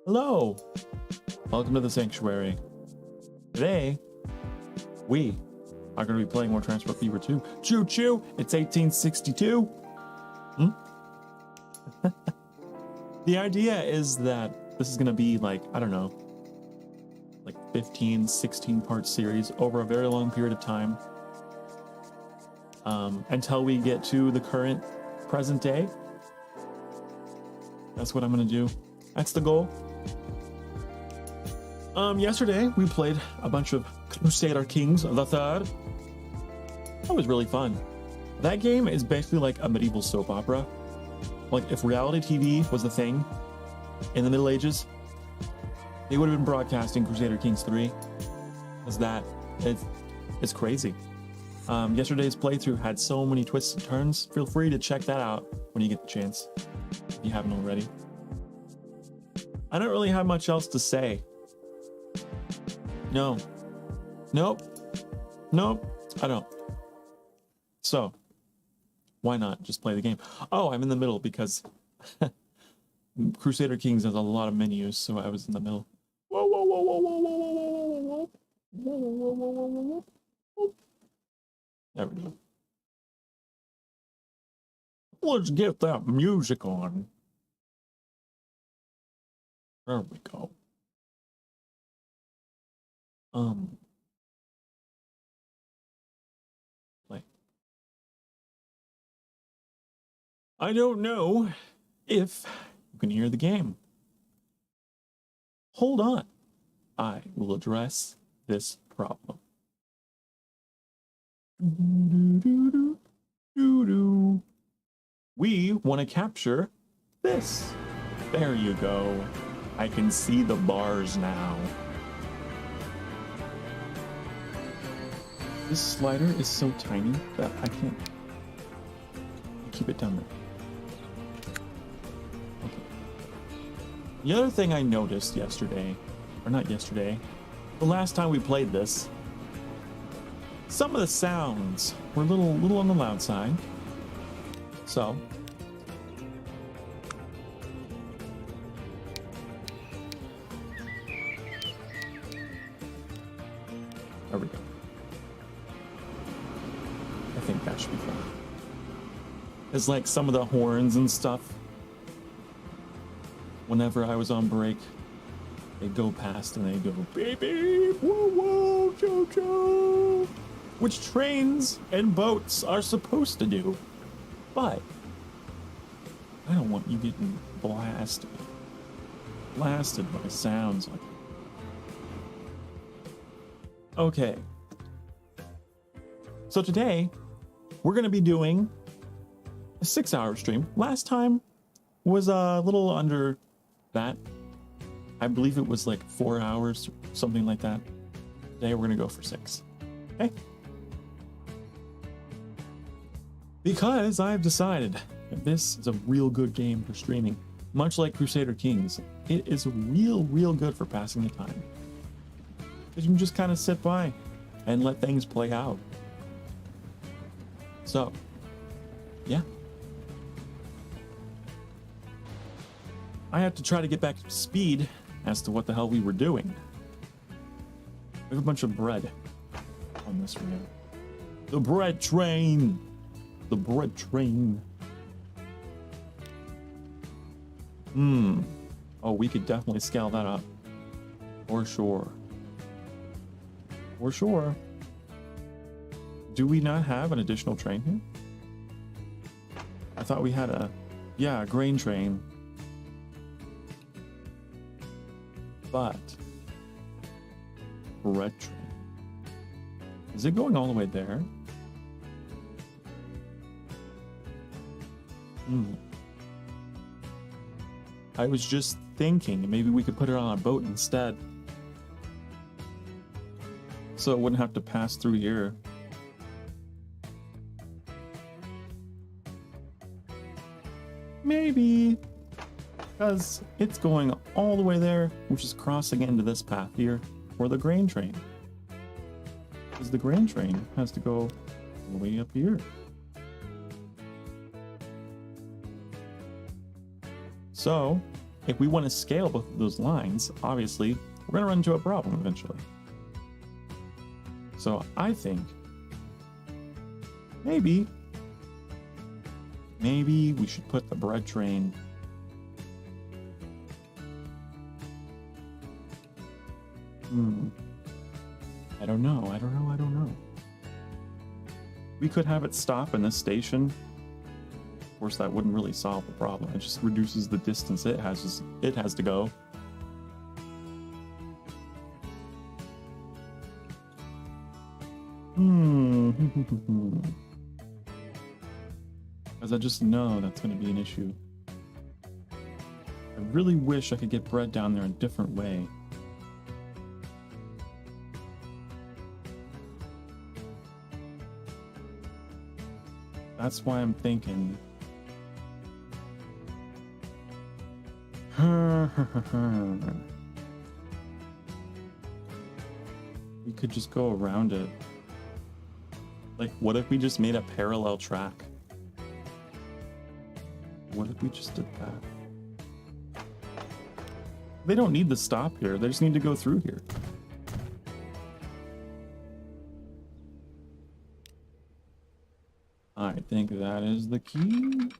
Hello, welcome to the sanctuary. Today, we are going to be playing more Transport Fever 2. Choo choo, it's 1862. The idea is that this is going to be like, I don't know, like 15, 16 part series over a very long period of time. Until we get to the current present day. That's what I'm going to do. That's the goal. Yesterday we played a bunch of Crusader Kings the Third. That was really fun. That game is basically like a medieval soap opera. Like if reality TV was the thing in the Middle Ages, they would have been broadcasting Crusader Kings 3. Because it's crazy. Yesterday's playthrough had so many twists and turns. Feel free to check that out when you get the chance, if you haven't already. I don't really have much else to say. No. Nope, I don't. So, why not just play the game? Oh, I'm in the middle because Crusader Kings has a lot of menus, so I was in the middle. Whoa, whoa, whoa, whoa, whoa, whoa, whoa, whoa, whoa, whoa, whoa, whoa, whoa, whoa. There we go. Let's get that music on. There we go. Play. I don't know if you can hear the game. Hold on. I will address this problem. We want to capture this. There you go. I can see the bars now. This slider is so tiny that I can't keep it down there. Okay. The other thing I noticed yesterday, or not yesterday, the last time we played this, some of the sounds were a little on the loud side. So there we go. I think that should be fun. It's like some of the horns and stuff. Whenever I was on break, they go past and they go beep beep, whoa whoa, choo choo, which trains and boats are supposed to do. But I don't want you getting blasted by sounds like. Okay. So today, we're going to be doing a 6-hour stream. Last time was a little under that. I believe it was like 4 hours, something like that. Today, we're going to go for 6. Okay? Because I've decided that this is a real good game for streaming. Much like Crusader Kings, it is real good for passing the time. Because you can just kind of sit by and let things play out. So, yeah. I have to try to get back to speed as to what the hell we were doing. We have a bunch of bread on this rail. The bread train! The bread train. Oh, we could definitely scale that up. For sure. For sure. Do we not have an additional train here? I thought we had a grain train. But bread train. Is it going all the way there? I was just thinking maybe we could put it on a boat instead. So it wouldn't have to pass through here. Maybe. Because it's going all the way there, which is crossing into this path here for the grain train. Because the grain train has to go all the way up here. So if we want to scale both of those lines, obviously, we're going to run into a problem eventually. So I think maybe we should put the bread train I don't know. We could have it stop in this station. Of course, that wouldn't really solve the problem. It just reduces the distance it has to go. Because I just know that's going to be an issue. I really wish I could get bread down there a different way. That's why I'm thinking. We could just go around it. Like, what if we just made a parallel track? What if we just did that? They don't need to stop here. They just need to go through here. I think that is the key.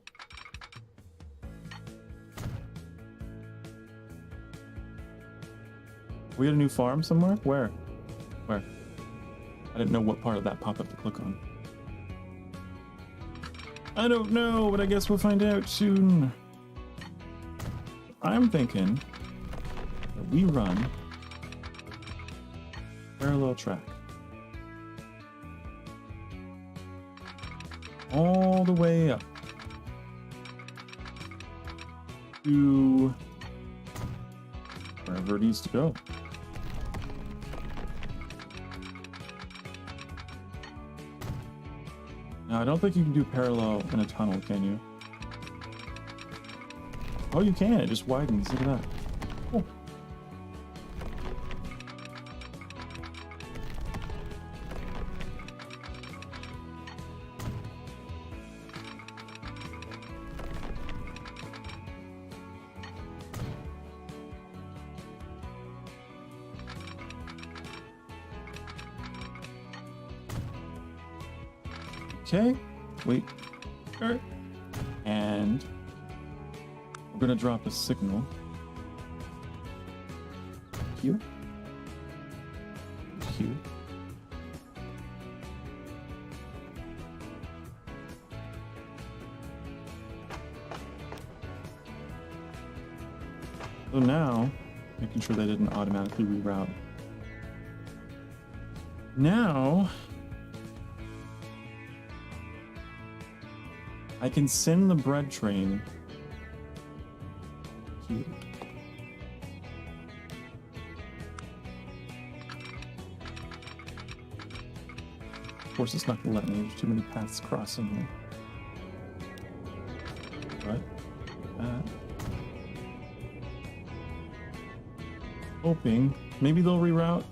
We got a new farm somewhere? Where? Where? I didn't know what part of that pop-up to click on. I don't know, but I guess we'll find out soon. I'm thinking that we run parallel track. All the way up to wherever it needs to go. Now, I don't think you can do parallel in a tunnel, can you? Oh, you can. It just widens. Look at that. Cool. Okay, wait, and we're gonna drop a signal here, here, so now, making sure they didn't automatically reroute. Now, I can send the bread train here. Of course, it's not going to let me. There's too many paths crossing here. But hoping maybe they'll reroute.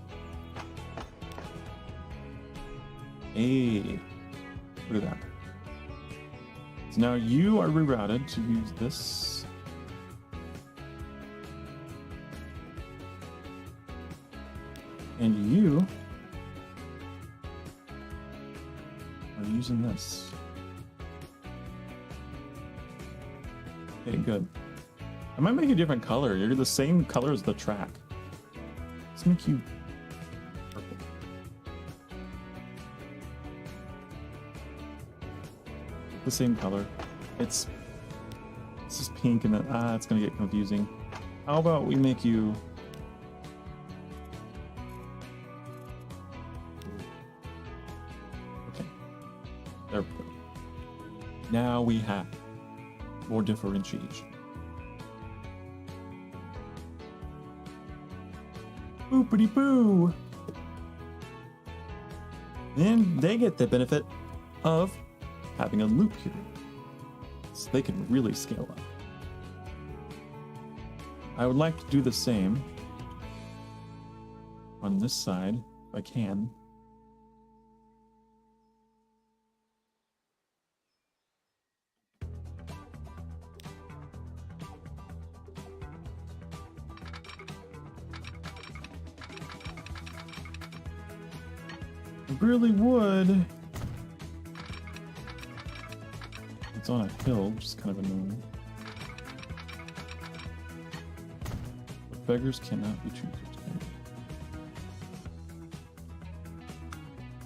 Hey, look at that. So now you are rerouted to use this. And you are using this. Okay, good. I might make a different color. You're the same color as the track. Let's make you purple. The same color. It's just pink and then it's gonna get confusing. How about we make you okay. There we go. Now we have more differentiation. Boopity boo. Then they get the benefit of having a loop here, so they can really scale up. I would like to do the same on this side, if I can. I really would. It's on a hill, which is kind of annoying. But beggars cannot be choosers.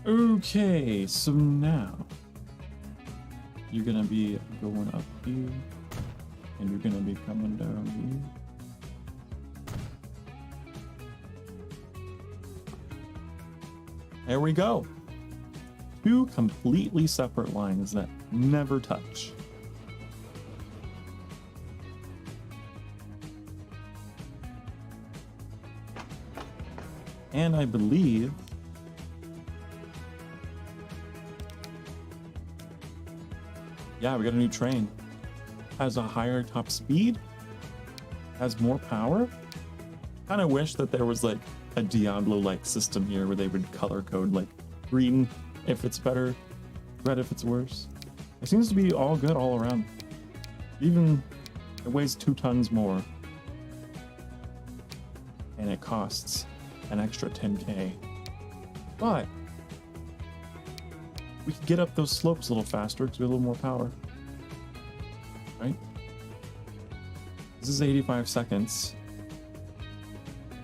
Okay, so now you're gonna be going up here, and you're gonna be coming down here. There we go. Two completely separate lines that never touch. And I believe yeah, we got a new train. Has a higher top speed, has more power. Kind of wish that there was like a Diablo-like system here where they would color code like green if it's better, red if it's worse. It seems to be all good all around. Even it weighs 2 tons more. And it costs an extra 10K. But we could get up those slopes a little faster because we have a little more power. Right? This is 85 seconds.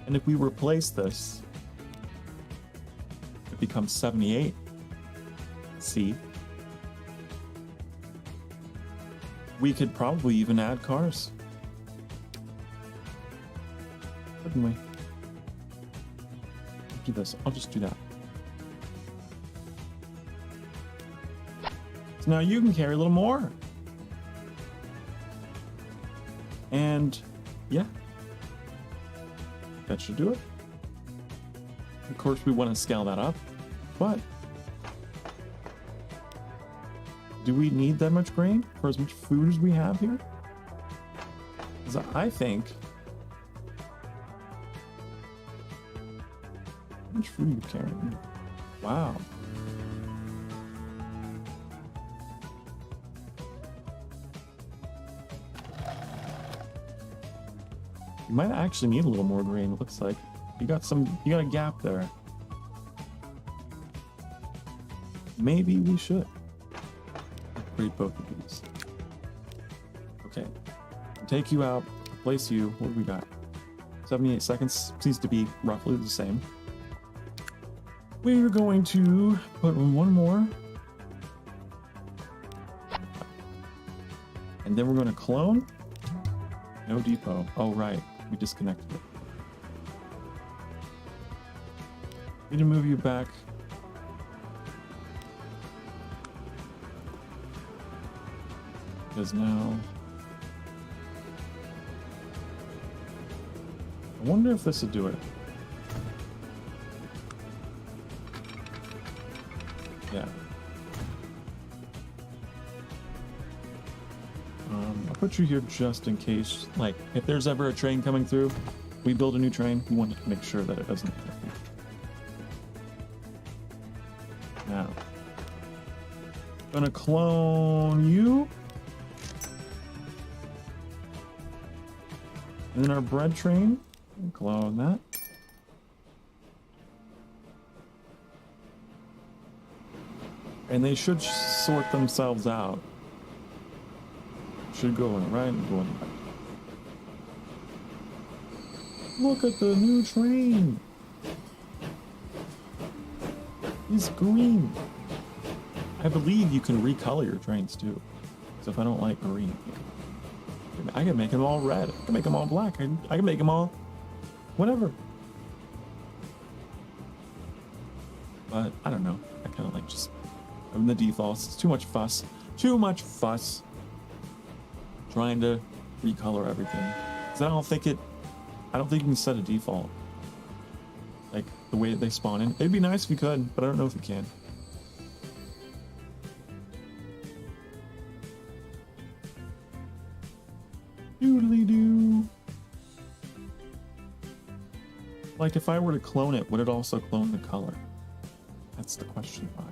And if we replace this, it becomes 78. See? We could probably even add cars. Couldn't we? Let's do this. I'll just do that. So now you can carry a little more. And yeah, that should do it. Of course, we want to scale that up, but do we need that much grain for as much food as we have here? Because I think how much food are you carrying? Wow. You might actually need a little more grain, it looks like. You got a gap there. Maybe we should upgrade both of these. Okay. Take you out, place you. What do we got? 78 seconds. Seems to be roughly the same. We're going to put one more. And then we're going to clone. No depot. Oh, right. We disconnected it. Need to move you back. Because now... I wonder if this would do it. Yeah. I'll put you here just in case, like, if there's ever a train coming through, we build a new train, we want to make sure that it doesn't happen. Now, gonna clone you. And then our bread train, clone that. And they should sort themselves out. Should go on the right and go on the right. Look at the new train. It's green. I believe you can recolor your trains too. So if I don't like green, I can make them all red. I can make them all black. I can make them all whatever. But I don't know. I kind of like just having the defaults. It's too much fuss. Too much fuss. Trying to recolor everything. Because I don't think you can set a default. Like the way that they spawn in. It'd be nice if you could, but I don't know if you can. Doodly doo. Like if I were to clone it, would it also clone the color? That's the question 5.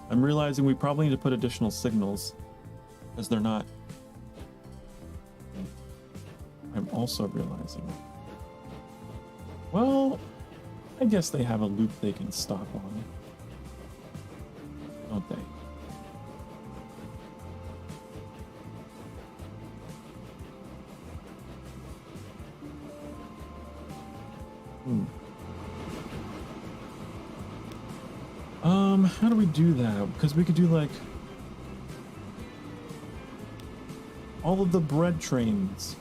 I'm realizing we probably need to put additional signals because they're not. I'm also realizing. Well, I guess they have a loop they can stop on, don't they? How do we do that? Because we could do like all of the bread trains,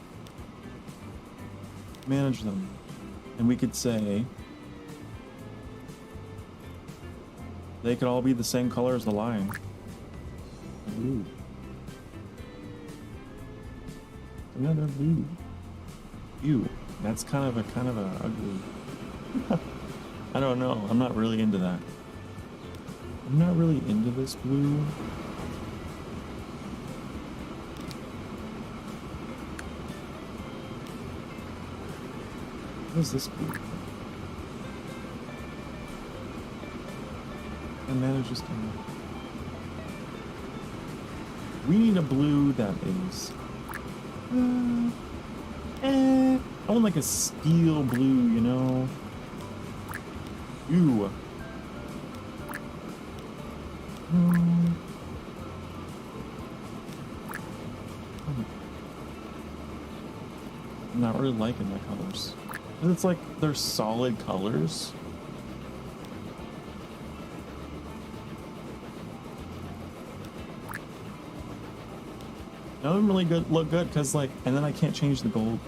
manage them, and we could say they could all be the same color as the line. Blue. Another blue. Ew, that's kind of a ugly. I don't know. I'm not really into that. I'm not really into this blue. What is this blue? And manages to. We need a blue that is. I want like a steel blue, you know? Ew. I'm not really liking the colors. It's like they're solid colors. None of them really look good because like, and then I can't change the gold.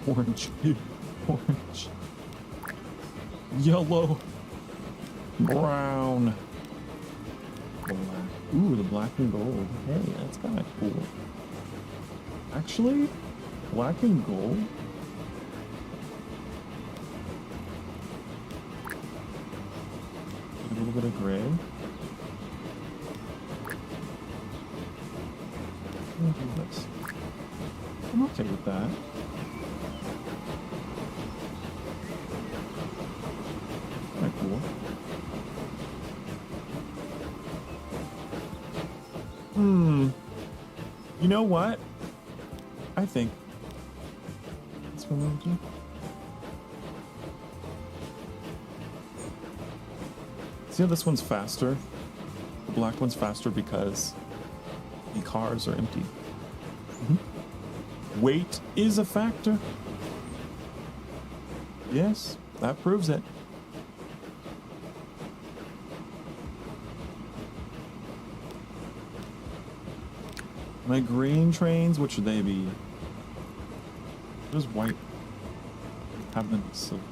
Orange, orange, yellow, brown, black. Ooh, the black and gold. Hey, that's kind of cool. Actually, black and gold. A little bit of gray. I'll do this. I'm okay with that. Kind of cool. You know what? I think that's what I'm gonna do. See how this one's faster? The black one's faster because the cars are empty. Weight is a factor. Yes, that proves it. My green trains, what should they be? There's white. Have them silver.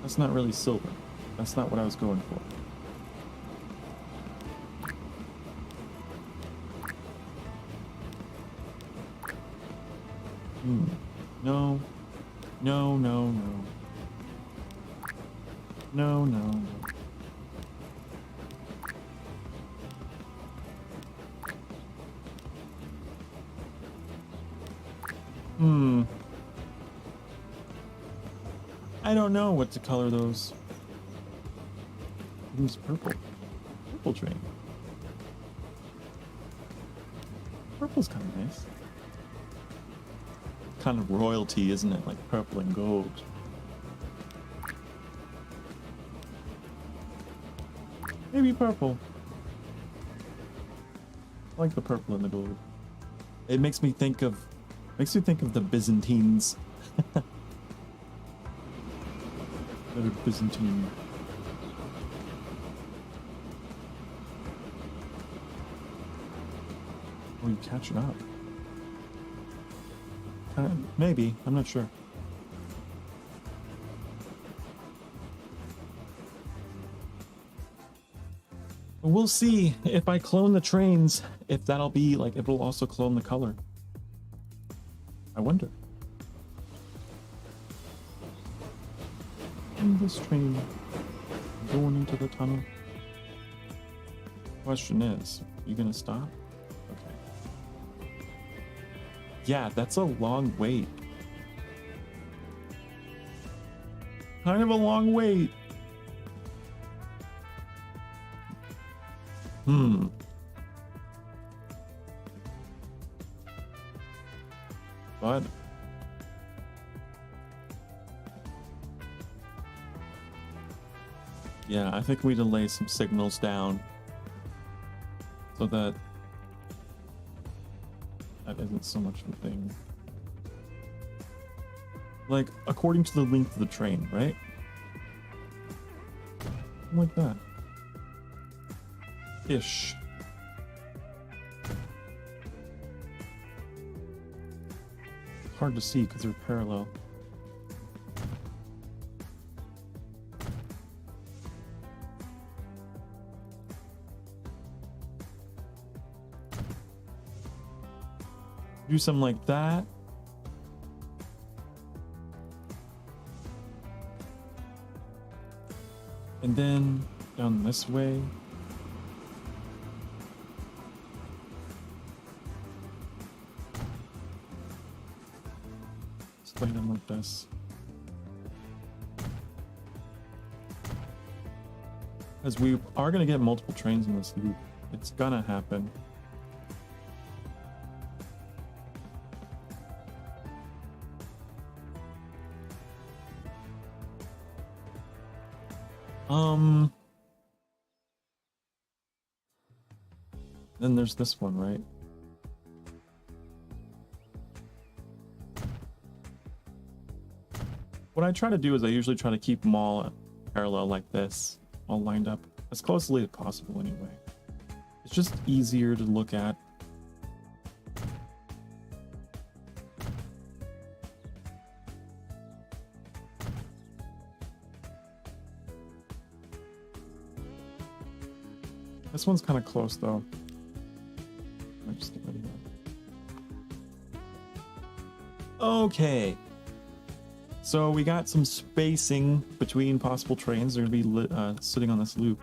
That's not really silver. That's not what I was going for. No. No, no, no. No, no, no. I don't know what to color those. Use purple. Purple train. Purple's kind of nice. Kind of royalty, isn't it? Like purple and gold. Maybe purple. I like the purple and the gold. It makes me think of the Byzantines. Another Byzantine. Oh, you catch it up. Maybe. I'm not sure. We'll see if I clone the trains, if that'll be like, if it'll also clone the color. I wonder. And this train going into the tunnel. Question is, you gonna stop? Okay. Yeah, that's a long wait. Kind of a long wait. But Yeah, I think we need to lay some signals down so that that isn't so much of a thing. Like, according to the length of the train, right? Something like that. Ish. Hard to see because they're parallel. Do something like that. And then down this way. Just lay them like this. As we are going to get multiple trains in this loop. It's gonna happen. Then there's this one, right? What I try to do is I usually try to keep them all parallel like this, all lined up as closely as possible anyway. It's just easier to look at. This one's kind of close though. Might just get rid of that. Okay. So we got some spacing between possible trains. They're going to be sitting on this loop.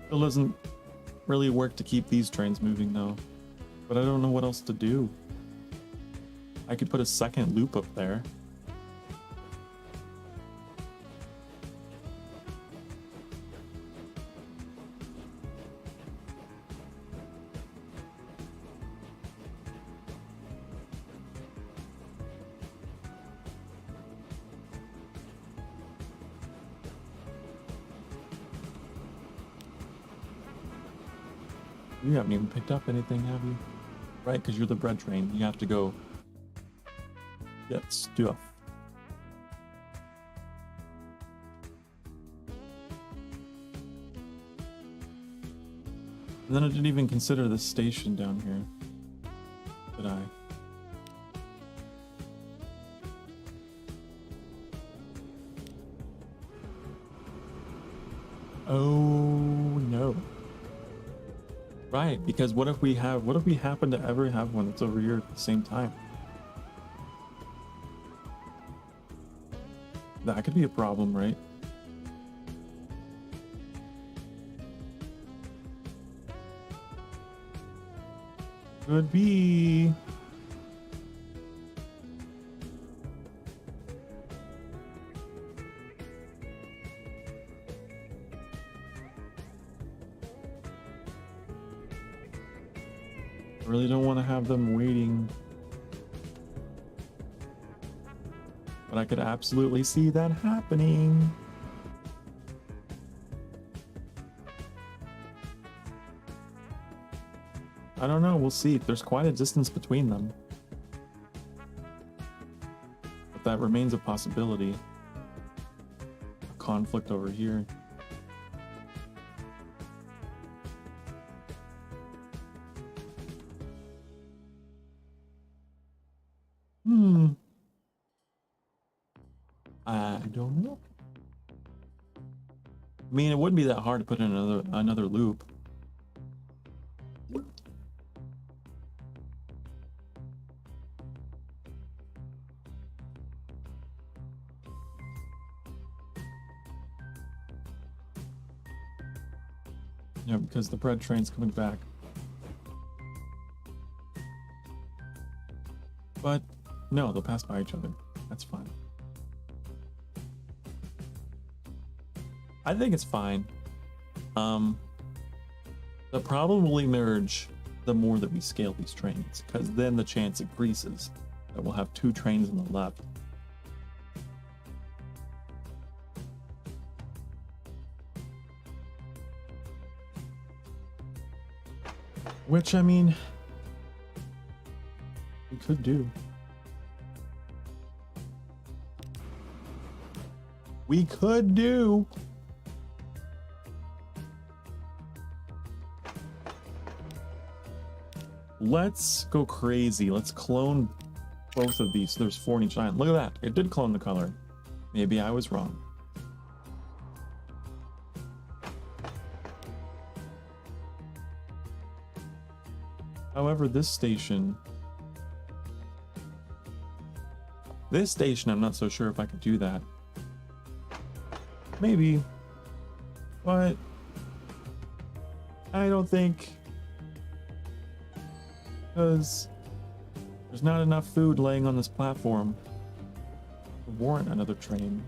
It doesn't really work to keep these trains moving though, but I don't know what else to do. I could put a second loop up there. You haven't even picked up anything, have you? Right, because you're the bread train. You have to go get stuff. And then I didn't even consider this station down here. Did I? Oh no. Right, because what if we happen to ever have one that's over here at the same time? That could be a problem, right? Could be. I really don't want to have them waiting. But I could absolutely see that happening. I don't know, we'll see. There's quite a distance between them. But that remains a possibility. A conflict over here. I don't know. I mean, it wouldn't be that hard to put in another loop. Yeah, because the bread train's coming back. No, they'll pass by each other. That's fine. I think it's fine. The problem will emerge the more that we scale these trains, because then the chance increases that we'll have 2 trains on the left. Which, I mean, we could do. We could do. Let's go crazy. Let's clone both of these. So there's 4 in each line. Look at that. It did clone the color. Maybe I was wrong. However, this station, I'm not so sure if I could do that. Maybe, but I don't think, because there's not enough food laying on this platform to warrant another train.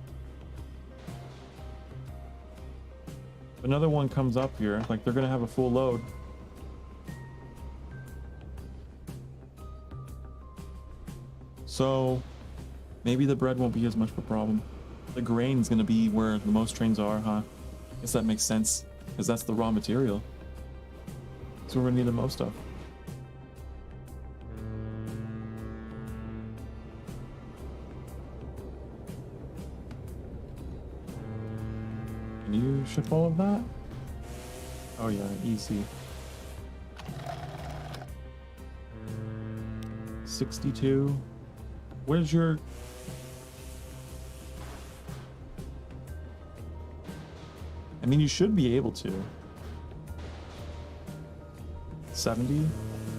If another one comes up here, like they're gonna have a full load. So maybe the bread won't be as much of a problem. The grain's gonna be where the most trains are, huh? Guess that makes sense, because that's the raw material. That's what we're gonna need the most of. Can you ship all of that? Oh yeah, easy. 62. Where's your... I mean, you should be able to. 70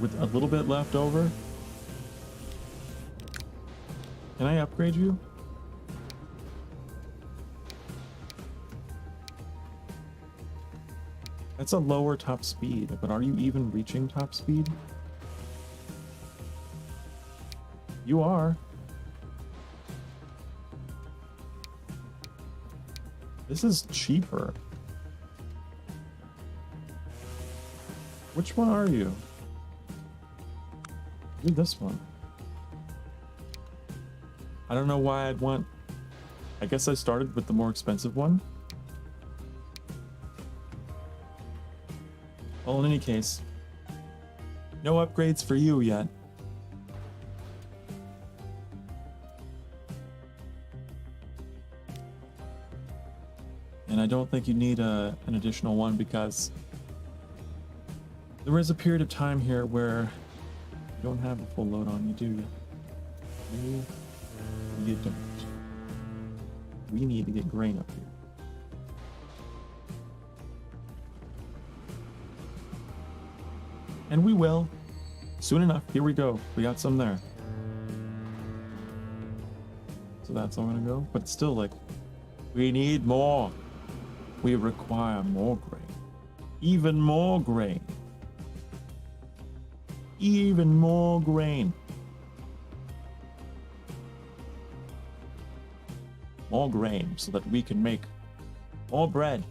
with a little bit left over. Can I upgrade you? That's a lower top speed, but are you even reaching top speed? You are. This is cheaper. Which one are you? Do this one. I don't know why I'd want... I guess I started with the more expensive one. Well, in any case, no upgrades for you yet. And I don't think you need an additional one, because there is a period of time here where you don't have a full load on you, do you? No, you don't. We need to get grain up here. And we will. Soon enough. Here we go. We got some there. So that's all gonna go. But still, like, we need more. We require more grain. Even more grain. Even more grain. More grain so that we can make more bread.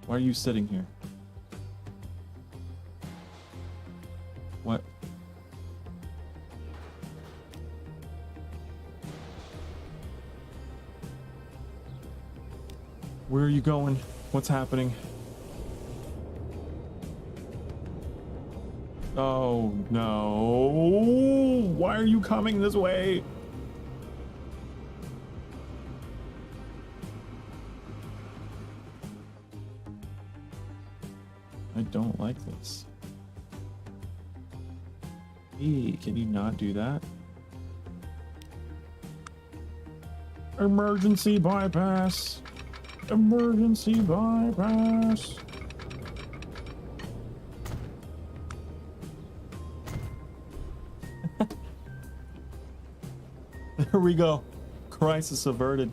Why are you sitting here? What? Where are you going? What's happening? Oh no! Why are you coming this way? I don't like this. Hey, can you not do that? Emergency bypass! Emergency bypass! There we go. Crisis averted.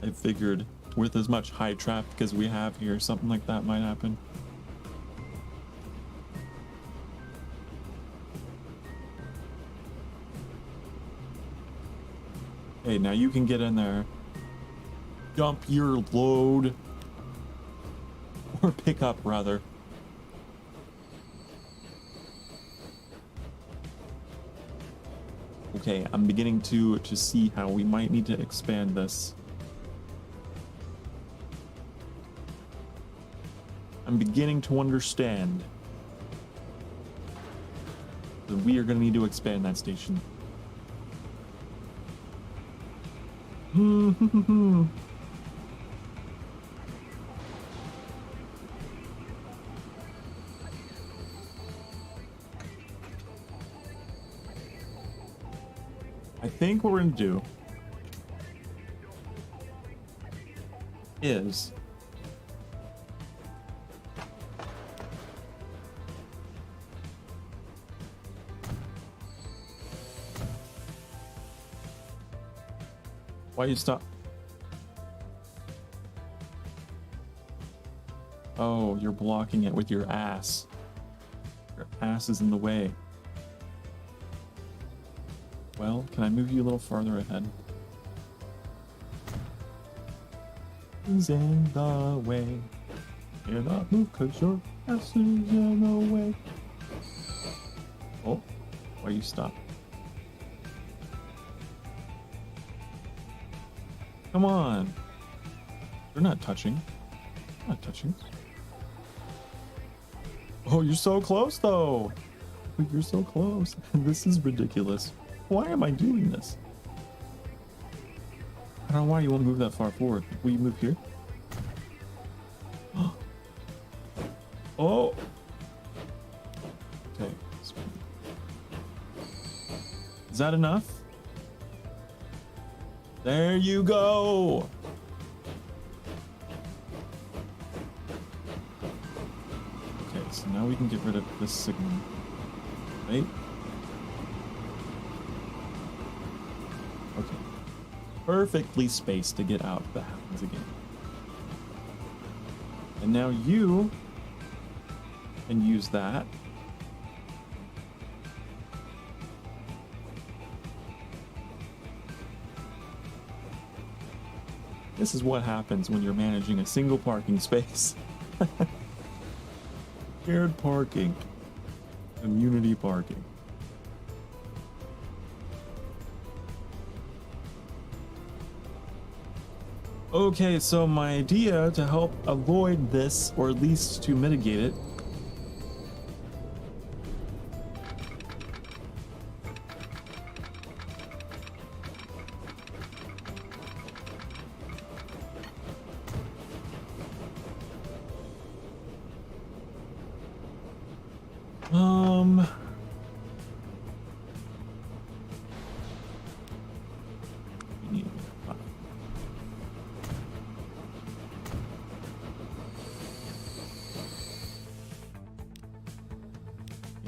I figured with as much high traffic as we have here, something like that might happen. Okay, now you can get in there. Dump your load. Or pick up, rather. Okay, I'm beginning to see how we might need to expand this. I'm beginning to understand that we are going to need to expand that station. I think what we're going to do is why you stop? Oh, you're blocking it with your ass. Your ass is in the way. Well, can I move you a little farther ahead? Is in the way. Cannot move cause your ass is in the way. Oh, why you stop? Come on. They're not touching. Not touching. Oh, you're so close though. You're so close. This is ridiculous. Why am I doing this? I don't know why you won't move that far forward. Will you move here? Oh. Okay. Is that enough? There you go. Okay, so now we can get rid of this signal. Right? Okay. Perfectly spaced to get out if that happens again. And now you can use that. This is what happens when you're managing a single parking space. Shared parking. Community parking. Okay, so my idea to help avoid this, or at least to mitigate it,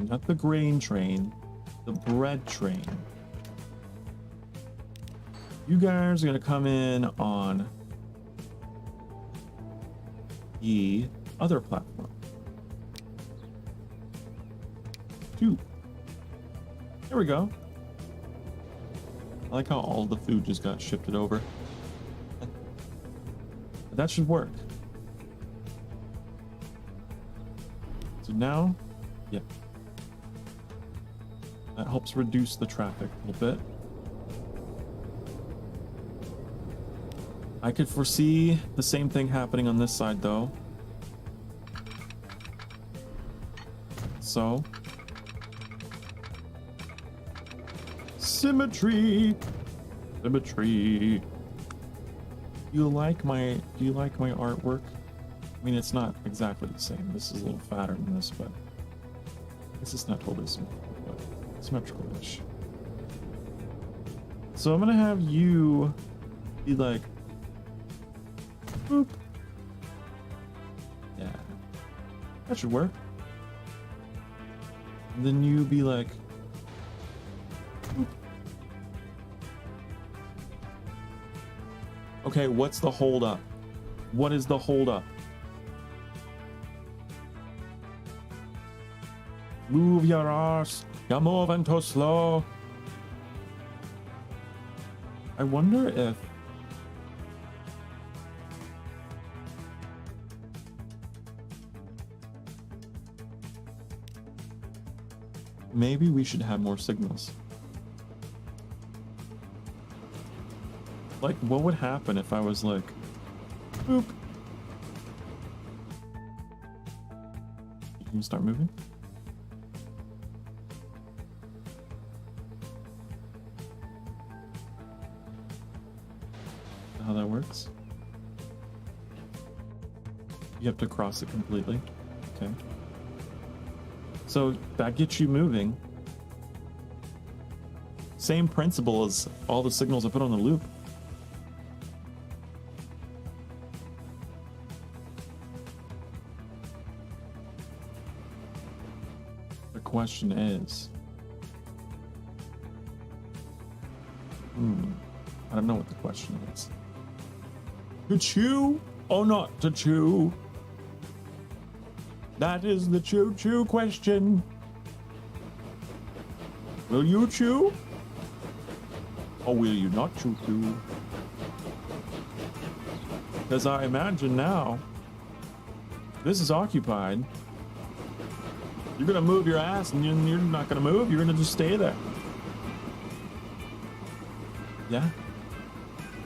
not the grain train, the bread train. You guys are gonna come in on the other platform. Choo. There we go. I like how all the food just got shifted over. That should work. So now, yeah. That helps reduce the traffic a little bit. I could foresee the same thing happening on this side though. So symmetry. Symmetry. Do you like my artwork? I mean, it's not exactly the same. This is a little fatter than this, but this is not totally symmetrical, but symmetrical-ish. So I'm gonna have you be like, boop. Yeah, that should work. And then you be like, boop. Okay, what's the hold up? What is the hold up? Move your ass. You're moving too slow. I wonder if maybe we should have more signals. Like, what would happen if I was like, boop? You can start moving? How that works? You have to cross it completely. Okay. So that gets you moving. Same principle as all the signals I put on the loop. The question is, I don't know what the question is. To chew or not to chew? That is the choo-choo question. Will you chew? Or will you not chew? Because I imagine now, this is occupied. You're gonna move your ass and you're not gonna move, you're gonna just stay there. Yeah.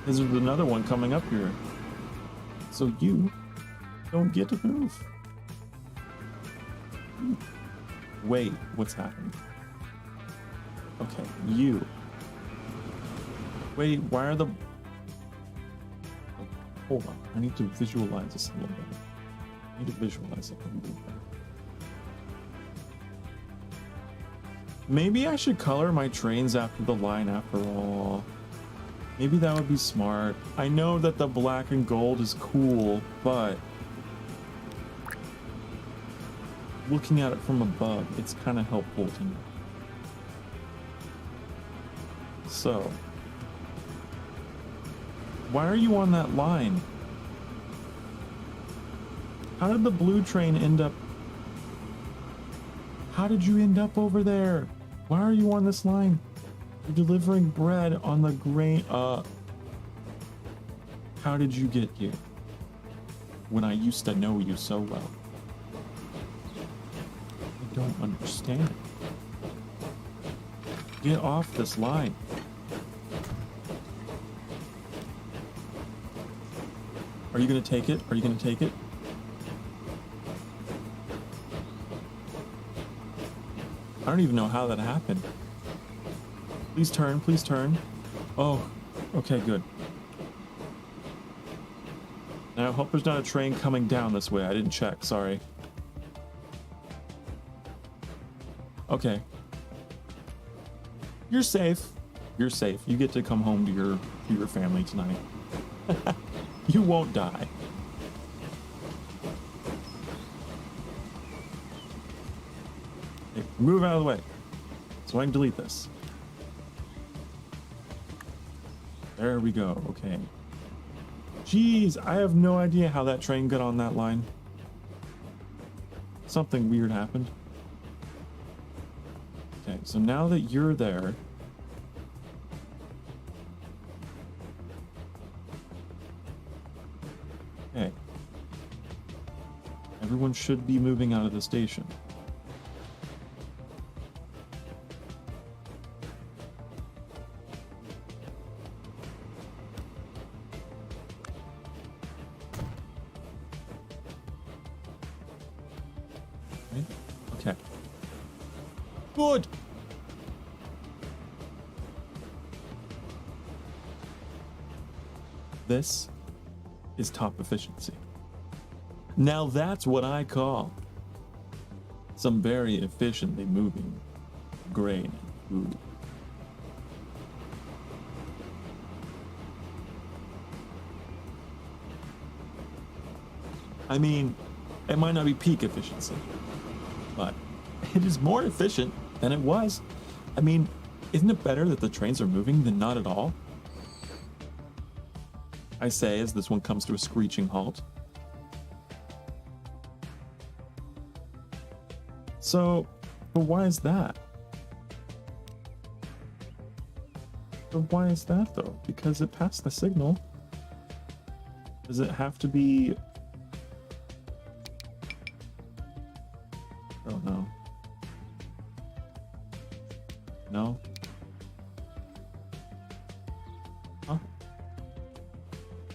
There's another one coming up here. So you don't get to move. Wait, what's happening? Okay, you. Wait, why are the... Hold on, I need to visualize this a little bit. I need to visualize it a little bit. Maybe I should color my trains after the line after all. Maybe that would be smart. I know that the black and gold is cool, but looking at it from above, it's kind of helpful to me. So, why are you on that line? How did the blue train end up? How did you end up over there? Why are you on this line? You're delivering bread on the grain. How did you get here? When I used to know you so well. I don't understand. Get off this line. Are you gonna take it? Are you gonna take it? I don't even know how that happened. Please turn, please turn. Oh, okay, good. Now, I hope there's not a train coming down this way. I didn't check, sorry. Okay. You're safe. You're safe. You get to come home to your family tonight. You won't die. Okay, move out of the way so I can delete this. There we go. Okay. Jeez, I have no idea how that train got on that line. Something weird happened. Okay, so now that you're there, okay, everyone should be moving out of the station. Okay. Good. This is top efficiency. Now that's what I call some very efficiently moving grain and food. I mean, it might not be peak efficiency, but it is more efficient than it was. I mean, isn't it better that the trains are moving than not at all? I say as this one comes to a screeching halt. So, but why is that? But why is that though? Because it passed the signal. Does it have to be? I don't know. No? Huh?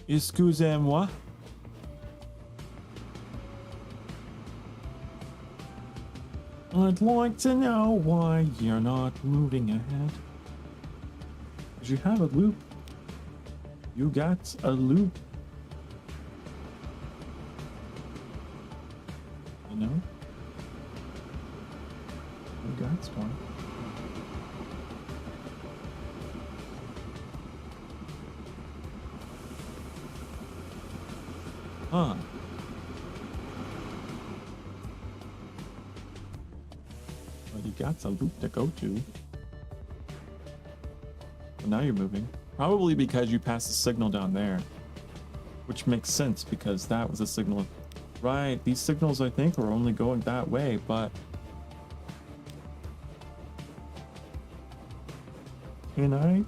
Excusez-moi? I'd like to know why you're not moving ahead. Because you have a loop. You got a loop. You know? You got one. Huh. Well, you got a loop to go to. Well, now you're moving. Probably because you passed the signal down there. Which makes sense because that was a signal. Right, these signals I think are only going that way, but... Can I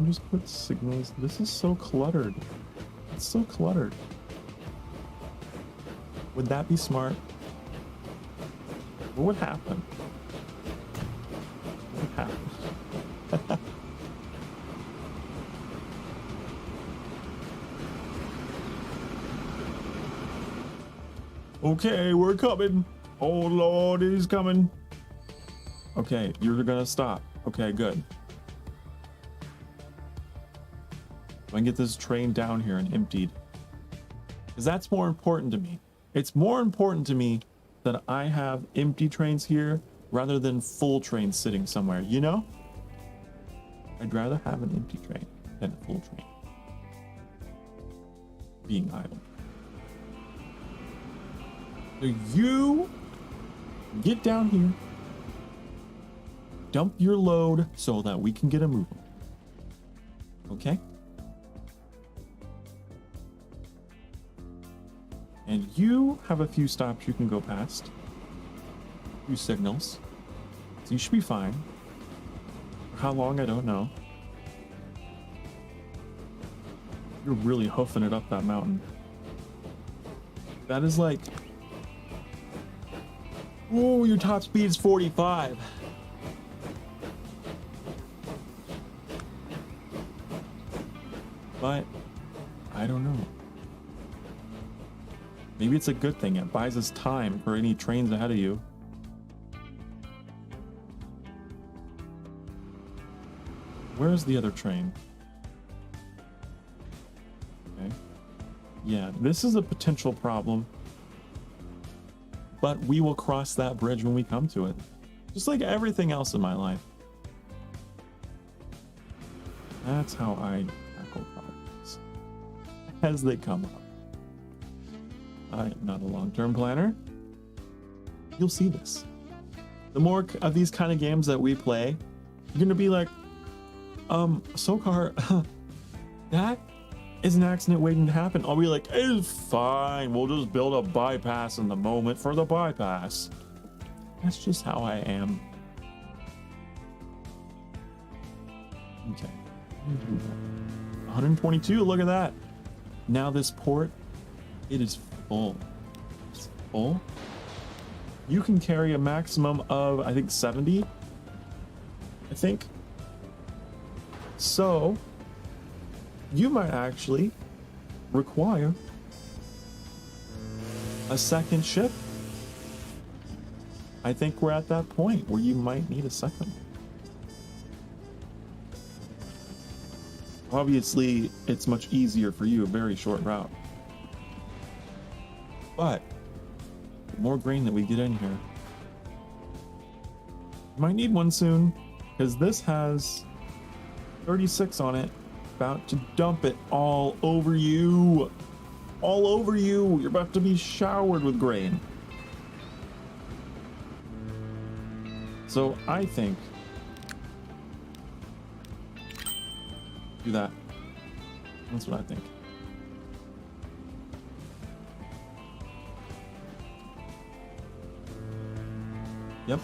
just put signals? This is so cluttered. It's so cluttered. Would that be smart? What would happen? What would happen? Okay, we're coming. Oh Lord, he's coming. Okay, you're gonna stop. Okay, good. I can get this train down here and emptied. Because that's more important to me. It's more important to me that I have empty trains here rather than full trains sitting somewhere, you know? I'd rather have an empty train than a full train being idle. So you get down here, dump your load so that we can get a move on. Okay? And you have a few stops you can go past. A few signals. So you should be fine. For how long, I don't know. You're really hoofing it up that mountain. That is like... Oh, your top speed is 45. But, I don't know. Maybe it's a good thing. It buys us time for any trains ahead of you. Where's the other train? Okay. Yeah, this is a potential problem. But we will cross that bridge when we come to it. Just like everything else in my life. That's how I tackle problems. As they come up. I am not a long-term planner. You'll see this. The more of these kind of games that we play, you're gonna be like, Sokar, that is an accident waiting to happen. I'll be like, it's fine. We'll just build a bypass in the moment for the bypass. That's just how I am. Okay. 122, look at that. Now this port, it is full. It's full. You can carry a maximum of, I think, 70. I think. So, you might actually require a second ship. I think we're at that point where you might need a second. Obviously, it's much easier for you, a very short route. But the more grain that we get in here, you might need one soon, because this has 36 on it. About to dump it all over you. All over you. You're about to be showered with grain. So I think do that. That's what I think. Yep.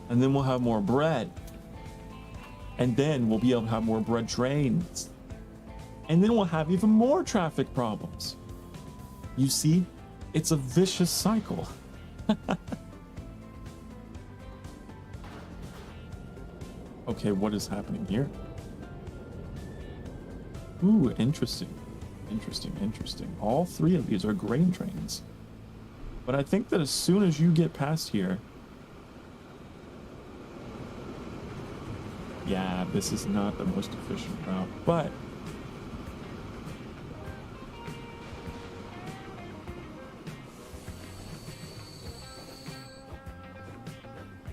And then we'll have more bread. And then we'll be able to have more bread trains. And then we'll have even more traffic problems. You see, it's a vicious cycle. Okay, what is happening here? Ooh, interesting. Interesting. All three of these are grain trains. But I think that as soon as you get past here... Yeah, this is not the most efficient route, but...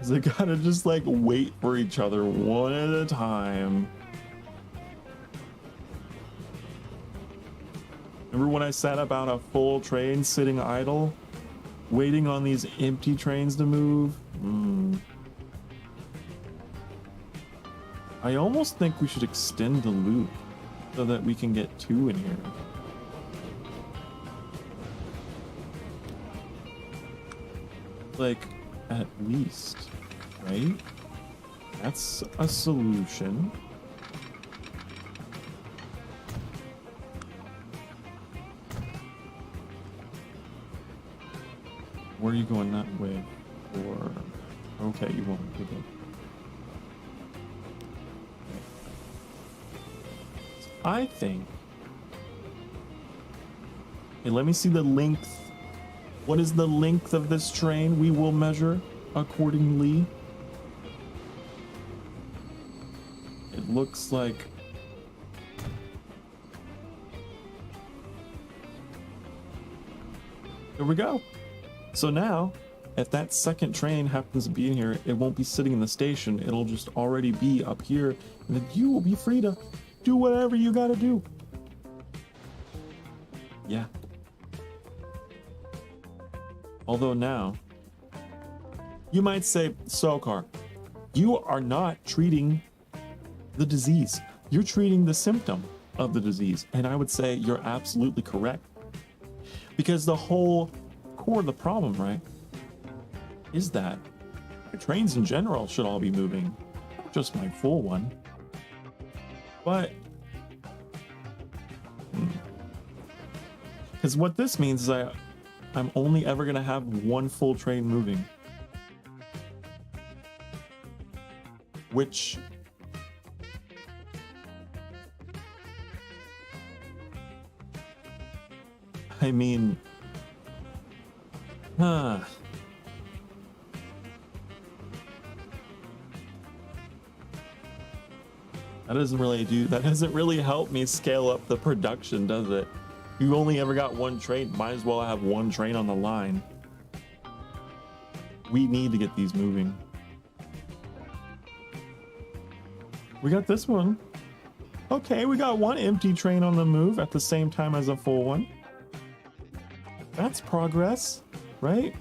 They gotta just like wait for each other one at a time. Remember when I sat about a full train sitting idle, waiting on these empty trains to move? I almost think we should extend the loop so that we can get two in here. Like, at least, right? That's a solution. Where are you going that way? Or okay, you won't do that. I think. Okay, let me see the length. What is the length of this train? We will measure accordingly. It looks like... Here we go. So now, if that second train happens to be in here, it won't be sitting in the station. It'll just already be up here. And then you will be free to do whatever you gotta do. Yeah. Although now, you might say, Sokar, you are not treating the disease. You're treating the symptom of the disease. And I would say you're absolutely correct. Because the whole core of the problem, right, is that the trains in general should all be moving. Not just my full one. But, because what this means is I'm only ever going to have one full train moving. Which... I mean... That doesn't really help me scale up the production, does it? You only ever got one train, might as well have one train on the line. We need to get these moving. We got this one. Okay, we got one empty train on the move at the same time as a full one. That's progress, right?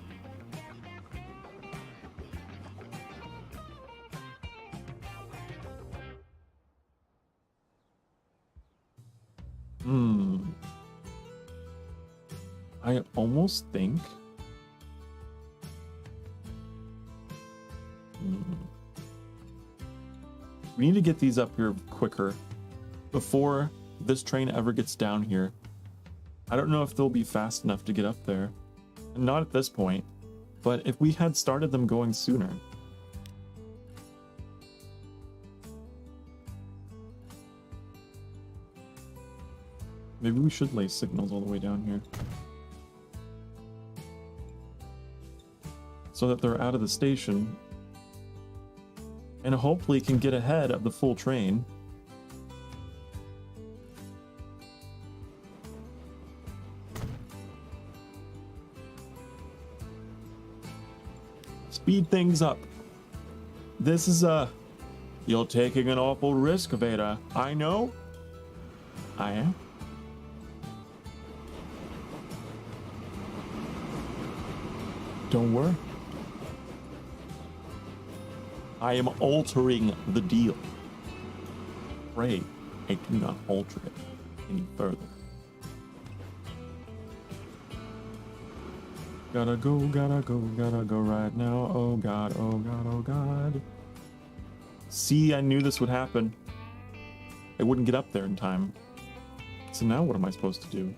I almost think... We need to get these up here quicker before this train ever gets down here. I don't know if they'll be fast enough to get up there. Not at this point, but if we had started them going sooner. Maybe we should lay signals all the way down here. So that they're out of the station. And hopefully can get ahead of the full train. Speed things up. This is you're taking an awful risk, Veda. I know. I am. Don't worry. I am altering the deal. Pray I do not alter it any further. Gotta go right now. Oh God, oh God, oh God. See, I knew this would happen. I wouldn't get up there in time. So now what am I supposed to do?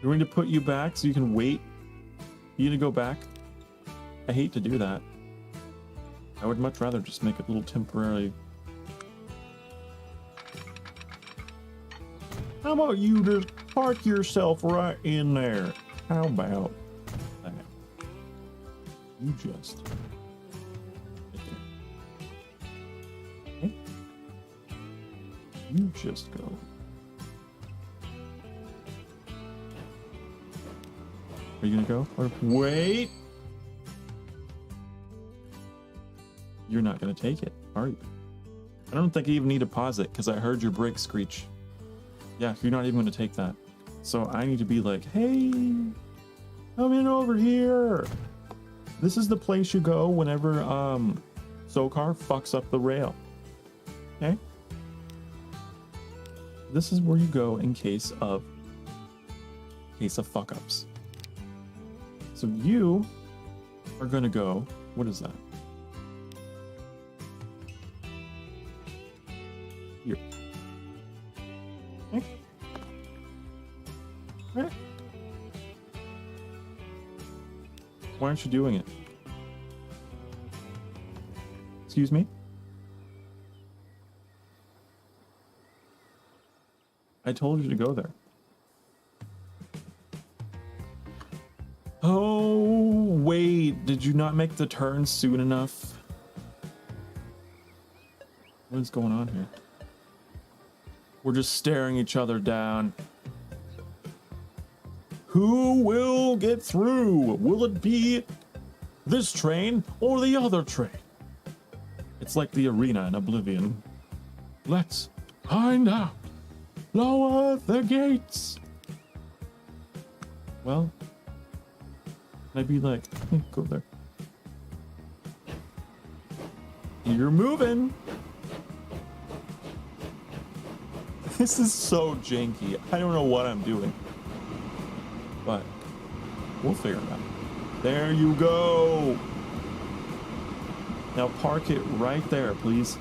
You're going to put you back so you can wait. You need to go back. I hate to do that. I would much rather just make it a little temporary. How about you just park yourself right in there? How about that? You just... Okay. You just go. Are you gonna go? Or wait! You're not gonna take it, are you? I don't think I even need to pause it because I heard your brake screech. Yeah, you're not even gonna take that. So I need to be like, hey, come in over here. This is the place you go whenever Sokar fucks up the rail. Okay? This is where you go in case of fuck ups. So you are gonna go, what is that? Here. Okay. Okay. Why aren't you doing it? Excuse me? I told you to go there. Oh, wait, did you not make the turn soon enough? What is going on here? We're just staring each other down. Who will get through? Will it be this train or the other train? It's like the arena in Oblivion. Let's find out. Lower the gates. Well, I'd be like, hey, go there. You're moving. This is so janky. I don't know what I'm doing. But we'll figure it out. There you go. Now park it right there, please.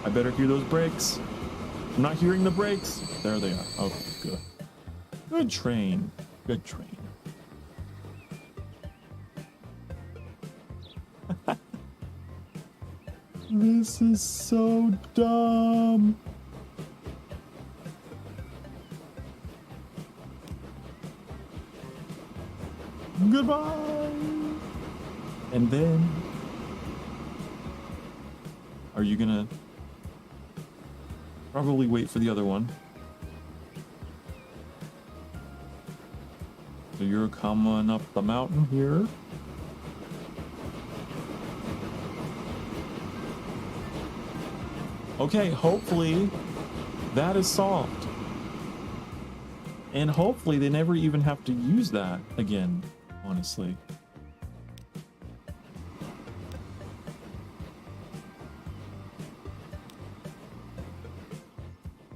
I better hear those brakes. I'm not hearing the brakes. There they are. Okay, good. Good train. Good train. This is so dumb. Goodbye. And then, are you gonna probably wait for the other one? So you're coming up the mountain here. Okay, hopefully that is solved. And hopefully they never even have to use that again, honestly.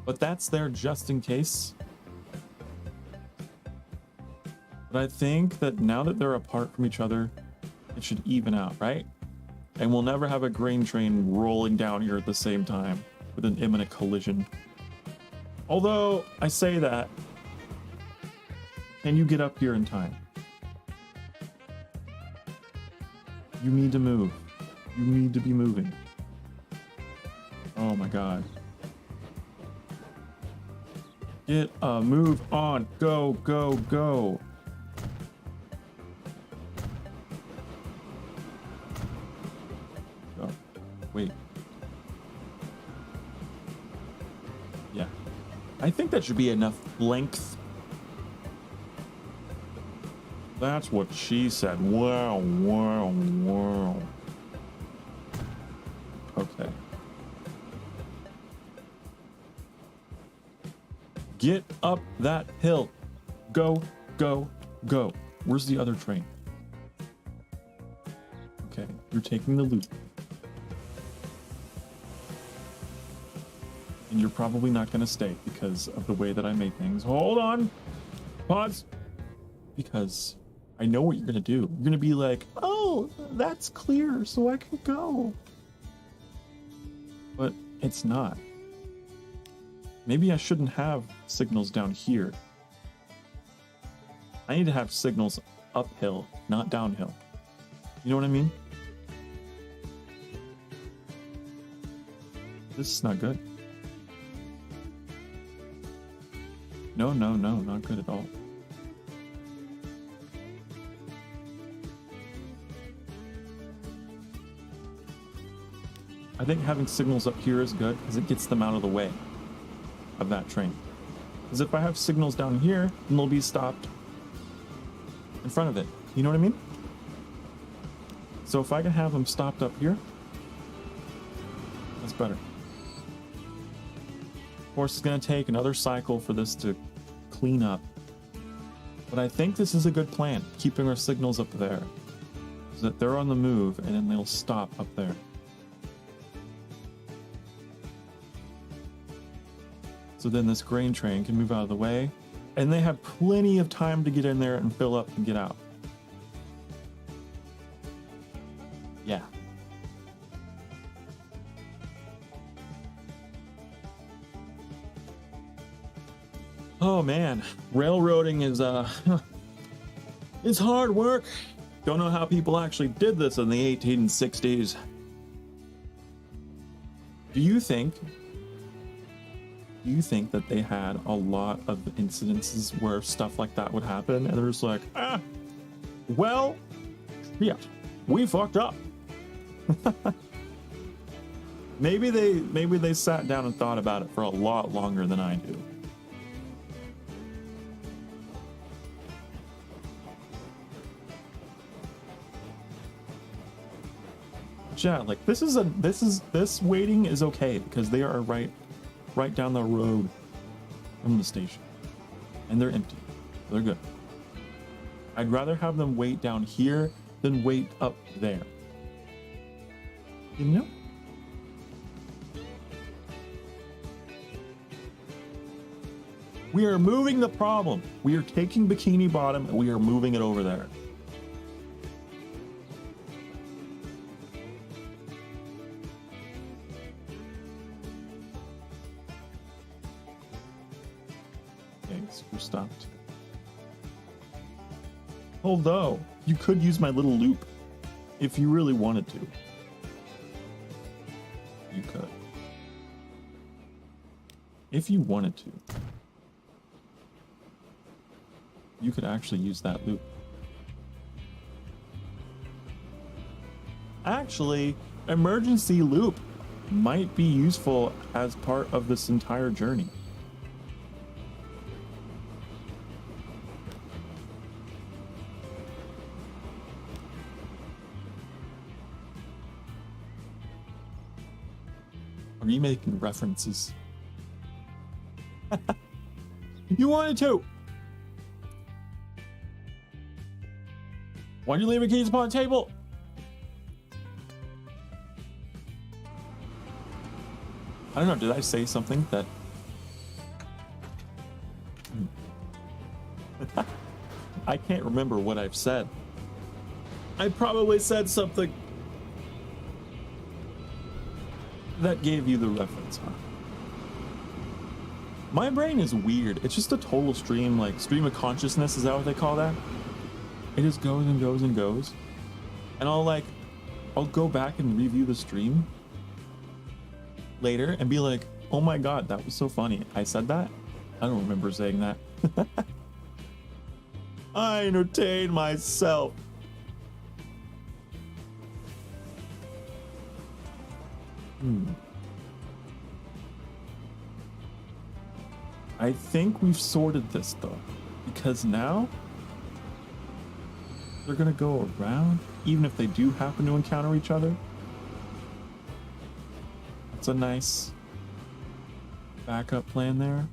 But that's there just in case. But I think that now that they're apart from each other, it should even out, right? And we'll never have a grain train rolling down here at the same time with an imminent collision. Although, I say that, can you get up here in time? You need to move. You need to be moving. Oh my god. Get a move on. Go, go, go. Oh, wait. Yeah. I think that should be enough length. That's what she said. Wow, wow, wow. Okay. Get up that hill. Go, go, go. Where's the other train? Okay, you're taking the loop. And you're probably not going to stay because of the way that I made things. Hold on. Pause. Because I know what you're going to do. You're going to be like, oh, cool, that's clear, so I can go. But it's not. Maybe I shouldn't have signals down here. I need to have signals uphill, not downhill. You know what I mean? This is not good. No, not good at all. I think having signals up here is good because it gets them out of the way of that train. Because if I have signals down here, then they'll be stopped in front of it. You know what I mean? So if I can have them stopped up here, that's better. Of course, it's going to take another cycle for this to clean up. But I think this is a good plan, keeping our signals up there. So that they're on the move and then they'll stop up there. So then this grain train can move out of the way, and they have plenty of time to get in there and fill up and get out. Yeah. Oh man, railroading is it's hard work. Don't know how people actually did this in the 1860s. Do you think that they had a lot of incidences where stuff like that would happen and they're just like, well, yeah, we fucked up. maybe they sat down and thought about it for a lot longer than I do. Yeah, like this waiting is okay because they are right down the road from the station, and they're empty. They're good. I'd rather have them wait down here than wait up there. You know? We are moving the problem. We are taking Bikini Bottom and we are moving it over there. We're stopped. Although, you could use my little loop if you really wanted to. You could. If you wanted to. You could actually use that loop. Actually, emergency loop might be useful as part of this entire journey. Are you making references? You wanted to! Why'd you leave the keys upon the table? I don't know, did I say something that... I can't remember what I've said. I probably said something that gave you the reference, huh? My brain is weird. It's just a total stream, like stream of consciousness. Is that what they call that? It just goes and goes and goes. And I'll go back and review the stream later and be like, oh my God, that was so funny. I said that? I don't remember saying that. I entertain myself. I think we've sorted this though, because now they're gonna go around, even if they do happen to encounter each other. That's a nice backup plan there.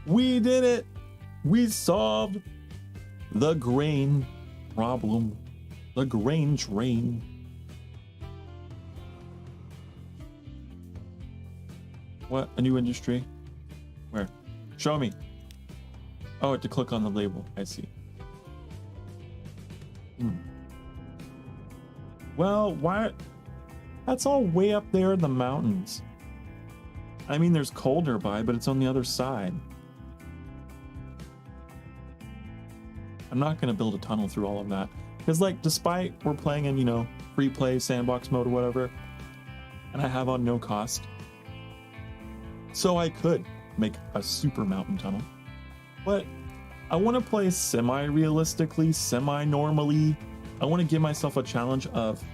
We did it! We solved the grain problem. The grain train. What? A new industry? Where? Show me. Oh, to click on the label. I see. Well, why? That's all way up there in the mountains. I mean, there's coal nearby, but it's on the other side. I'm not going to build a tunnel through all of that. Because, like, despite we're playing in, you know, free play, sandbox mode or whatever, and I have on no cost, so I could make a super mountain tunnel. But I want to play semi-realistically, semi-normally. I want to give myself a challenge of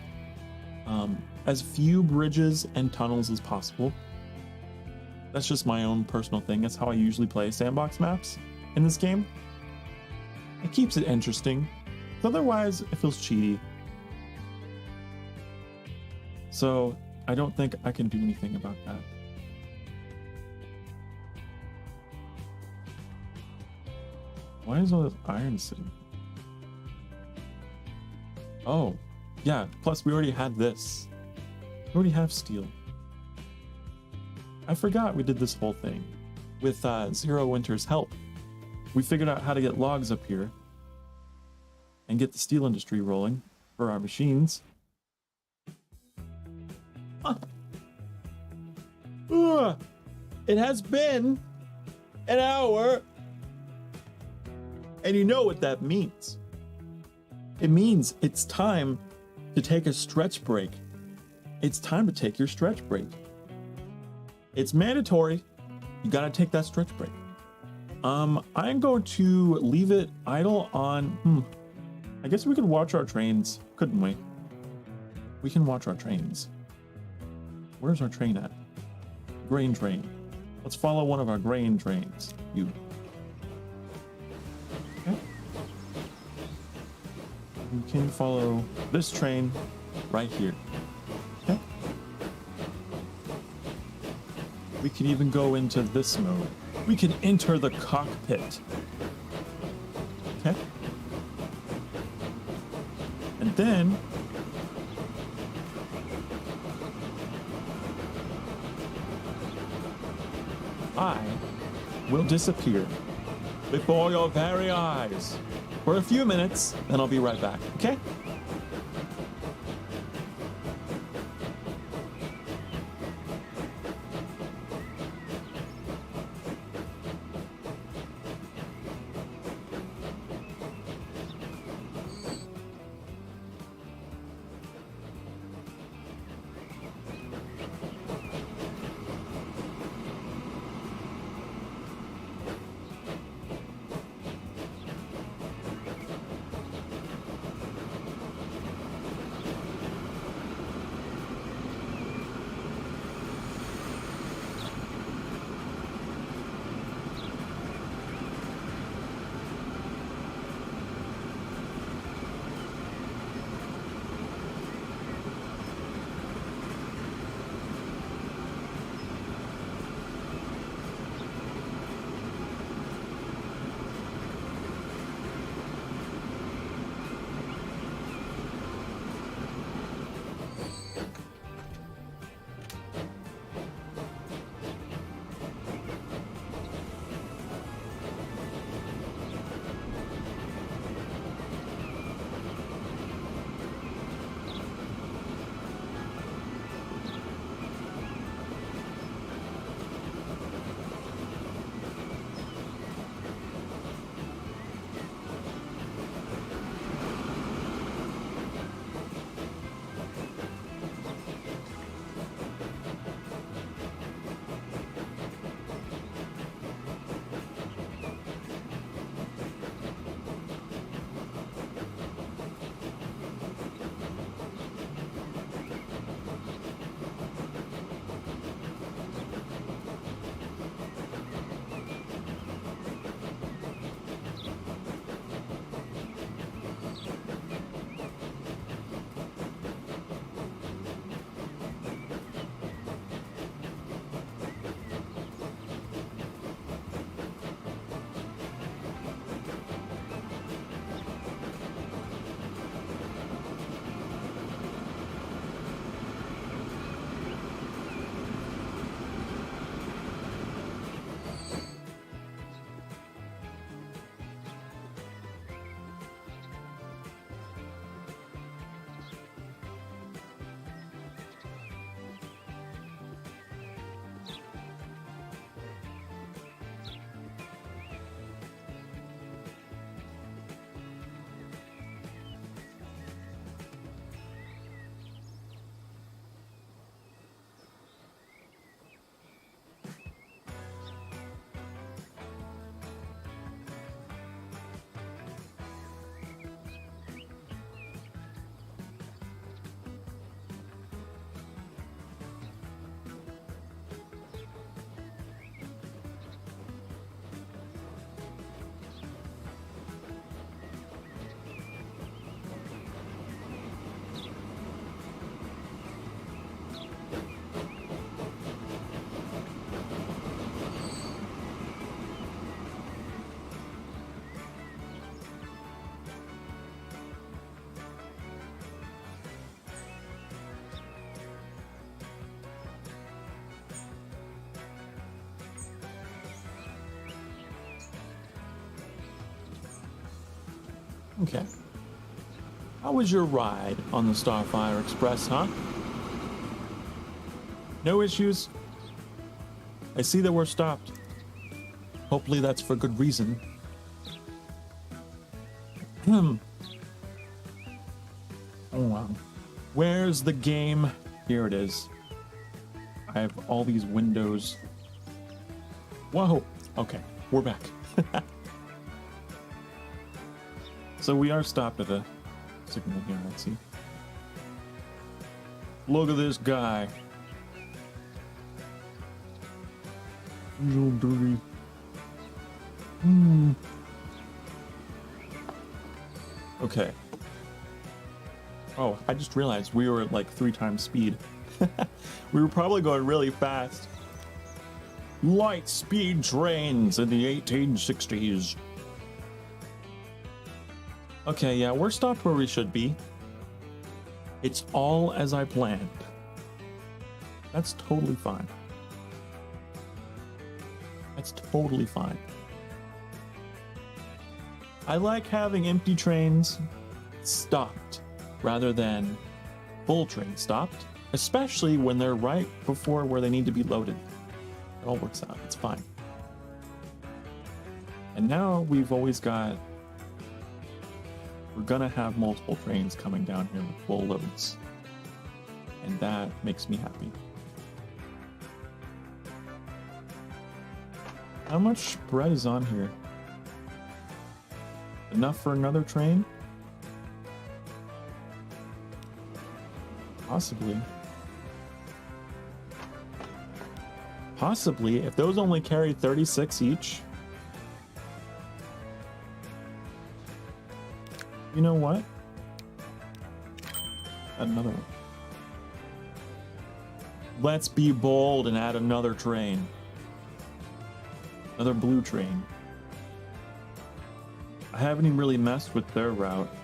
as few bridges and tunnels as possible. That's just my own personal thing. That's how I usually play sandbox maps in this game. It keeps it interesting. Otherwise, it feels cheaty. So I don't think I can do anything about that. Why is all this iron sitting? Oh, yeah. Plus, we already had this. We already have steel. I forgot we did this whole thing with Zero Winter's help. We figured out how to get logs up here and get the steel industry rolling for our machines. Huh. It has been an hour. And you know what that means. It means it's time to take a stretch break. It's time to take your stretch break. It's mandatory. You gotta take that stretch break. I'm going to leave it idle on, I guess we could watch our trains, couldn't we? We can watch our trains. Where's our train at? Grain train. Let's follow one of our grain trains. You. Okay. We can follow this train right here. Okay. We can even go into this mode. We can enter the cockpit. Okay. And then I will disappear before your very eyes for a few minutes, then I'll be right back, okay? Okay. How was your ride on the Starfire Express, huh? No issues? I see that we're stopped. Hopefully that's for good reason. Oh wow. Where's the game? Here it is. I have all these windows. Whoa. Okay, we're back. So we are stopped at a signal here, let's see. Look at this guy. He's all dirty. Okay. Oh, I just realized we were at like 3 times speed. We were probably going really fast. Light speed trains in the 1860s. Okay, yeah, we're stopped where we should be. It's all as I planned. That's totally fine. That's totally fine. I like having empty trains stopped rather than full trains stopped, especially when they're right before where they need to be loaded. It all works out. It's fine. And now we've always got... We're gonna have multiple trains coming down here with full loads. And that makes me happy. How much bread is on here? Enough for another train? Possibly. Possibly, if those only carry 36 each. You know what? Add another one. Let's be bold and add another train. Another blue train. I haven't even really messed with their route.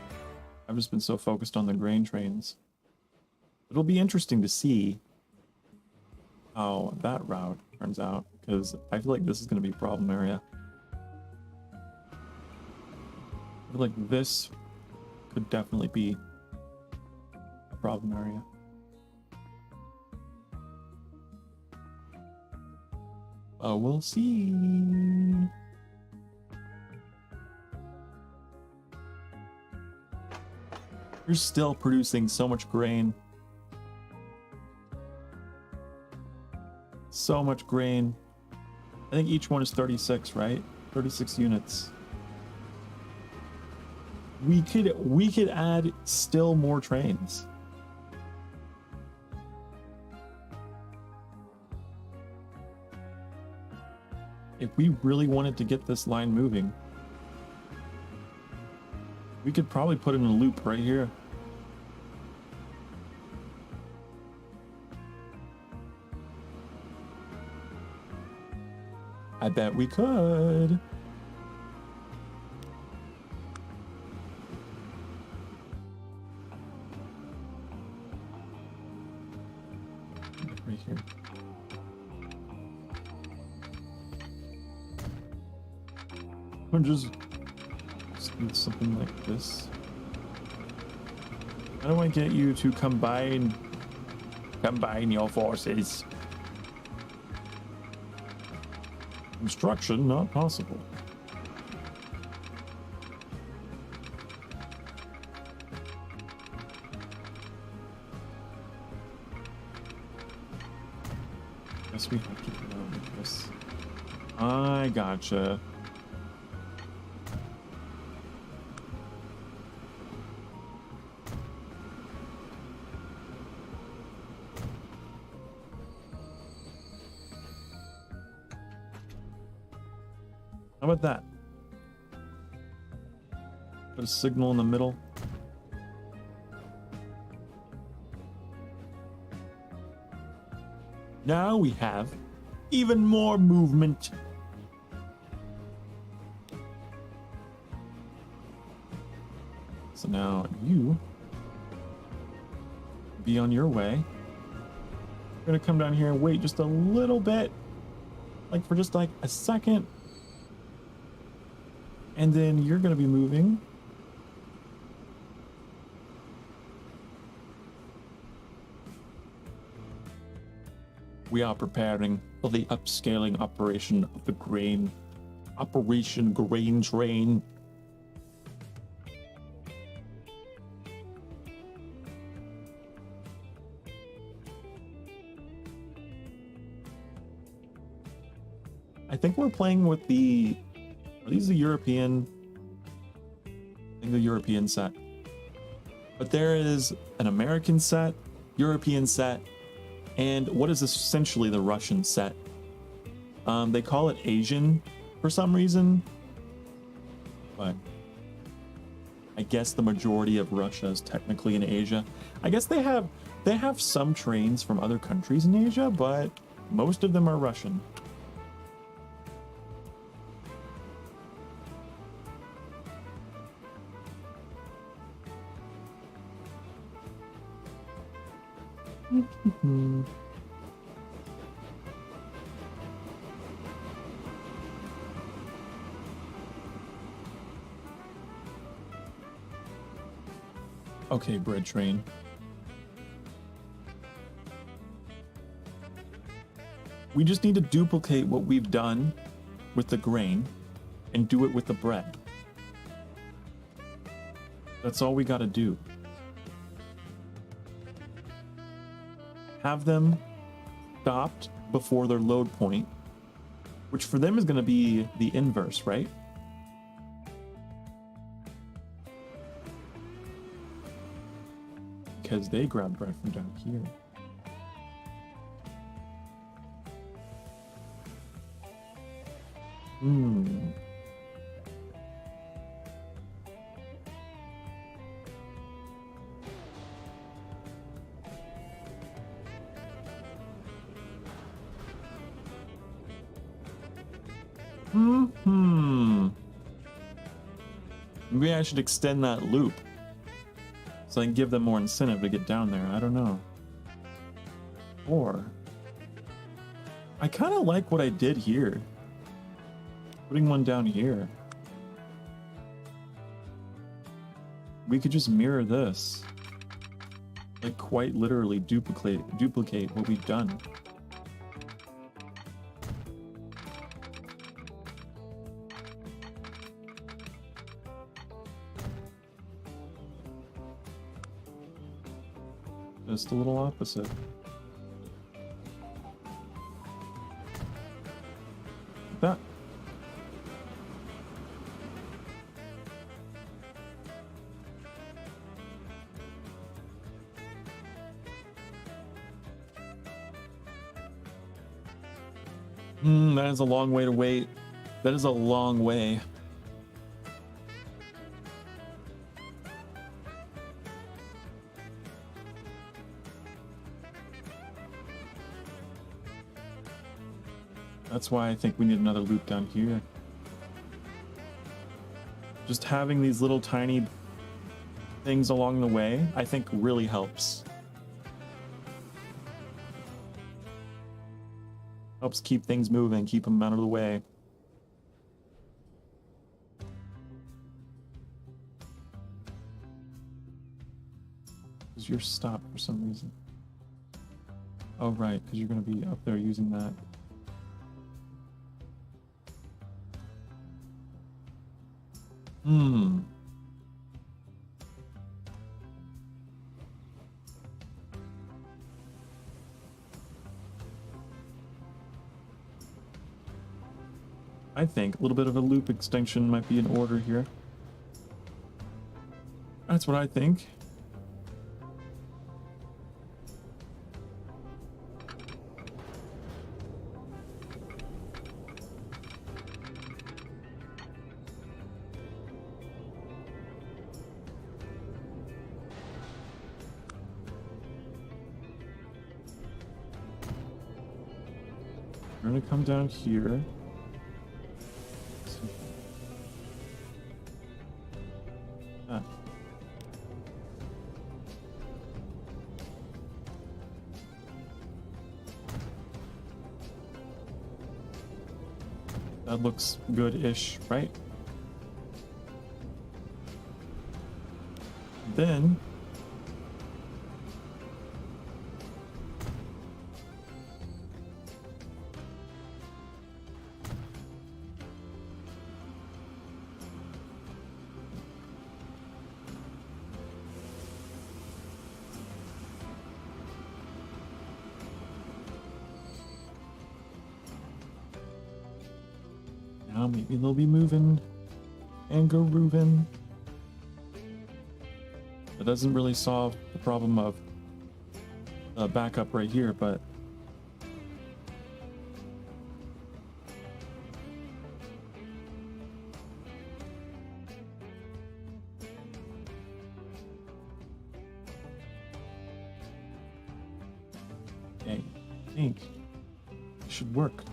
I've just been so focused on the grain trains. It'll be interesting to see how that route turns out, because I feel like this is going to be a problem area. I feel like this could definitely be a problem area. We'll see. You're still producing so much grain. So much grain. I think each one is 36, right? 36 units. We could add still more trains. If we really wanted to get this line moving, we could probably put it in a loop right here. I bet we could. Right here. I'm just need something like this. I don't want to get you to combine your forces. Construction not possible. Guess we have to go like this. I gotcha. How about that? Put a signal in the middle. Now we have even more movement. So now you be on your way. We're gonna come down here and wait just a little bit, like for just like a second. And then you're going to be moving We are preparing for the upscaling operation of the grain. Operation Grain Train. I think we're playing with the... Are these the European? I think the European set. But there is an American set, European set, and what is essentially the Russian set. They call it Asian for some reason, but I guess the majority of Russia is technically in Asia. I guess they have some trains from other countries in Asia, but most of them are Russian. Okay, bread train. We just need to duplicate what we've done with the grain and do it with the bread. That's all we gotta do. Have them stopped before their load point, which for them is gonna be the inverse, right? Because they grab bread from down here. Maybe I should extend that loop so I can give them more incentive to get down there. I don't know. Or I kind of like what I did here. Putting one down here. We could just mirror this. Like quite literally duplicate what we've done. Just a little opposite. That. That is a long way to wait. That is a long way. That's why I think we need another loop down here. Just having these little tiny things along the way, I think really helps. Helps keep things moving, keep them out of the way. Because you're stopped for some reason. Oh, right, because you're going to be up there using that. I think a little bit of a loop extension might be in order here. That's what I think. We're gonna come down here. That looks good-ish, right? Then Now maybe they'll be moving and grooving. It doesn't really solve the problem of backup right here, but okay, I think it should work.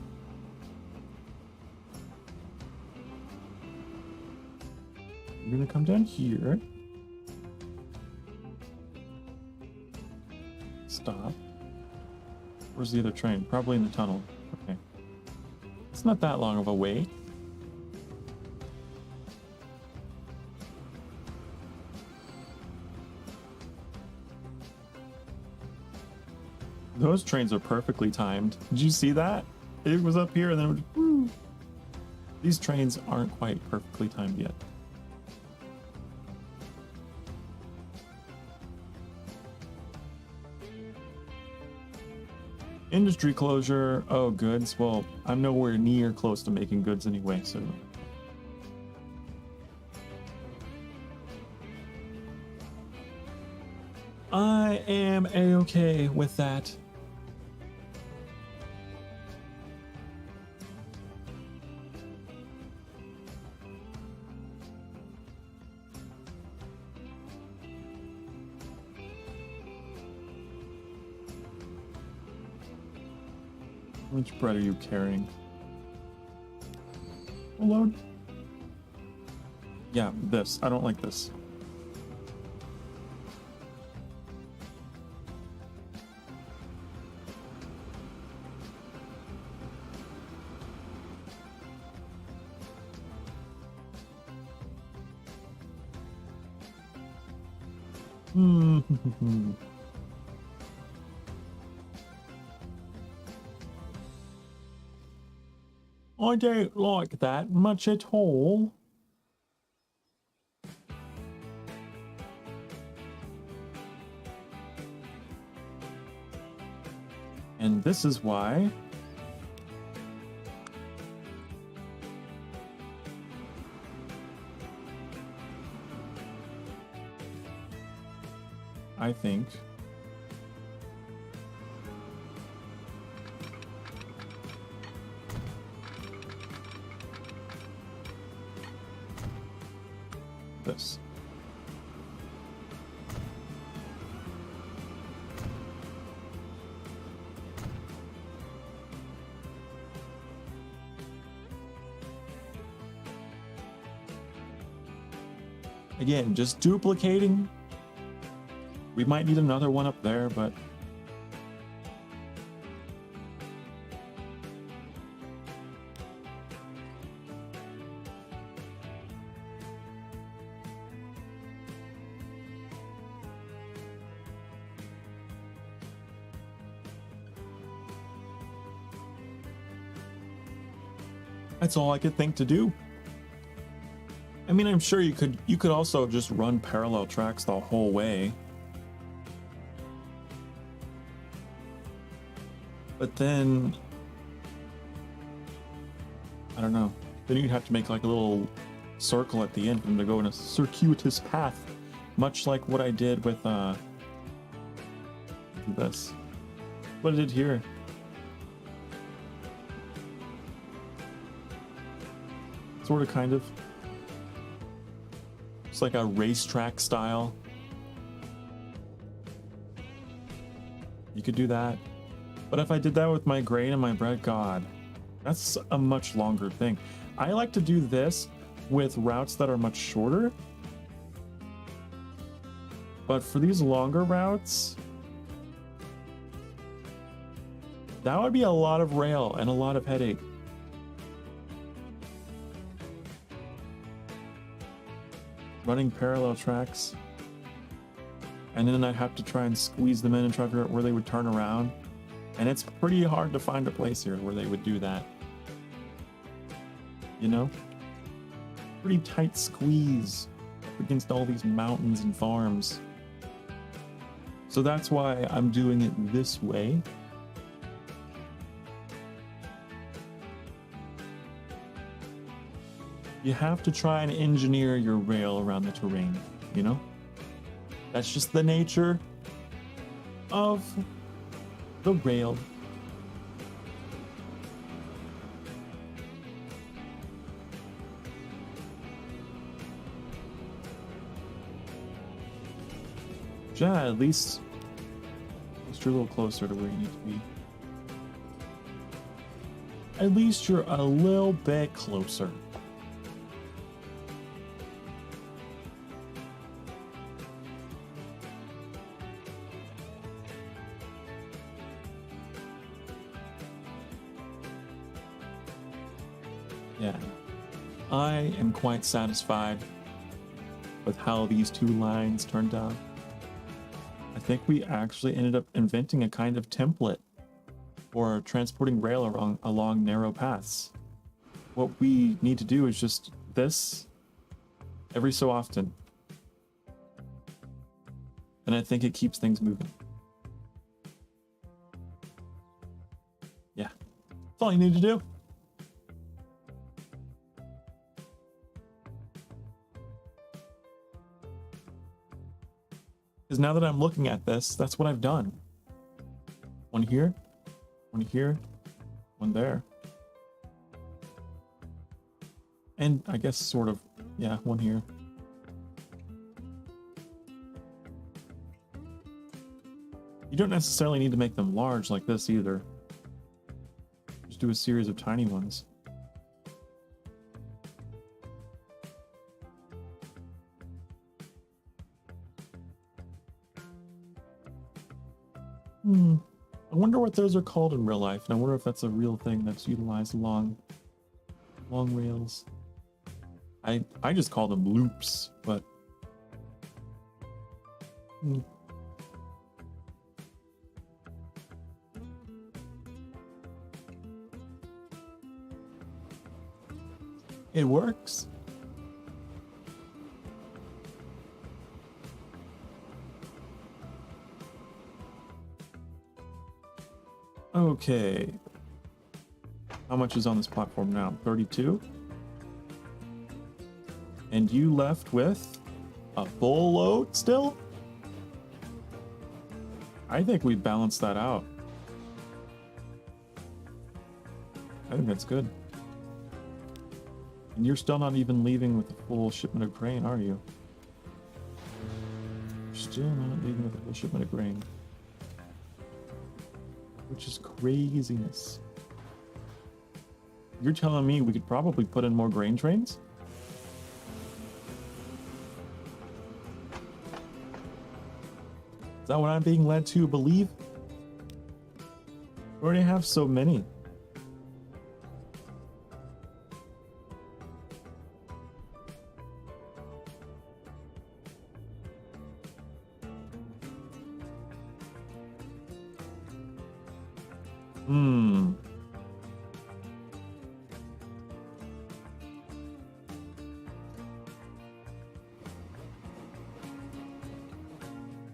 We're gonna come down here. Stop. Where's the other train? Probably in the tunnel. Okay. It's not that long of a wait. Those trains are perfectly timed. Did you see that? It was up here and then it was, woo. These trains aren't quite perfectly timed yet. Industry closure. Oh, goods. Well, I'm nowhere near close to making goods anyway, so. I am a-okay with that. Which bread are you carrying? Load? Yeah, this. I don't like this. I don't like that much at all. And this is why I think this. Again, just duplicating. We might need another one up there, but that's all I could think to do. I mean, I'm sure you could also just run parallel tracks the whole way. But then I don't know. Then you'd have to make like a little circle at the end for them to go in a circuitous path, much like what I did with this. What I did here. Sort of, kind of. It's like a racetrack style. You could do that. But if I did that with my grain and my bread, God, that's a much longer thing. I like to do this with routes that are much shorter. But for these longer routes, that would be a lot of rail and a lot of headache. Running parallel tracks, and then I'd have to try and squeeze them in and try to figure out where they would turn around, and it's pretty hard to find a place here where they would do that, you know. Pretty tight squeeze up against all these mountains and farms, so that's why I'm doing it this way. You have to try and engineer your rail around the terrain, you know? That's just the nature of the rail. Yeah, at least you're a little closer to where you need to be. At least you're a little bit closer. Yeah, I am quite satisfied with how these two lines turned out. I think we actually ended up inventing a kind of template for transporting rail along narrow paths. What we need to do is just this every so often. And I think it keeps things moving. Yeah, that's all you need to do. Because now that I'm looking at this, that's what I've done. One here, one here, one there. And I guess sort of, yeah, one here. You don't necessarily need to make them large like this either. Just do a series of tiny ones. I wonder what those are called in real life, and I wonder if that's a real thing that's utilized along rails. I just call them loops, but it works. Okay. How much is on this platform now? 32? And you left with a full load still? I think we balanced that out. I think that's good. And you're still not even leaving with a full shipment of grain, are you? You're still not leaving with a full shipment of grain. Which is craziness. You're telling me we could probably put in more grain trains? Is that what I'm being led to believe? We already have so many.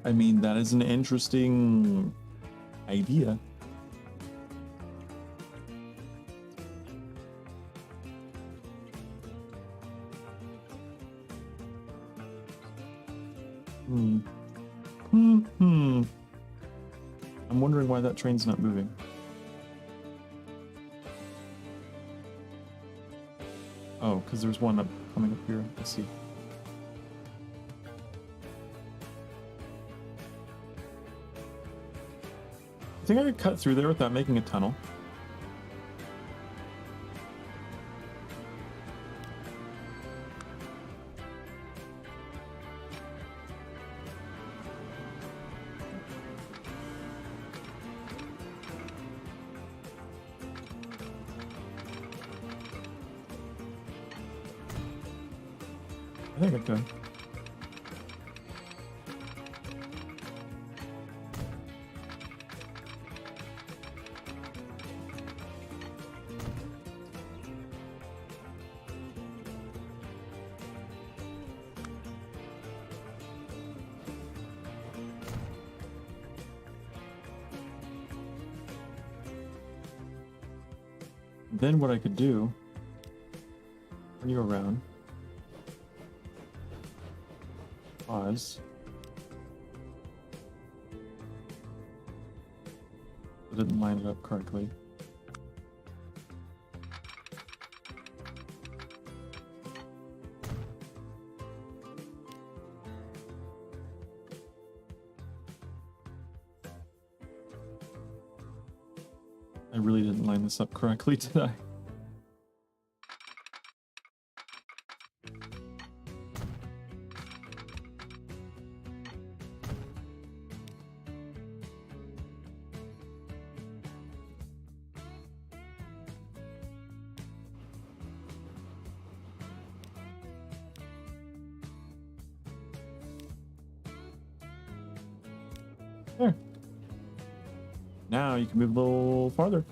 I mean, that is an interesting idea. I'm wondering why that train's not moving. Oh, because there's one coming up here. Let's see. I think I could cut through there without making a tunnel. I think I could. Then what I could do, Turn you around. Pause. I didn't line it up correctly. I really didn't line this up correctly, did I? There. Now you can move a little farther.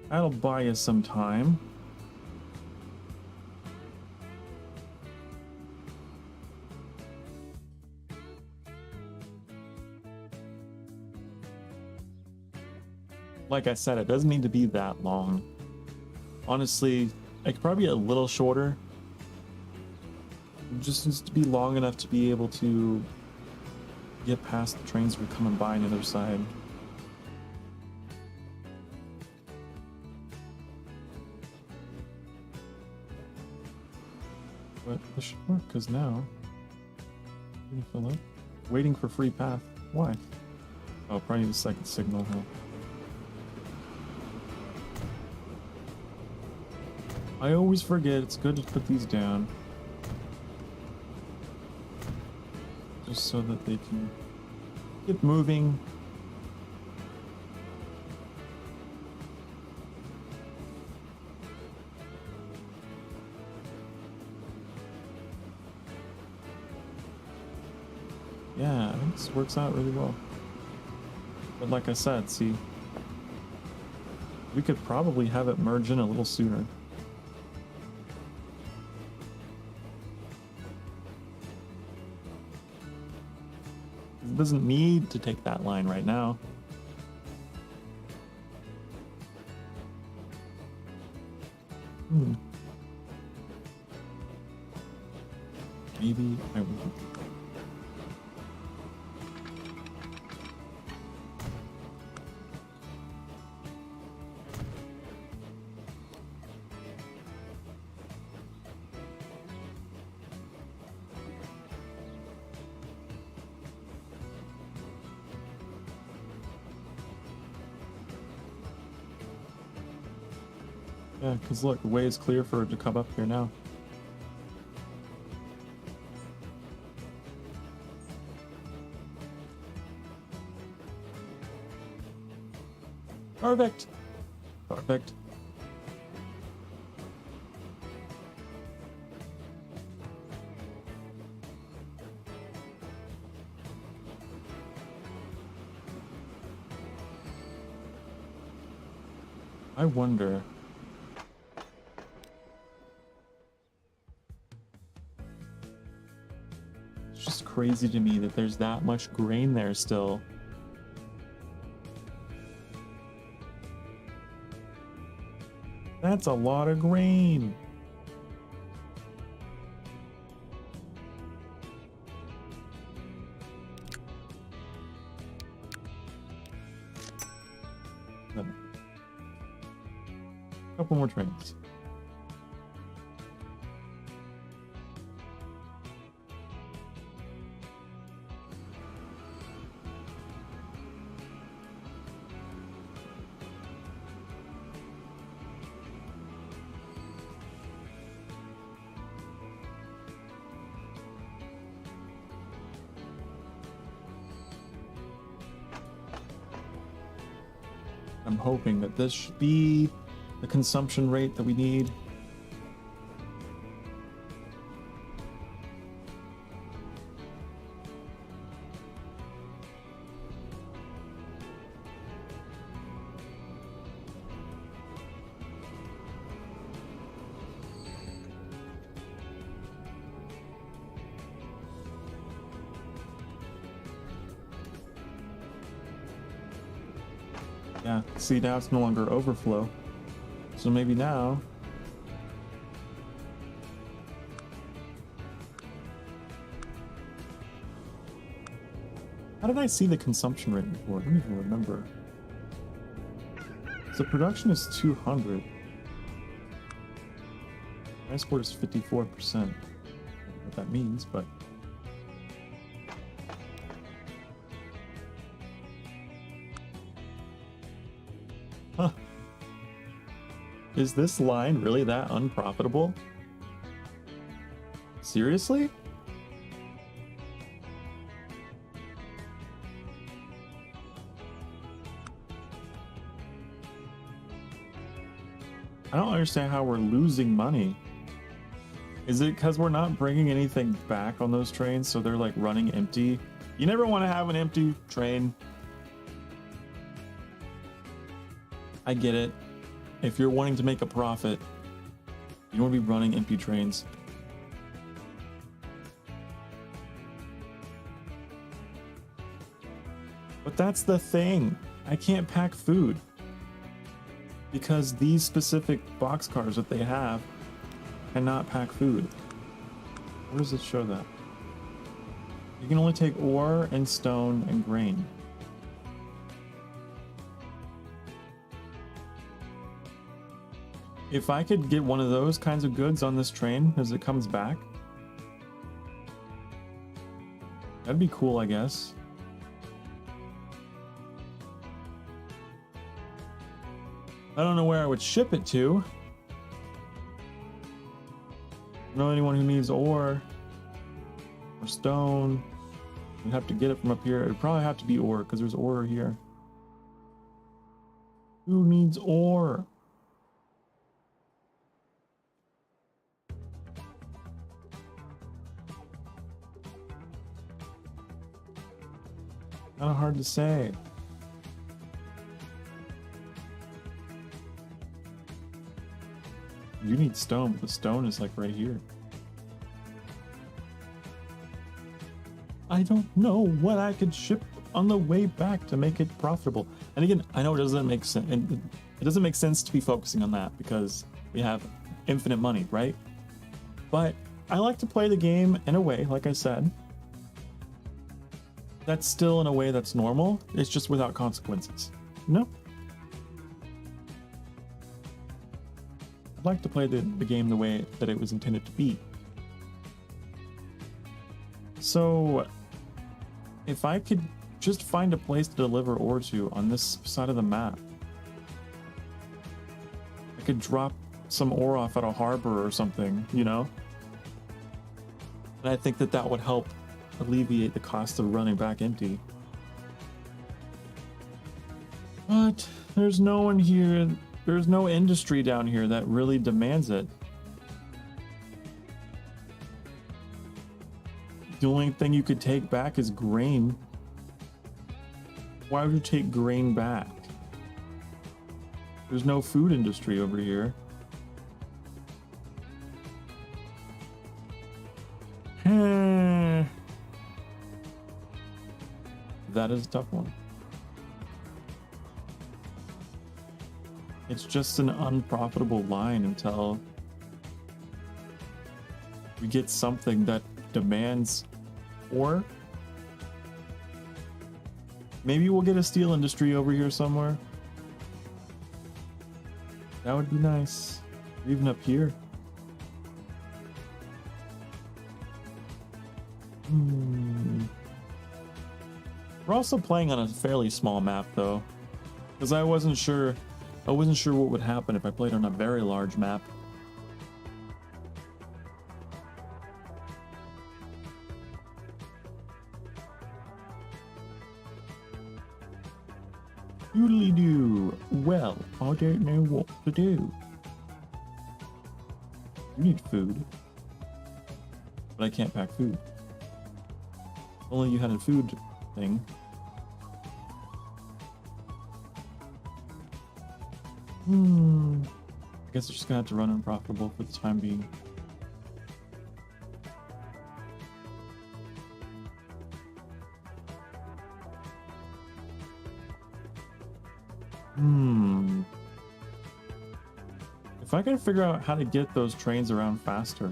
That'll buy you some time. Like I said, it doesn't need to be that long. Honestly, it could probably be a little shorter. It just needs to be long enough to be able to get past the trains that are coming by on the other side. But this should work, because now... fill up. Waiting for free path. Why? Oh, probably need a second signal, huh? I always forget, it's good to put these down. Just so that they can get moving. Yeah, I think this works out really well. But like I said, see, we could probably have it merge in a little sooner. It doesn't need to take that line right now. Maybe I will. Yeah, because look, the way is clear for it to come up here now. Perfect. Perfect. I wonder. It's just crazy to me that there's that much grain there still. That's a lot of grain. Couple more trains. I'm hoping that this should be the consumption rate that we need. Yeah, see, now it's no longer overflow. So maybe now... How did I see the consumption rate before? I don't even remember. So production is 200. Export is 54%. I don't know what that means, but... Huh. Is this line really that unprofitable? Seriously? I don't understand how we're losing money. Is it because we're not bringing anything back on those trains, so they're like running empty? You never want to have an empty train. I get it. If you're wanting to make a profit, you don't want to be running empty trains. But that's the thing. I can't pack food. Because these specific boxcars that they have cannot pack food. Where does it show that? You can only take ore and stone and grain. If I could get one of those kinds of goods on this train as it comes back, that'd be cool, I guess. I don't know where I would ship it to. I don't know anyone who needs ore or stone. You'd have to get it from up here. It'd probably have to be ore because there's ore here. Who needs ore? Kind of hard to say. You need stone, but the stone is like right here. I don't know what I could ship on the way back to make it profitable. And again, I know it doesn't make sense. It doesn't make sense to be focusing on that because we have infinite money, right? But I like to play the game in a way, like I said, that's still in a way that's normal. It's just without consequences. No. I'd like to play the game the way that it was intended to be. So if I could just find a place to deliver ore to on this side of the map, I could drop some ore off at a harbor or something, you know? And I think that that would help alleviate the cost of running back empty. But there's no one here. There's no industry down here that really demands it. The only thing you could take back is grain. Why would you take grain back? There's no food industry over here. That is a tough one. It's just an unprofitable line until we get something that demands ore. Maybe we'll get a steel industry over here somewhere. That would be nice. Or even up here. We're also playing on a fairly small map though, because I wasn't sure what would happen if I played on a very large map. Doodly-doo. Well, I don't know what to do. You need food. But I can't pack food. If only you had a food thing. I guess it's just gonna have to run unprofitable for the time being. If I can figure out how to get those trains around faster.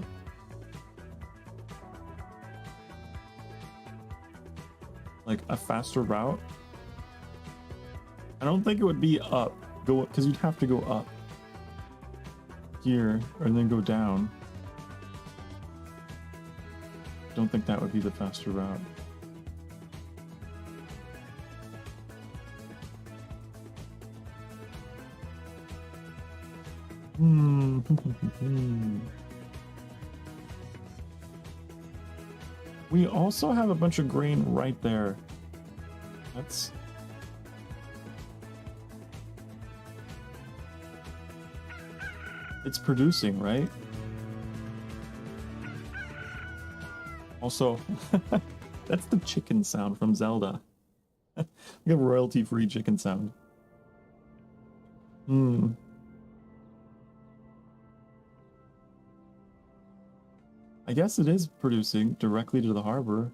Like a faster route. I don't think it would be up. Go, because you'd have to go up here and then go down. Don't think that would be the faster route. We also have a bunch of grain right there. That's... It's producing, right? Also, that's the chicken sound from Zelda. We have royalty-free chicken sound. I guess it is producing directly to the harbor.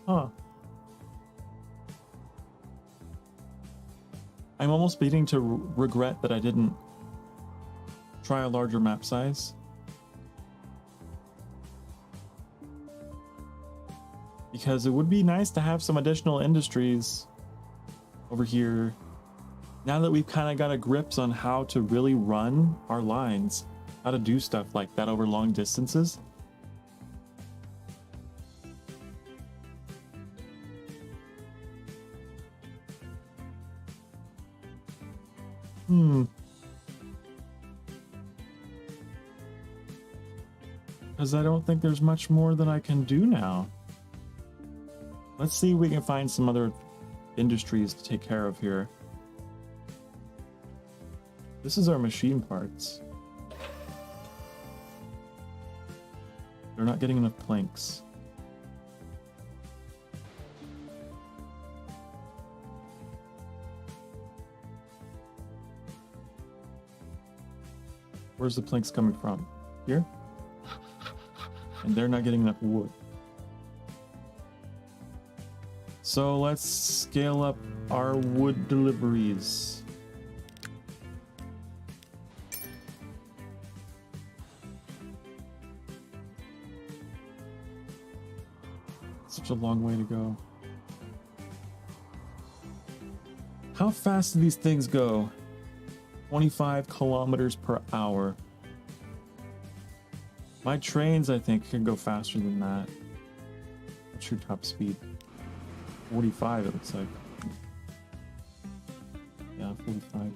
Huh. I'm almost beginning to regret that I didn't try a larger map size. Because it would be nice to have some additional industries over here. Now that we've kind of got a grips on how to really run our lines, how to do stuff like that over long distances. Because I don't think there's much more that I can do now. Let's see if we can find some other industries to take care of here. This is our machine parts. They're not getting enough planks. Where's the planks coming from? Here? And they're not getting enough wood. So let's scale up our wood deliveries. Such a long way to go. How fast do these things go? 25 kilometers per hour. My trains, I think, can go faster than that. What's your top speed? 45, it looks like. Yeah, 45.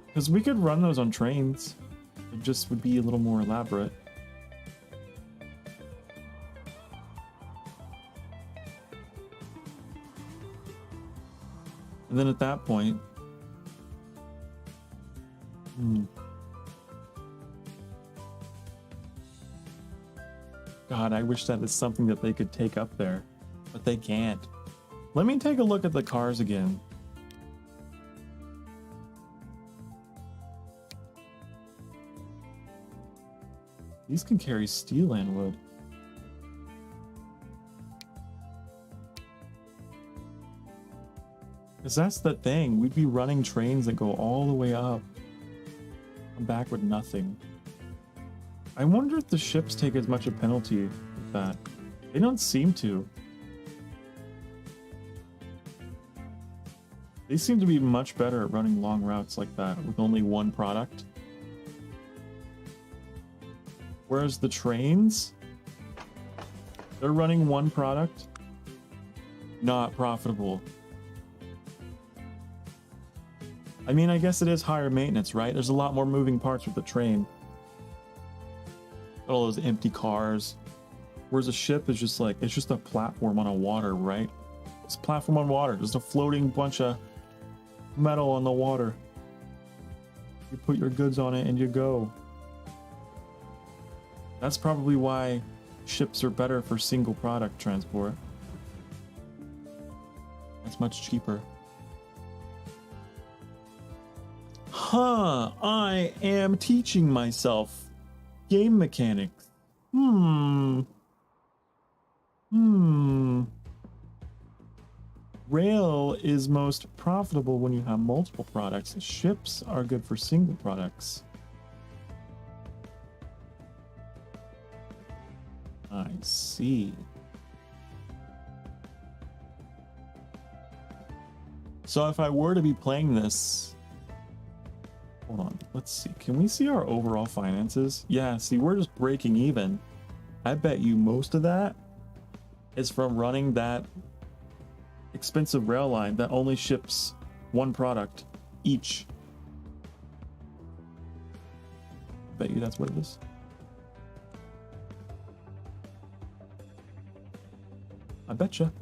Because we could run those on trains. It just would be a little more elaborate. And then at that point... God, I wish that is something that they could take up there. But they can't. Let me take a look at the cars again. These can carry steel and wood. Because that's the thing. We'd be running trains that go all the way up. Come back with nothing. I wonder if the ships take as much a penalty with that. They don't seem to. They seem to be much better at running long routes like that with only one product. Whereas the trains, they're running one product. Not profitable. I mean, I guess it is higher maintenance, right? There's a lot more moving parts with the train. All those empty cars. Whereas a ship is just like, it's just a platform on a water, right? It's a platform on water. Just a floating bunch of metal on the water. You put your goods on it and you go. That's probably why ships are better for single product transport. That's much cheaper. Huh, I am teaching myself. Game mechanics. Rail is most profitable when you have multiple products. Ships are good for single products. I see. So if I were to be playing this, hold on, let's see. Can we see our overall finances? Yeah, see, we're just breaking even. I bet you most of that is from running that expensive rail line that only ships one product each. Bet you that's what it is. I betcha.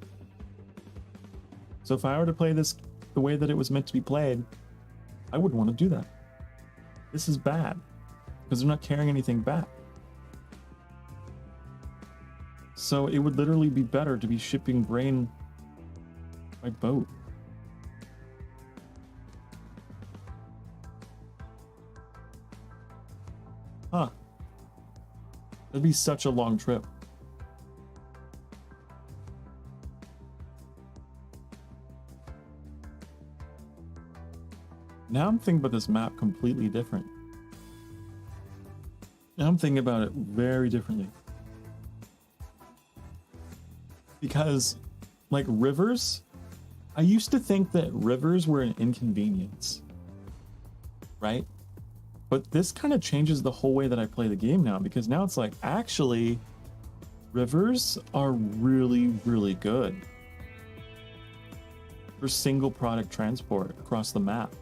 So if I were to play this the way that it was meant to be played, I would want to do that. This is bad because they're not carrying anything back. So it would literally be better to be shipping grain by boat. Huh. That'd be such a long trip. Now I'm thinking about this map completely different. Now I'm thinking about it very differently. Because, like, rivers, I used to think that rivers were an inconvenience, right? But this kind of changes the whole way that I play the game now, because now it's like, actually, rivers are really, really good for single product transport across the map.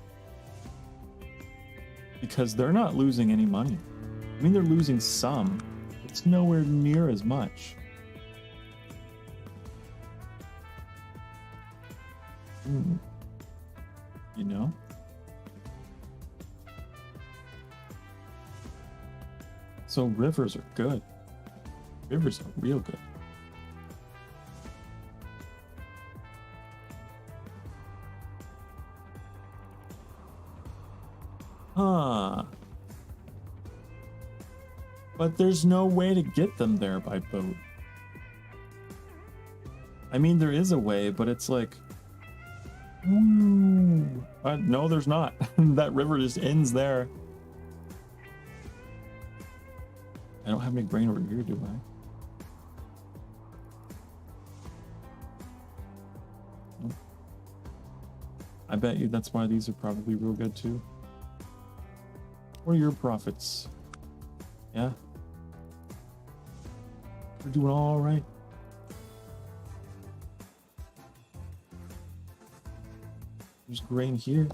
Because they're not losing any money. I mean, they're losing some. It's nowhere near as much. You know? So rivers are good. Rivers are real good. Huh. But there's no way to get them there by boat. I mean, there is a way, but it's like... no, there's not. That river just ends there. I don't have any grain over here, do I? Nope. I bet you that's why these are probably real good too. What are your profits? Yeah? We're doing all right. There's grain here.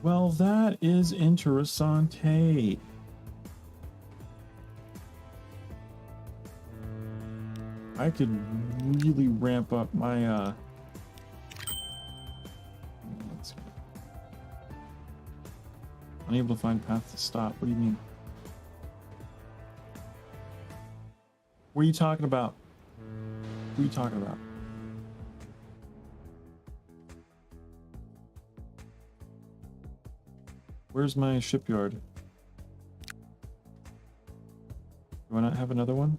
Well, that is interessante. I could really ramp up my unable to find path to stop. What do you mean? What are you talking about? What are you talking about? Where's my shipyard? Do I not have another one?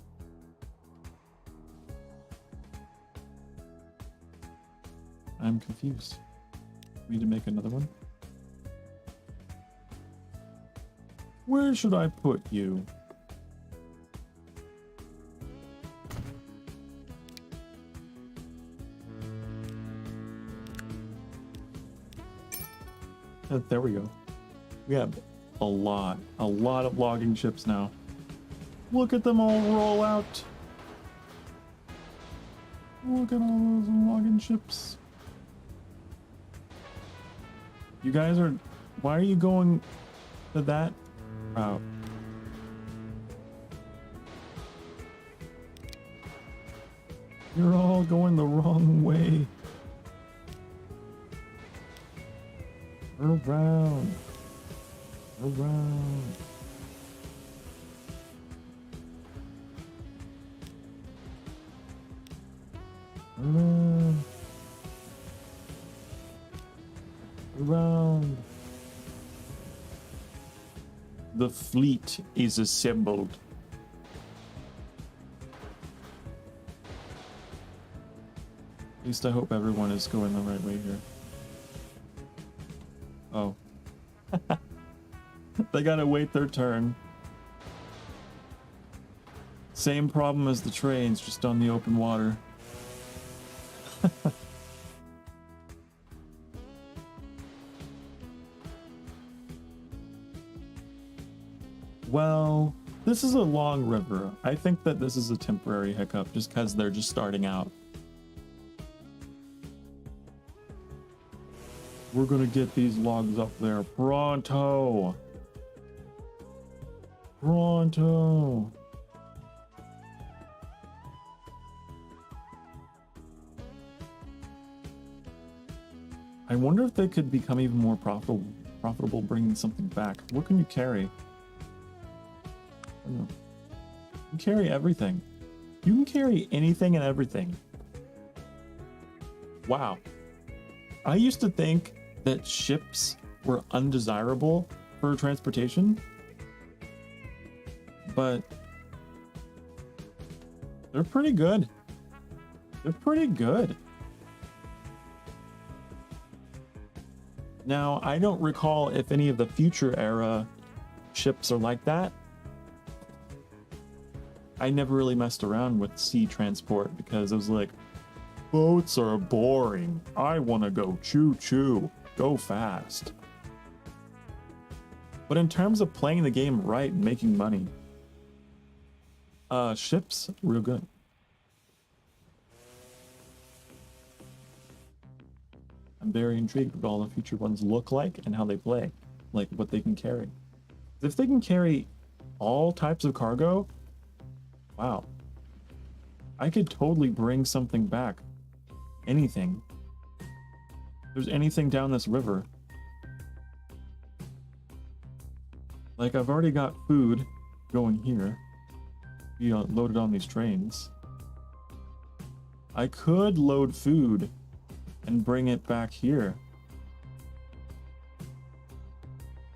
I'm confused. We need to make another one? Where should I put you? There we go. We have a lot of logging ships now. Look at them all roll out. Look at all those logging ships. You guys are... Why are you going to that route? You're all going the wrong way. Around. Around. Around. Around. The fleet is assembled. At least I hope everyone is going the right way here. Oh. They gotta wait their turn. Same problem as the trains, just on the open water. Well, this is a long river. I think that this is a temporary hiccup just because they're just starting out. We're gonna get these logs up there pronto. Pronto. I wonder if they could become even more profitable bringing something back. What can you carry? I don't know. You can carry everything. You can carry anything and everything. Wow. I used to think that ships were undesirable for transportation, but they're pretty good. They're pretty good. Now, I don't recall if any of the future era ships are like that. I never really messed around with sea transport because I was like, boats are boring. I want to go choo-choo, go fast. But in terms of playing the game right and making money, ships, real good. I'm very intrigued what all the future ones look like and how they play, like what they can carry. If they can carry all types of cargo, wow. I could totally bring something back. Anything. There's anything down this river. Like, I've already got food going here. You know, loaded on these trains. I could load food and bring it back here.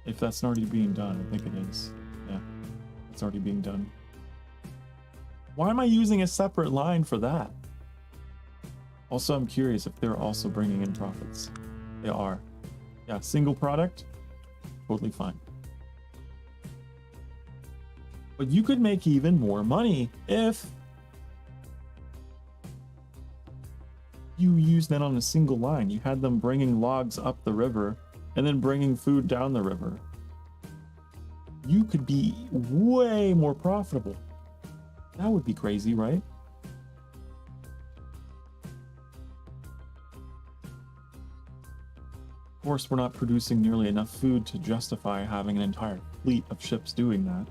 If that's already being done, I think it is. Yeah, it's already being done. Why am I using a separate line for that? Also, I'm curious if they're also bringing in profits. They are. Yeah, single product, totally fine. But you could make even more money if you used that on a single line. You had them bringing logs up the river and then bringing food down the river. You could be way more profitable. That would be crazy, right? Of course, we're not producing nearly enough food to justify having an entire fleet of ships doing that.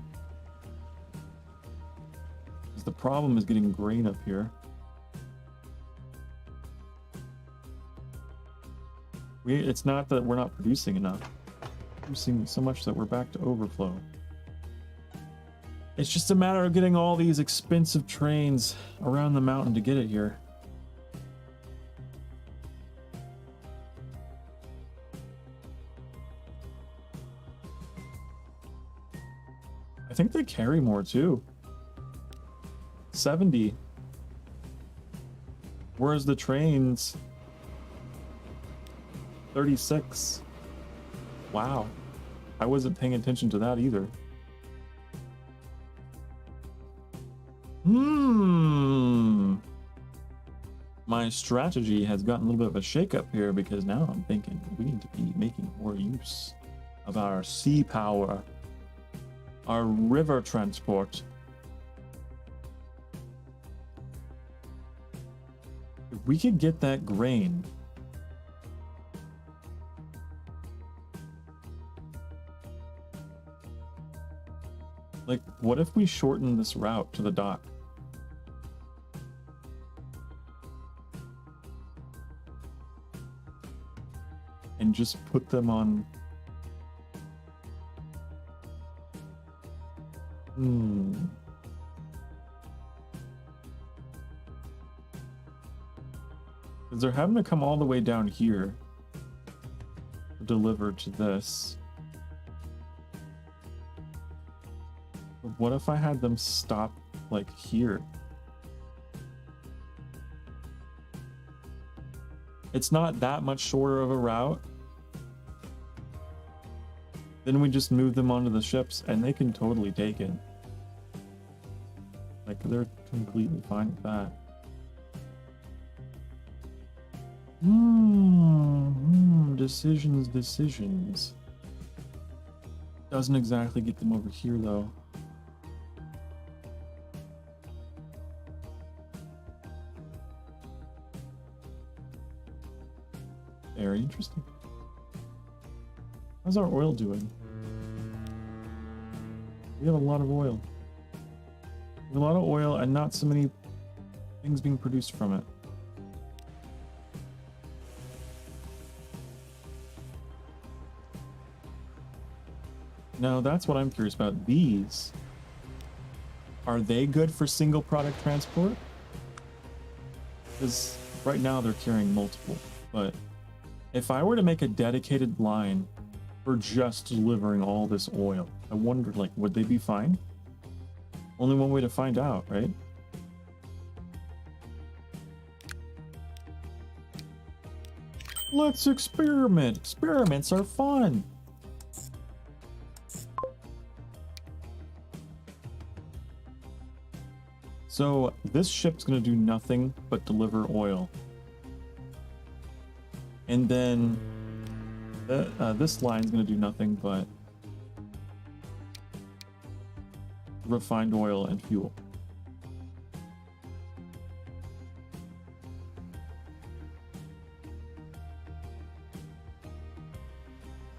Because the problem is getting grain up here. It's not that we're not producing enough. We're producing so much that we're back to overflow. It's just a matter of getting all these expensive trains around the mountain to get it here. I think they carry more too. 70. Whereas the trains, 36. Wow. I wasn't paying attention to that either. My strategy has gotten a little bit of a shakeup here because now I'm thinking we need to be making more use of our sea power, our river transport. If we could get that grain, like, what if we shorten this route to the dock? And just put them on... Because they're having to come all the way down here to deliver to this. But what if I had them stop like here? It's not that much shorter of a route. Then we just move them onto the ships and they can totally take it. Like, they're completely fine with that. Decisions. Doesn't exactly get them over here, though. Very interesting. How's our oil doing? We have a lot of oil. We have a lot of oil and not so many things being produced from it. Now, that's what I'm curious about. These, are they good for single product transport? Because right now they're carrying multiple, but if I were to make a dedicated line for just delivering all this oil, I wondered, like, would they be fine? Only one way to find out, right? Let's experiment. Experiments are fun. So this ship's gonna do nothing but deliver oil. And then this line's gonna do nothing but refined oil and fuel.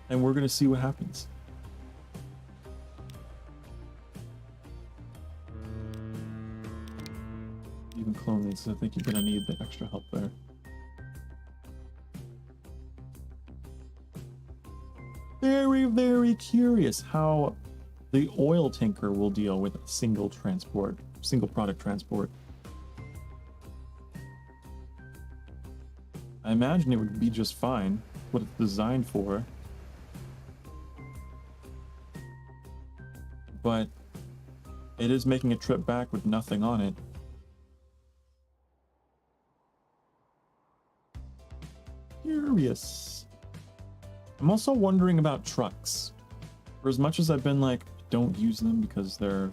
And we're gonna see what happens. You can clone these, so I think you're gonna need the extra help there. Very, very curious how the oil tanker will deal with single product transport. I imagine it would be just fine, what it's designed for. But it is making a trip back with nothing on it. Curious. I'm also wondering about trucks. For as much as I've been like, don't use them because they're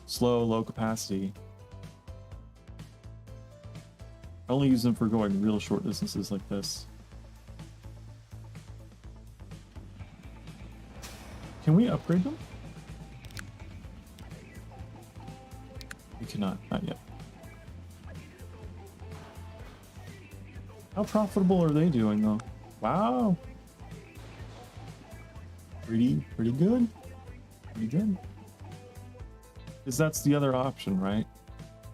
slow, low capacity, I only use them for going real short distances like this. Can we upgrade them? We cannot, not yet. How profitable are they doing though? Wow. Pretty good. Pretty good. Because that's the other option, right?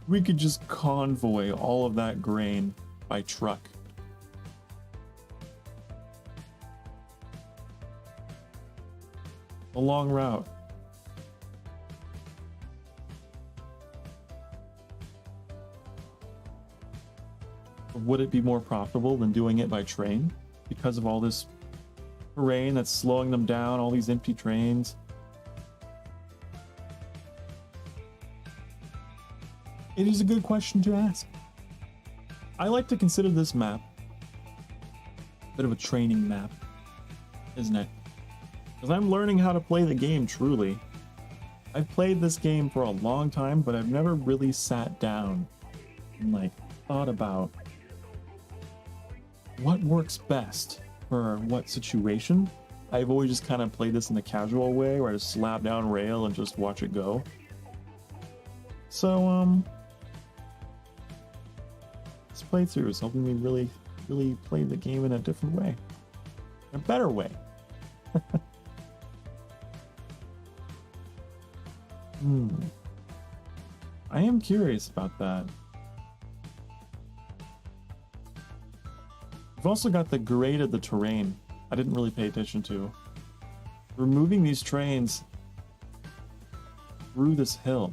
We could just convoy all of that grain by truck. A long route. Would it be more profitable than doing it by train because of all this terrain that's slowing them down, all these empty trains? It is a good question to ask. I like to consider this map a bit of a training map, isn't it? Because I'm learning how to play the game truly. I've played this game for a long time, but I've never really sat down and like thought about what works best for what situation. I've always just kind of played this in a casual way where I just slap down rail and just watch it go. So this playthrough is helping me really play the game in a different way, a better way. I am curious about that. We've also got the grade of the terrain I didn't really pay attention to. Removing these trains through this hill.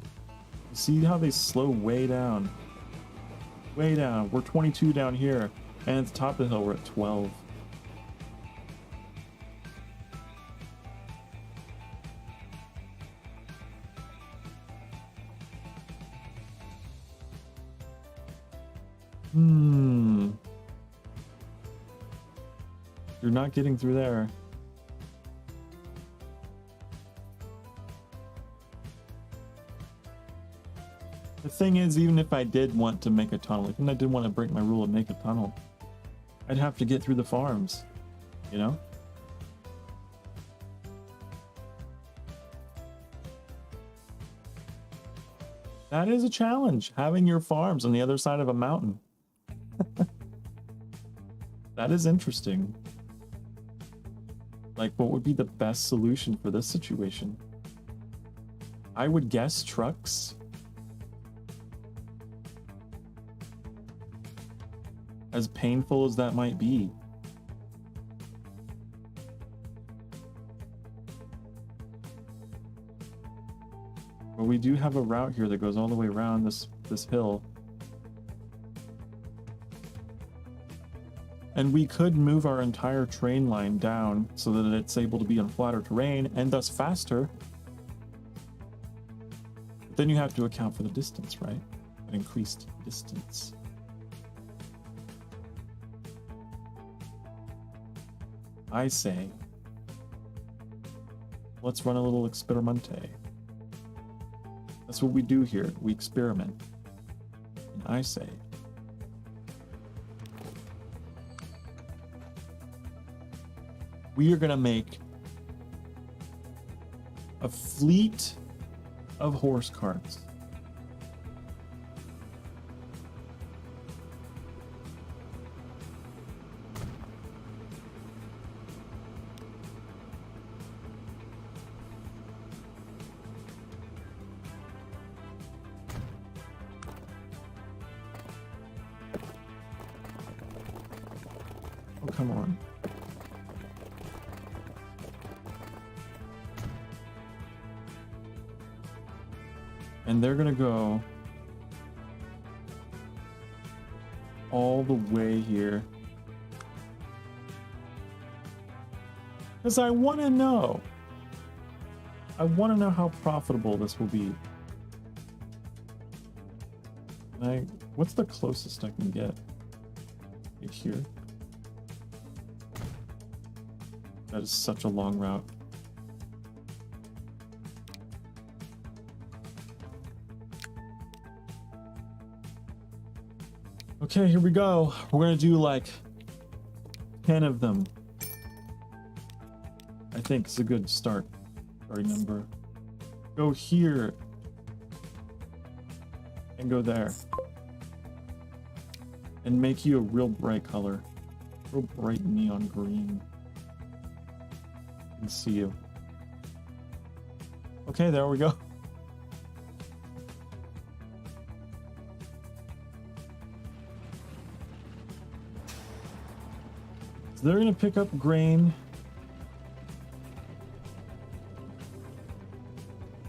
You see how they slow way down? Way down. We're 22 down here, and at the top of the hill we're at 12. Hmm. You're not getting through there. The thing is, even if I did want to make a tunnel, even if I did want to break my rule and make a tunnel, I'd have to get through the farms, you know? That is a challenge, having your farms on the other side of a mountain. That is interesting. Like, what would be the best solution for this situation? I would guess trucks. As painful as that might be. But we do have a route here that goes all the way around this hill. And we could move our entire train line down so that it's able to be on flatter terrain and thus faster. But then you have to account for the distance, right? An increased distance. I say, let's run a little experimente. That's what we do here. We experiment. And I say, we are going to make a fleet of horse carts. Oh, come on. And they're gonna go all the way here. Because I want to know. I want to know how profitable this will be. What's the closest I can get? Right here. That is such a long route. Okay, here we go. We're gonna do like 10 of them. I think it's a good starting number. Go here and go there. And make you a real bright color. Real bright neon green. I can see you. Okay, there we go. So they're gonna pick up grain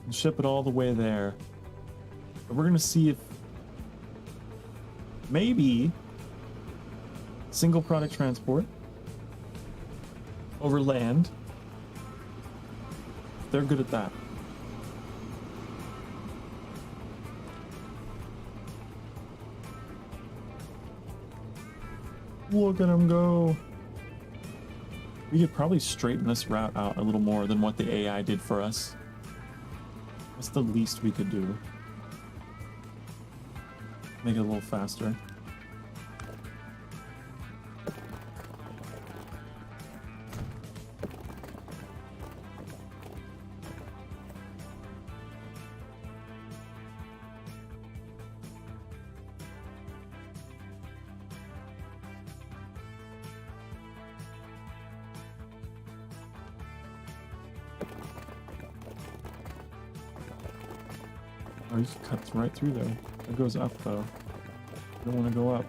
and ship it all the way there. And we're gonna see if maybe single product transport over land. They're good at that. Look at them go. We could probably straighten this route out a little more than what the AI did for us. That's the least we could do. Make it a little faster. Oh, you can cut right through there. It goes up though. You don't want to go up.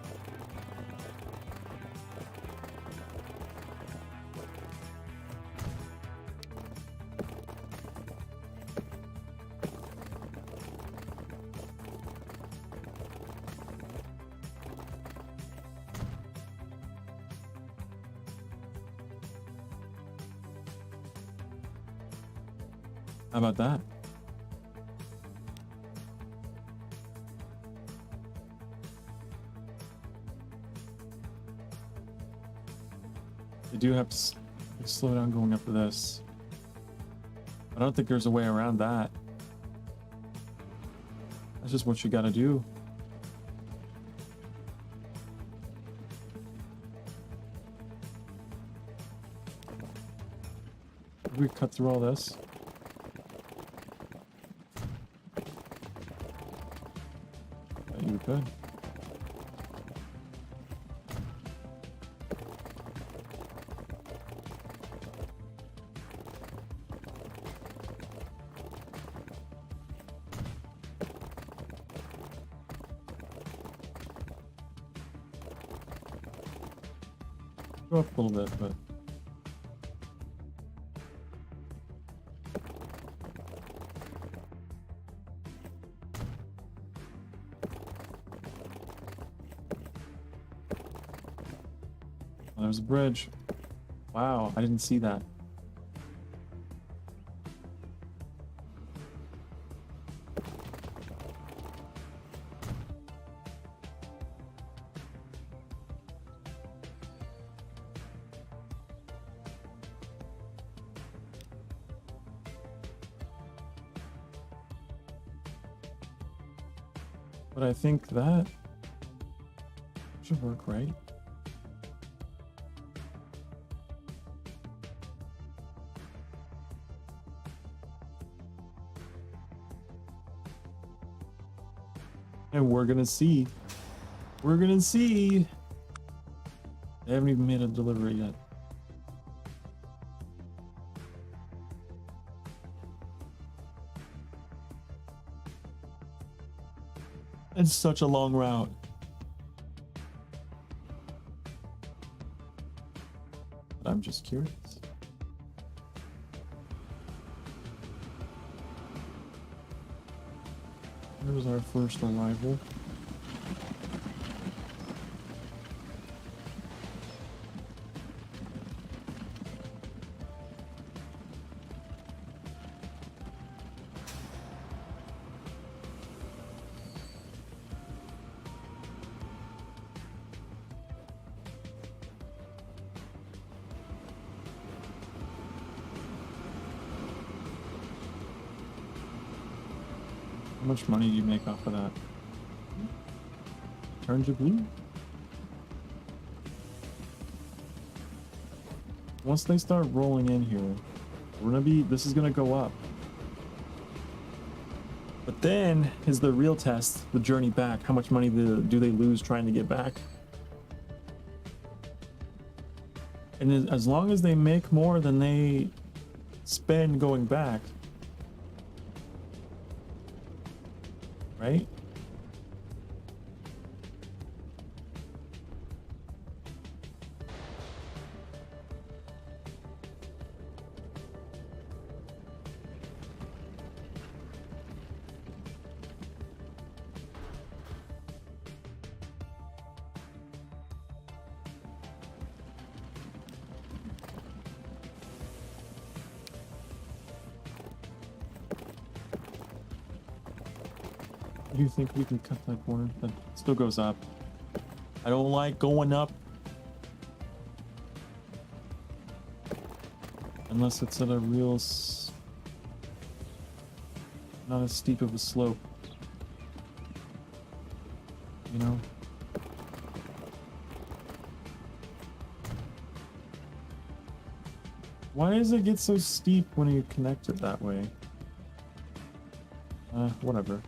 How about that? They do have to slow down going up to this. I don't think there's a way around that. That's just what you gotta do. We cut through all this. Yeah, you could. Go up a little bit, but oh, there's a bridge. Wow, I didn't see that. But I think that should work, right? And we're gonna see. We're gonna see. They haven't even made a delivery yet. It's such a long route. But I'm just curious. There's our first arrival. How much money do you make off of that? Turns you blue? Once they start rolling in here, this is gonna go up. But then is the real test, the journey back. How much money do they lose trying to get back? And as long as they make more than they spend going back, right? Do you think we can cut that corner? That still goes up. I don't like going up. Unless it's at a real... not as steep of a slope. You know? Why does it get so steep when you connect it that way? Whatever.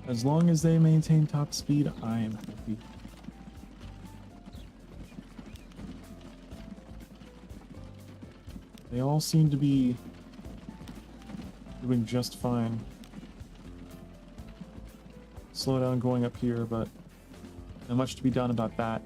As long as they maintain top speed, I am happy. They all seem to be doing just fine. Slow down going up here, but not much to be done about that.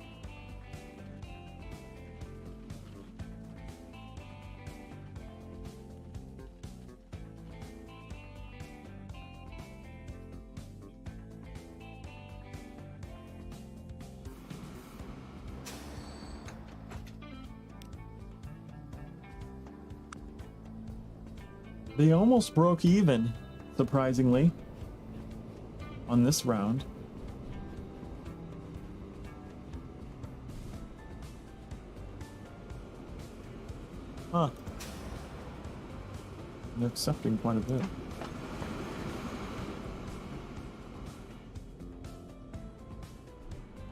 They almost broke even, surprisingly, on this round. Huh. They're accepting quite a bit.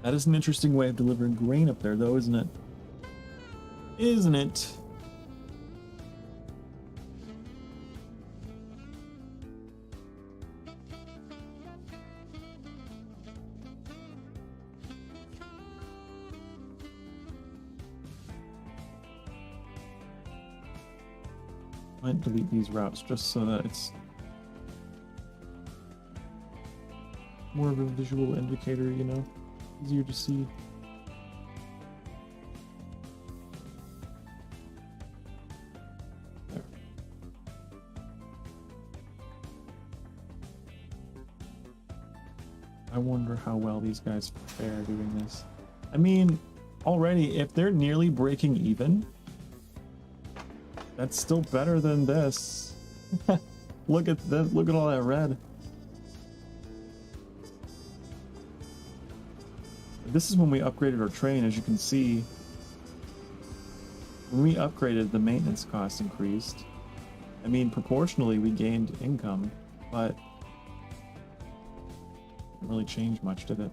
That is an interesting way of delivering grain up there, though, isn't it? Isn't it? Might delete these routes just so that it's more of a visual indicator, you know? Easier to see. There. I wonder how well these guys fare doing this. I mean, already, if they're nearly breaking even, that's still better than this. Look at that, look at all that red. This is when we upgraded our train, as you can see. When we upgraded, the maintenance cost increased. I mean, proportionally, we gained income, but it didn't really change much, did it?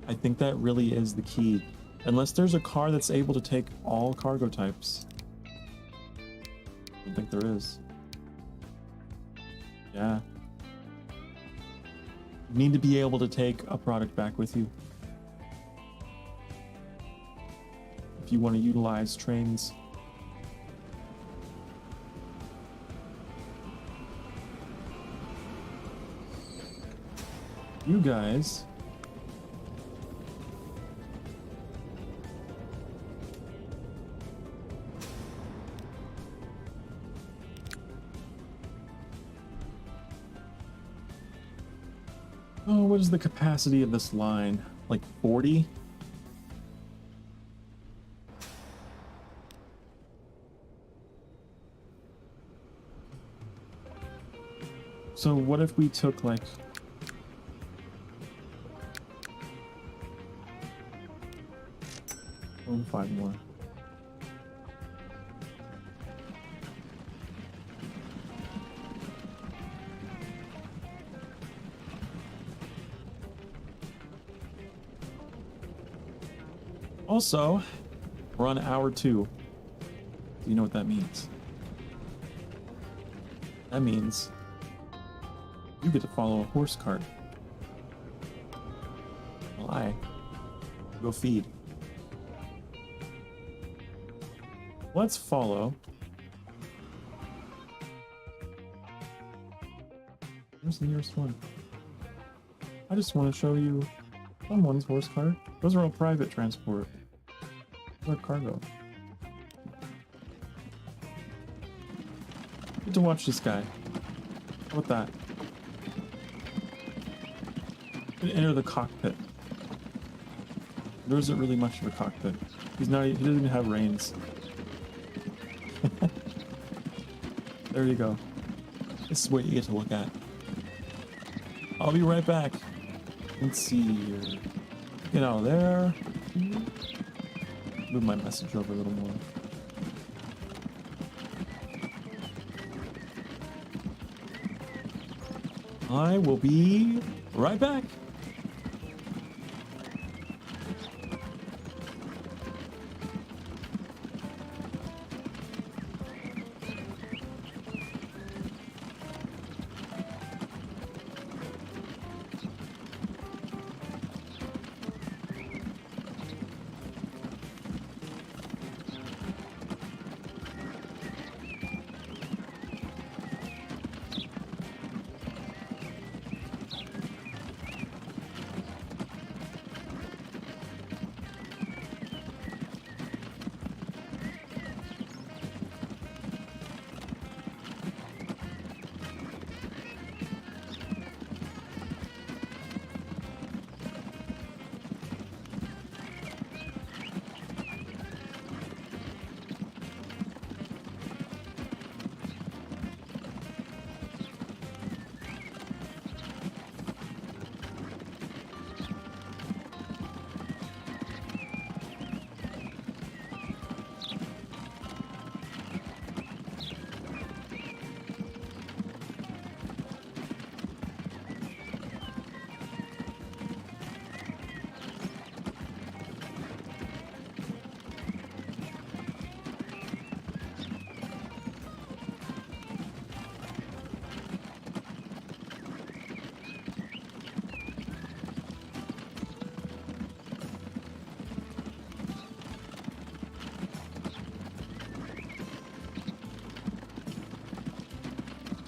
I think that really is the key. Unless there's a car that's able to take all cargo types. I don't think there is. Yeah. You need to be able to take a product back with you if you want to utilize trains. You guys oh, what is the capacity of this line? Like 40? So what if we took like 5 more? Also, we're on hour 2. Do you know what that means? That means you get to follow a horse cart while I go feed. Let's follow. Where's the nearest one? I just want to show you someone's horse cart. Those are all private transport. Those are cargo. Get to watch this guy. How about that? Enter the cockpit. There isn't really much of a cockpit. He doesn't even have reins. There you go. This is what you get to look at. I'll be right back. Let's see here. Get out of there. Move my message over a little more. I will be right back.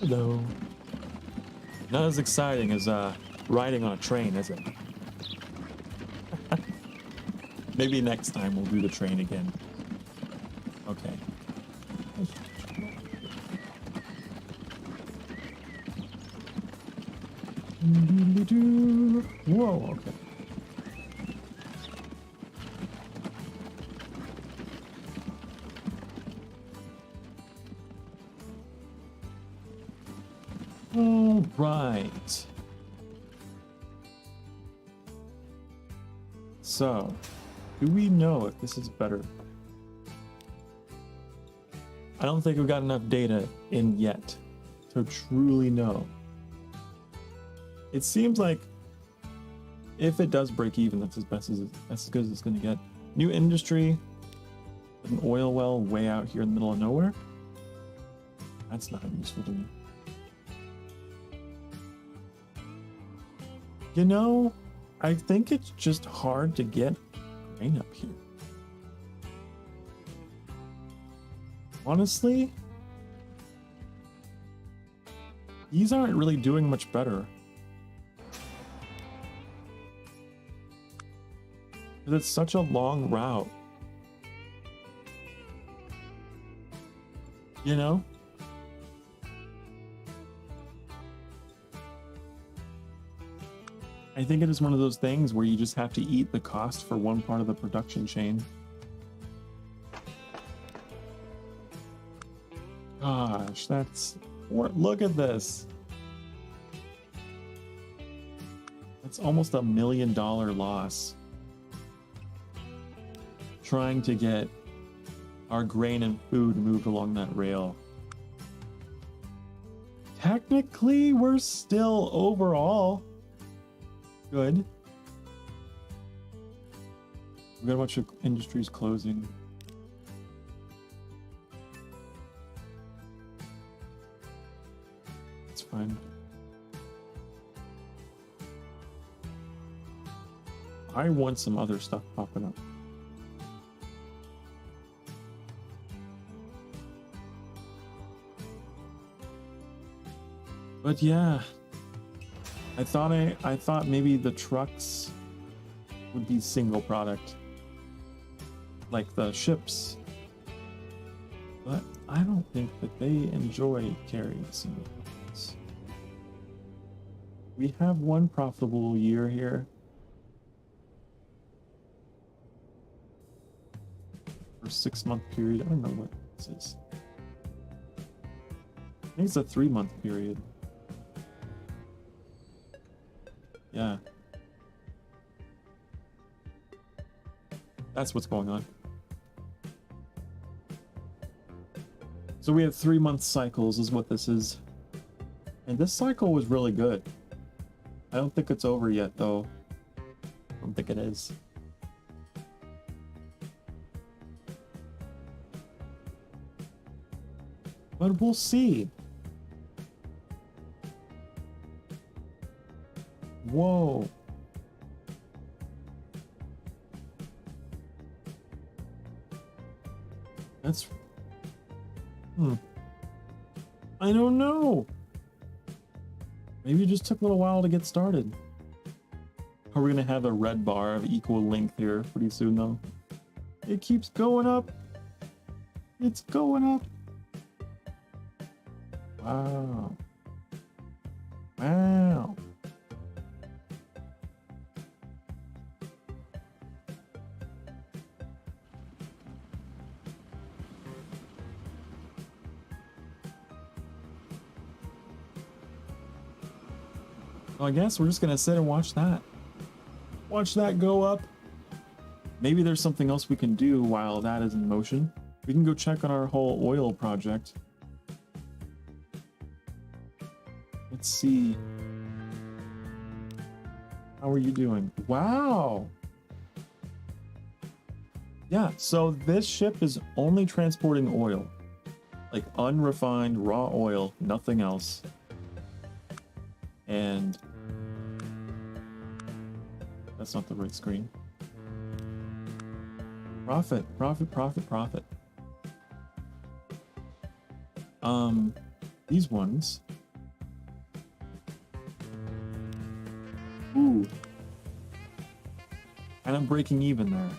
Hello. Not as exciting as riding on a train, is it? Maybe next time we'll do the train again. Okay. Whoa, okay. All right. So, do we know if this is better? I don't think we've got enough data in yet to truly know. It seems like if it does break even, that's that's as good as it's going to get. New industry, an oil well way out here in the middle of nowhere. That's not useful to me. You know, I think it's just hard to get grain up here. Honestly, these aren't really doing much better. Because it's such a long route. You know? I think it is one of those things where you just have to eat the cost for one part of the production chain. Gosh, that's... Look at this. That's almost $1 million loss. Trying to get our grain and food moved along that rail. Technically, we're still overall good. We've got a bunch of industries closing. It's fine. I want some other stuff popping up. But yeah, I thought maybe the trucks would be single product, like the ships. But I don't think that they enjoy carrying single products. We have one profitable year here. For a 6-month period. I don't know what this is. I think it's a 3-month period. Yeah. That's what's going on. So we have 3-month cycles is what this is. And this cycle was really good. I don't think it's over yet though. I don't think it is. But we'll see. Whoa. That's... I don't know. Maybe it just took a little while to get started. Are we gonna have a red bar of equal length here pretty soon though? It keeps going up. It's going up. Wow. Wow. Well, I guess we're just gonna sit and watch that. Watch that go up. Maybe there's something else we can do while that is in motion. We can go check on our whole oil project. Let's see. How are you doing? Wow. Yeah, so this ship is only transporting oil. Like unrefined raw oil, nothing else. And that's not the right screen. Profit, profit, profit, profit. These ones Ooh. And I'm breaking even there.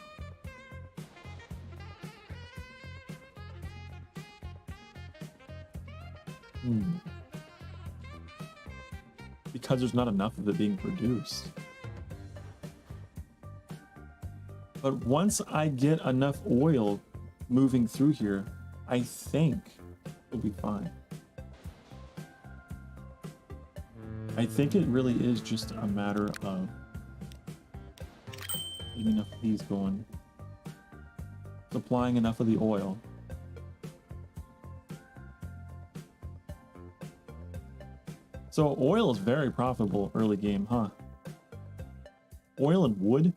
Because there's not enough of it being produced. But once I get enough oil moving through here, I think it'll be fine. I think it really is just a matter of getting enough of these going. Supplying enough of the oil. So oil is very profitable early game, huh? Oil and wood?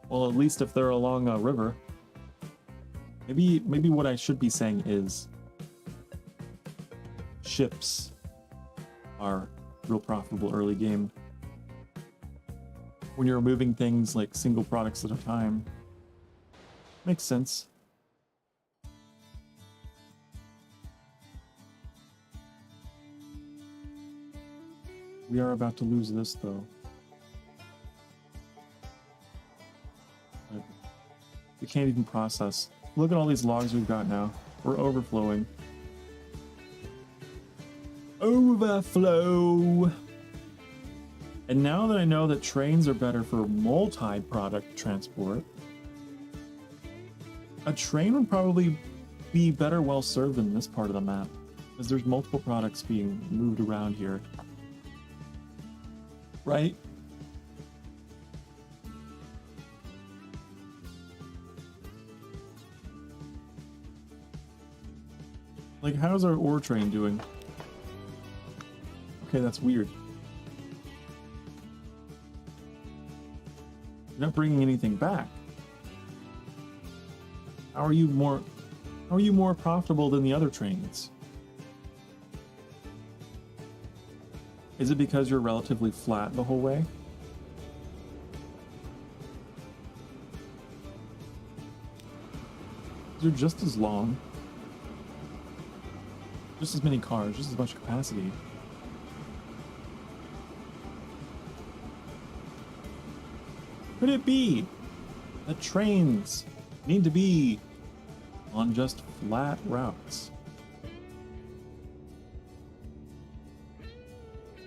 Well, at least if they're along a river. Maybe what I should be saying is ships are real profitable early game. When you're moving things like single products at a time. Makes sense. We are about to lose this, though. We can't even process. Look at all these logs we've got now. We're overflowing. Overflow! And now that I know that trains are better for multi-product transport, a train would probably be better well served in this part of the map, because there's multiple products being moved around here. Right? Like, how's our ore train doing? Okay, that's weird. You're not bringing anything back. How are you more profitable than the other trains? Is it because you're relatively flat the whole way? You're just as long. Just as many cars, just as much capacity. Could it be that trains need to be on just flat routes?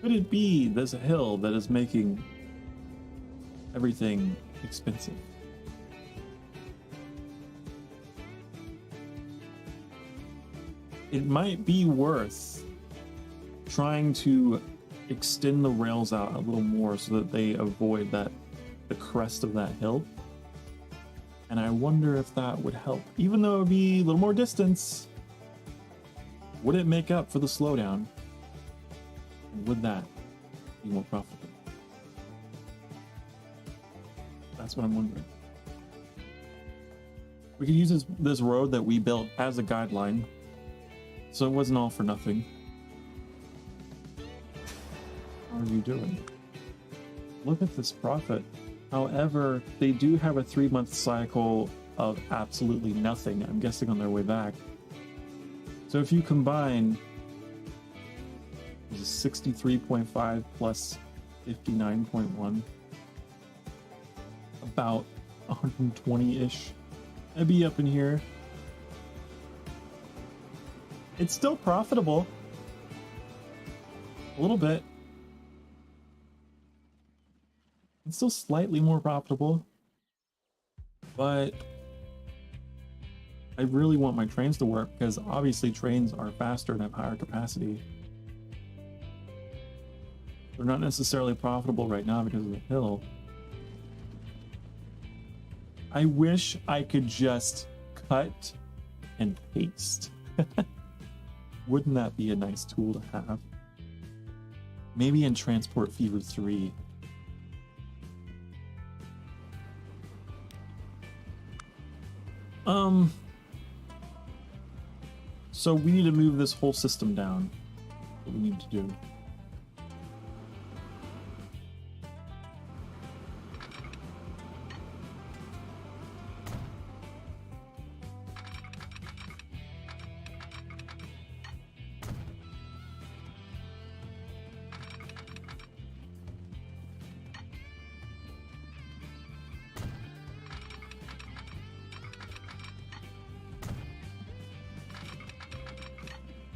Could it be there's a hill that is making everything expensive? It might be worth trying to extend the rails out a little more so that they avoid the crest of that hill. And I wonder if that would help. Even though it would be a little more distance, would it make up for the slowdown? And would that be more profitable? That's what I'm wondering. We could use this road that we built as a guideline, so it wasn't all for nothing. How are you doing? Look at this profit. However, they do have a 3-month cycle of absolutely nothing, I'm guessing, on their way back. So if you combine 63.5 plus 59.1, about 120-ish. I'd be up in here. It's still profitable. A little bit. It's still slightly more profitable. But I really want my trains to work, because obviously trains are faster and have higher capacity. They're not necessarily profitable right now because of the hill. I wish I could just cut and paste. Wouldn't that be a nice tool to have? Maybe in Transport Fever 3. So we need to move this whole system down. What we need to do.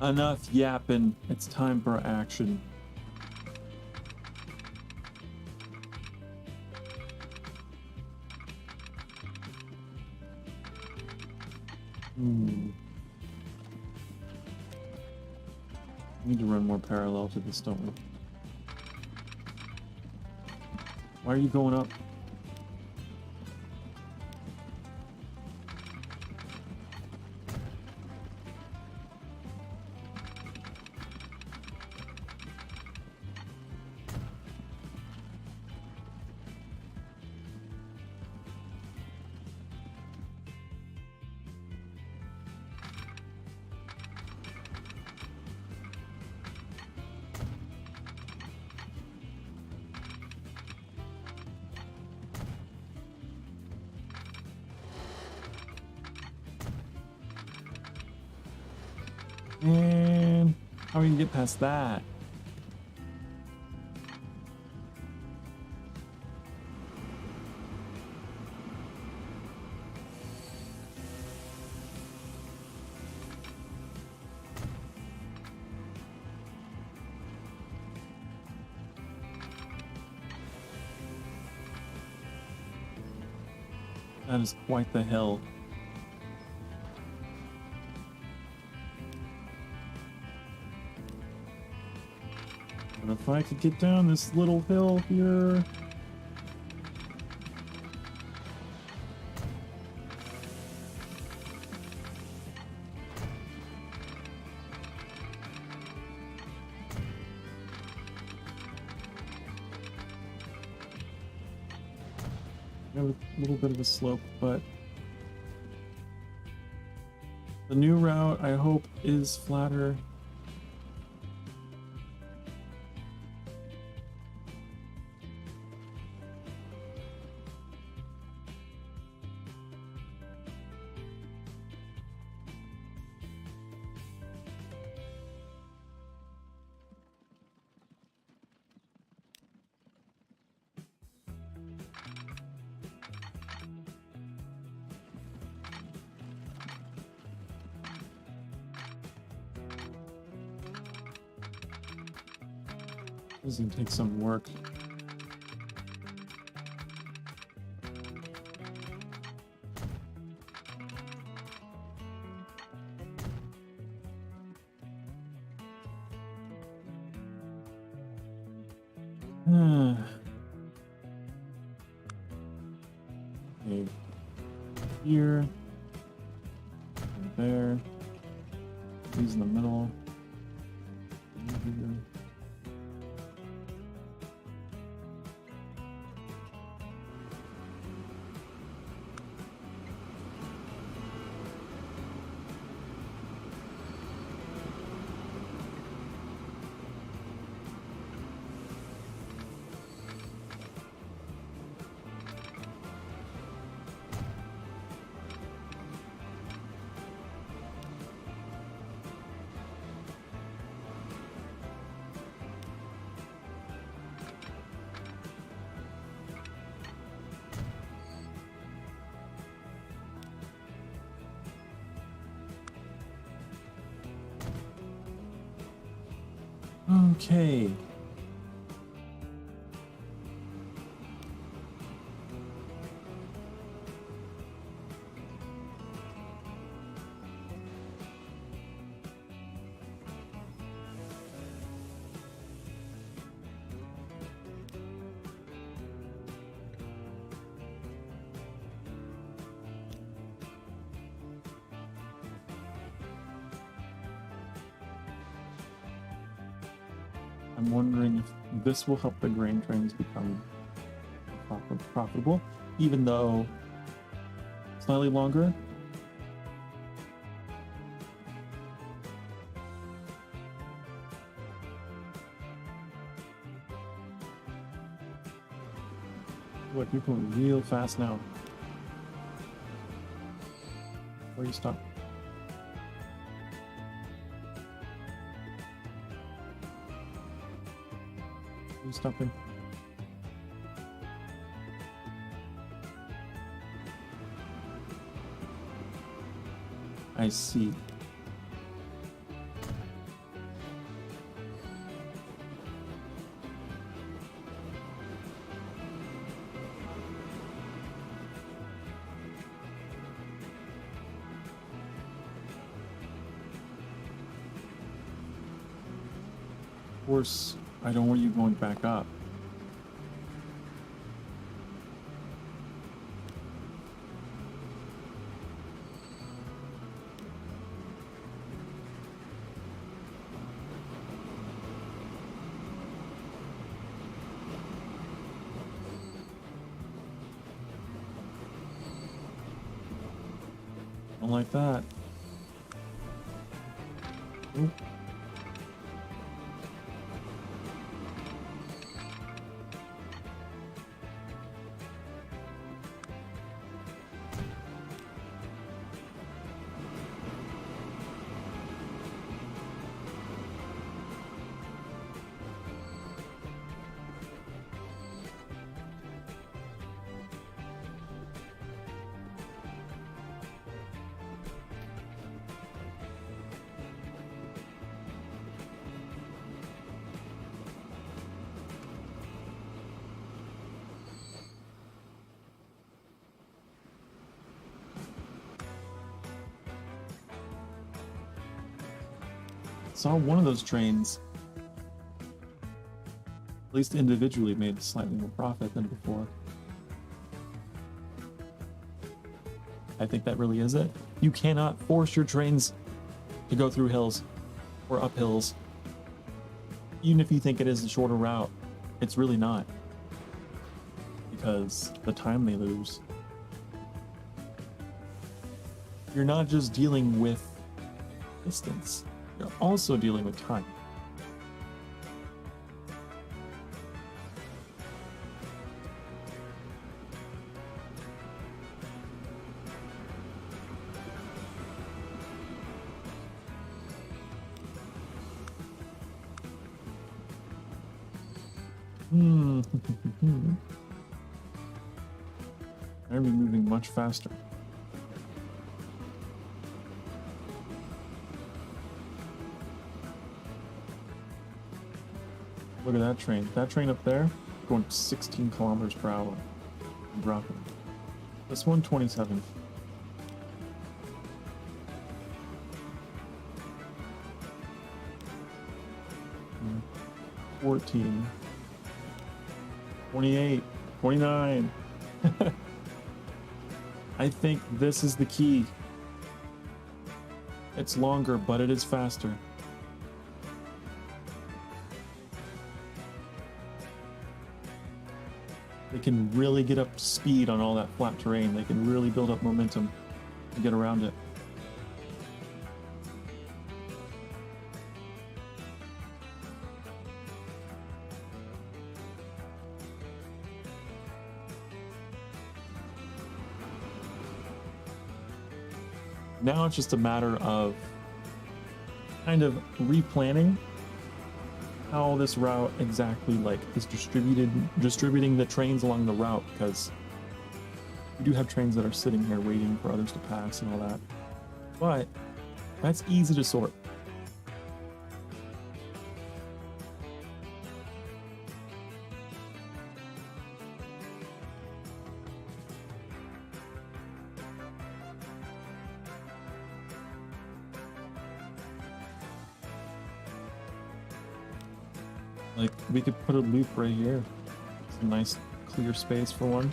Enough yapping. It's time for action. Need to run more parallel to this, don't we? Why are you going up? And how are you gonna get past that? That is quite the hill. But if I could get down this little hill here. Got a little bit of a slope, but the new route, I hope, is flatter. This is gonna take some work. Okay. Here. Right there. These in the middle. Here. Okay. I'm wondering if this will help the grain trains become profitable, even though slightly longer. What, you're going real fast now. Where you stop? Stopping. I see. course, I don't want you going back up. Don't like that. Oop. Saw one of those trains, at least individually, made slightly more profit than before. I think that really is it. You cannot force your trains to go through hills or up hills. Even if you think it is a shorter route, it's really not. Because the time they lose. You're not just dealing with distance. You're also dealing with time. I'd be moving much faster. Look at that train. That train up there, going 16 kilometers per hour. I'm dropping. This one, 27. 14. 28. 29. I think this is the key. It's longer, but it is faster. They can really get up to speed on all that flat terrain. They can really build up momentum to get around it. Now it's just a matter of kind of replanning how this route exactly is distributing the trains along the route, because we do have trains that are sitting here waiting for others to pass and all that. But that's easy to sort. Like, we could put a loop right here. Some nice clear space for one.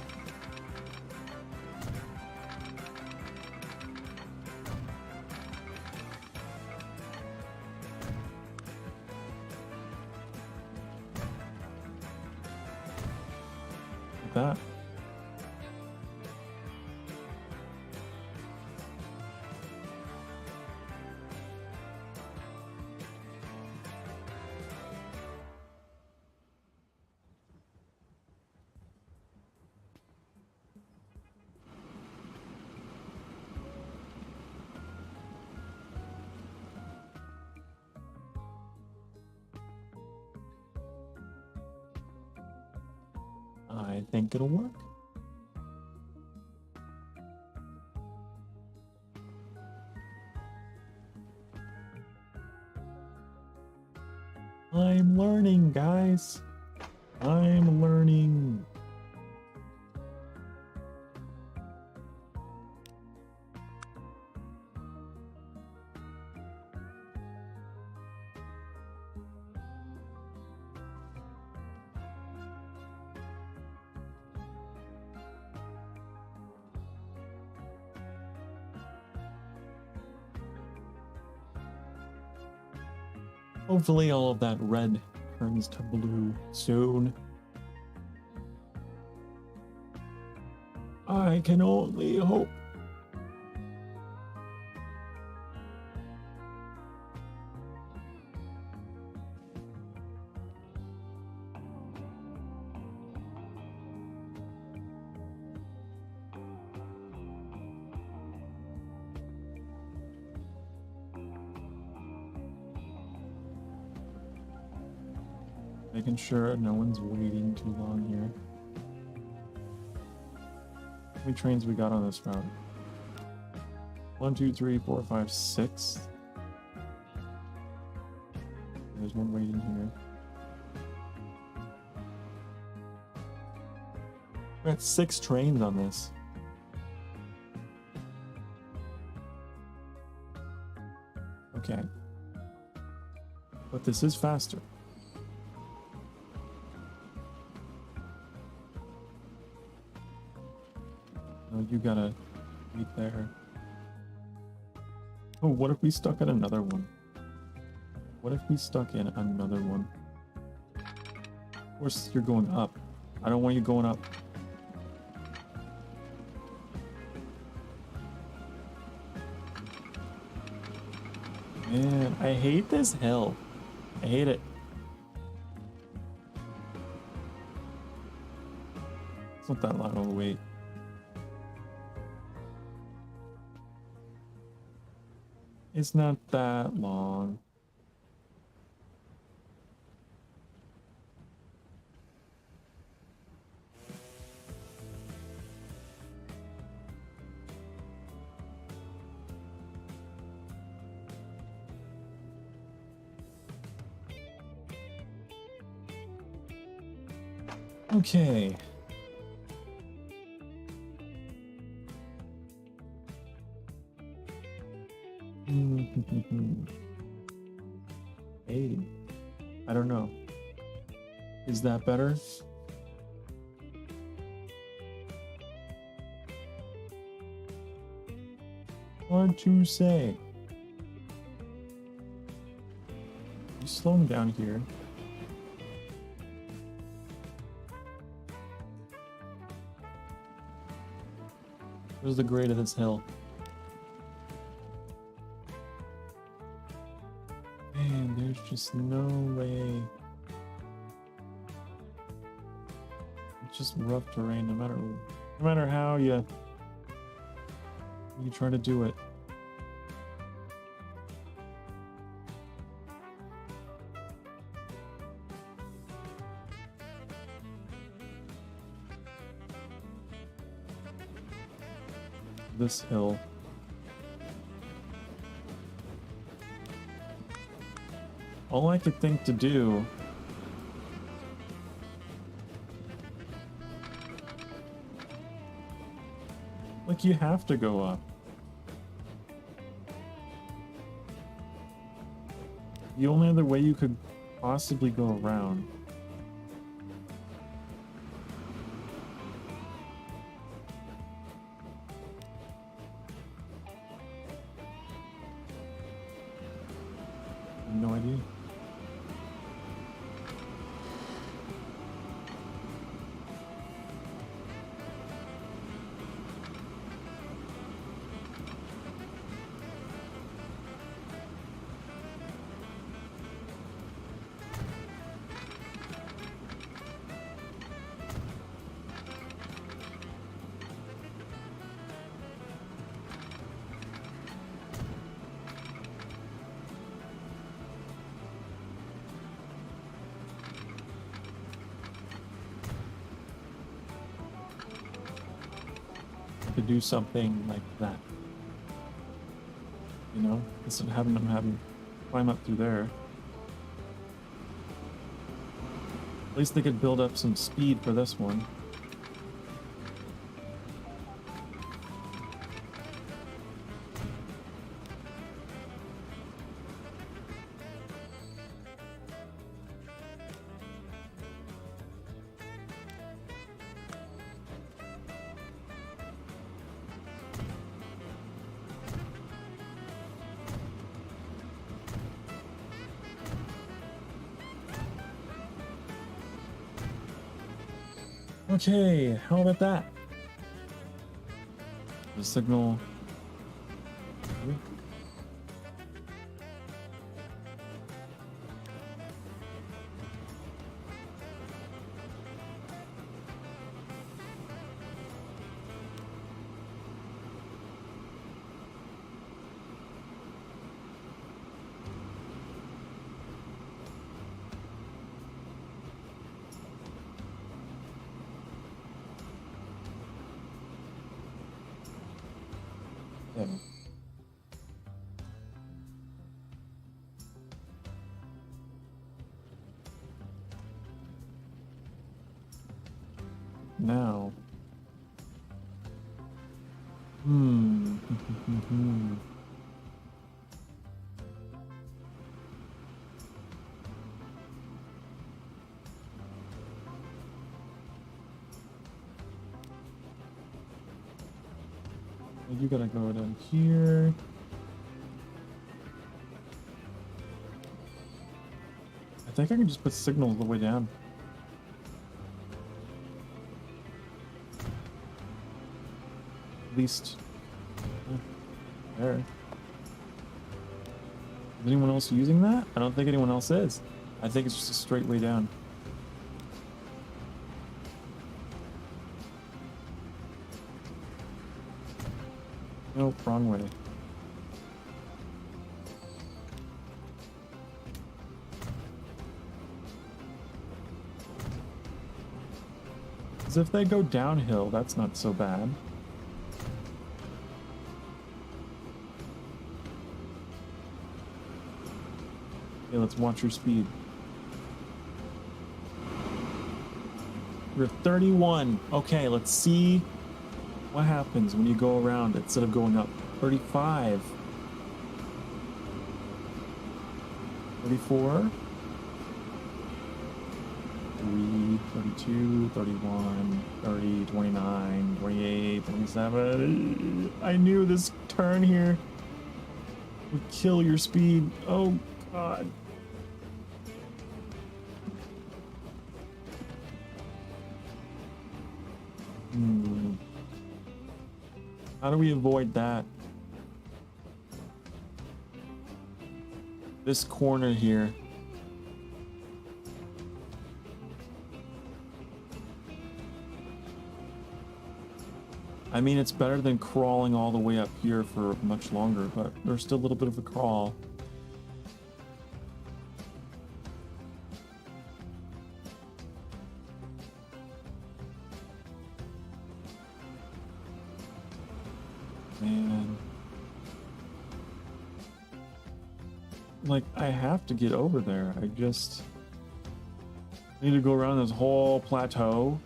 Like that. I think it'll work. I'm learning, guys. I'm learning. Hopefully all of that red turns to blue soon. I can only hope. Making sure no one's waiting too long here. How many trains we got on this route? 1, 2, 3, 4, 5, 6. There's one waiting here. We got 6 trains on this. Okay. But this is faster. No, you gotta wait there. Oh, what if we stuck in another one? What if we stuck in another one? Of course, you're going up. I don't want you going up. Man, I hate this hill. I hate it. It's not that long of a wait. It's not that long. Okay. Hey, I don't know. Is that better? Hard to say. You slow him down here. Where's the grade of this hill? Man, there's just no way. It's just rough terrain no matter how you try to do it. This hill. All I could think to do like you have to go up. The only other way you could possibly go around. No idea. To do something like that, you know, instead of having them climb up through there. At least they could build up some speed for this one. Okay, how about that? The signal. Yeah. Now. You gotta go down here. I think I can just put signals all the way down. At least there. Is anyone else using that? I don't think anyone else is. I think it's just a straight way down. Nope, wrong way. Because if they go downhill, that's not so bad. Okay, let's watch your speed. You're 31. Okay, let's see what happens when you go around instead of going up. 35. 34. 3, 32, 31, 30, 29, 28, 27. I knew this turn here would kill your speed. Oh, God. How do we avoid that? This corner here. I mean, it's better than crawling all the way up here for much longer, but there's still a little bit of a crawl. Man. Like, I have to get over there. I need to go around this whole plateau.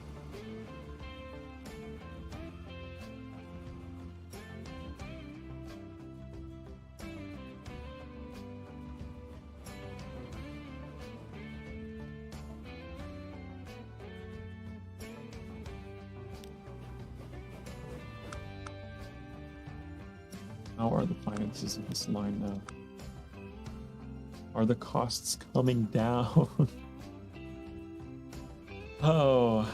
How are the finances of this line now? Are the costs coming down? Oh.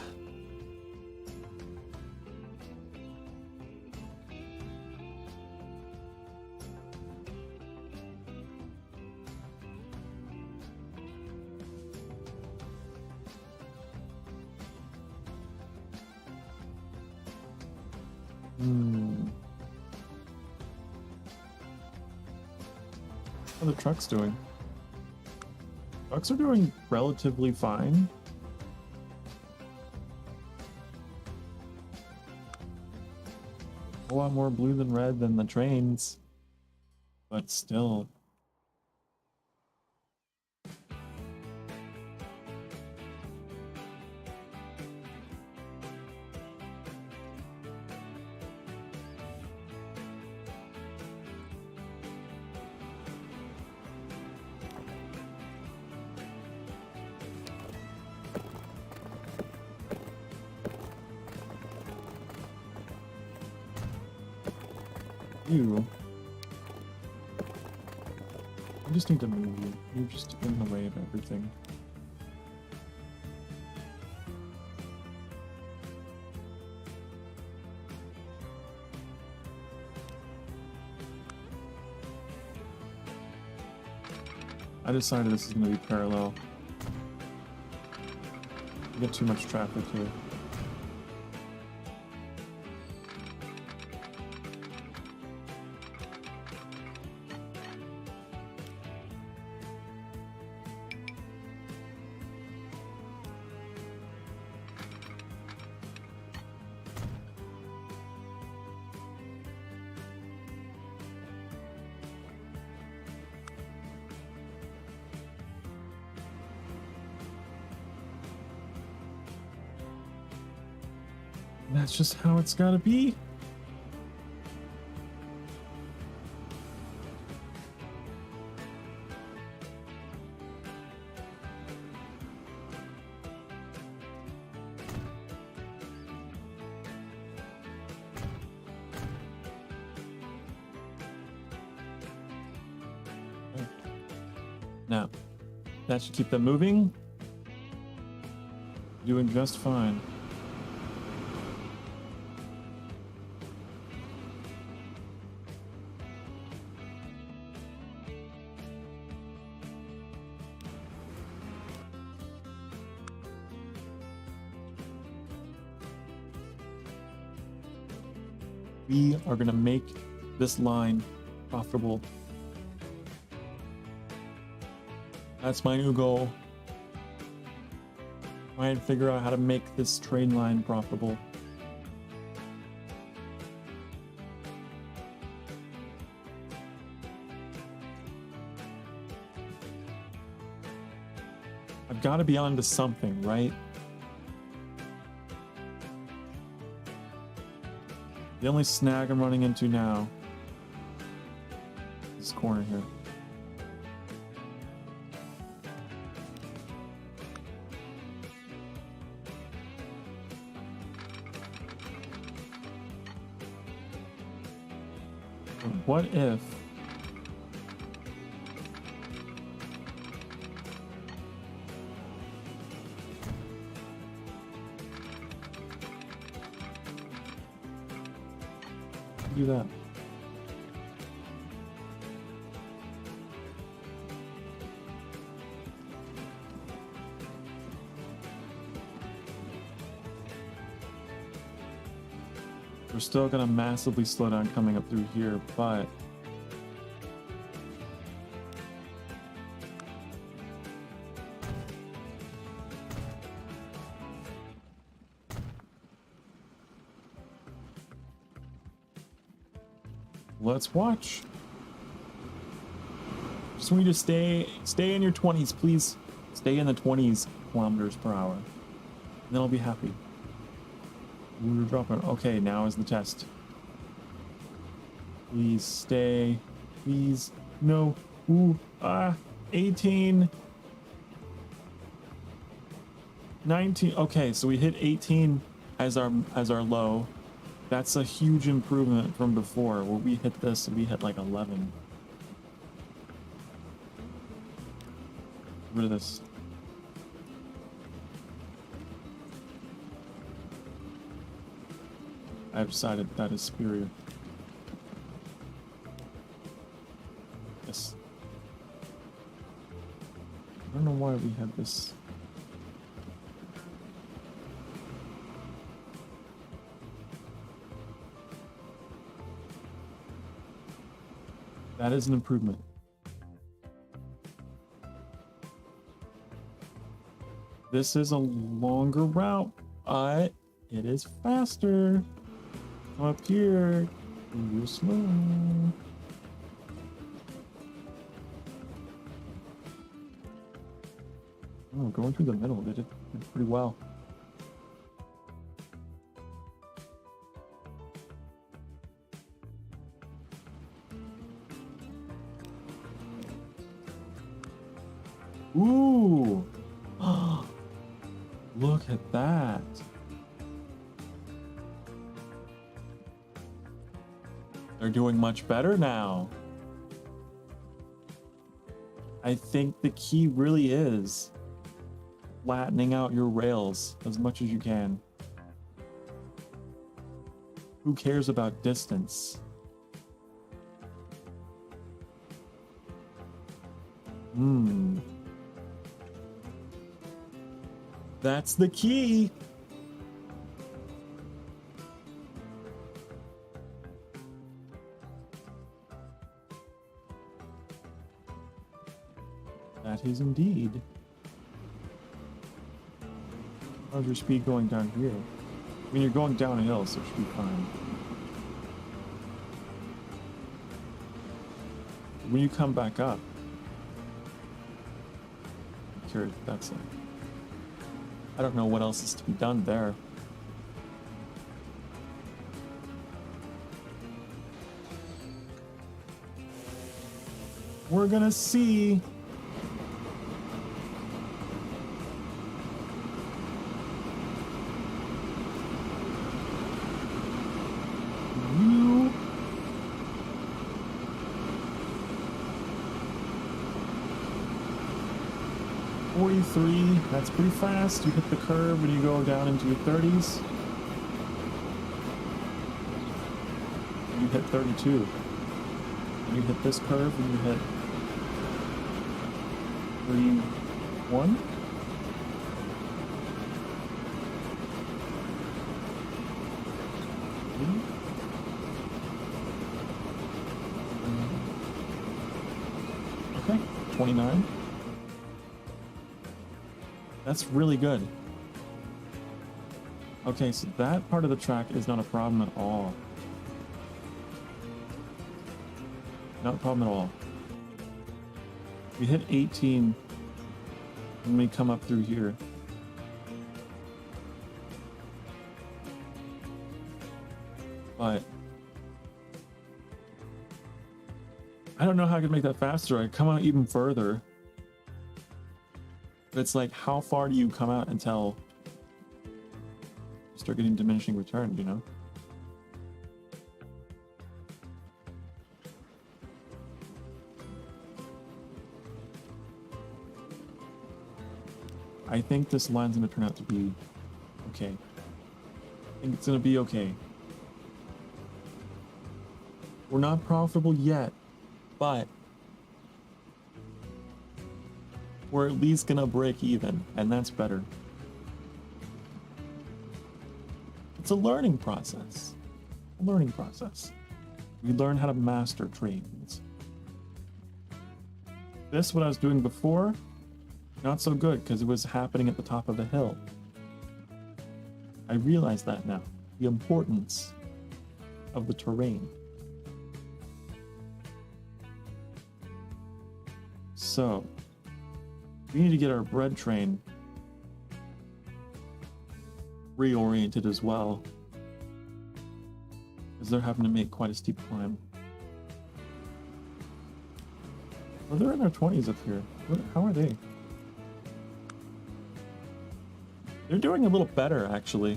How are the trucks doing? Trucks are doing relatively fine. A lot more blue than red than the trains, but still. You. I just need to move you. You're just in the way of everything. I decided this is going to be parallel. We get too much traffic here. That's just how it's gotta be. Now, that should keep them moving. Doing just fine. We are going to make this line profitable. That's my new goal. Try and figure out how to make this train line profitable. I've got to be onto something, right? The only snag I'm running into now is this corner here. What if do that? We're still gonna massively slow down coming up through here, but let's watch. Just want you to stay in your 20s, please. Stay in the 20s kilometers per hour. And then I'll be happy. We're dropping. Okay, now is the test. Please stay. Please. No. Ooh. 18. 19. Okay, so we hit 18 as our low. That's a huge improvement from before, where we hit this and we hit like 11. Get rid of this. I've decided that is superior. Yes. I don't know why we had this. That is an improvement. This is a longer route, but it is faster. Come up here. You're slow. Oh, going through the middle did pretty well. Ooh! Look at that. They're doing much better now. I think the key really is flattening out your rails as much as you can. Who cares about distance? Hmm. That's the key. That is indeed. How's your speed going down here? I mean, you're going downhill, so it should be fine. When you come back up, I'm curious what that's like. I don't know what else is to be done there. We're gonna see. You 43, that's pretty fast. You hit the curve when you go down into your 30s. You hit 32. When you hit this curve, and you hit 31. Okay, 29. That's really good. Okay, so that part of the track is not a problem at all. Not a problem at all. We hit 18 when we come up through here. But I don't know how I could make that faster. I come out even further. But it's like, how far do you come out until you start getting diminishing returns, you know? I think this line's gonna turn out to be okay. I think it's gonna be okay. We're not profitable yet, but we're at least gonna break even, and that's better. It's a learning process. A learning process. We learn how to master trades. This, what I was doing before, not so good, because it was happening at the top of the hill. I realize that now. The importance of the terrain. So, we need to get our bread train reoriented as well, because they're having to make quite a steep climb. Well, they're in their 20s up here. How are they? They're doing a little better, actually.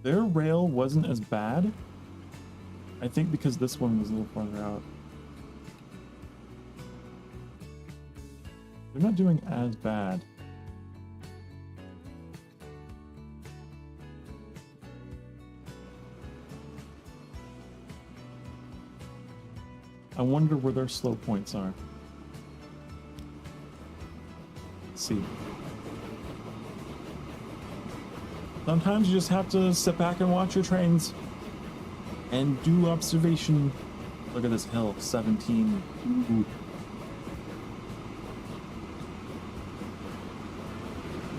Their rail wasn't as bad. I think because this one was a little farther out. They're not doing as bad. I wonder where their slow points are. Let's see. Sometimes you just have to sit back and watch your trains and do observation. Look at this hill, 17. Ooh.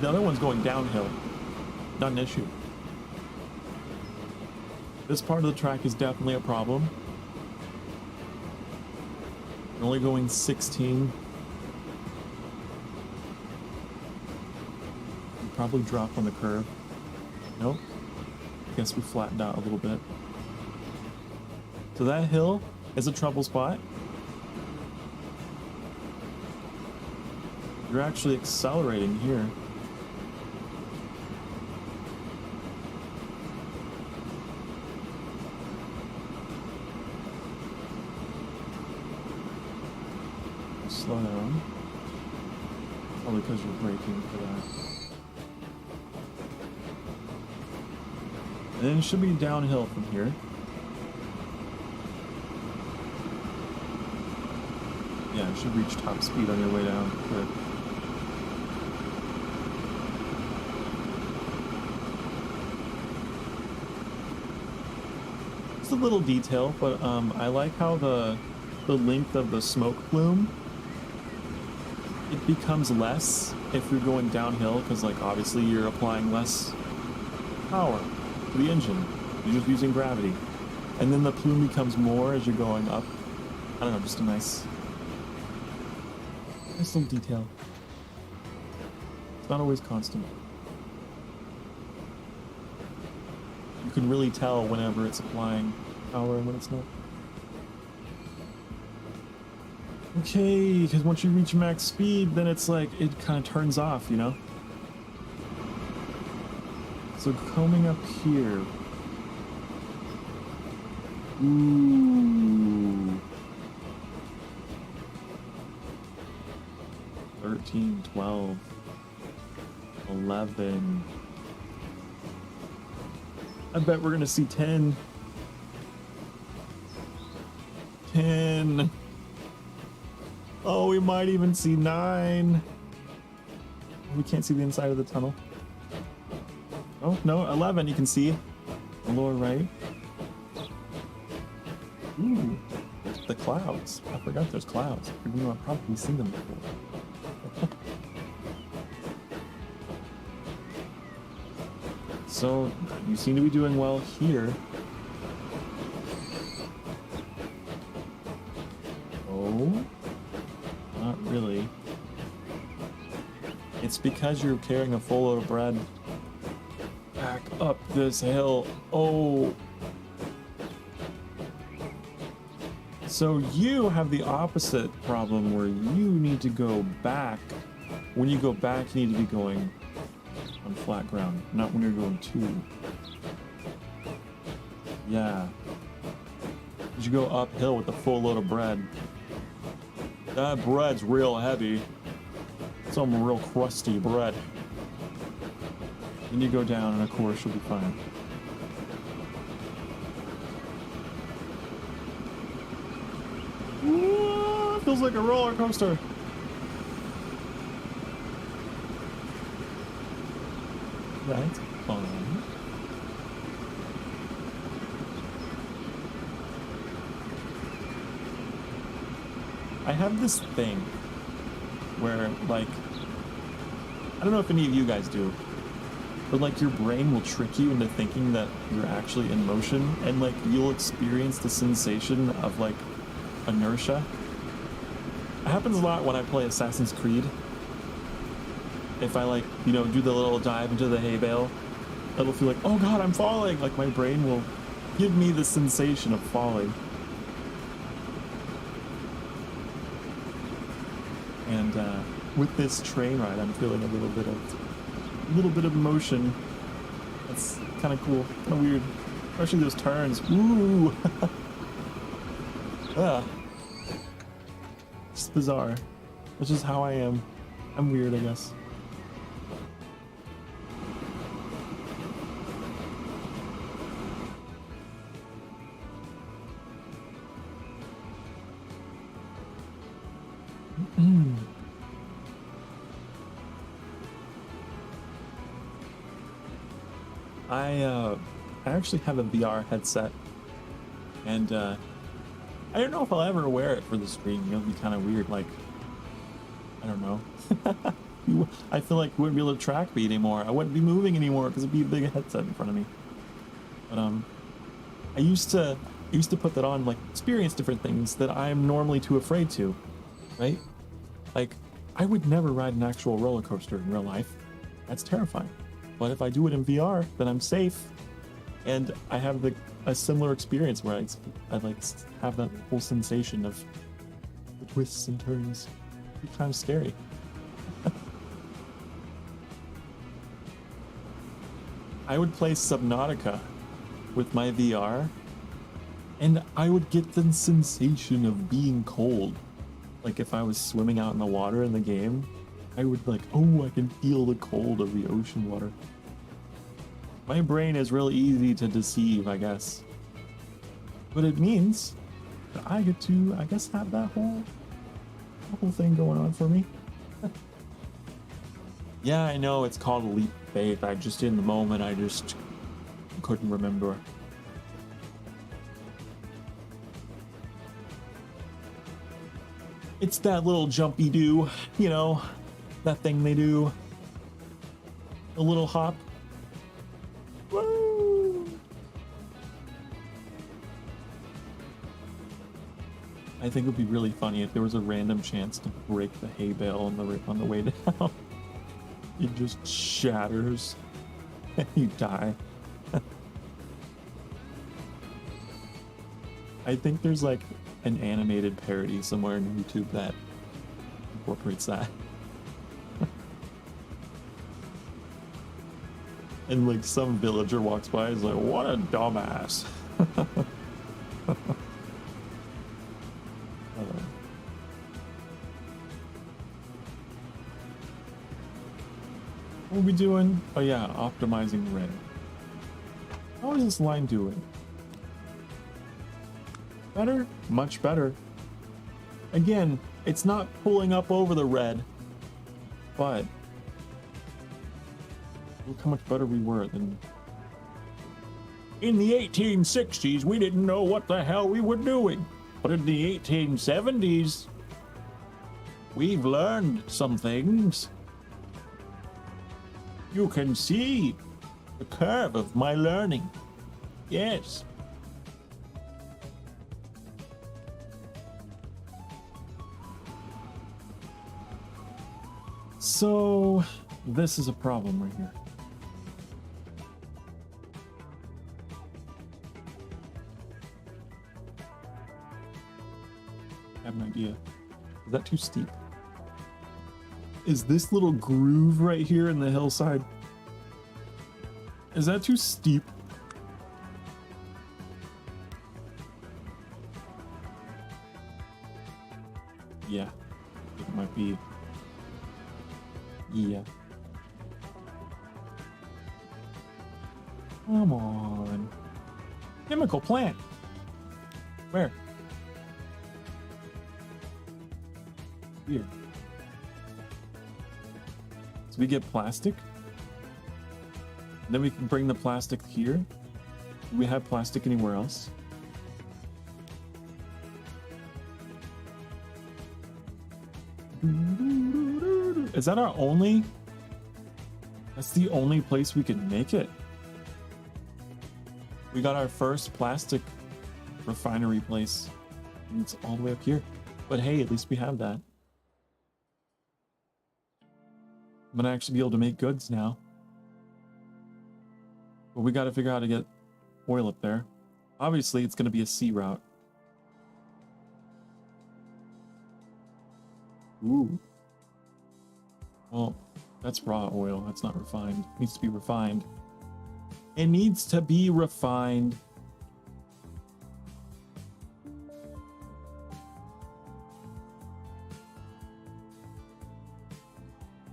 The other one's going downhill. Not an issue. This part of the track is definitely a problem. We're only going 16. We probably dropped on the curve. Nope. I guess we flattened out a little bit. So that hill is a trouble spot. You're actually accelerating here. Slow down. Probably because you're braking for that. And then it should be downhill from here. Yeah, you should reach top speed on your way down. Good. It's a little detail, but I like how the length of the smoke plume, it becomes less if you're going downhill, because like obviously you're applying less power to the engine. You're just using gravity. And then the plume becomes more as you're going up. I don't know, just a nice little detail. It's not always constant. You can really tell whenever it's applying power and when it's not. Okay, because once you reach max speed, then it's like, it kind of turns off, you know? So coming up here. Ooh. 13, 12, 11. I bet we're gonna see 10. 10. Oh, we might even see 9. We can't see the inside of the tunnel. Oh, no, 11 you can see. The lower right. Ooh, the clouds. I forgot there's clouds. I've probably seen them before. So, you seem to be doing well here. Oh, not really. It's because you're carrying a full load of bread back up this hill. Oh. So you have the opposite problem where you need to go back. When you go back, you need to be going on flat ground, not when you're going to. Yeah. You go uphill with a full load of bread. That bread's real heavy. Some real crusty bread. Then you go down and of course you'll be fine. Ooh, it feels like a roller coaster. That's fun. I have this thing where, like, I don't know if any of you guys do, but like your brain will trick you into thinking that you're actually in motion, and like you'll experience the sensation of like inertia. It happens a lot when I play Assassin's Creed. If I like, you know, do the little dive into the hay bale, it'll feel like, oh god, I'm falling. Like my brain will give me the sensation of falling. And with this train ride, I'm feeling a little bit of motion. That's kind of cool, kind of weird, especially those turns. Ooh, it's bizarre. It's just how I am. I'm weird, I guess. I actually have a VR headset, and I don't know if I'll ever wear it for the stream. It'll be kind of weird, like, I don't know. I feel like you wouldn't be able to track me anymore. I wouldn't be moving anymore because it'd be a big headset in front of me. But I used to put that on, like, experience different things that I'm normally too afraid to, right? Like, I would never ride an actual roller coaster in real life. That's terrifying. But if I do it in VR, then I'm safe, and I have a similar experience where I like have that whole sensation of the twists and turns. It's kind of scary. I would play Subnautica with my VR, and I would get the sensation of being cold. Like if I was swimming out in the water in the game, I would like, oh, I can feel the cold of the ocean water. My brain is real easy to deceive, I guess. But it means that I get to, I guess, have that whole whole thing going on for me. Yeah, I know it's called a leap of faith. I just, in the moment, I just couldn't remember. It's that little jumpy do, you know, that thing they do. A little hop. Woo! I think it would be really funny if there was a random chance to break the hay bale on the way down. It just shatters and you die. I think there's like an animated parody somewhere on YouTube that incorporates that. And like some villager walks by and is like, what a dumbass. What are we doing? Oh yeah, optimizing red. How is this line doing? Better? Much better. Again, it's not pulling up over the red, but look how much better we were than... In the 1860s, we didn't know what the hell we were doing. But in the 1870s, we've learned some things. You can see the curve of my learning. Yes. So, this is a problem right here. I have an idea. Is that too steep? Is this little groove right here in the hillside? Is that too steep? Yeah, it might be. Yeah. Come on. Chemical plant. Where? Here. So we get plastic. Then we can bring the plastic here. Do we have plastic anywhere else? Is that our only? That's the only place we can make it. We got our first plastic refinery place. And it's all the way up here. But hey, at least we have that. I'm gonna actually be able to make goods now. But we gotta figure out how to get oil up there. Obviously, it's gonna be a sea route. Ooh. Well, that's raw oil. That's not refined. It needs to be refined. It needs to be refined.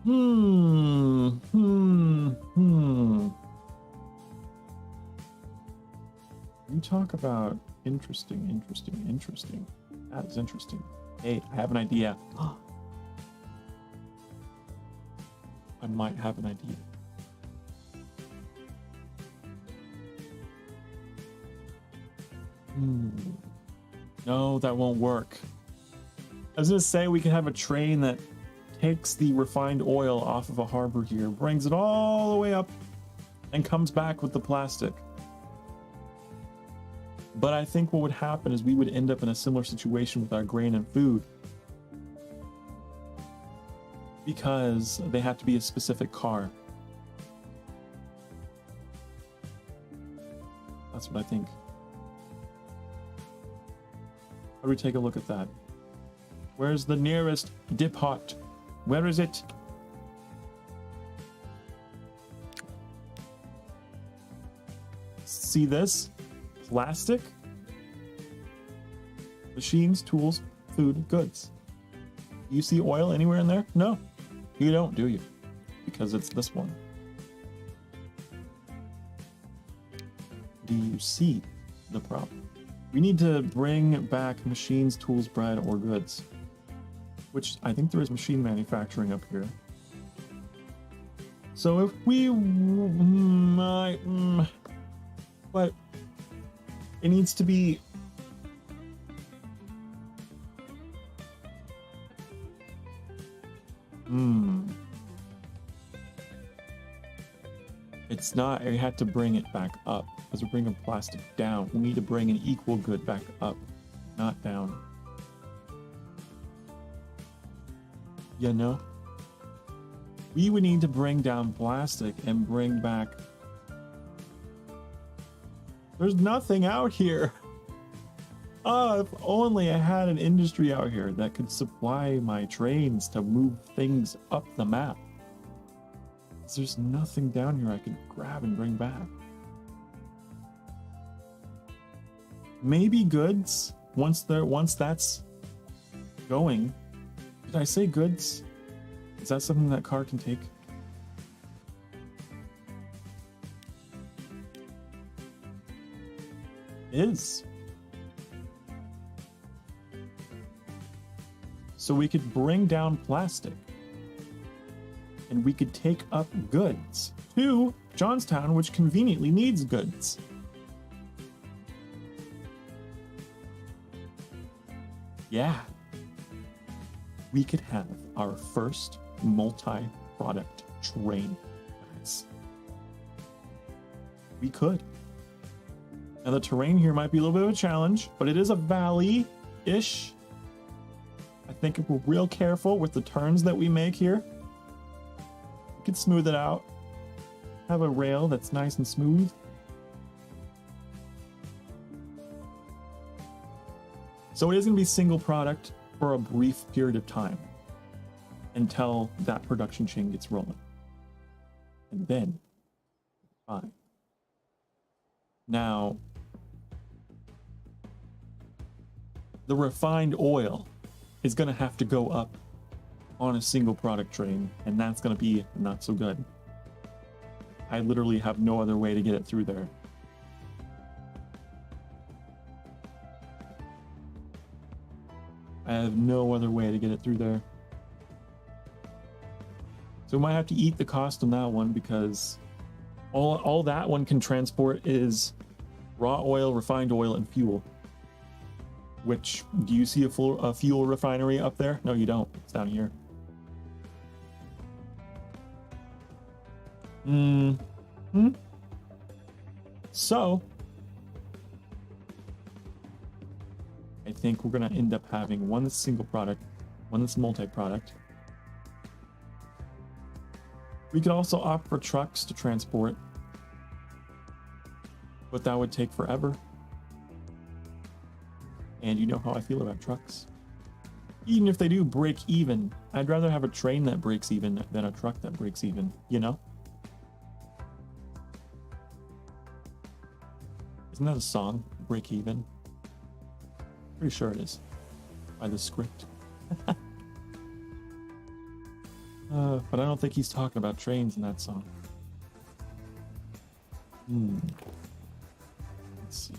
You talk about interesting. That is interesting. Hey, I have an idea. I might have an idea. No, that won't work. I was gonna say we can have a train that takes the refined oil off of a harbor here, brings it all the way up, and comes back with the plastic. But I think what would happen is we would end up in a similar situation with our grain and food, because they have to be a specific car. That's what I think. How do we take a look at that? Where's the nearest dip hut? Where is it? See this? Plastic? Machines, tools, food, goods. You see oil anywhere in there? No, you don't, do you? Because it's this one. Do you see the problem? We need to bring back machines, tools, bread, or goods. which I think there is machine manufacturing up here. So if we might, but it needs to be it's not, I had to bring it back up because we're bringing plastic down. We need to bring an equal good back up, not down. You know? We would need to bring down plastic and bring back... There's nothing out here. Oh, if only I had an industry out here that could supply my trains to move things up the map. There's nothing down here I could grab and bring back. Maybe goods, once that's going. Did I say goods? Is that something that car can take? It is. So we could bring down plastic. And we could take up goods to Johnstown, which conveniently needs goods. Yeah. We could have our first multi-product train, guys. We could. Now the terrain here might be a little bit of a challenge, but it is a valley-ish. I think if we're real careful with the turns that we make here, we could smooth it out. Have a rail that's nice and smooth. So it is going to be single product for a brief period of time until that production chain gets rolling. And then, fine. Now, the refined oil is going to have to go up on a single product train, and that's going to be not so good. I literally have no other way to get it through there. I have no other way to get it through there. So we might have to eat the cost on that one, because all that one can transport is raw oil, refined oil, and fuel. Which, do you see a fuel refinery up there? No, you don't. It's down here. So, I think we're going to end up having one that's single product, one that's multi-product. We could also opt for trucks to transport, but that would take forever. And you know how I feel about trucks. Even if they do break even, I'd rather have a train that breaks even than a truck that breaks even, you know? Isn't that a song? Break Even? Pretty sure it is. By the Script. But I don't think he's talking about trains in that song. Let's see.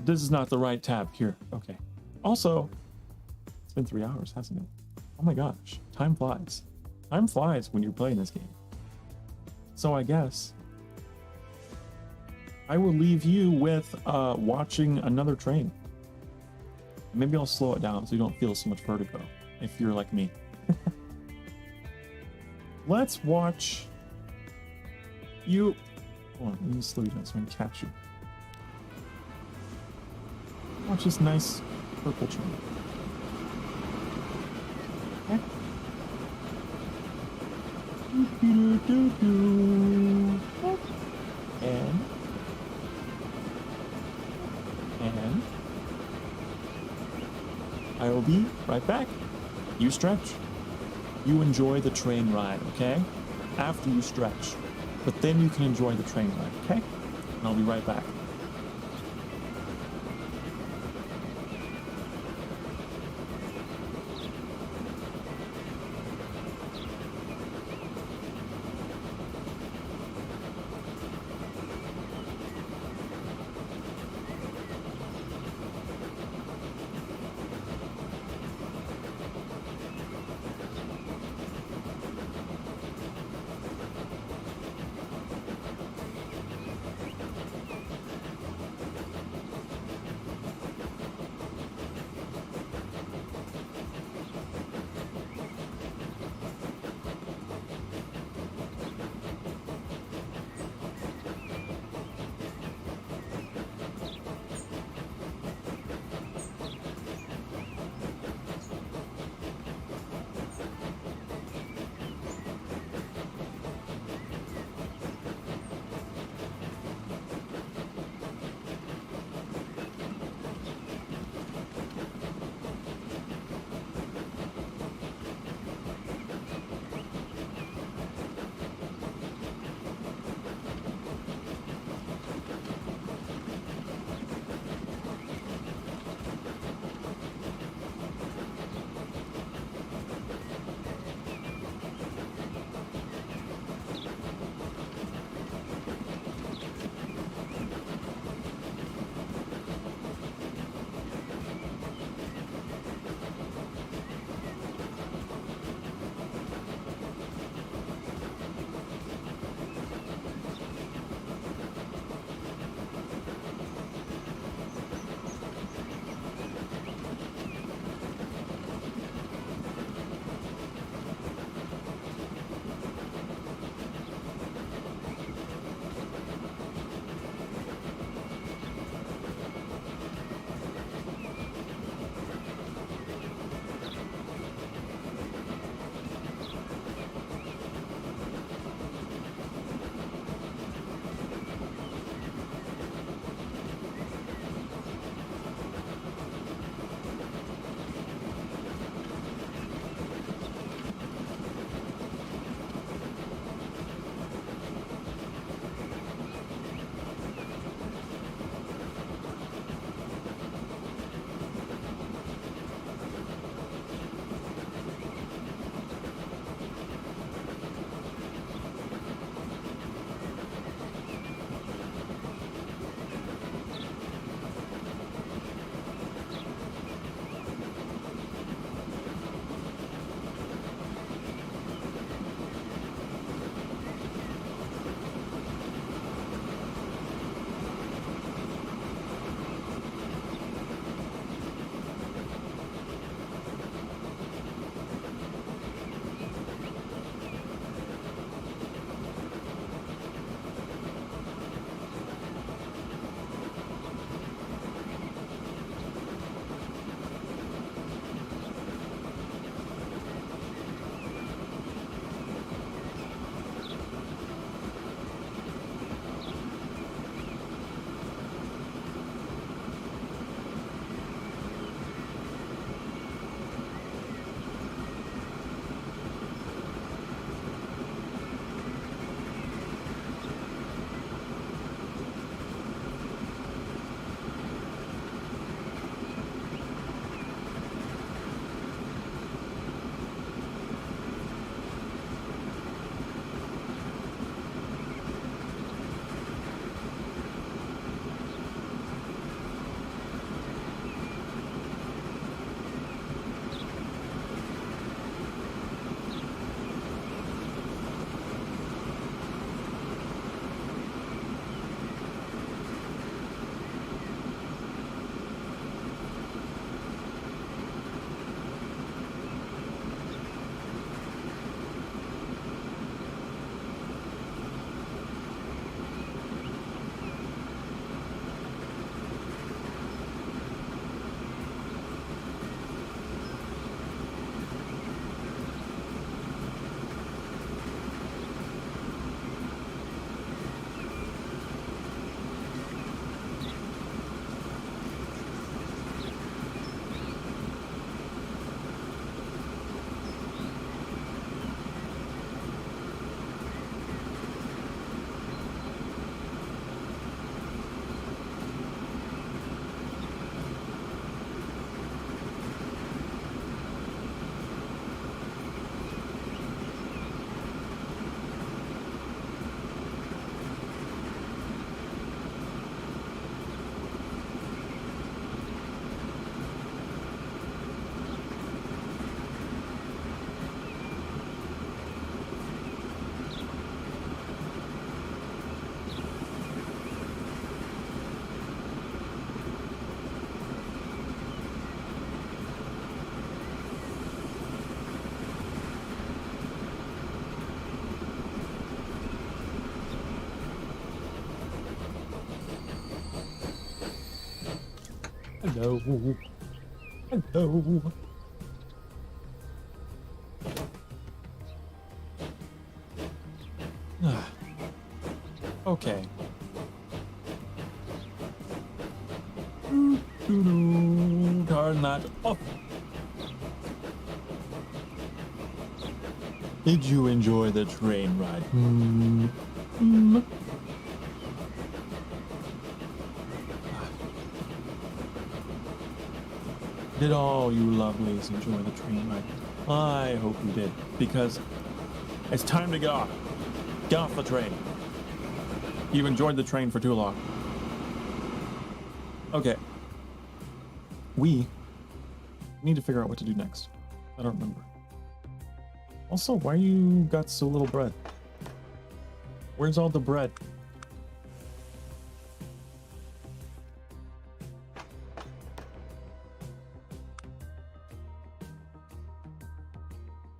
This is not the right tab. Here. Okay. Also, it's been 3 hours, hasn't it? Oh my gosh. Time flies. Time flies when you're playing this game. So I guess I will leave you with watching another train. Maybe I'll slow it down so you don't feel so much vertigo if you're like me. Let's watch you. Hold on, let me slow you down so I can catch you. Watch this nice purple train. Okay. And I will be right back. You stretch. You enjoy the train ride, okay? After you stretch. But then you can enjoy the train ride, okay? And I'll be right back. Hello. Hello. Okay. Turn that off. Did you enjoy the train ride? Did all you lovelies enjoy the train ride? I hope you did, because it's time to get off. Get off the train. You've enjoyed the train for too long. Okay. We need to figure out what to do next. I don't remember. Also, why you got so little bread? Where's all the bread?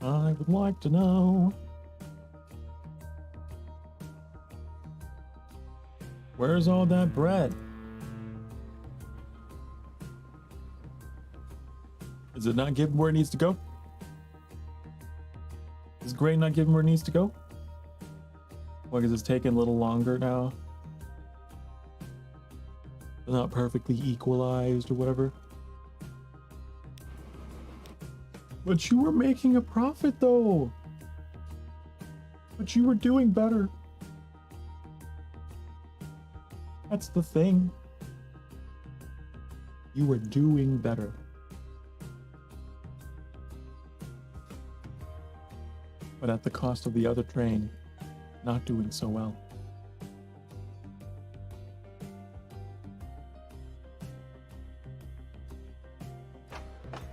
I would like to know. Where's all that bread? Is it not given where it needs to go? Is grain not given where it needs to go? Why, because it's taking a little longer now? It's not perfectly equalized or whatever. But you were making a profit though. But you were doing better. That's the thing. You were doing better. But at the cost of the other train not doing so well.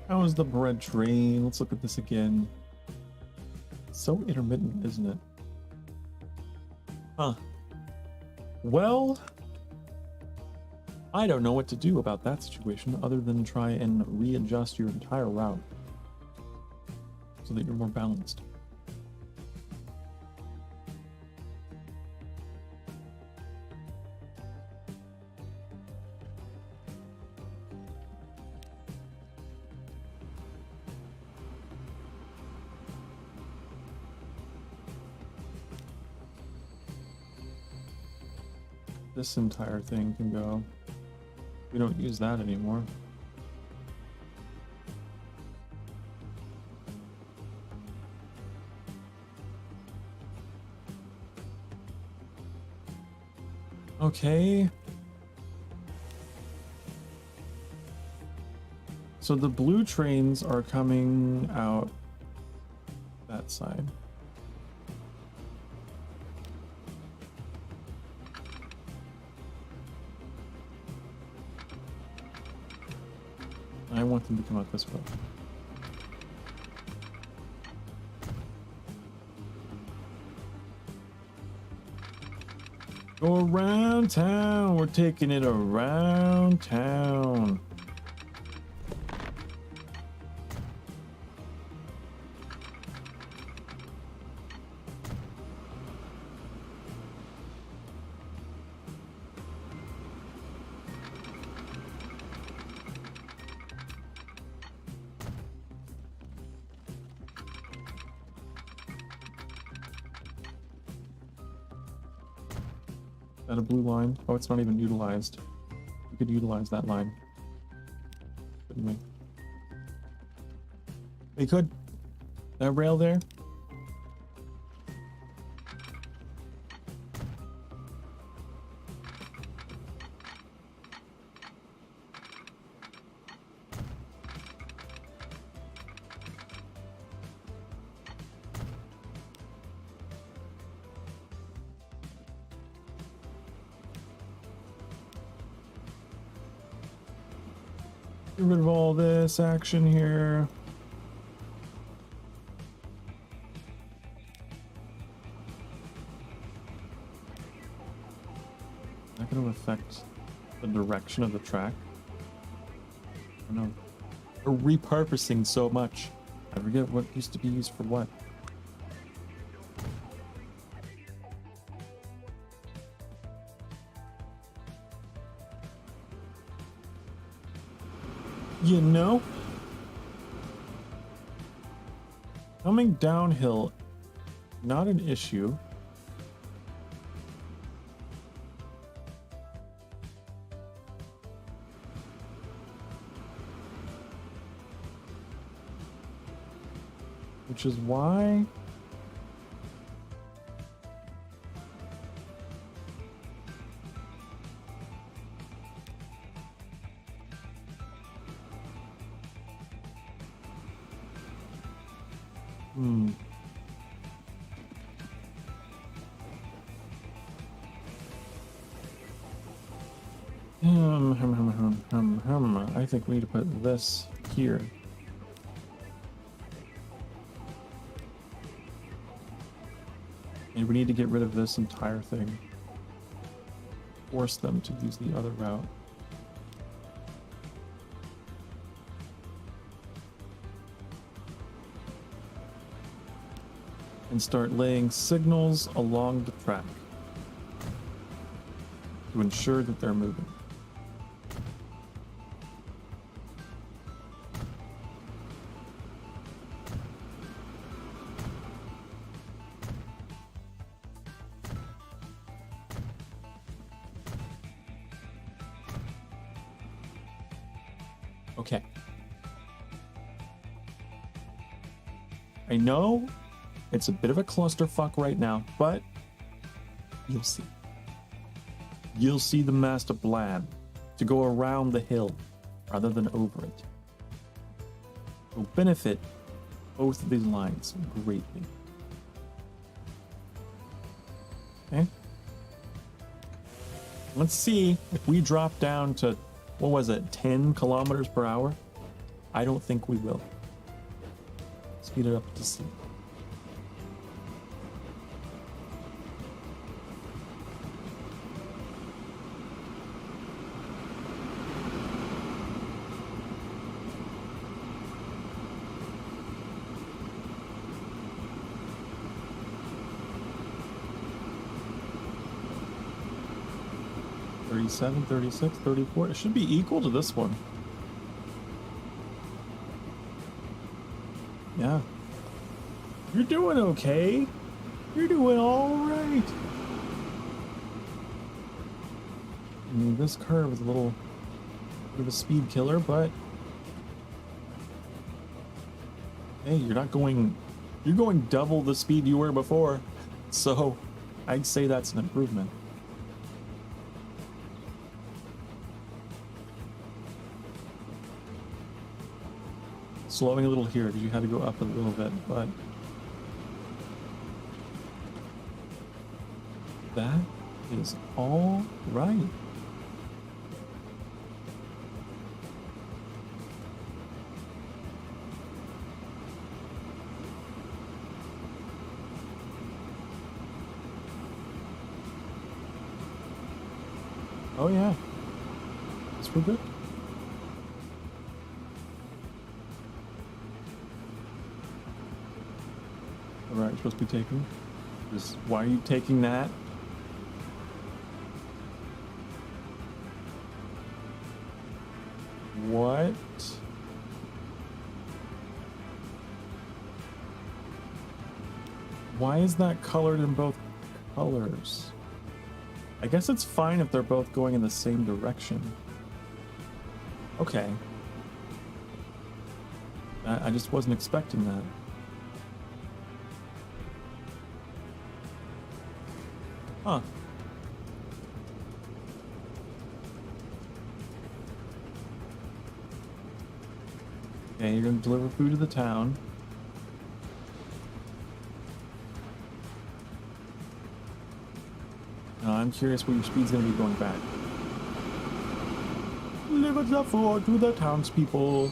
How is the bread train? Let's look at this again. So intermittent, isn't it? Huh. Well, I don't know what to do about that situation other than try and readjust your entire route so that you're more balanced. This entire thing can go. We don't use that anymore. Okay. So the blue trains are coming out that side. I want them to come out this way. Go around town. We're taking it around town. Is that a blue line? Oh, it's not even utilized. We could utilize that line. Couldn't we? We could. That rail there. Get rid of all this action here. Is that going to affect the direction of the track? I don't know. We're repurposing so much. I forget what used to be used for what. You know? Coming downhill, not an issue. Which is why I think we need to put this here. And we need to get rid of this entire thing. Force them to use the other route. And start laying signals along the track to ensure that they're moving. Okay. I know it's a bit of a clusterfuck right now, but you'll see. You'll see the master plan to go around the hill rather than over it. Will benefit both of these lines greatly. Okay. Let's see if we drop down to, what was it, 10 kilometers per hour? I don't think we will. Speed it up to see. $37, $36, $34. It should be equal to this one. Yeah. You're doing okay. You're doing all right. I mean, this curve is a little bit of a speed killer, but hey, you're going double the speed you were before. So I'd say that's an improvement. Slowing a little here because you had to go up a little bit, but that is all right. Oh yeah, it's real good. Right, you're supposed to be taking. Just why are you taking that? What? Why is that colored in both colors? I guess it's fine if they're both going in the same direction. Okay. I just wasn't expecting that. Huh. Okay, you're gonna deliver food to the town. Now I'm curious where your speed's gonna be going back. Deliver the food to the townspeople.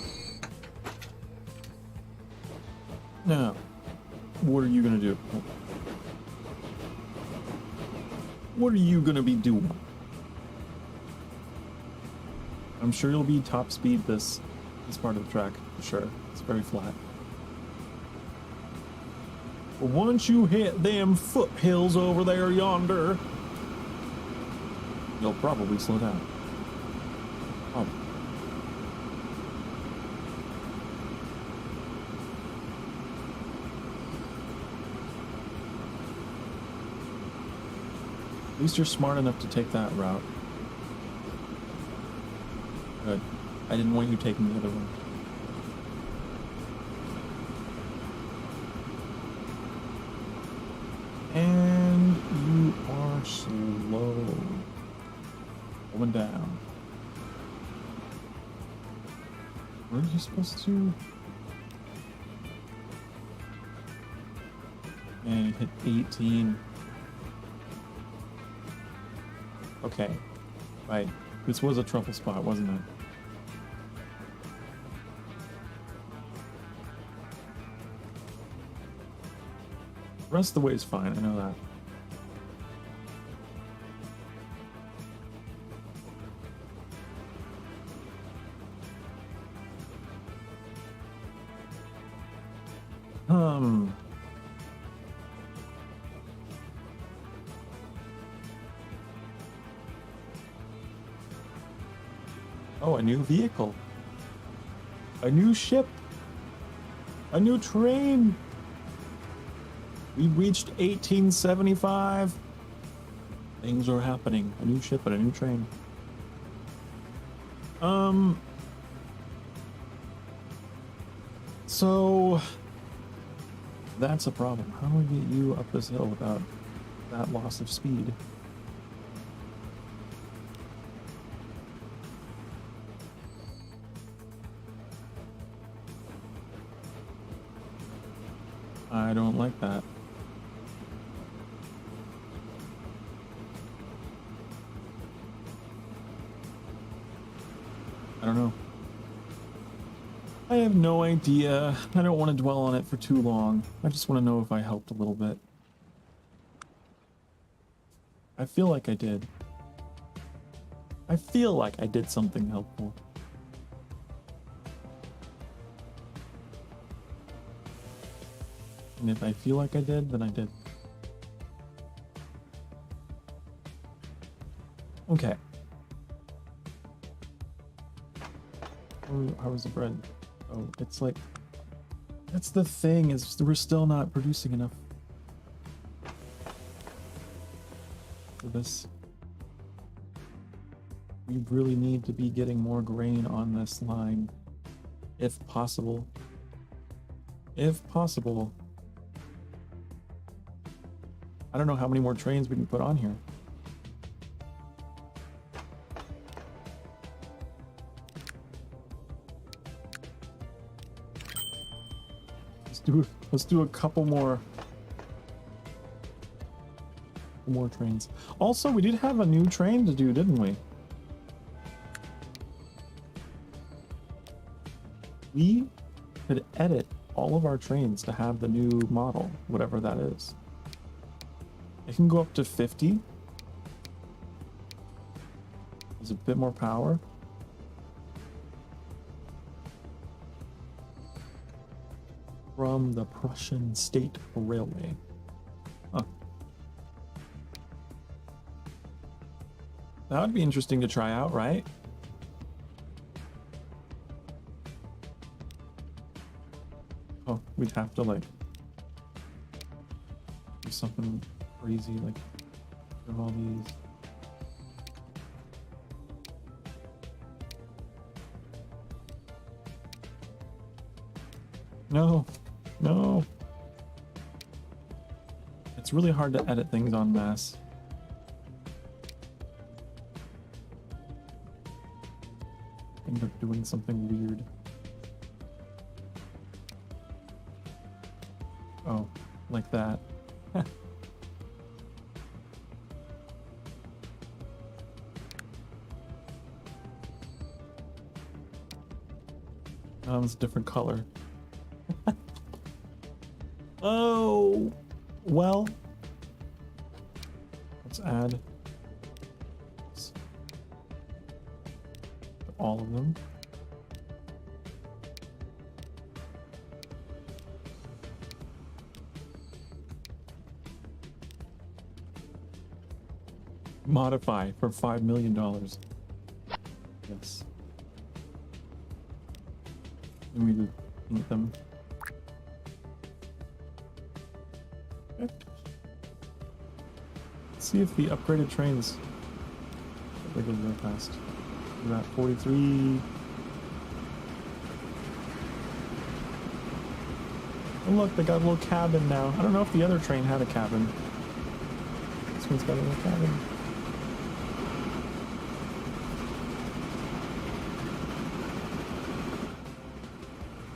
Now, what are you gonna do? What are you gonna be doing? I'm sure you'll be top speed this part of the track, for sure. It's very flat. But once you hit them foothills over there yonder, you'll probably slow down. Probably. At least you're smart enough to take that route. Good. I didn't want you taking the other one. And you are slow. Going down. Where are you supposed to? And hit 18. Okay. Right. This was a truffle spot, wasn't it? The rest of the way is fine, I know that. Oh, a new vehicle. A new ship. A new train. We reached 1875. Things are happening. A new ship and a new train. So that's a problem. How do we get you up this hill without that loss of speed? I don't like that. I don't know. I have no idea. I don't want to dwell on it for too long. I just want to know if I helped a little bit. I feel like I did. I feel like I did something helpful. And if I feel like I did, then I did. Okay. How was the bread? Oh, it's like... That's the thing, is we're still not producing enough for this. We really need to be getting more grain on this line, if possible. If possible. I don't know how many more trains we can put on here. Let's do a couple more trains. Also, we did have a new train to do, didn't we? We could edit all of our trains to have the new model, whatever that is. It can go up to 50. There's a bit more power. From the Prussian State Railway. Huh. That would be interesting to try out, right? Oh, we'd have to like do something crazy, like have all these. No. No. It's really hard to edit things en masse. End up doing something weird. Oh, like that. Oh, it's a different color. Oh, well, let's add all of them. Modify for $5 million. Yes. And we would paint them. Let's see if the upgraded trains. They go real fast. We're at 43. Oh look, they got a little cabin now. I don't know if the other train had a cabin. This one's got a little cabin.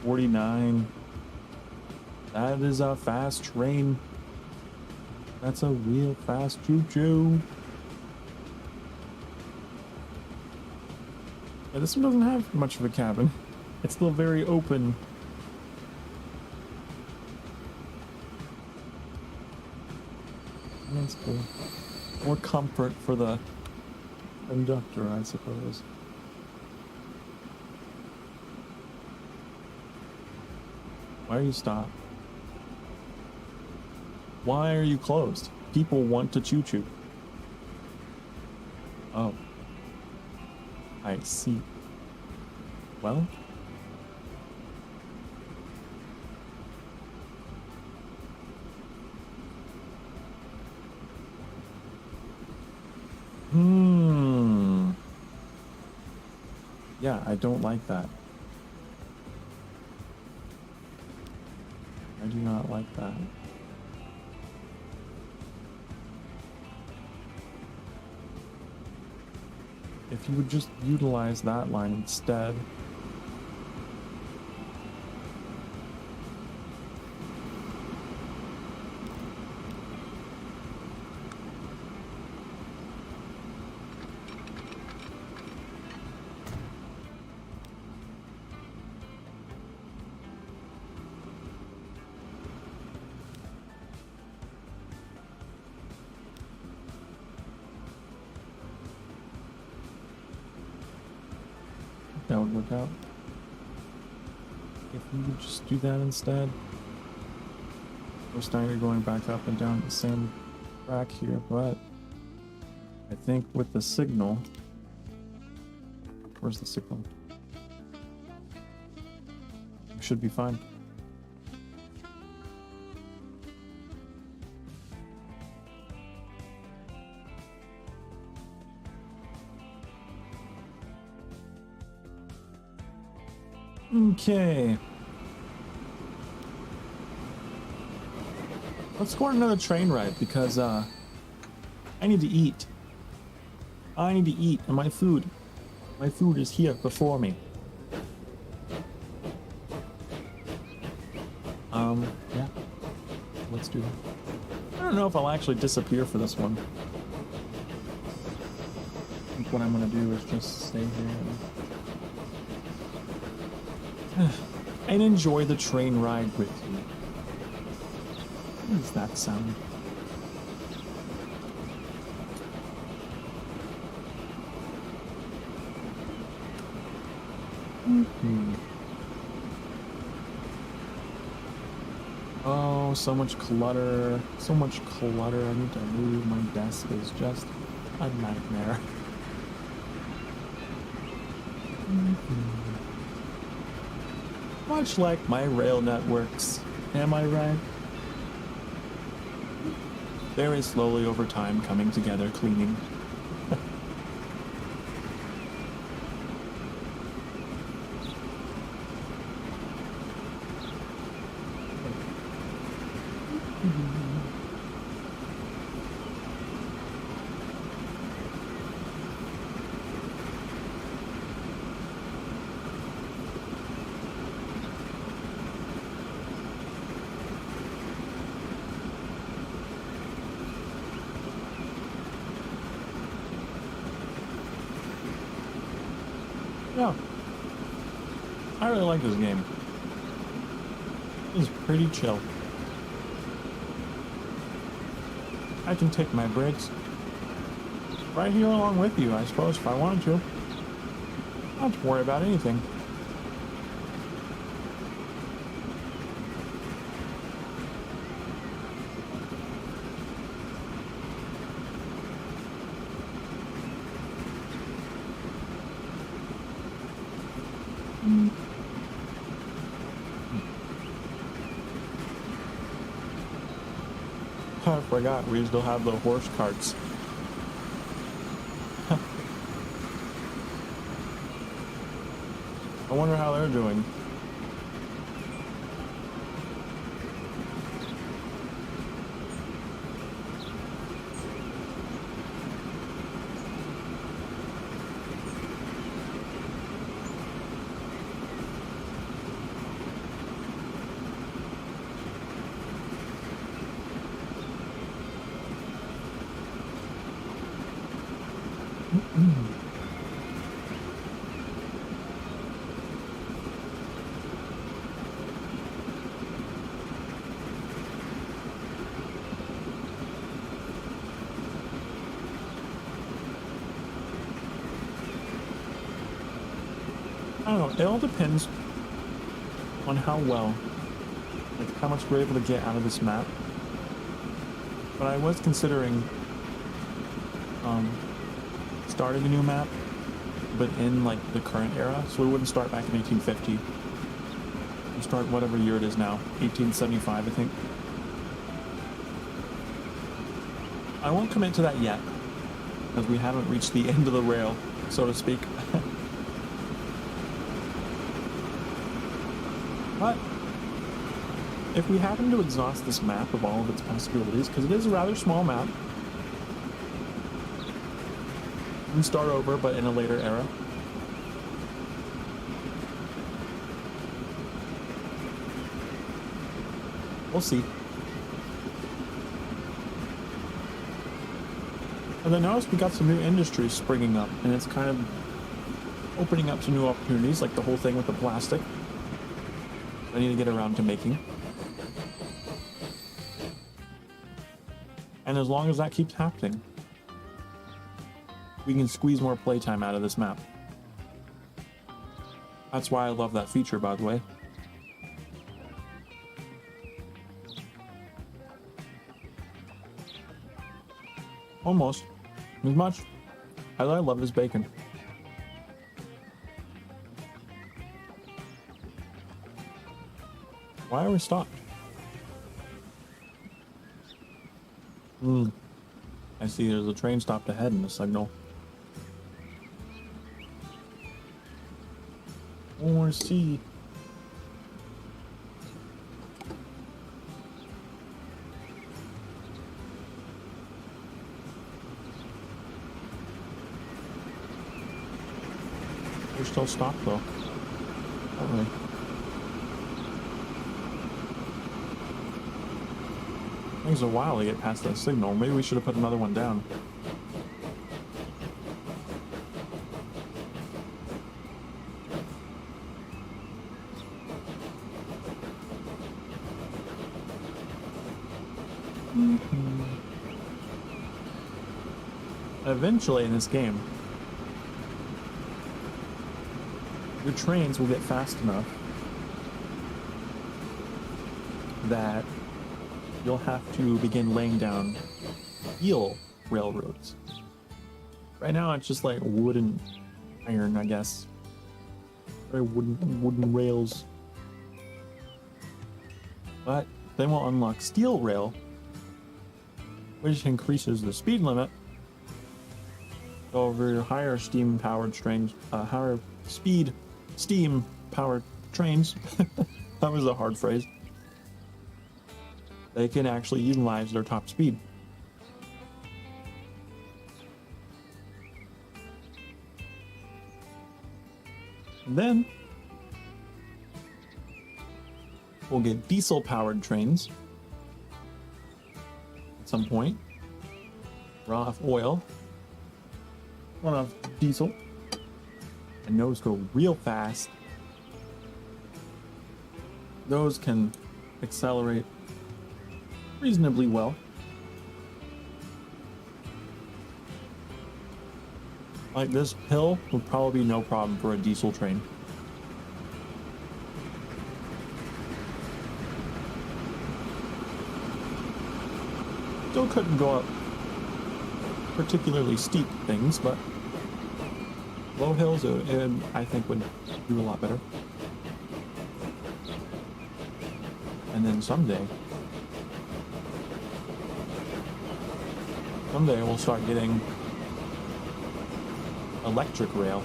$49. That is a fast train. That's a real fast choo-choo. Yeah, this one doesn't have much of a cabin. It's still very open. That's cool. More comfort for the conductor, I suppose. Why are you stopped? Why are you closed? People want to choo-choo. Oh. I see. Well. Yeah, I don't like that. I do not like that. If you would just utilize that line instead. That would work out. If we would just do that instead. We're starting going back up and down the same track here, but I think with the signal, where's the signal? We should be fine. Okay. Let's go on another train ride because I need to eat. I need to eat, and my food is here before me. Yeah. Let's do that. I don't know if I'll actually disappear for this one. I think what I'm gonna do is just stay here and enjoy the train ride with you. What does that sound? Oh, so much clutter. So much clutter. I need to move. My desk is just a nightmare. Much like my rail networks, am I right? Very slowly over time coming together, cleaning. Yeah, I really like this game. It's pretty chill. I can take my breaks right here along with you, I suppose, if I wanted to. I don't have to worry about anything. I forgot we still have the horse carts. I wonder how they're doing. I don't know, it all depends on how well, like how much we're able to get out of this map. But I was considering starting a new map, but in like the current era, so we wouldn't start back in 1850. We start whatever year it is now, 1875 I think. I won't commit to that yet, because we haven't reached the end of the rail, so to speak. But if we happen to exhaust this map of all of its possibilities, because it is a rather small map, we can start over, but in a later era. We'll see. And then notice we got some new industries springing up, and it's kind of opening up to new opportunities, like the whole thing with the plastic I need to get around to making. And as long as that keeps happening, we can squeeze more playtime out of this map. That's why I love that feature, by the way. Almost as much as I love this bacon. Why are we stopped? I see there's a train stopped ahead in the signal. Or see. We're still stopped though. Aren't we? Takes a while to get past that signal. Maybe we should have put another one down. Eventually in this game, your trains will get fast enough that you'll have to begin laying down steel railroads. Right now it's just like wood and iron, I guess. Very wooden rails. But then we'll unlock steel rail, which increases the speed limit over higher steam powered trains, higher speed steam powered trains. That was a hard phrase. They can actually utilize their top speed. And then we'll get diesel powered trains at some point. Run off oil, run off diesel, and those go real fast. Those can accelerate reasonably well. Like this hill would probably be no problem for a diesel train. Still couldn't go up particularly steep things, but low hills it I think would do a lot better. And then someday Someday we'll start getting electric rail.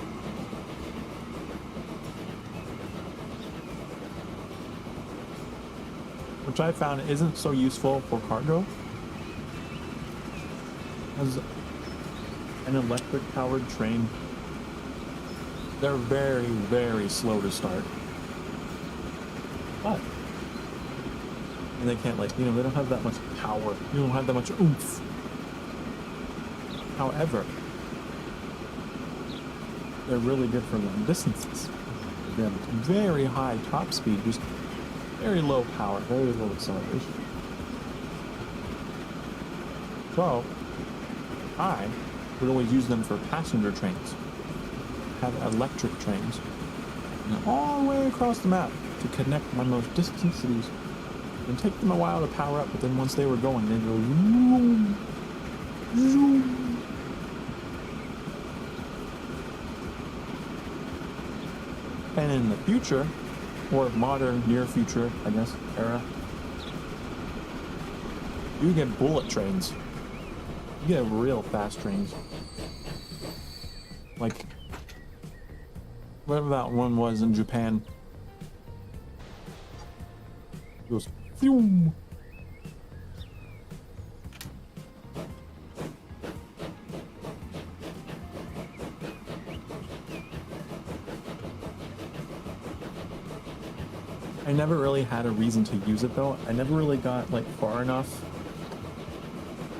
Which I found isn't so useful for cargo as an electric powered train. They're very, very slow to start. But and they can't, like, you know, they don't have that much power. You don't have that much oomph. However, they're really good for long distances. They have very high top speed, just very low power, very low acceleration. So, I would always use them for passenger trains. Have electric trains, and all the way across the map to connect my most distant cities. And take them a while to power up, but then once they were going, they'd go zoom, zoom. And in the future, or modern near future, I guess, era, you get bullet trains. You get real fast trains. Like whatever that one was in Japan. It goes phew. I never really had a reason to use it though. I never really got like far enough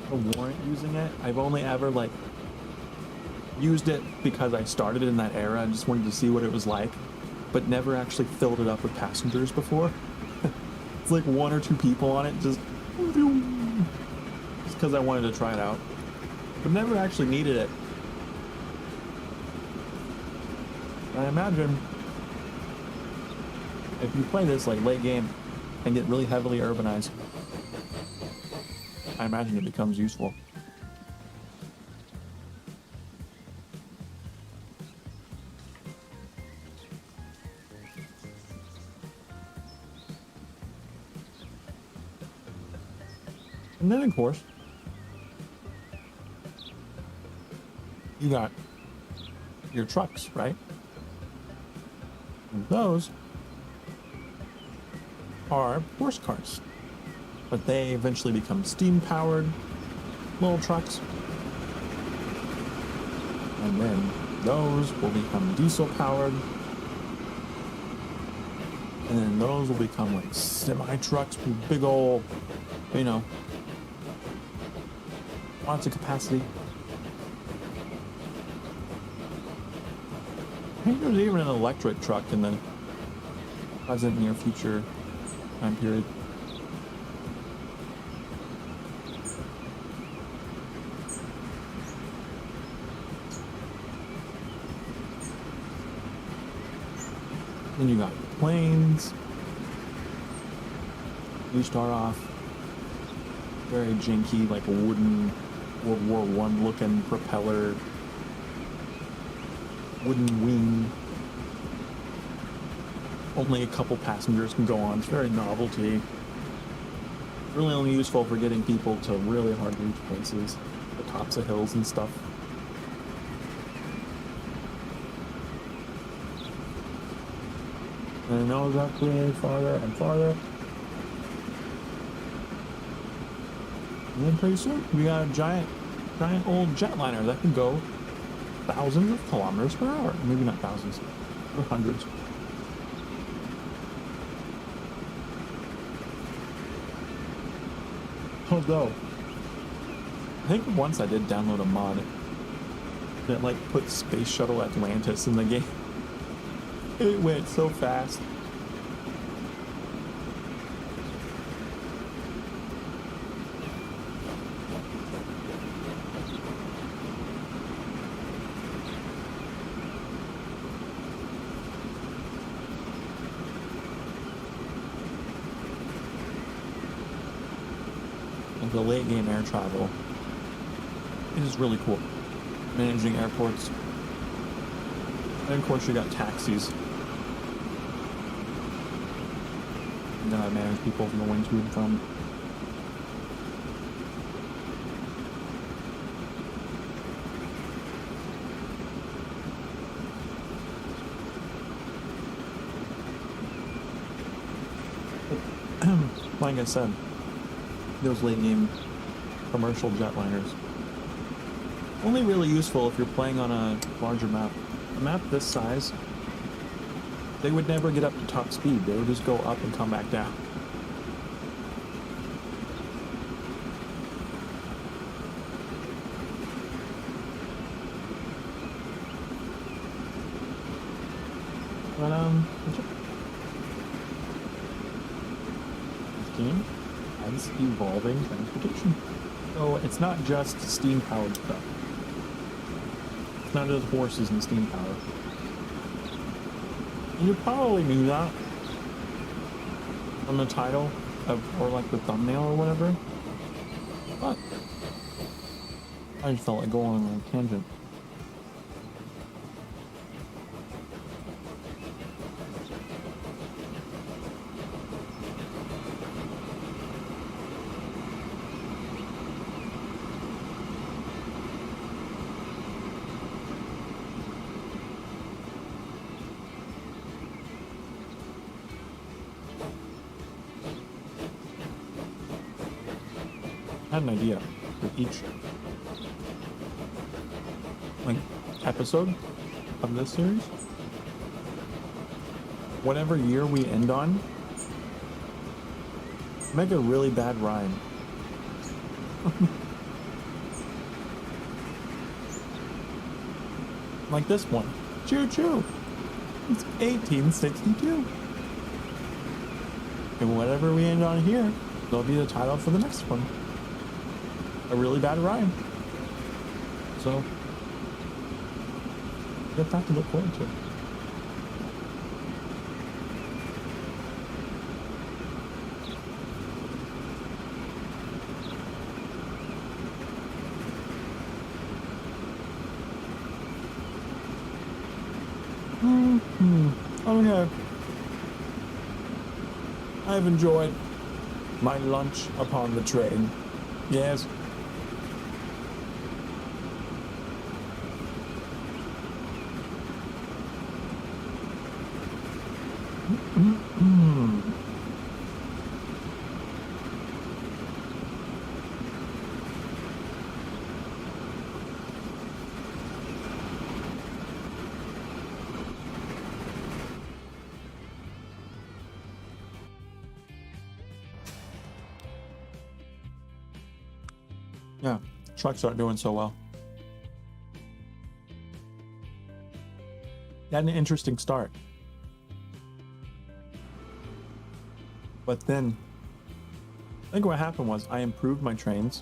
to warrant using it. I've only ever like used it because I started in that era and just wanted to see what it was like, but never actually filled it up with passengers before. It's like one or two people on it, just because I wanted to try it out, but never actually needed it. I imagine if you play this like late game and get really heavily urbanized, I imagine it becomes useful. And then, of course, you got your trucks, right? And those are horse cars, but they eventually become steam-powered little trucks. And then those will become diesel-powered. And then those will become like semi-trucks with big old, you know, lots of capacity. I think there's even an electric truck in the present near future time period. Then you got planes. You start off very janky, like a wooden World War I looking propeller, wooden wing. Only a couple passengers can go on. It's very novelty. Really only useful for getting people to really hard to reach places, the tops of hills and stuff. And it goes up way farther and farther. And then pretty soon we got a giant old jetliner that can go thousands of kilometers per hour. Maybe not thousands, but hundreds. Although, I think once I did download a mod that like put Space Shuttle Atlantis in the game. It went so fast. The late game air travel is really cool. Managing airports. And of course you got taxis. And then I manage people from the wing to and from. like I said, those late game commercial jetliners. Only really useful if you're playing on a larger map. A map this size, they would never get up to top speed. They would just go up and come back down. But this game has evolving transportation. So it's not just steam powered stuff. It's not just horses and steam power. And you probably knew that from the title of, or like the thumbnail or whatever. But I just felt like going on a tangent. I had an idea for each like episode of this series. Whatever year we end on, make a really bad rhyme. Like this one. Choo choo. It's 1862. And whatever we end on here, that'll be the title for the next one. A really bad rhyme. So, you have that to look forward to. Oh yeah. I've enjoyed my lunch upon the train. Yes. Yeah, trucks aren't doing so well. Had an interesting start. But then, I think what happened was I improved my trains.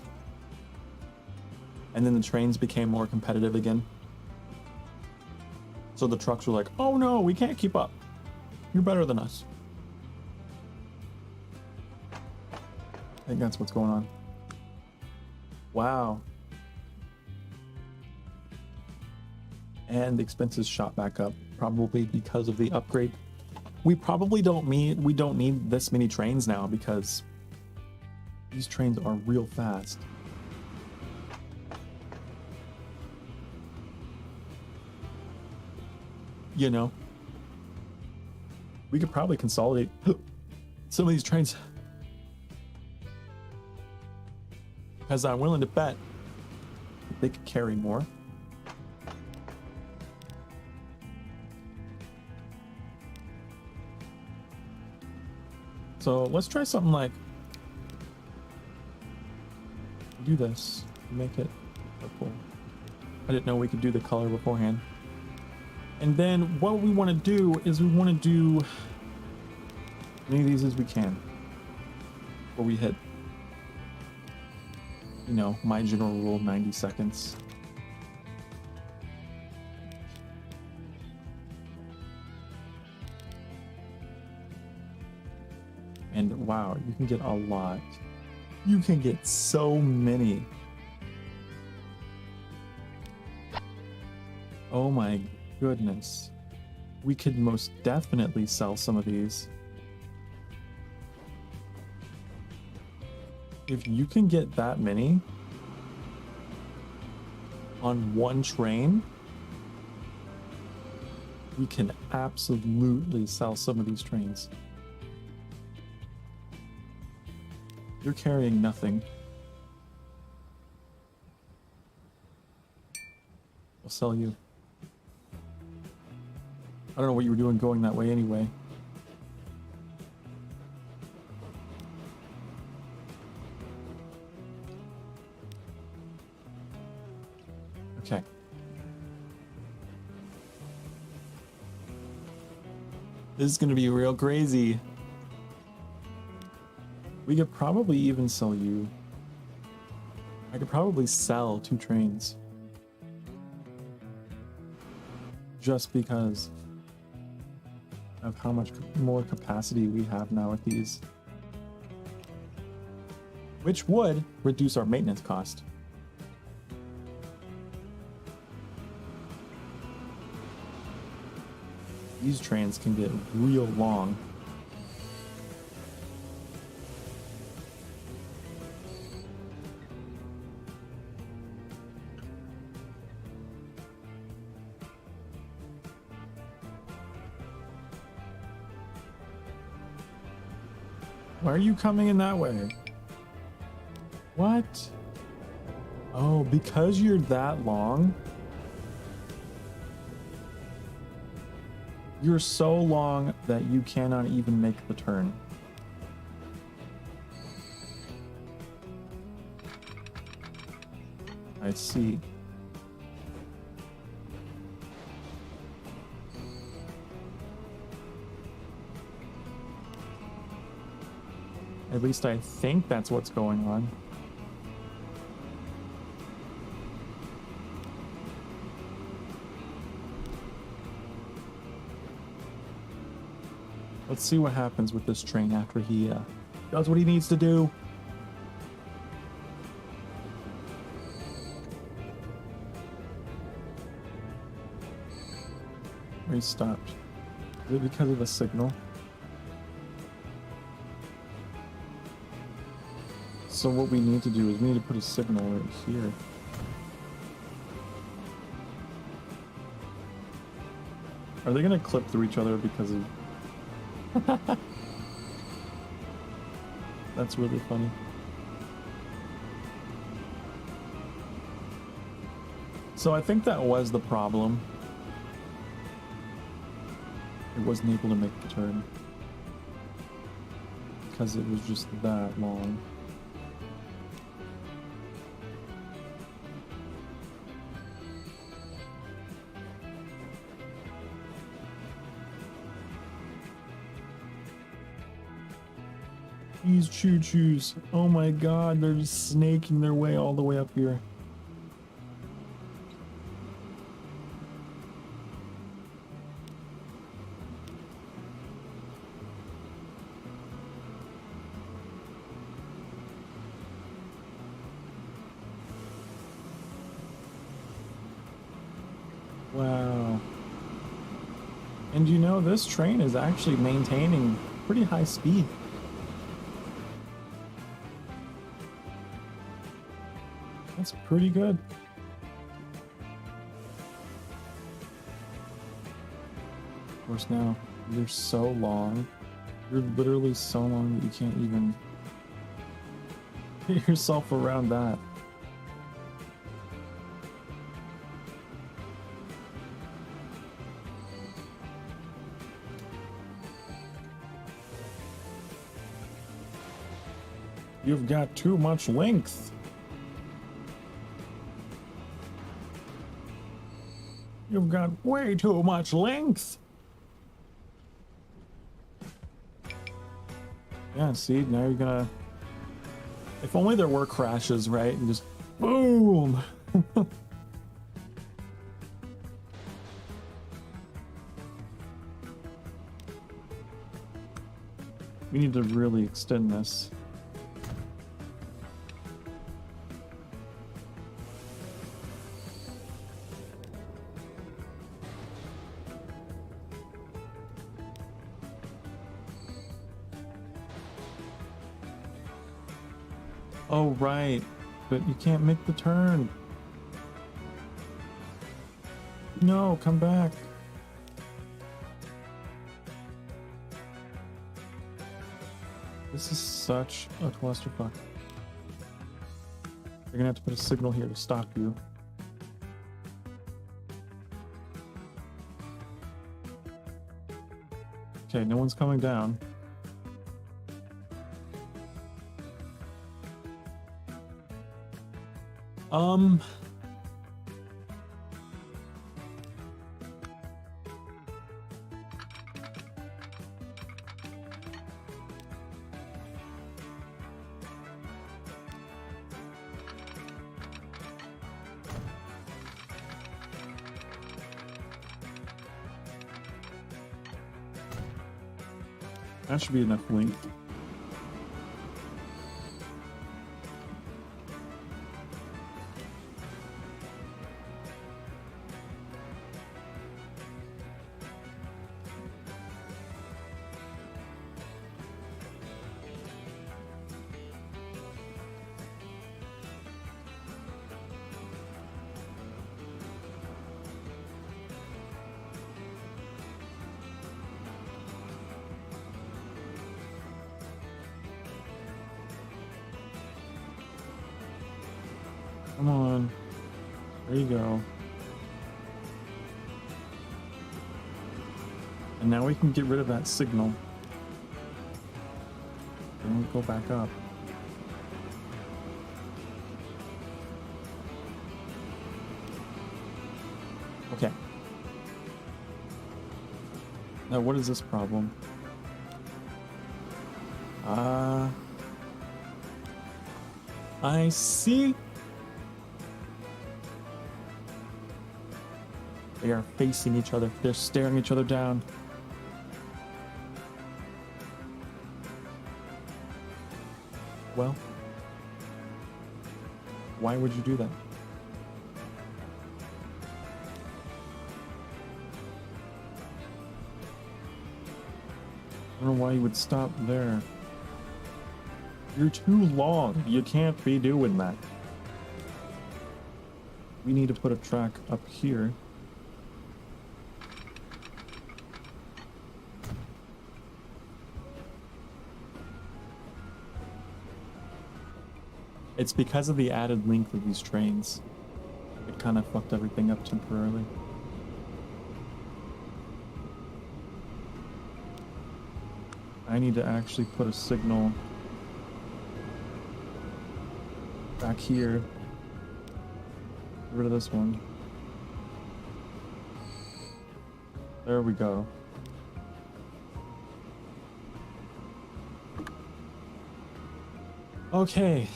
And then the trains became more competitive again. So the trucks were like, oh no, we can't keep up. You're better than us. I think that's what's going on. Wow. And the expenses shot back up, probably because of the upgrade. We probably don't need this many trains now because these trains are real fast. You know, we could probably consolidate some of these trains. Because I'm willing to bet they could carry more. So let's try something like do this, make it purple. I didn't know we could do the color beforehand. And then what we want to do is we want to do as many of these as we can before we hit, you know, my general rule, 90 seconds. And wow, you can get a lot. You can get so many. Oh my goodness. We could most definitely sell some of these. If you can get that many on one train, we can absolutely sell some of these trains. You're carrying nothing. I'll sell you. I don't know what you were doing going that way anyway. Okay. This is gonna be real crazy. We could probably even sell you. I could probably sell 2 trains. Just because of how much more capacity we have now with these. Which would reduce our maintenance cost. These trains can get real long. Why are you coming in that way? What? Oh, because you're that long? You're so long that you cannot even make the turn. I see. At least I think that's what's going on. Let's see what happens with this train after he does what he needs to do. He stopped. Is it because of the signal? So what we need to do is we need to put a signal right here. Are they gonna clip through each other because of... That's really funny. So I think that was the problem. It wasn't able to make the turn. Because it was just that long. These choo-choos. Oh my god, they're just snaking their way all the way up here. Wow. And you know, this train is actually maintaining pretty high speed. That's pretty good. Of course, now you're so long. You're literally so long that you can't even get yourself around that. You've got too much length. You've got way too much length. Yeah, see, now you're gonna... If only there were crashes, right? And just boom! We need to really extend this. Oh, right. But you can't make the turn. No, come back. This is such a clusterfuck. You're gonna have to put a signal here to stop you. Okay, no one's coming down. That should be enough length. Come on. There you go. And now we can get rid of that signal. And we go back up. Okay. Now what is this problem? I see. They are facing each other. They're staring each other down. Well, why would you do that? I don't know why you would stop there. You're too long. You can't be doing that. We need to put a track up here. It's because of the added length of these trains. It kind of fucked everything up temporarily. I need to actually put a signal back here. Get rid of this one. There we go. Okay.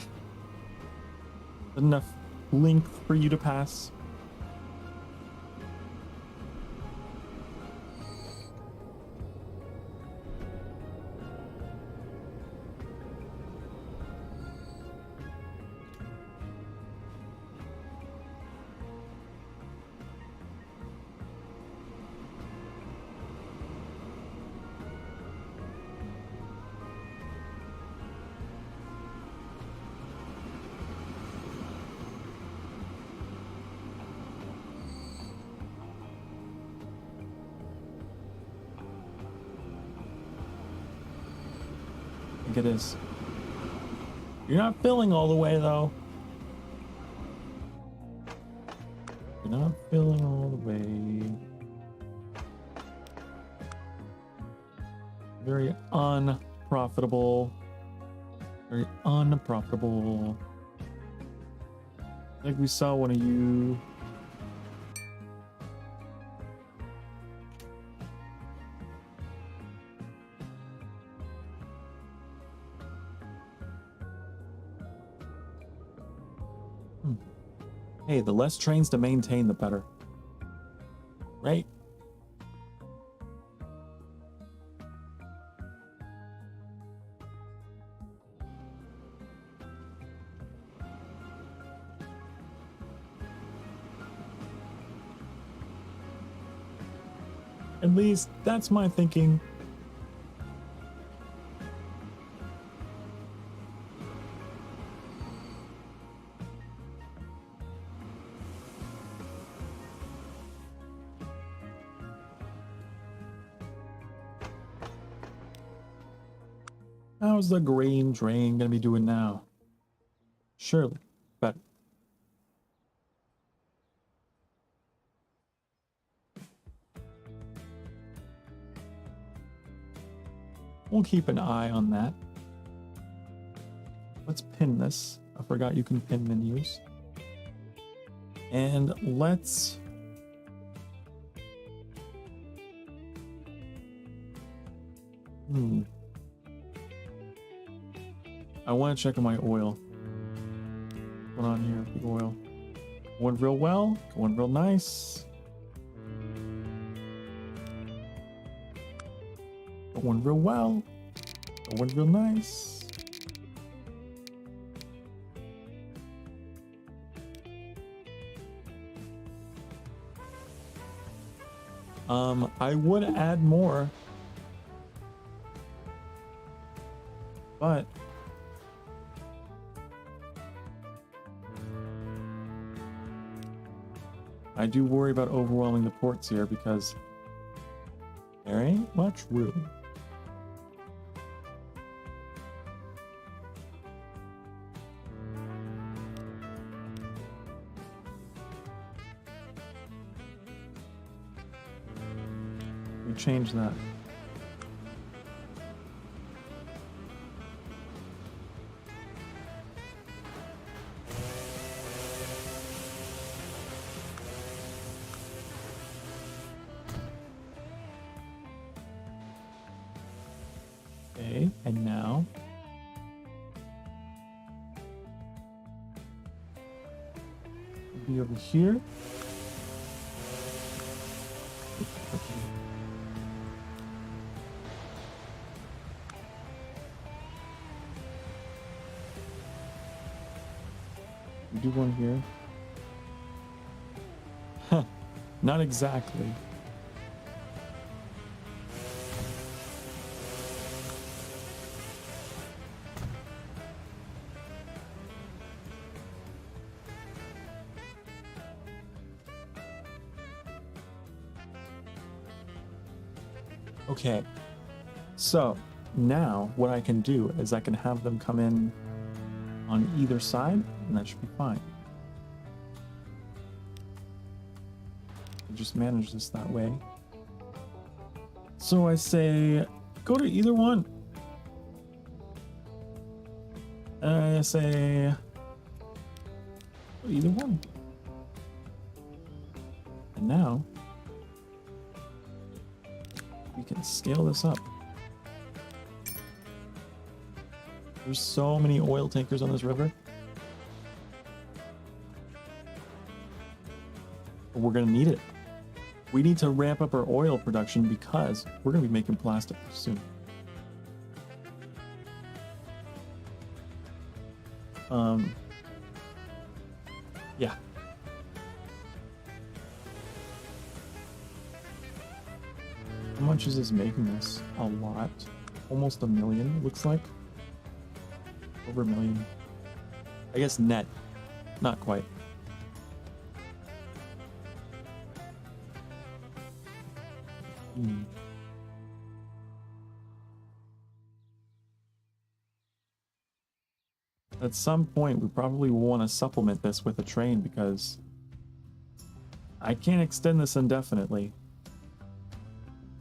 Enough length for you to pass. It is. You're not filling all the way though. You're not filling all the way. Very unprofitable. Very unprofitable. I think we saw one of you. Hey, the less trains to maintain, the better. Right? At least that's my thinking. How's the grain train gonna be doing now? Surely better. We'll keep an eye on that. Let's pin this. I forgot you can pin menus. And let's... I want to check on my oil. What's going on here with the oil? Going real well. Going real nice. Going real well. Going real nice. I would add more, but I do worry about overwhelming the ports here because there ain't much room. We change that. Okay, and now we'll be over here. Do one here. Huh, not exactly. Okay, so now what I can do is I can have them come in on either side, and that should be fine. I'll just manage this that way. So I say, go to either one. And I say, go to either one. And now, we can scale this up. There's so many oil tankers on this river. But we're gonna need it. We need to ramp up our oil production because we're gonna be making plastic soon. Yeah. How much is this making us? A lot. Almost 1 million, it looks like. Over 1 million. I guess net. Not quite. At some point, we probably will want to supplement this with a train because I can't extend this indefinitely.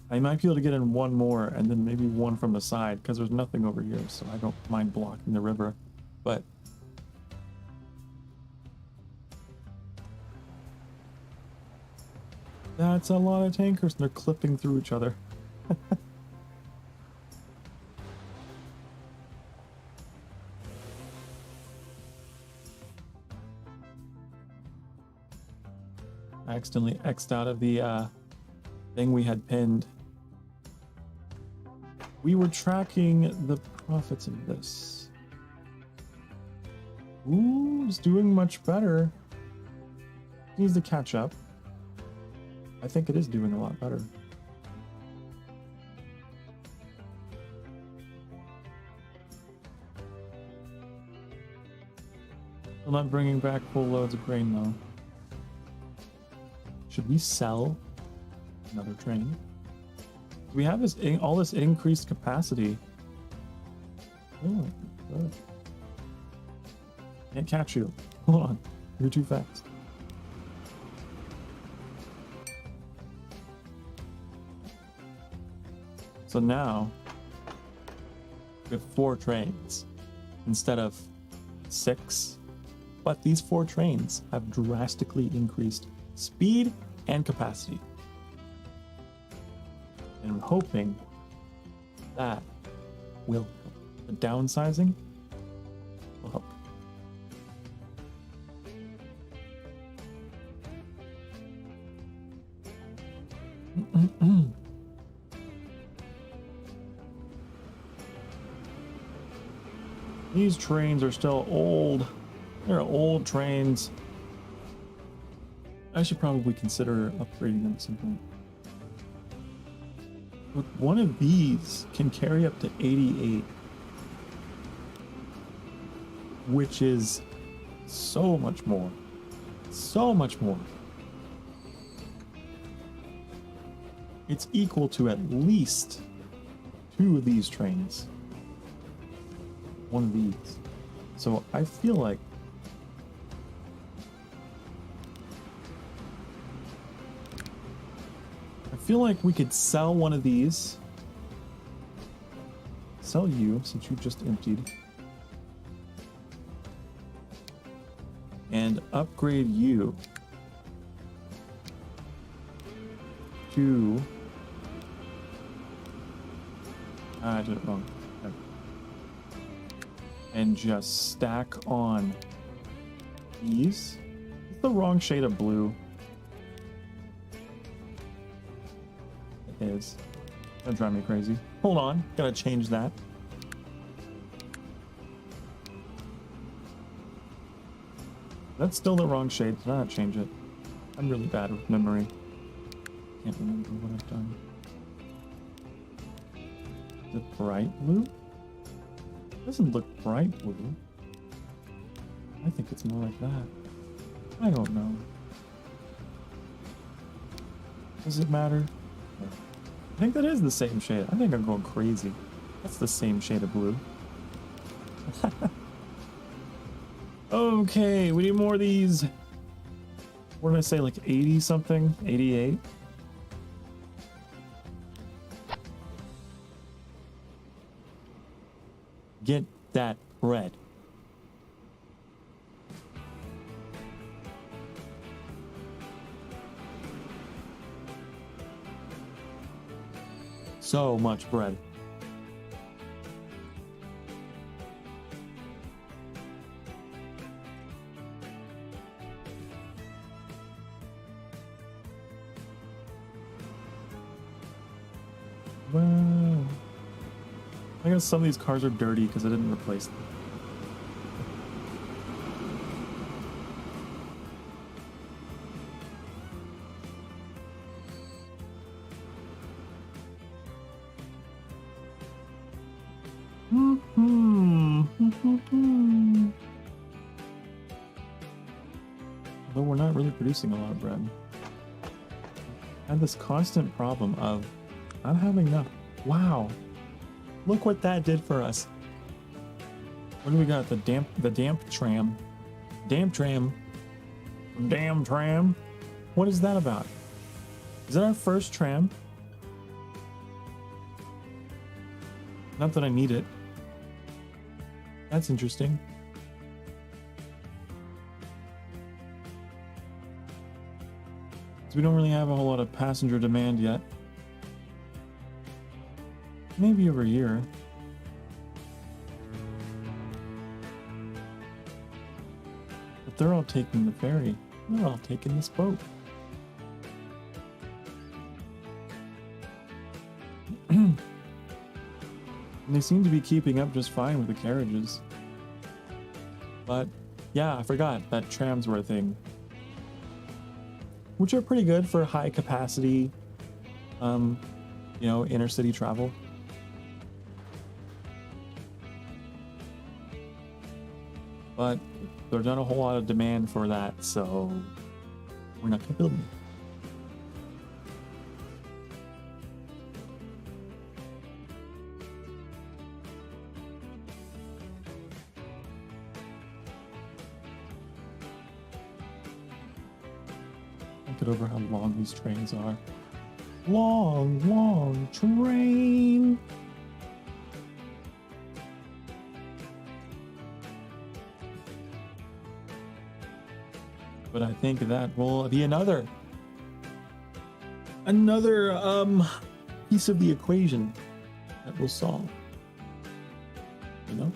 I might be able to get in one more and then maybe one from the side because there's nothing over here, so I don't mind blocking the river. But that's a lot of tankers and they're clipping through each other. I accidentally X'd out of the thing we had pinned. We were tracking the profits of this. Ooh, it's doing much better. Needs to catch up. I think it is doing a lot better. Still not bringing back full loads of grain though. Should we sell another train? We have this all this increased capacity. Oh, good. Can't catch you. Hold on. You're too fast. So now we have 4 trains instead of 6. But these 4 trains have drastically increased speed and capacity. And I'm hoping that will help. The downsizing will help. These trains are still old. They're old trains. I should probably consider upgrading them at some point. But one of these can carry up to 88. Which is so much more. So much more. It's equal to at least 2 of these trains. 1 of these. So I feel like we could sell one of these. Sell you, since you just emptied. And upgrade you to... I did it wrong. Okay. And just stack on these. It's the wrong shade of blue. It is. That'll drive me crazy. Hold on, gotta change that. That's still the wrong shade, so I gotta change it. I'm really bad with memory. Can't remember what I've done. Is it bright blue? It doesn't look bright blue. I think it's more like that. I don't know. Does it matter? I think that is the same shade. I think I'm going crazy. That's the same shade of blue. Okay, we need more of these. What did I say, like 80 something? 88? Get that bread. So much bread. Wow. I guess some of these cars are dirty because I didn't replace them. Although we're not really producing a lot of bread. I had this constant problem of not having enough. Wow. Look what that did for us. What do we got? The damp tram. Damp tram. Damn tram. What is that about? Is that our first tram? Not that I need it. That's interesting. So we don't really have a whole lot of passenger demand yet. Maybe over here. But they're all taking the ferry. They're all taking this boat. And they seem to be keeping up just fine with the carriages. But yeah, I forgot that trams were a thing. Which are pretty good for high capacity, inner city travel. But there's not a whole lot of demand for that, so we're not gonna build them. Get over how long these trains are. Long, long train. But I think that will be another piece of the equation that we'll solve. You know?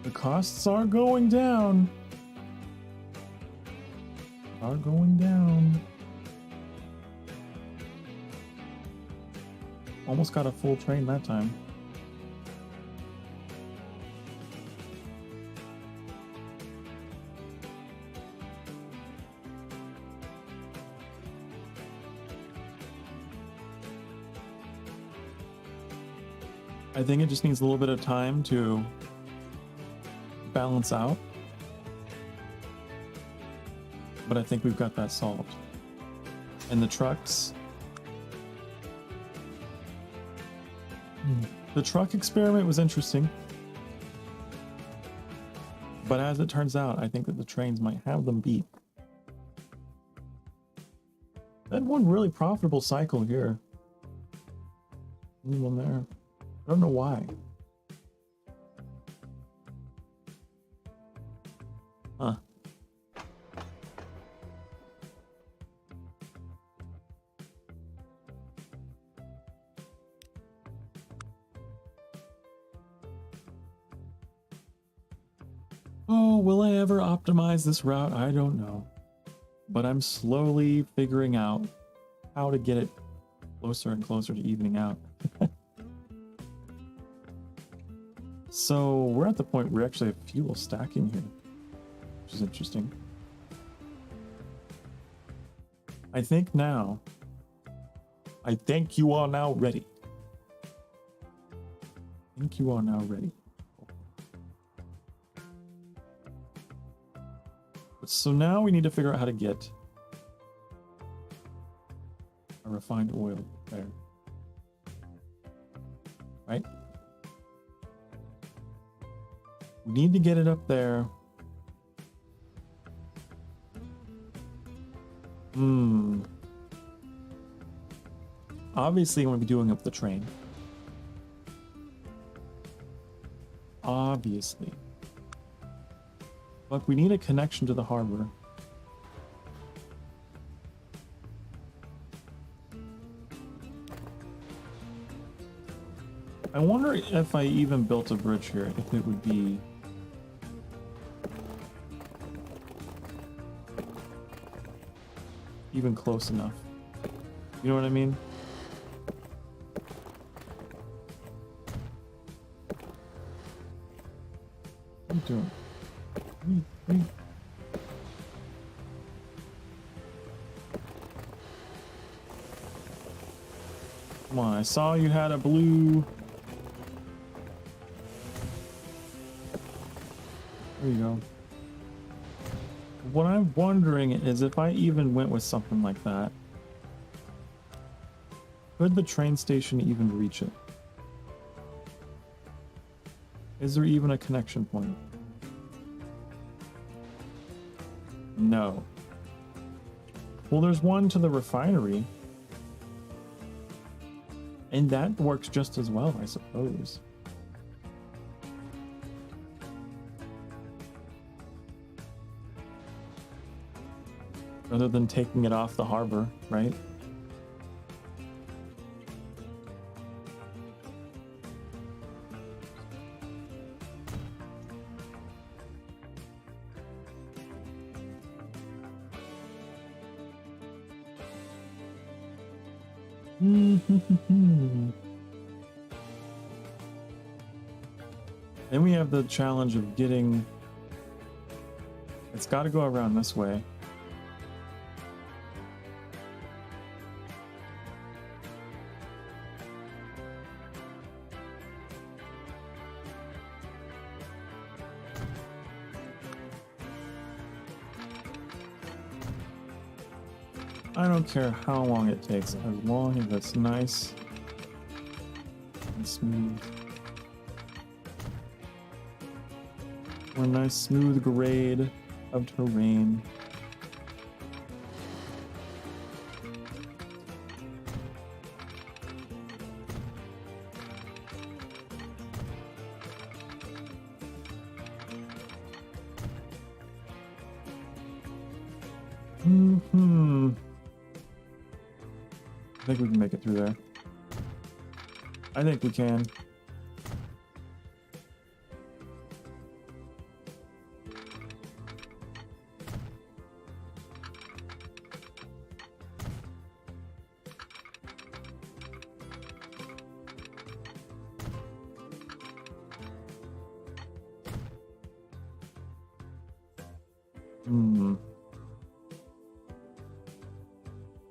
The costs are going down. Are going down. Almost got a full train that time. I think it just needs a little bit of time to balance out. But I think we've got that solved. And the trucks. The truck experiment was interesting. But as it turns out, I think that the trains might have them beat. That one really profitable cycle here. One there. I don't know why. Huh. Oh, will I ever optimize this route? I don't know. But I'm slowly figuring out how to get it closer and closer to evening out. So we're at the point where we actually have fuel stacking here, which is interesting. I think you are now ready. I think you are now ready. So now we need to figure out how to get a refined oil there. Right? We need to get it up there. Obviously, I'm going to be doing up the train. Obviously. But we need a connection to the harbor. I wonder if I even built a bridge here, if it would be... even close enough. You know what I mean? What are you doing? Come on, I saw you had a blue... There you go. What I'm wondering is if I even went with something like that, could the train station even reach it? Is there even a connection point? No. Well, there's one to the refinery. And that works just as well, I suppose. Rather than taking it off the harbor, right? Then we have the challenge of getting... It's got to go around this way. I don't care how long it takes, as long as it's nice and smooth. Or a nice smooth grade of terrain. I think we can make it through there. I think we can.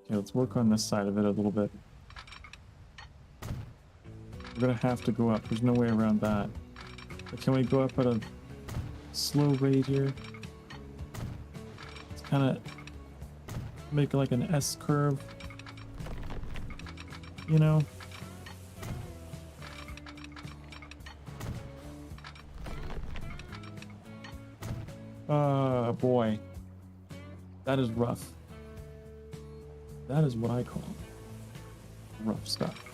Okay, let's work on this side of it a little bit. We're gonna have to go up. There's no way around that. But can we go up at a slow rate here? Let's kind of make like an S curve. You know? Boy. That is rough. That is what I call rough stuff.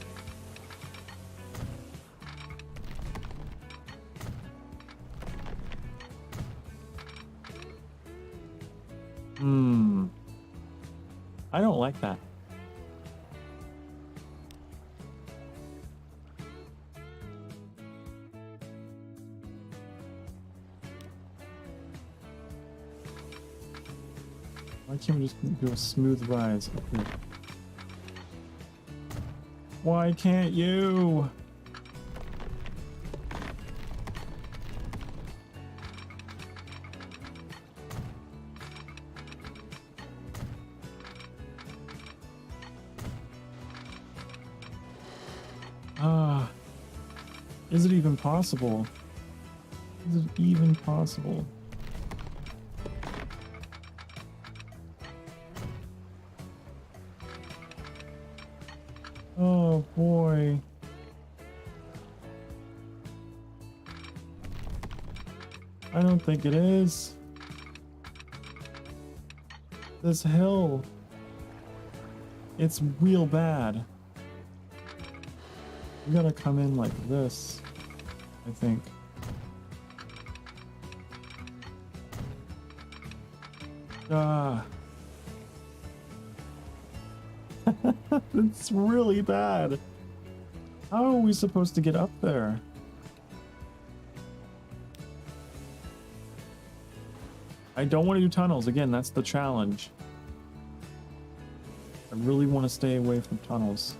I don't like that. Why can't we just do a smooth rise up here? Why can't you? Is it even possible? Is it even possible? Oh boy. I don't think it is. This hill. It's real bad. We gotta come in like this, I think. It's really bad. How are we supposed to get up there? I don't want to do tunnels. Again, that's the challenge. I really want to stay away from tunnels.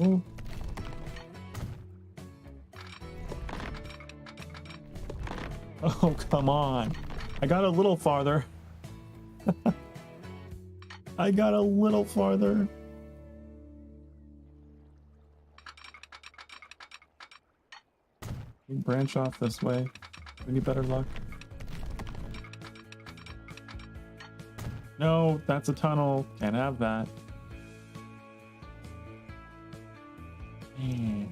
Oh. Oh, come on. I got a little farther. I got a little farther. We branch off this way. Any better luck? No, that's a tunnel. Can't have that. Man.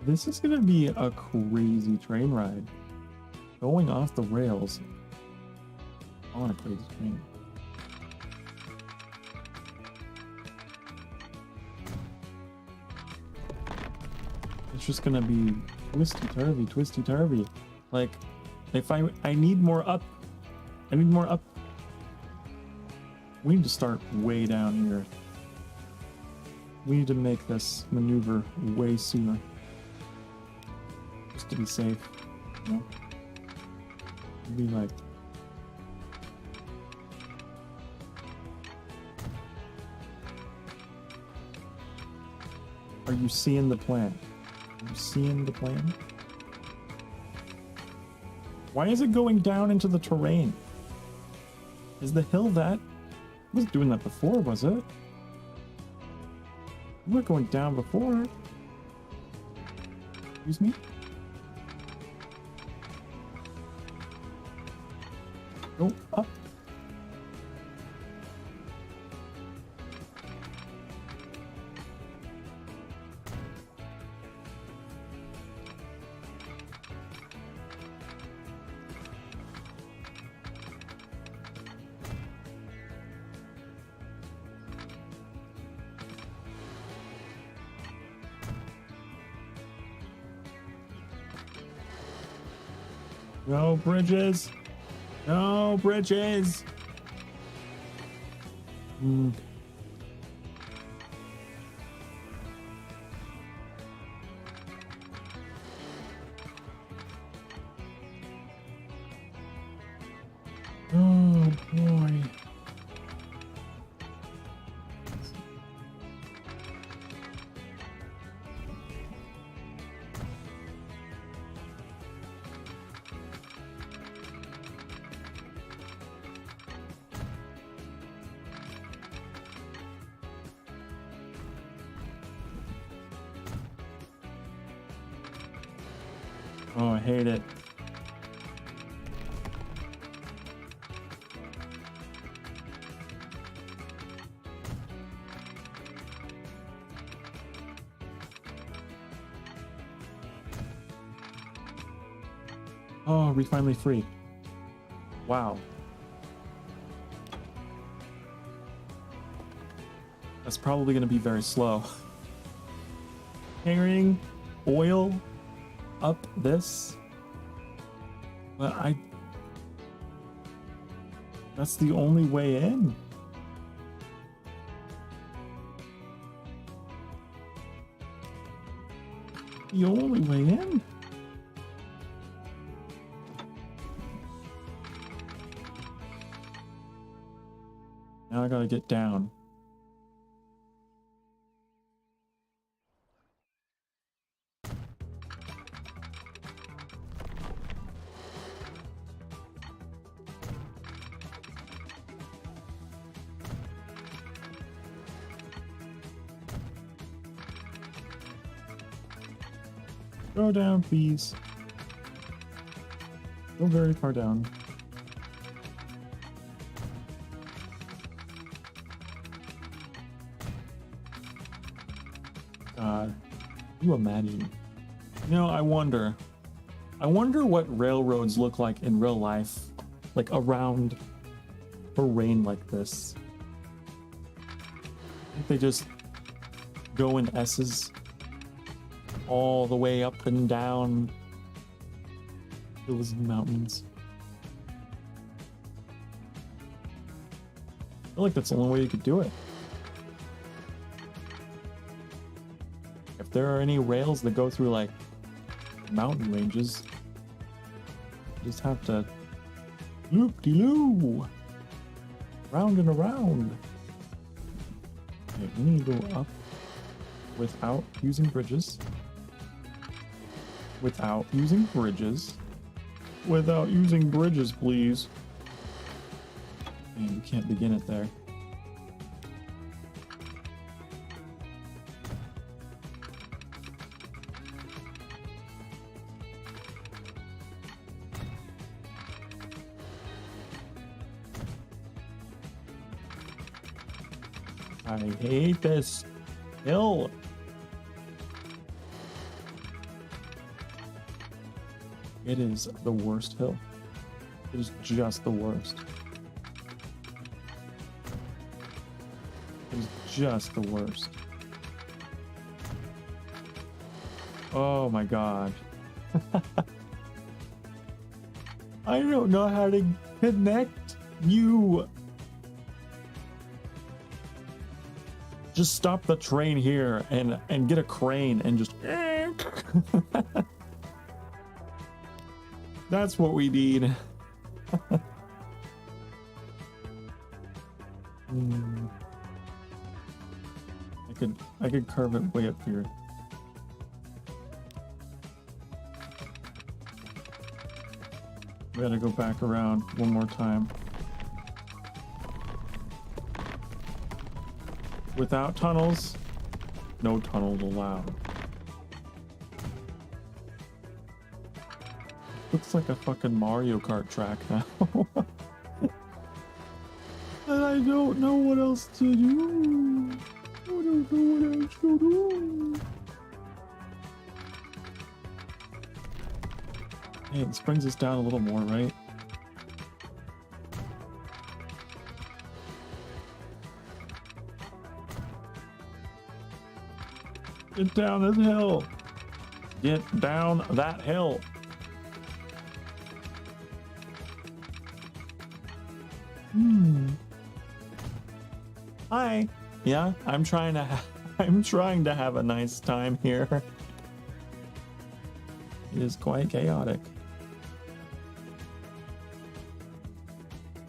This is gonna be a crazy train ride. Going off the rails on a crazy train. It's just gonna be twisty-turvy, twisty-turvy. Like, if I need more up. I need more up. We need to start way down here. We need to make this maneuver way sooner. Just to be safe, you know? Be like... you seeing the plan? Are you seeing the plan? Why is it going down into the terrain? Is the hill that? I wasn't doing that before, was it? I'm not going down before. Excuse me? Go up. No bridges. No bridges. Oh boy. Oh, I hate it. Oh, we finally free. Wow. That's probably going to be very slow. Carrying oil up this. But that's the only way in. The only way in. Now I gotta get down. Go down, please. Go very far down. God, you imagine. You know, I wonder what railroads look like in real life, like around terrain like this. I think they just go in S's all the way up and down hills and mountains. I feel like that's the only way you could do it. If there are any rails that go through like mountain ranges, you just have to loop-de-loo, round and around. Okay, we need to go up without using bridges. Without using bridges. Without using bridges, please. Man, you can't begin it there. I hate this hill. It is the worst hill. It is just the worst. It is just the worst. Oh my god. I don't know how to connect you. Just stop the train here and get a crane and just that's what we need. I could curve it way up here. We gotta go back around one more time. Without tunnels, no tunnels allowed. Looks like a fucking Mario Kart track now. And I don't know what else to do. I don't know what else to do. Hey, this brings us down a little more, right? Get down this hill. Get down that hill. Hi. Yeah, I'm trying to have a nice time here. It is quite chaotic.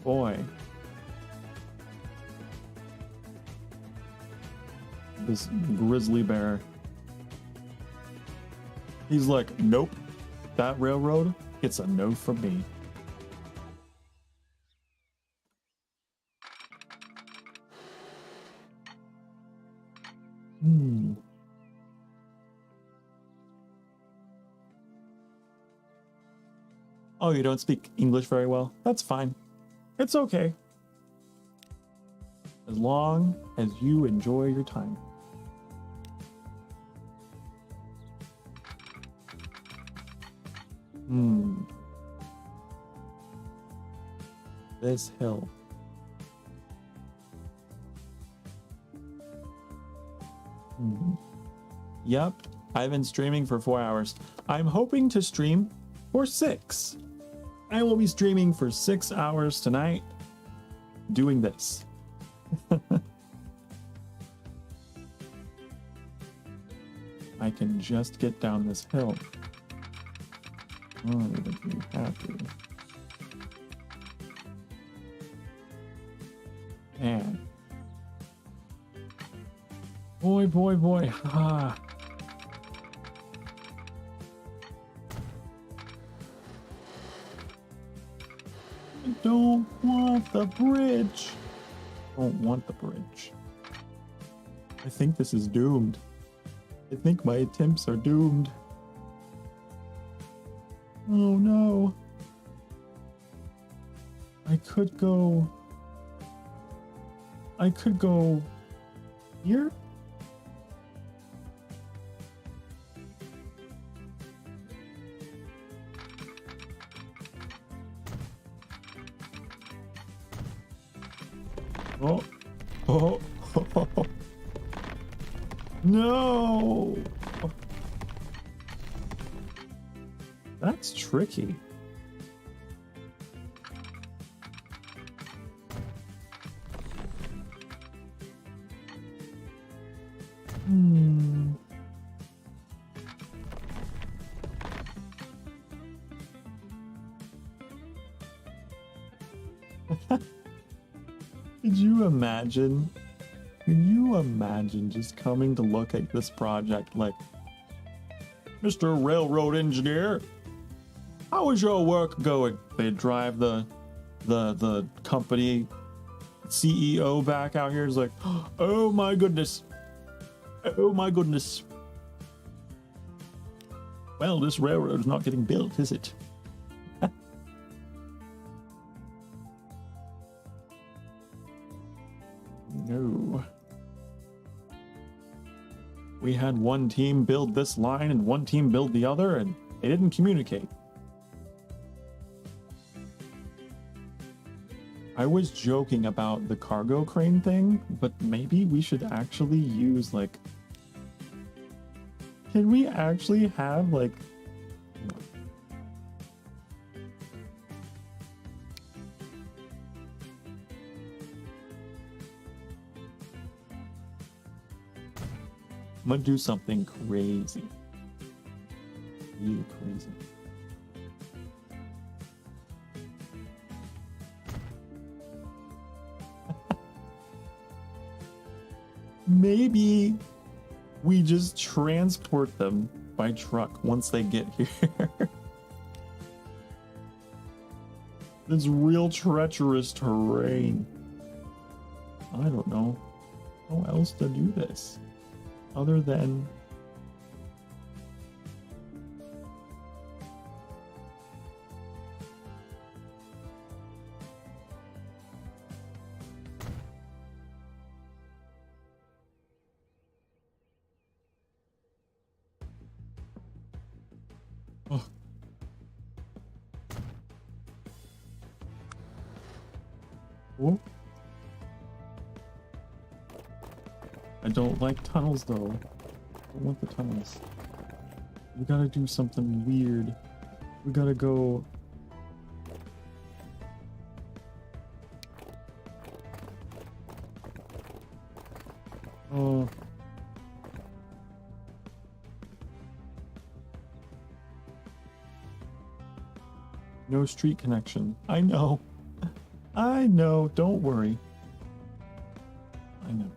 Boy. This grizzly bear. He's like, nope. That railroad gets a no from me. Oh, you don't speak English very well? That's fine. It's okay. As long as you enjoy your time. This hill. Yep, I've been streaming for 4 hours. I'm hoping to stream for 6. I will be streaming for 6 hours tonight, doing this. I can just get down this hill. Oh, I would be happy. Man. Boy, boy, boy. Ah. I don't want the bridge. I don't want the bridge. I think this is doomed. I think my attempts are doomed. Oh no. I could go here? Oh, oh, oh. No. That's tricky. Could you imagine? Can you imagine just coming to look at this project like, Mr. Railroad Engineer, how is your work going? They drive the company CEO back out here. Is like, oh my goodness. Oh my goodness. Well, this railroad is not getting built, is it? No. We had one team build this line and one team build the other, and they didn't communicate. I was joking about the cargo crane thing, but maybe we should actually use, like... Can we actually have, like... I'm gonna do something crazy. Really crazy. Maybe we just transport them by truck once they get here. It's real treacherous terrain. I don't know how else to do this other than oh. Oh. I don't like tunnels though. I don't want the tunnels. We gotta do something weird. We gotta go. Oh. No street connection. I know. I know. Don't worry. I know.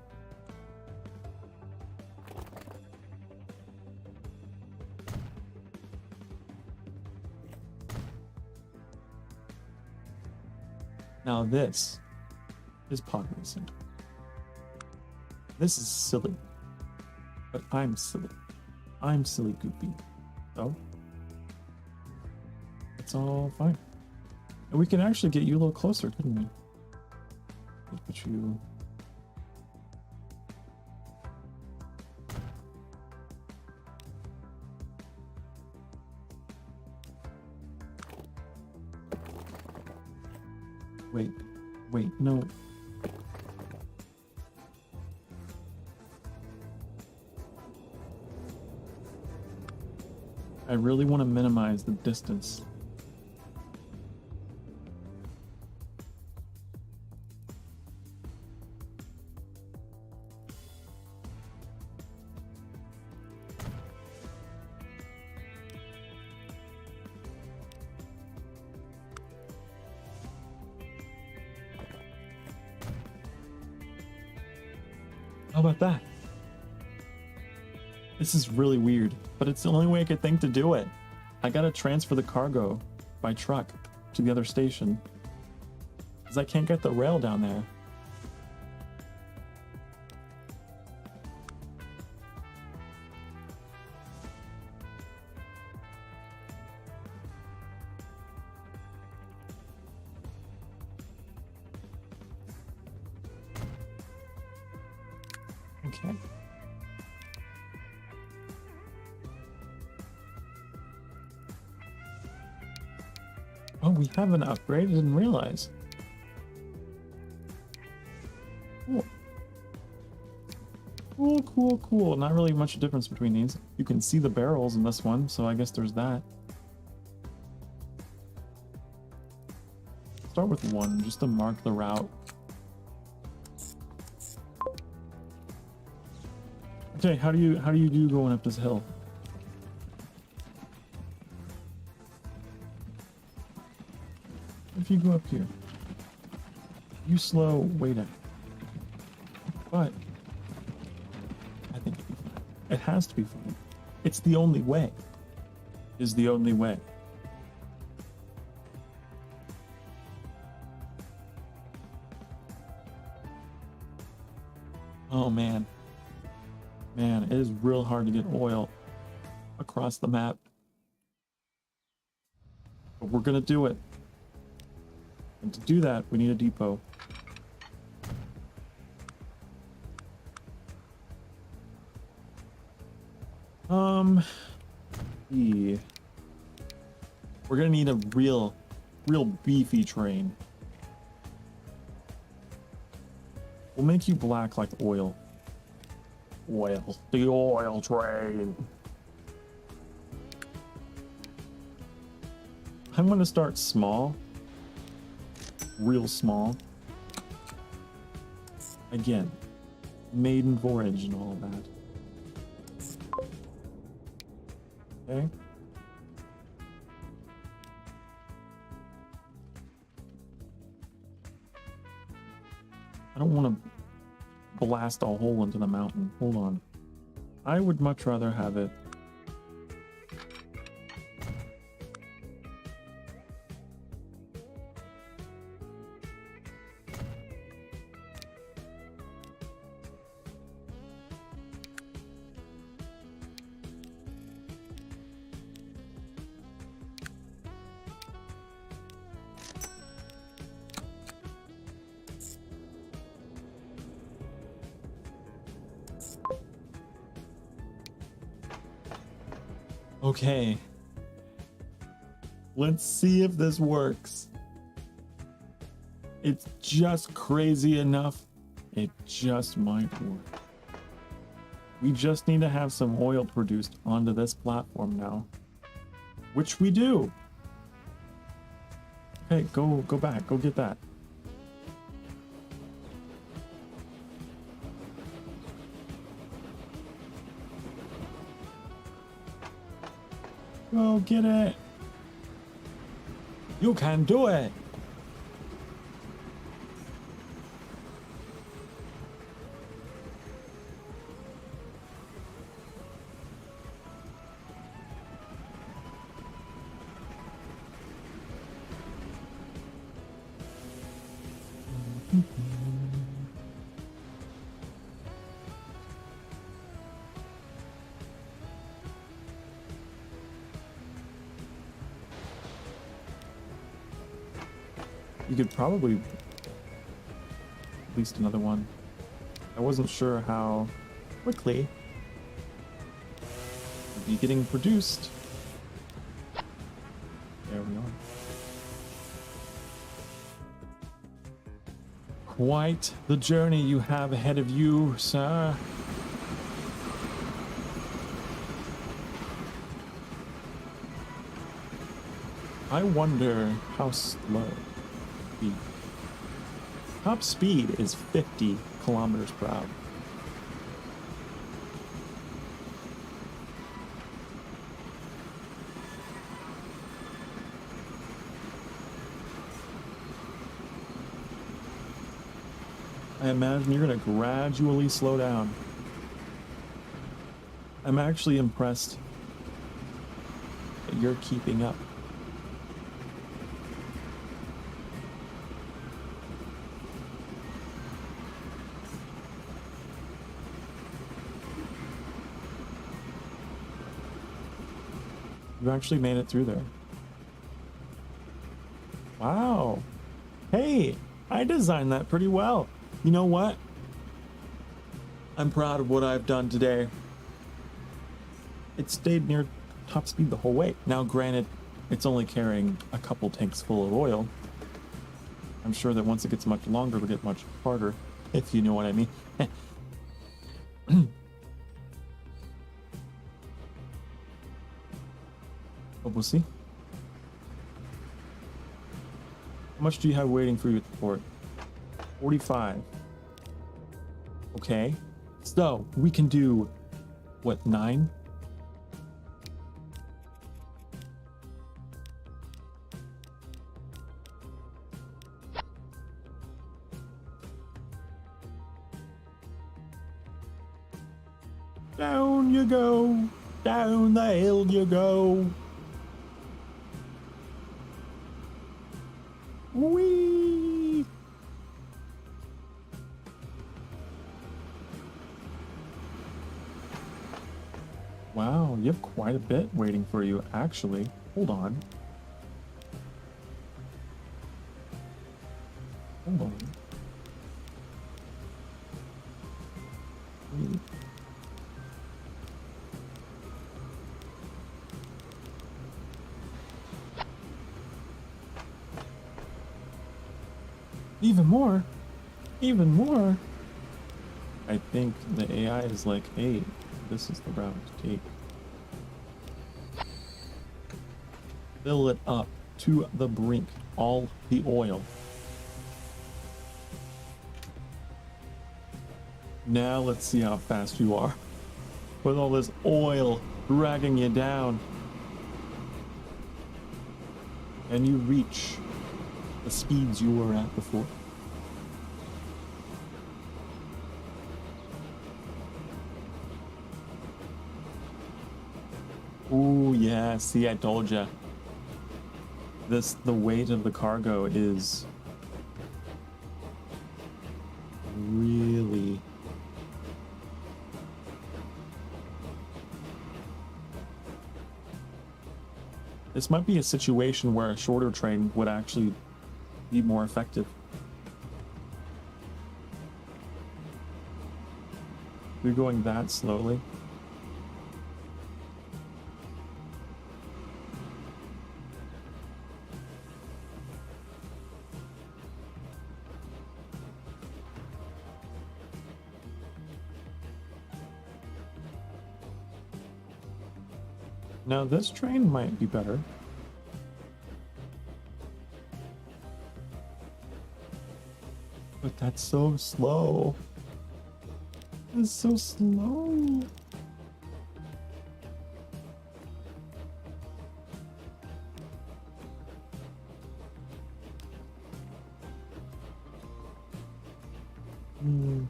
Now this is pod racing. This is silly. But I'm silly. I'm silly goofy. So it's all fine. And we can actually get you a little closer, couldn't we? Let's put you. Wait, no. I really want to minimize the distance. How about that? This is really weird, but it's the only way I could think to do it. I gotta transfer the cargo by truck to the other station, because I can't get the rail down there. Okay. Oh, we have an upgrade? I didn't realize. Cool. Cool. Not really much difference between these. You can see the barrels in this one, so I guess there's that. Start with one, just to mark the route. Okay, how do you do going up this hill? If you go up here, you slow way down. But I think it'll be fine. It has to be fine. It's the only way. Is the only way. Oh man. Man, it is real hard to get oil across the map. But we're gonna do it. And to do that, we need a depot. Yeah. We're gonna need a real beefy train. We'll make you black like oil. Oil. The oil train. I'm gonna start small. Real small. Again, maiden voyage and all that. Okay. I don't want to blast a hole into the mountain. Hold on. I would much rather have it. Okay. Let's see if this works. It's just crazy enough. It just might work. We just need to have some oil produced onto this platform now. Which we do. Okay, go back. Go get that. Go get it. You can do it. You could probably at least another one. I wasn't sure how quickly it would be getting produced. There we are. Quite the journey you have ahead of you, sir. I wonder how slow. Top speed is 50 kilometers per hour. I imagine you're going to gradually slow down. I'm actually impressed that you're keeping up. You actually made it through there. Wow. Hey, I designed that pretty well. You know what? I'm proud of what I've done today. It stayed near top speed the whole way. Now, granted, it's only carrying a couple tanks full of oil. I'm sure that once it gets much longer, it'll get much harder, if you know what I mean. But we'll see. How much do you have waiting for you at the port? 45. Okay. So, we can do, what, 9? Down you go. Down the hill you go. Whee! Wow, you have quite a bit waiting for you, actually. Hold on. Hold on. Even more? Even more? I think the AI is like, hey, this is the route to take. Fill it up to the brink, all the oil. Now let's see how fast you are with all this oil dragging you down. And you reach the speeds you were at before. Ooh, yeah, see, I told ya. The weight of the cargo is really... This might be a situation where a shorter train would actually be more effective. You're going that slowly. Now this train might be better. But that's so slow. It's so slow. Hmm.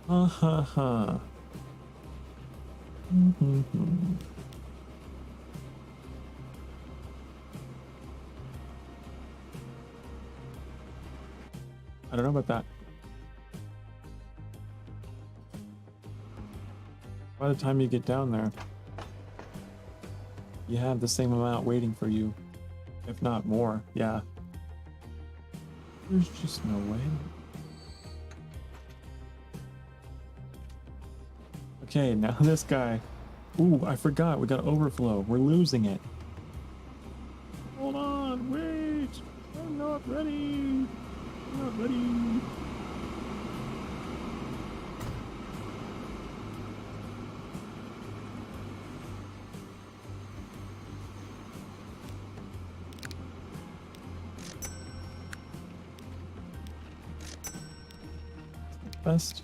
Ha ha ha. Mm-hmm. I don't know about that. By the time you get down there, you have the same amount waiting for you, if not more. Yeah. There's just no way. Okay, now this guy. Ooh, I forgot. We got overflow. We're losing it. Hold on, wait. I'm not ready. I'm not ready. Best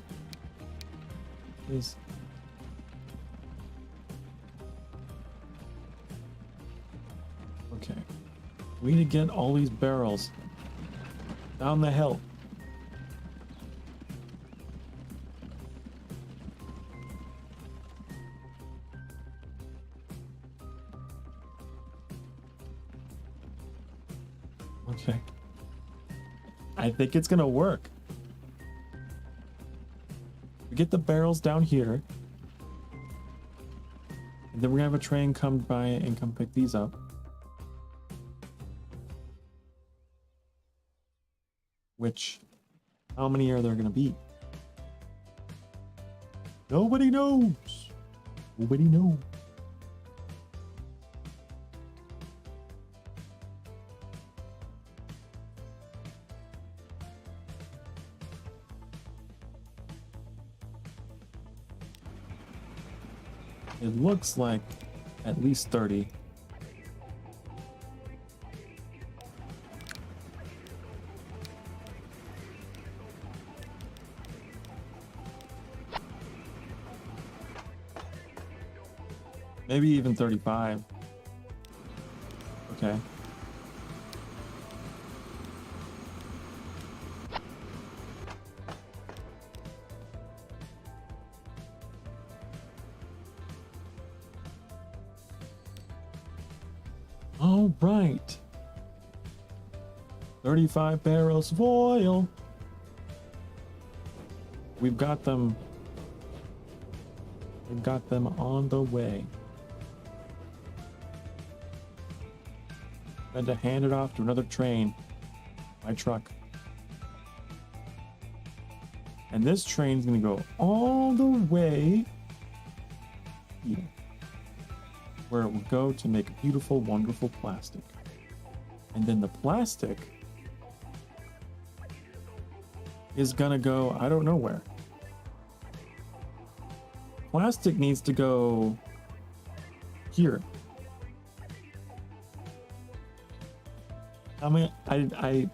is okay. We need to get all these barrels down the hill. Okay. I think it's gonna work. We get the barrels down here. And then we're gonna have a train come by and come pick these up. Which, how many are there gonna be? Nobody knows. Nobody knows. It looks like at least 30. Maybe even 35. Okay. All right. 35 barrels of oil. We've got them. We've got them on the way. Had to hand it off to another train. My truck. And this train's gonna go all the way here, where it will go to make beautiful, wonderful plastic. And then the plastic is gonna go, I don't know where. Plastic needs to go here. I mean, I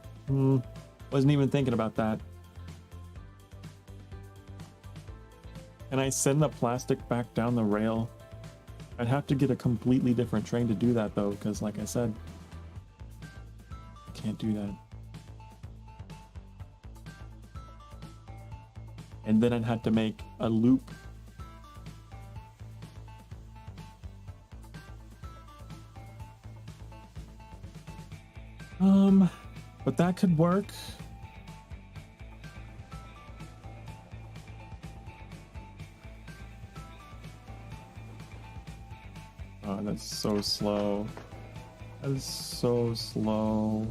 wasn't even thinking about that. Can I send the plastic back down the rail? I'd have to get a completely different train to do that though, because like I said, I can't do that. And then I'd have to make a loop. But that could work. Oh, that's so slow. That is so slow.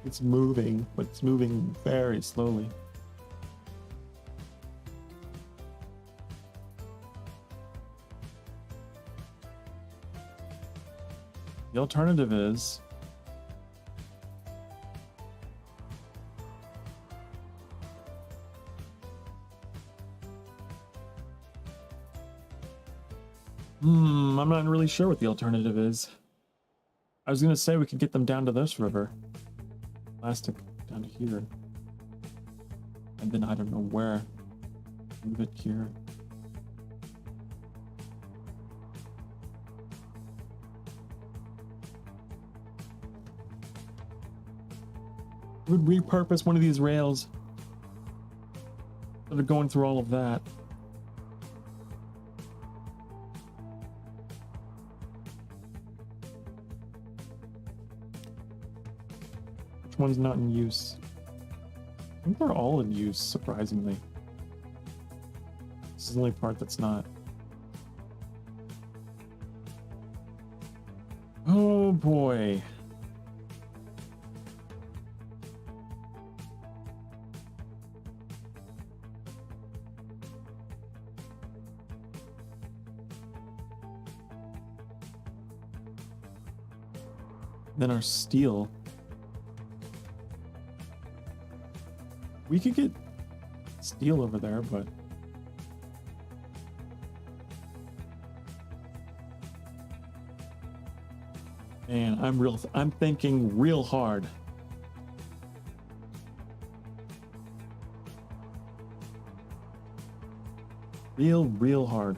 It's moving, but it's moving very slowly. The alternative is I'm not really sure what the alternative is. I was gonna say we could get them down to this river. Plastic down to here. And then I don't know where. Move it here. Would repurpose one of these rails instead of going through all of that. Which one's not in use? I think they're all in use, surprisingly. This is the only part that's not. Oh boy. Then our steel. We could get steel over there, but man, I'm thinking real hard. Real hard.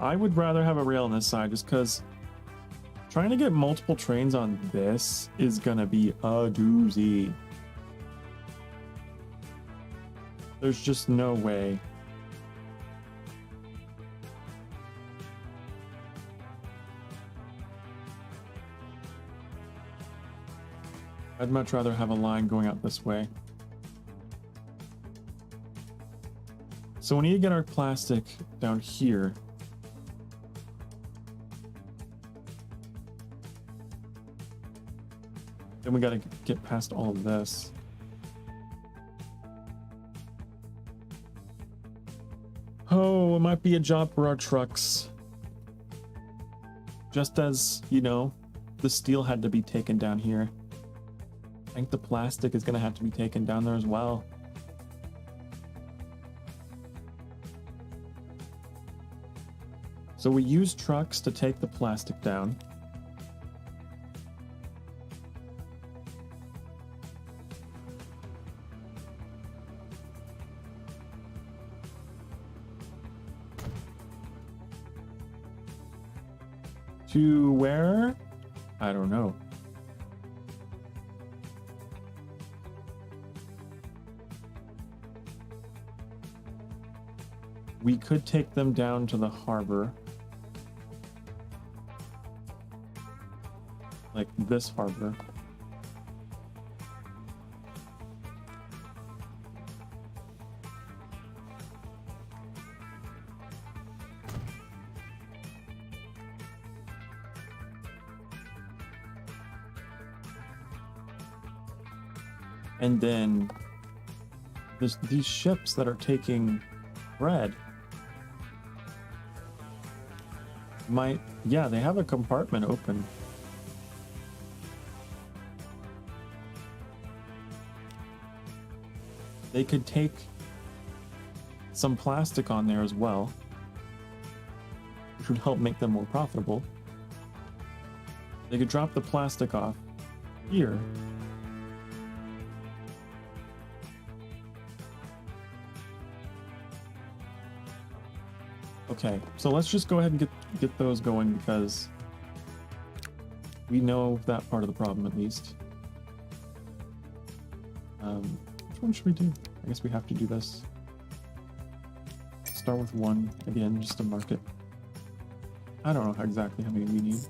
I would rather have a rail on this side just because trying to get multiple trains on this is gonna be a doozy. There's just no way. I'd much rather have a line going out this way. So we need to get our plastic down here. Then we gotta get past all of this. Oh, it might be a job for our trucks. Just as, you know, the steel had to be taken down here. I think the plastic is gonna have to be taken down there as well. So we use trucks to take the plastic down. To where? I don't know. We could take them down to the harbor. Like this harbor. And then these ships that are taking bread might, yeah, they have a compartment open. They could take some plastic on there as well, which would help make them more profitable. They could drop the plastic off here. Okay, so let's just go ahead and get those going because we know that part of the problem at least. Which one should we do? I guess we have to do this. Start with one again, just to mark it. I don't know exactly how many we need.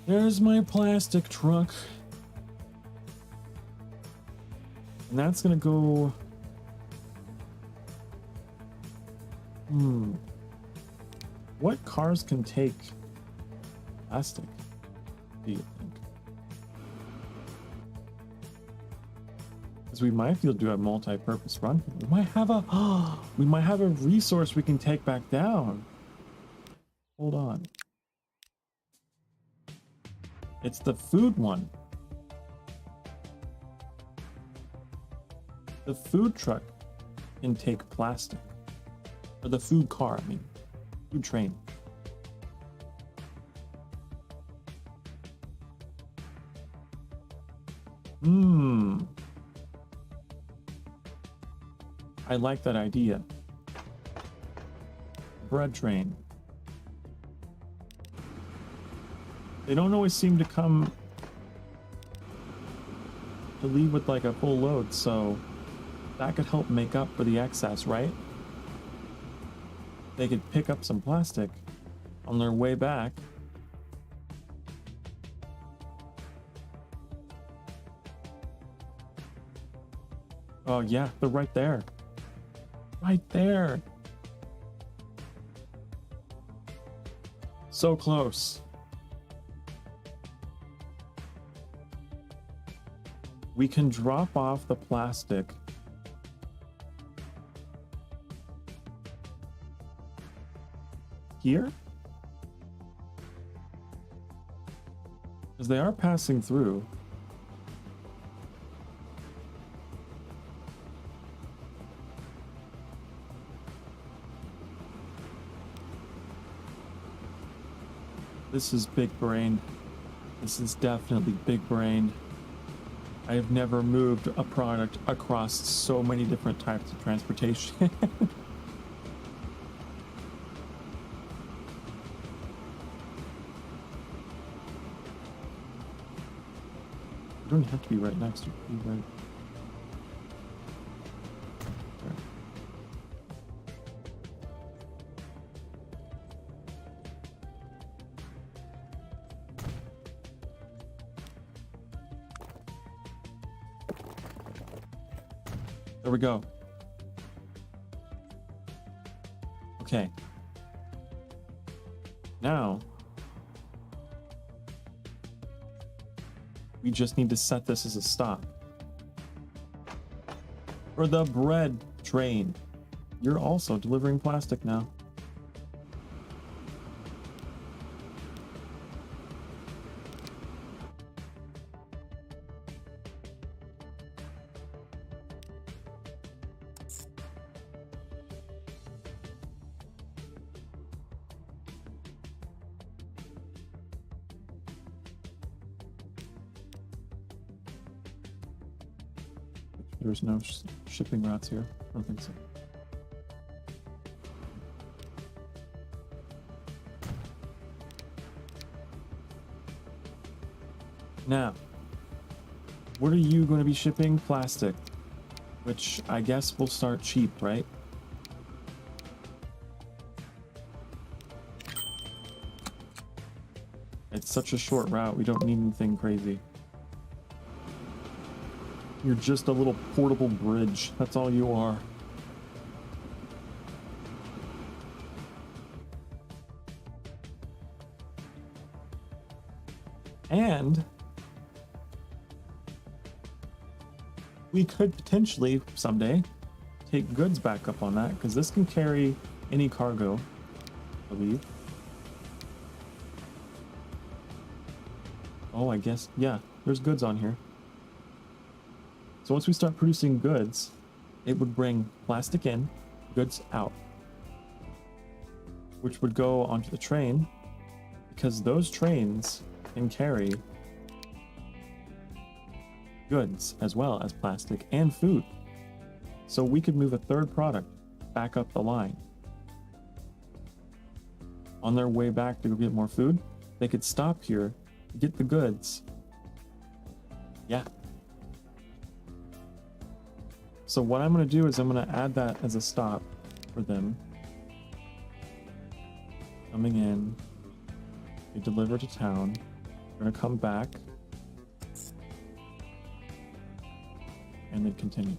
There's my plastic truck. And that's gonna go... What cars can take plastic, do you think? So we might be able to do a multi-purpose run. We might have a we might have a resource we can take back down. Hold on. It's the food one. The food truck can take plastic. Or the food car, I mean. Food train. I like that idea. Bread train. They don't always seem to come to leave with like a full load, so that could help make up for the excess, right? They could pick up some plastic on their way back. Oh yeah, they're right there. Right there. So close. We can drop off the plastic here, because they are passing through. This is big brain. This is definitely big brain. I have never moved a product across so many different types of transportation. You don't have to be right next to it. Be right. There. There we go. Okay. Now, we just need to set this as a stop. For the bread train. You're also delivering plastic now. There's no shipping routes here. I don't think so. Now, what are you going to be shipping? Plastic, which I guess will start cheap, right? It's such a short route. We don't need anything crazy. You're just a little portable bridge. That's all you are. And we could potentially someday take goods back up on that, because this can carry any cargo, I believe. Oh, I guess, yeah, there's goods on here. So once we start producing goods, it would bring plastic in, goods out, which would go onto the train, because those trains can carry goods as well as plastic and food. So we could move a third product back up the line. On their way back to go get more food, they could stop here, get the goods. Yeah. So what I'm going to do is I'm going to add that as a stop for them. Coming in, they deliver to town. We're going to come back and then continue.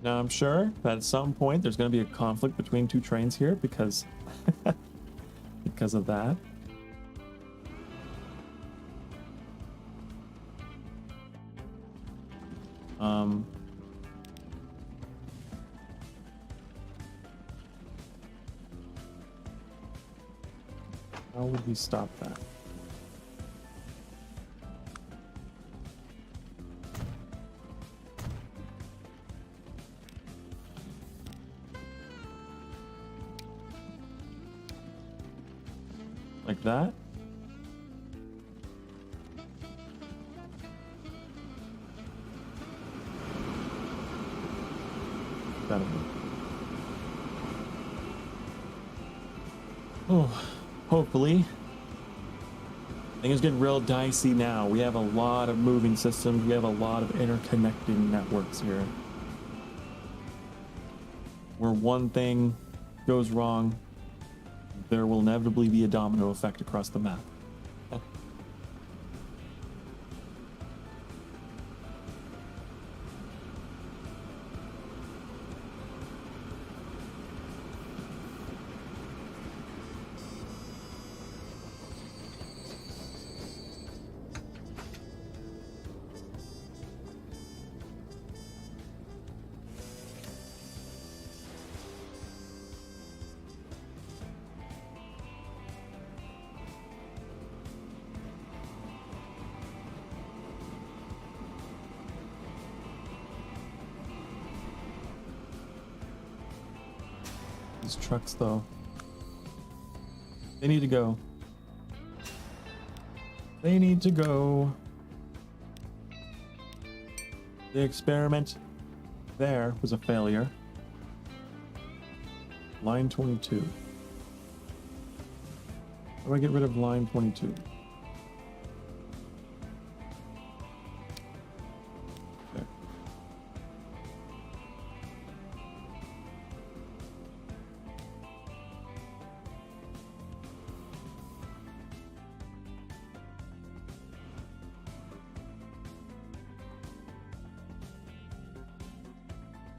Now I'm sure that at some point there's going to be a conflict between two trains here because because of that. Um, how would we stop that? Like that? That'll work. Oh, hopefully. Things get real dicey now. We have a lot of moving systems. We have a lot of interconnecting networks here. Where one thing goes wrong, there will inevitably be a domino effect across the map. These trucks, though, they need to go. They need to go. The experiment there was a failure. Line 22. How do I get rid of line 22? There.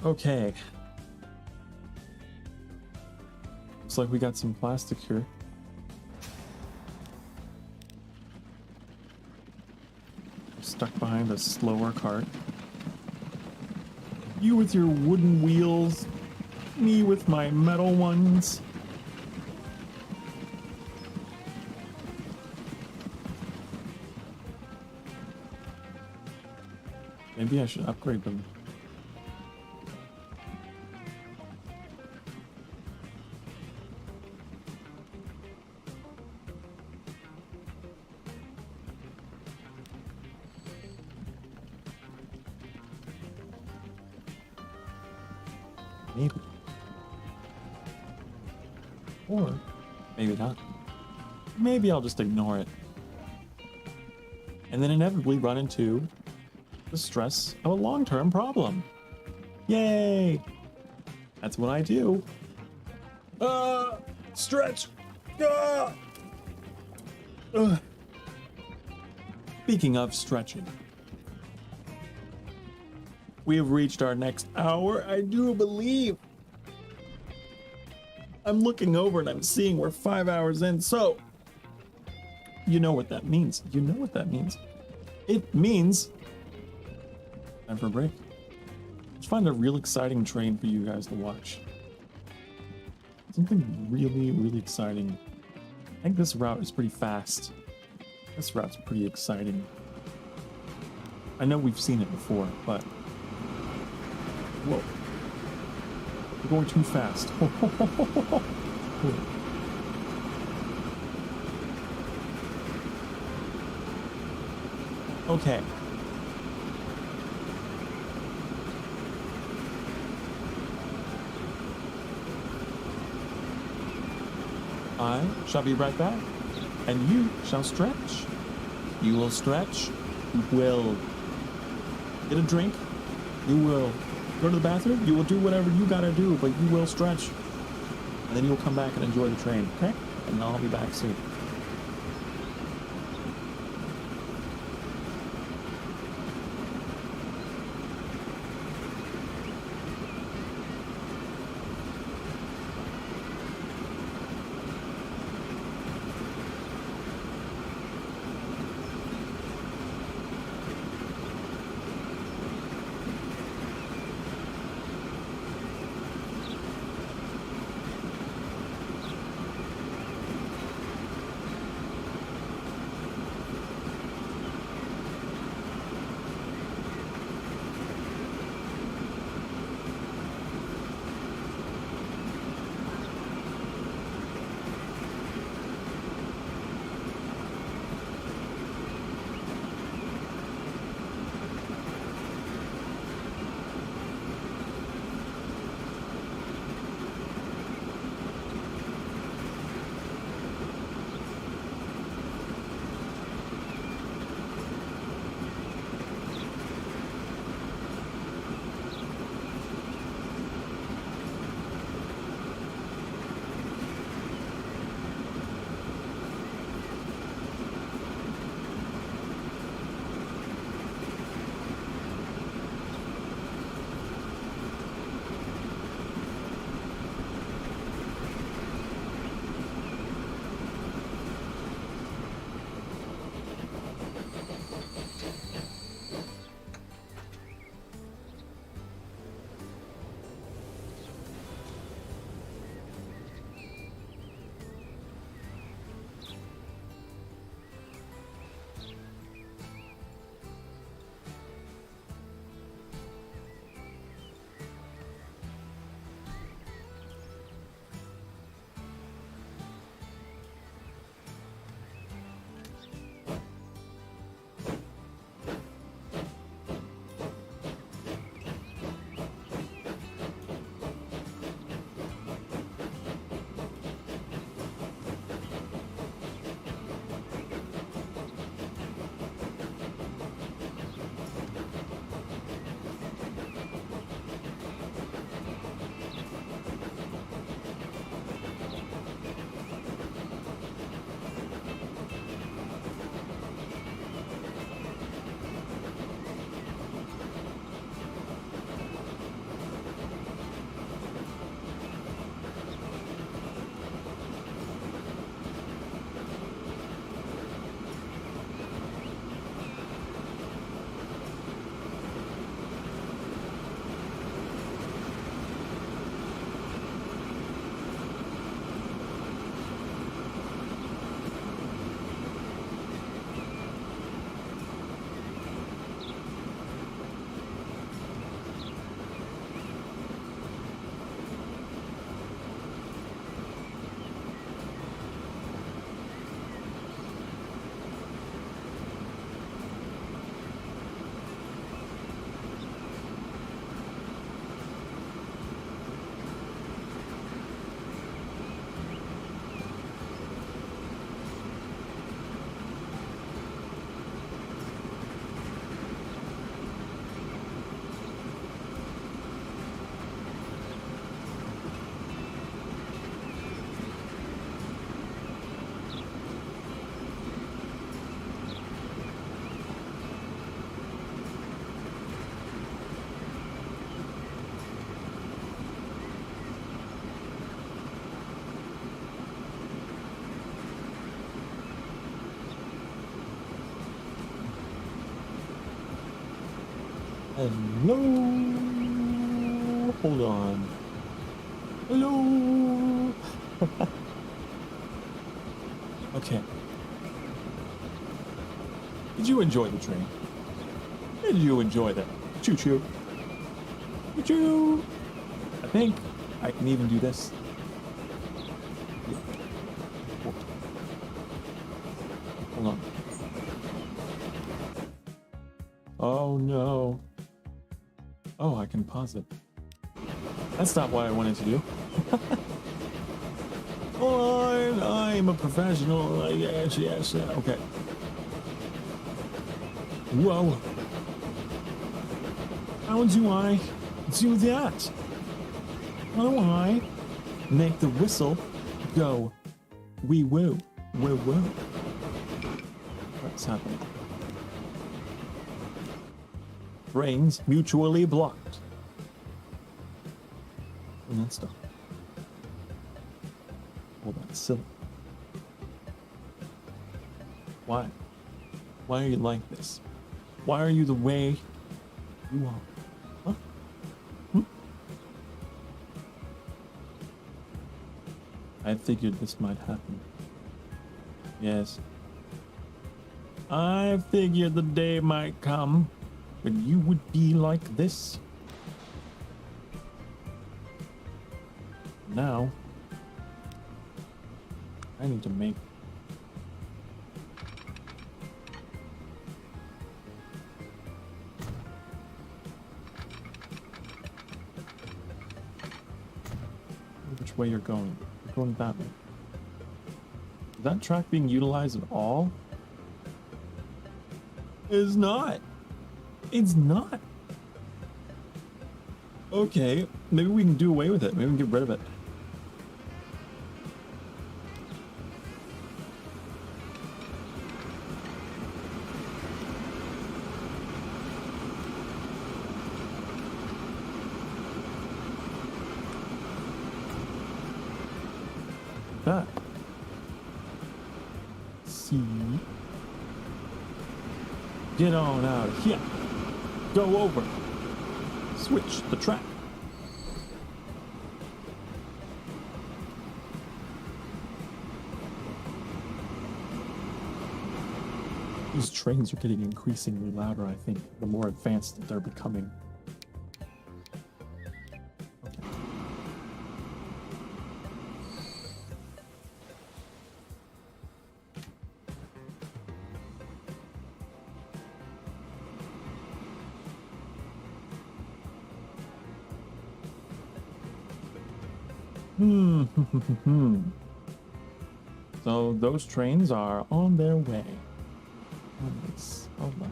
Okay. Looks like we got some plastic here. Stuck behind a slower cart. You with your wooden wheels, me with my metal ones. Maybe I should upgrade them. Maybe. Or maybe not. Maybe I'll just ignore it. And then inevitably run into the stress of a long-term problem. Yay! That's what I do. Stretch! Speaking of stretching, we have reached our next hour, I do believe. I'm looking over and I'm seeing we're 5 hours in, so you know what that means. You know what that means. It means time for a break. Let's find a real exciting train for you guys to watch. Something really, really exciting. I think this route is pretty fast. This route's pretty exciting. I know we've seen it before, but whoa. We're going too fast. Okay. I shall be right back, and you shall stretch. You will stretch. You will get a drink. You will go to the bathroom. You will do whatever you gotta do, but you will stretch. And then you will come back and enjoy the train, okay? And I'll be back soon. Hello. Hold on. Hello. Okay. Did you enjoy the train? Did you enjoy that? Choo choo. Choo choo. I think I can even do this. Hold on. Oh no. Oh, I can pause it. That's not what I wanted to do. Oh, I'm a professional. Yes, yes. Okay. Whoa. How do I do that? How do I make the whistle go wee woo? Woo woo. What's happening? Brains mutually blocked. And that stuff. Hold on, silly. Why? Why are you like this? Why are you the way you are? Huh? Hmm? I figured this might happen. Yes. I figured the day might come when you would be like this. Now, I need to make which way you're going. You're going that way. Is that track being utilized at all? It's not. It's not. Okay, maybe we can do away with it. Maybe we can get rid of it. That. See. Get on out of here. Go over. Switch the track. These trains are getting increasingly louder, I think, the more advanced that they're becoming. Okay. So those trains are on their way. Oh, nice. Oh, lovely.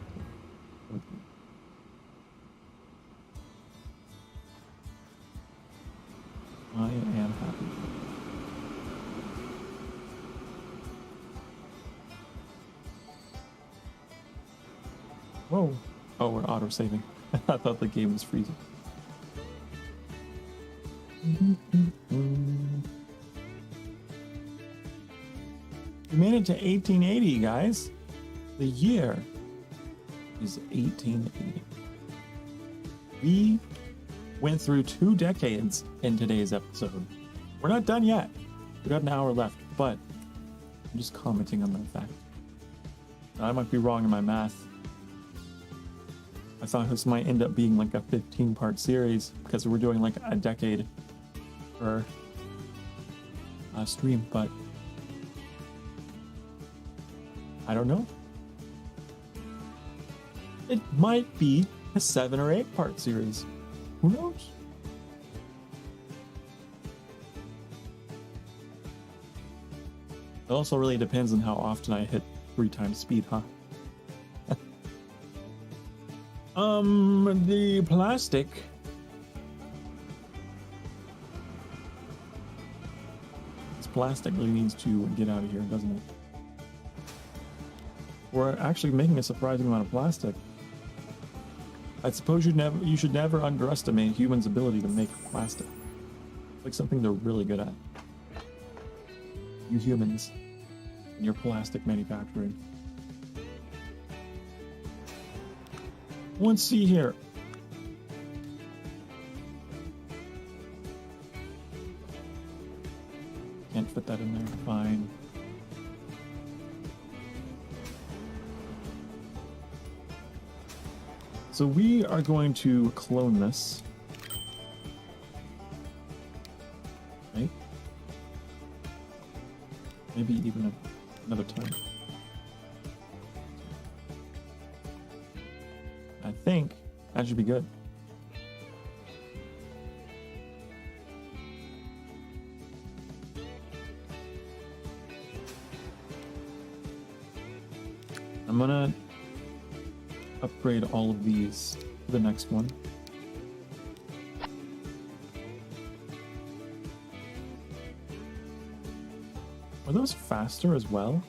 I am happy. Whoa. Oh, we're auto-saving. I thought the game was freezing. We made it to 1880, guys. The year is 1880. We went through 2 decades in today's episode. We're not done yet. We got an hour left, but I'm just commenting on that fact. I might be wrong in my math. I thought this might end up being like a 15-part series because we're doing like a decade per stream, but I don't know. It might be a 7 or 8 part series. Who knows? It also really depends on how often I hit 3 times speed, huh? The plastic. This plastic really needs to get out of here, doesn't it? We're actually making a surprising amount of plastic. I suppose you should never underestimate humans' ability to make plastic. It's like something they're really good at. You humans and your plastic manufacturing. Let's see here. put that in there. Fine. So we are going to clone this. Right? Maybe even another time. I think that should be good. I'm gonna upgrade all of these to the next one. Are those faster as well?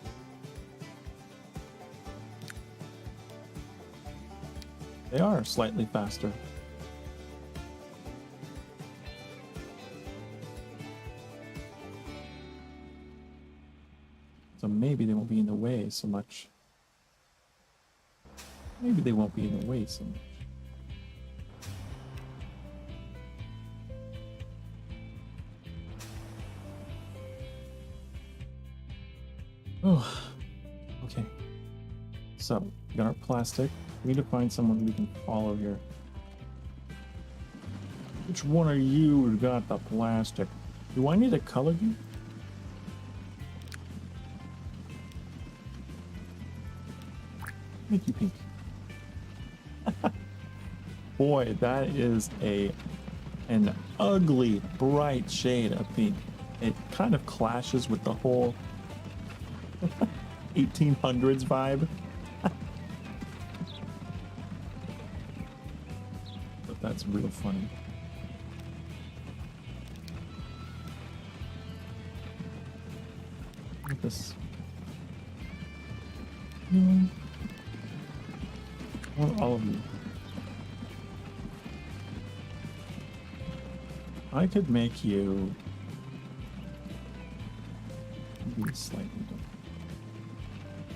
They are slightly faster. So maybe they won't be in the way so much. Maybe they won't be in the way so much. Oh, okay. So, we got our plastic. We need to find someone we can follow here. Which one are you who got the plastic? Do I need to color you? Make you pink. Boy, that is an ugly, bright shade of pink. It kind of clashes with the whole 1800s vibe. But that's real funny. Look at this. I want all of you. I could make you be slightly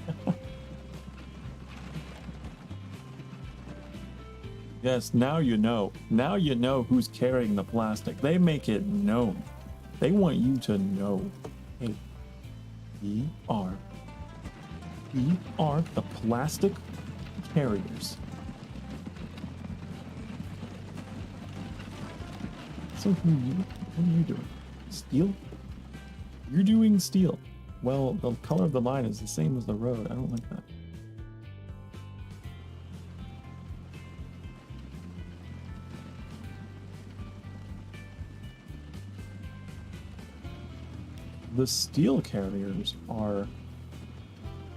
different. Yes, now you know. Now you know who's carrying the plastic. They make it known. They want you to know. Hey, we are the plastic carriers. So what are you doing? Steel? You're doing steel. Well, the color of the line is the same as the road. I don't like that. The steel carriers are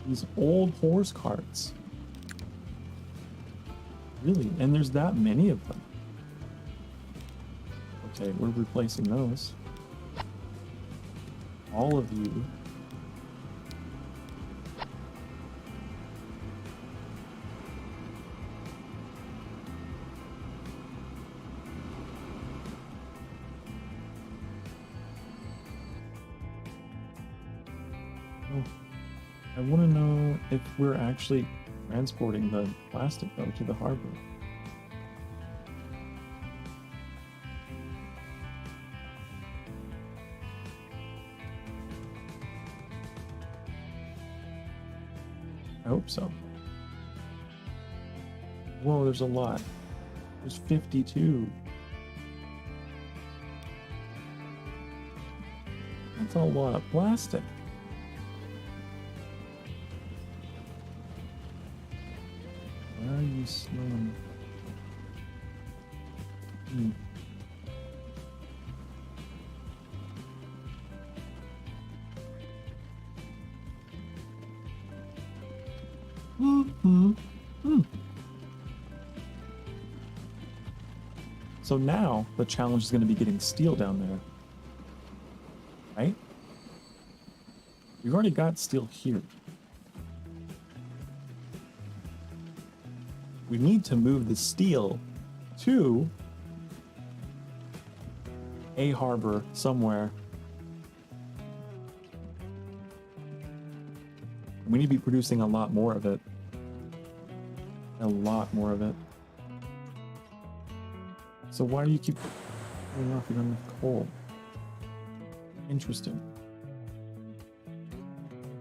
these old horse carts. Really? And there's that many of them. Okay, we're replacing those. All of you. Oh, I want to know if we're actually transporting the plastic though to the harbor. I hope so. Whoa, there's a lot. There's 52. That's a lot of plastic. Why are you slowing? So now the challenge is going to be getting steel down there, right? We've already got steel here. We need to move the steel to a harbor somewhere. We need to be producing a lot more of it. A lot more of it. So why do you keep pulling off? You don't have coal. Interesting.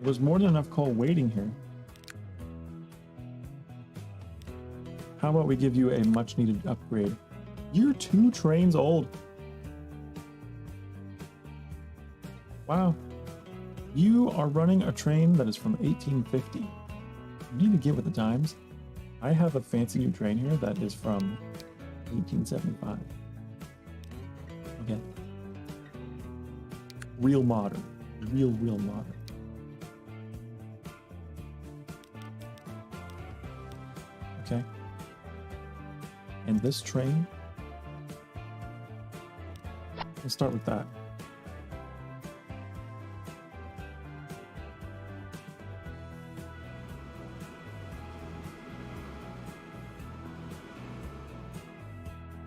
There's more than enough coal waiting here. How about we give you a much needed upgrade? You're 2 trains old. Wow. You are running a train that is from 1850. You need to get with the times. I have a fancy new train here that is from 1875. Okay. Real modern. Real modern. Okay. And this train, let's start with that.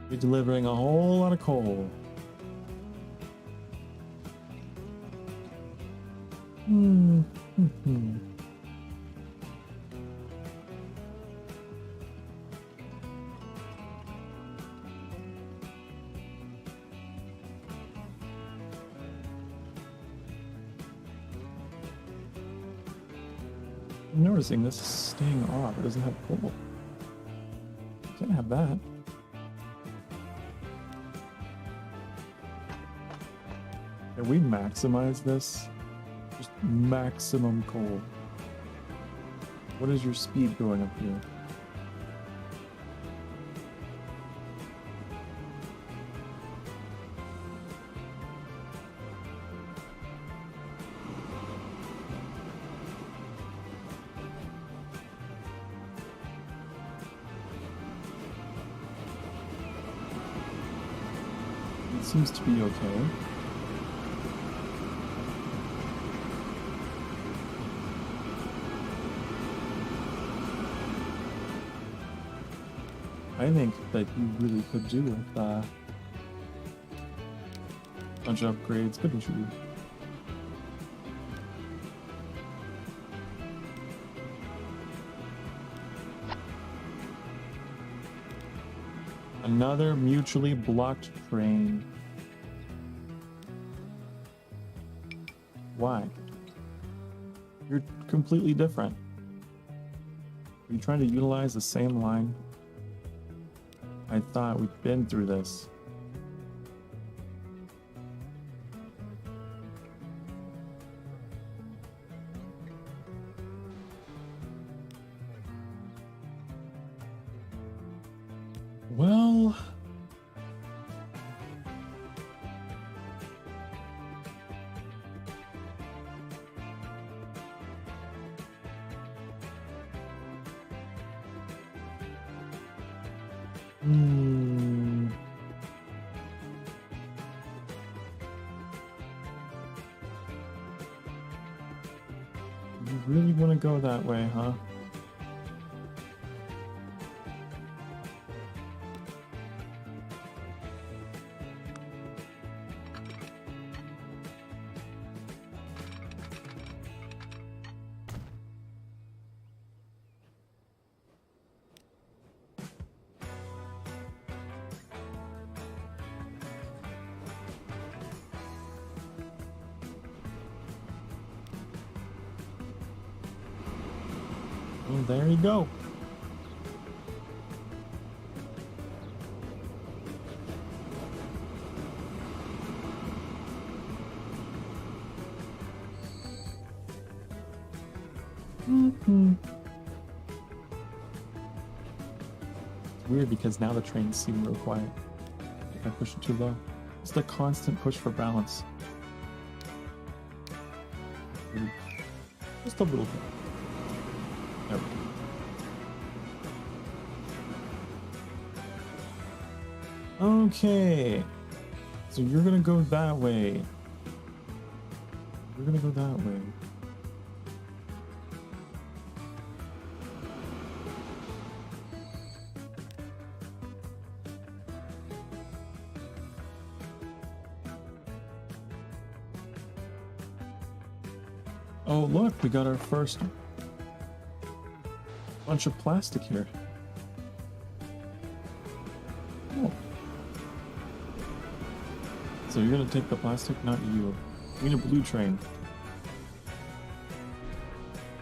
You're delivering a whole lot of coal. I'm noticing this is staying off. It doesn't have coal. Can't have that. Can we maximize this? Just maximum coal. What is your speed going up here? It seems to be okay. I think that you really could do with a bunch of upgrades, couldn't you? Another mutually blocked train. Why? You're completely different. Are you trying to utilize the same line? I thought we'd been through this. Well... You really want to go that way, huh? Well, there you go. It's weird because now the trains seem real quiet. If I push it too low. It's the constant push for balance. Just a little bit. There we go. Okay. So you're gonna go that way. You're gonna go that way. Oh, look, we got our first bunch of plastic here. Oh. So you're gonna take the plastic, not you. We need a blue train.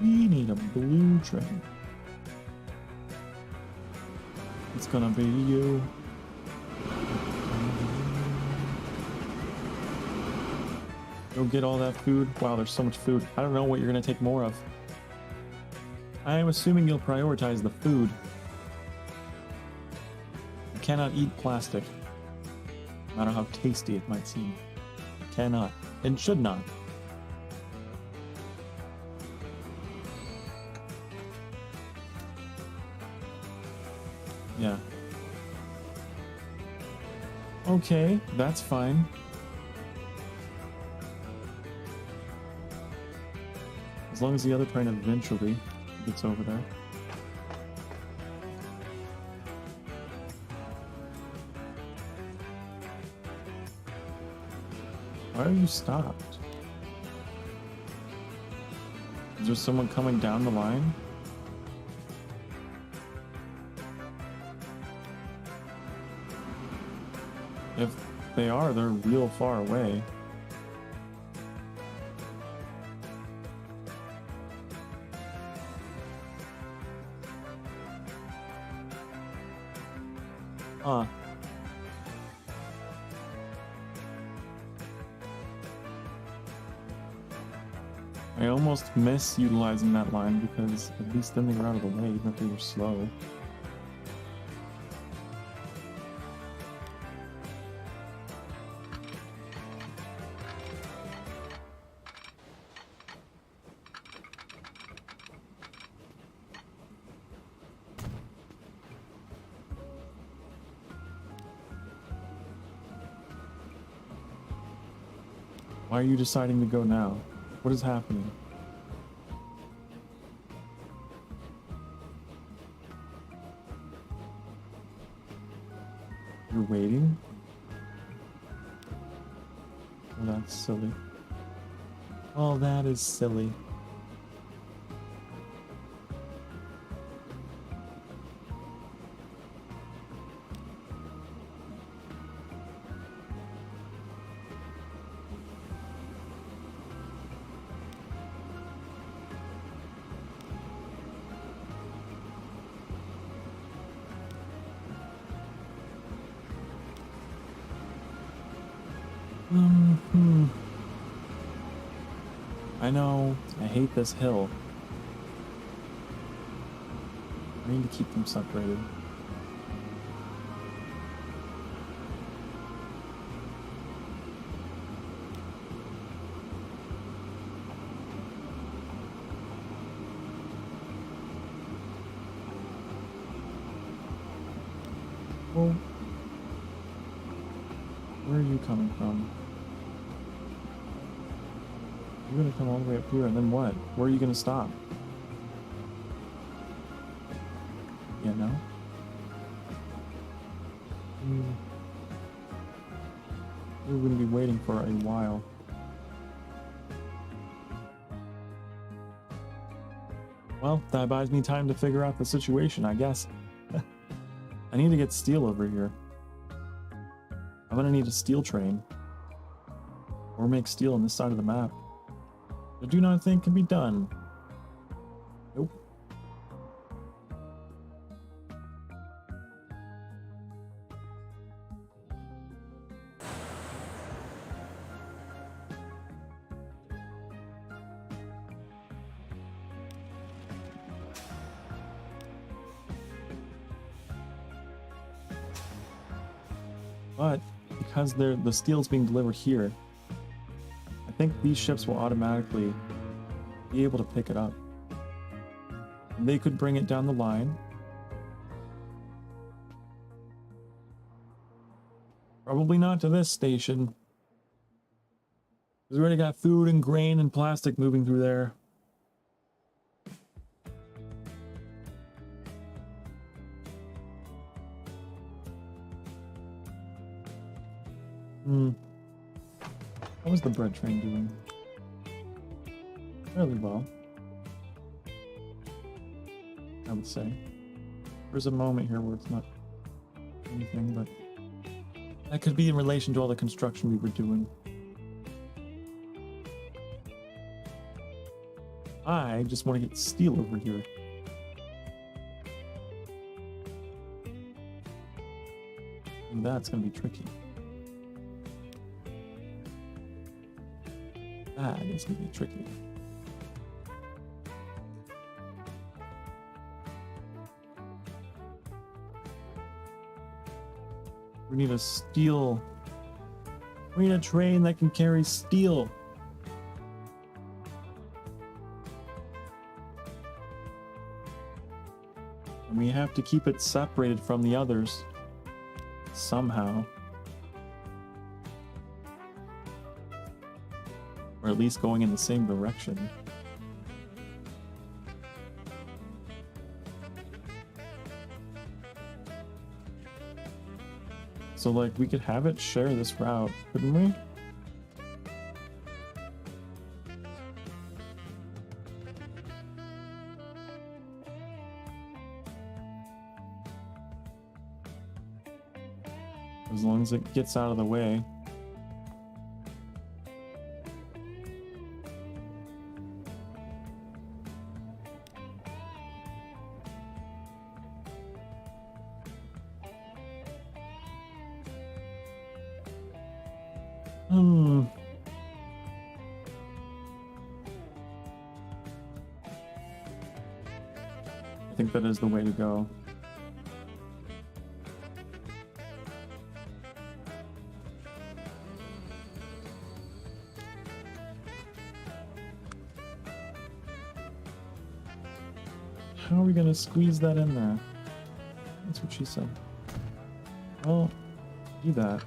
We need a blue train. It's gonna be you. Go get all that food. Wow, there's so much food. I don't know what you're gonna take more of. I am assuming you'll prioritize the food. You cannot eat plastic, no matter how tasty it might seem. You cannot and should not. Yeah. Okay, that's fine. As long as the other train eventually gets over there. Why are you stopped? Is there someone coming down the line? If they are, they're real far away. Huh. I almost miss utilizing that line because at least then they were out of the way, even if they were slow. Why are you deciding to go now? What is happening? You're waiting? Oh, that's silly. Oh, that is silly. I know, I hate this hill. I need to keep them separated. Well, where are you coming from? You're gonna come all the way up here, and then what? Where are you gonna stop? Yeah, no? We're gonna be waiting for a while. Well, that buys me time to figure out the situation, I guess. I need to get steel over here. I'm gonna need a steel train. Or make steel on this side of the map. I do not think can be done. Nope. But because the steel's being delivered here, I think these ships will automatically be able to pick it up. And they could bring it down the line. Probably not to this station. Because we already got food and grain and plastic moving through there. How was the bread train doing? Fairly well, I would say. There's a moment here where it's not anything, but that could be in relation to all the construction we were doing. I just want to get steel over here. And that's going to be tricky. That is going to be tricky. We need a steel. We need a train that can carry steel. And we have to keep it separated from the others somehow. Or at least going in the same direction. So, like, we could have it share this route, couldn't we? As long as it gets out of the way. I think that is the way to go. How are we gonna squeeze that in there? That's what she said. Well, do that.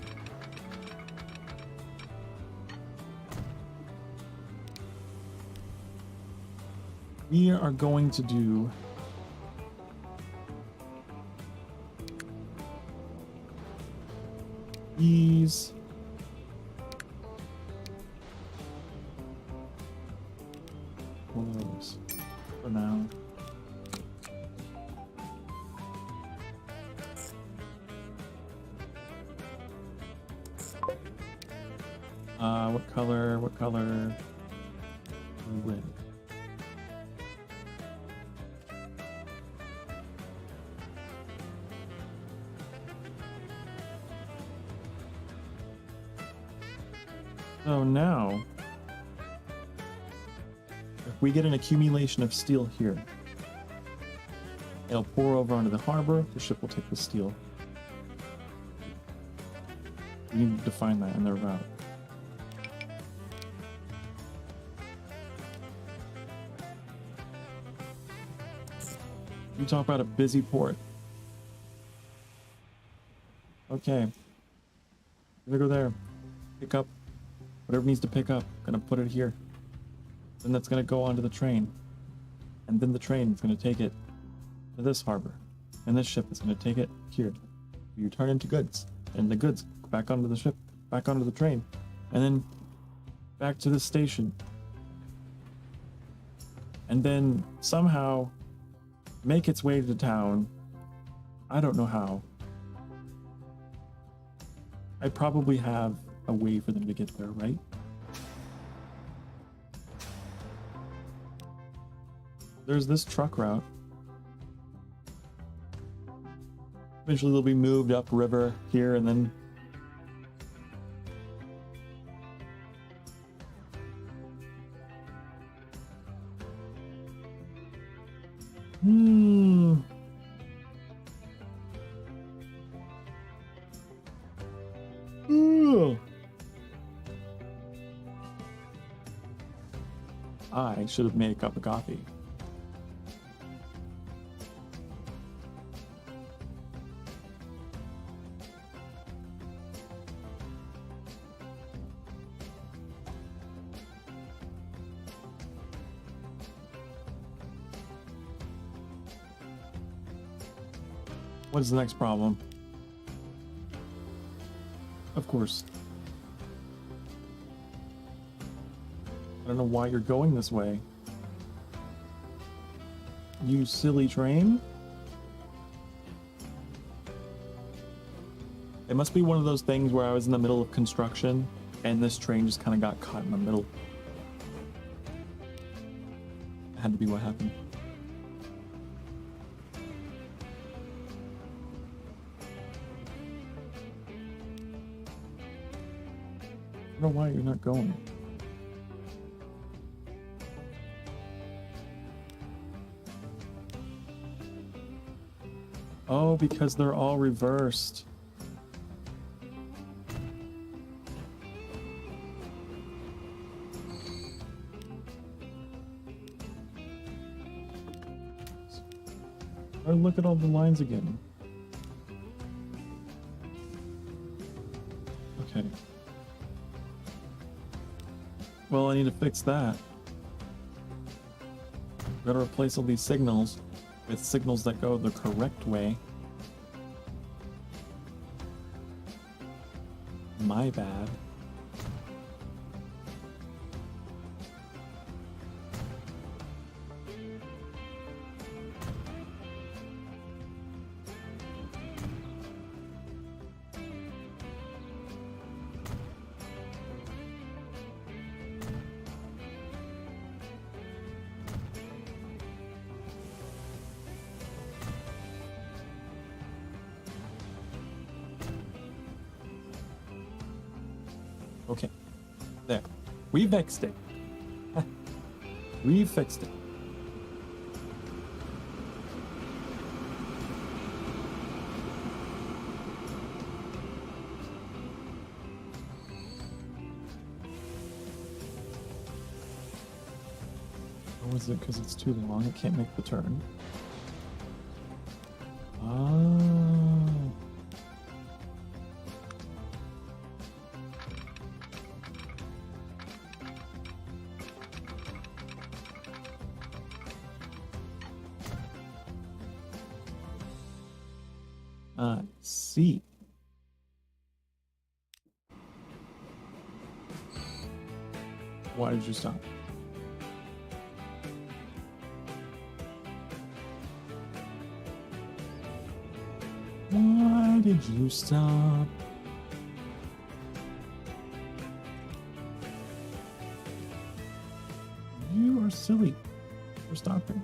We are going to do these. Close for now. What color? What color? Red. So now, if we get an accumulation of steel here, it'll pour over onto the harbor, the ship will take the steel. We need to define that in their route. You talk about a busy port. Okay. I'm gonna go there. Pick up whatever needs to pick up. Gonna put it here. Then that's gonna go onto the train. And then the train is gonna take it to this harbor. And this ship is gonna take it here. You turn into goods. And the goods back onto the ship, back onto the train. And then back to this station. And then somehow make its way to town. I don't know how. I probably have a way for them to get there, right? There's this truck route. Eventually they'll be moved upriver here and then I should have made a cup of coffee. What is the next problem? Of course. I don't know why you're going this way. You silly train. It must be one of those things where I was in the middle of construction and this train just kind of got caught in the middle. had to be what happened. I don't know why you're not going. Oh, because they're all reversed. Oh, look at all the lines again. Okay. Well, I need to fix that. Gotta replace all these signals with signals that go the correct way. My bad. Okay, there. We fixed it. We fixed it. Or was it because it's too long? It can't make the turn. I see. Why did you stop? Why did you stop? You are silly for stopping.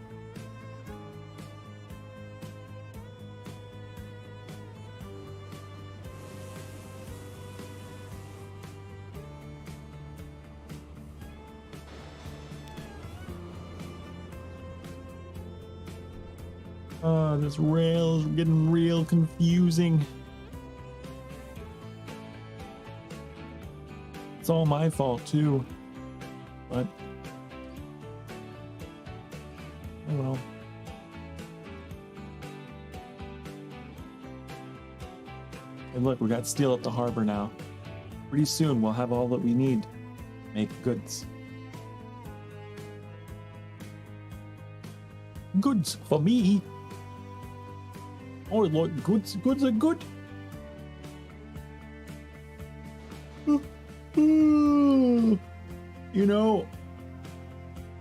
This rail's getting real confusing. It's all my fault too, but oh well. And look, we got steel at the harbor now. Pretty soon we'll have all that we need to make goods. Goods for me. Oh, look, goods are good. You know,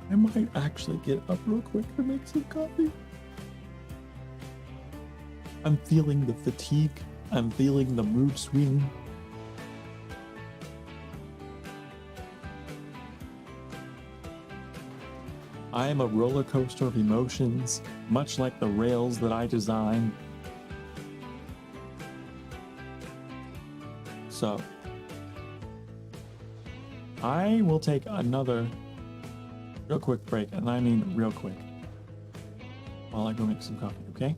I might actually get up real quick to make some coffee. I'm feeling the fatigue. I'm feeling the mood swing. I am a roller coaster of emotions, much like the rails that I designed. So, I will take another real quick break, and I mean real quick, while I go make some coffee, okay?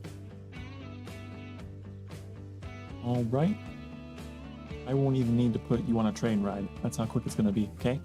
All right. I won't even need to put you on a train ride. That's how quick it's gonna be, okay?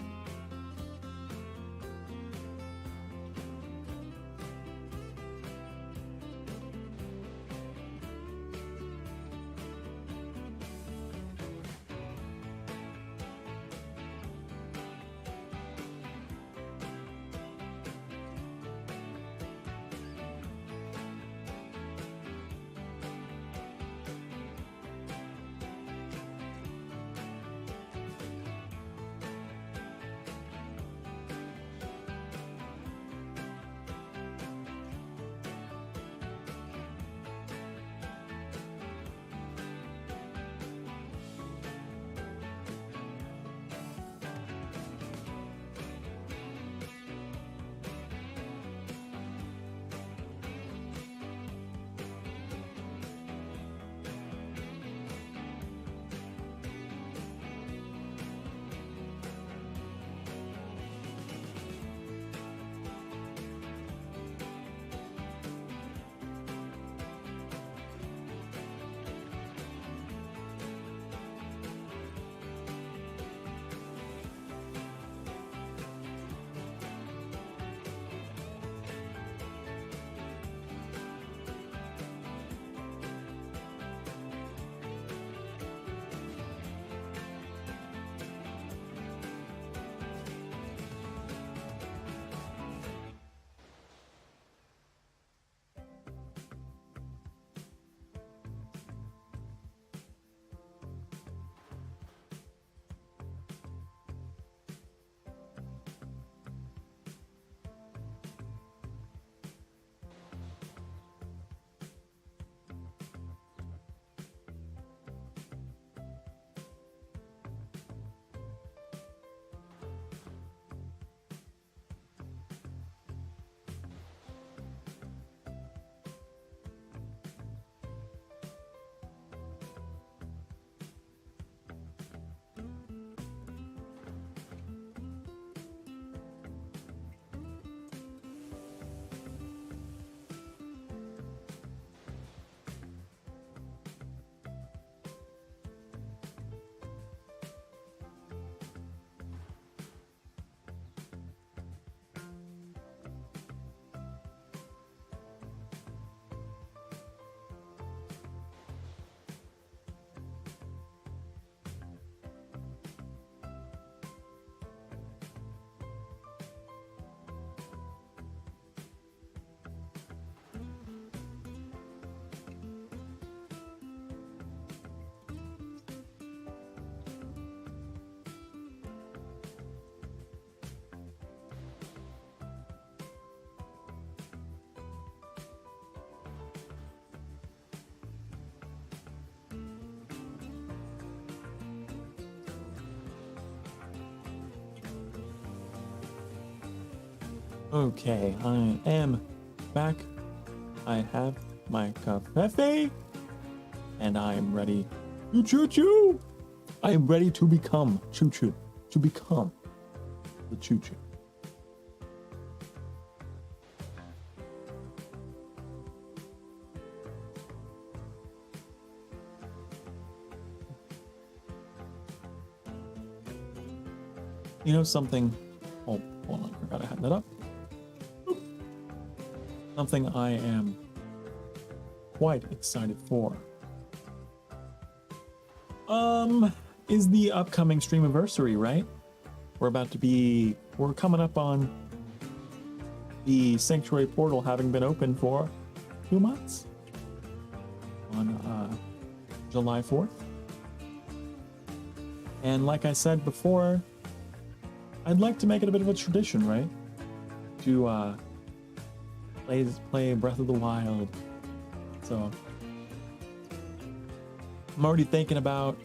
Okay, I am back. I have my cafe, and I am ready to choo-choo. I am ready to become choo-choo, to become the choo-choo. You know something? Oh, hold on, I forgot I had that up. Boop. Something I am quite excited for. Is the upcoming Streamiversary, right? We're coming up on the Sanctuary portal having been open for 2 months. On July 4th. And like I said before, I'd like to make it a bit of a tradition, right? To play Breath of the Wild. So I'm already thinking about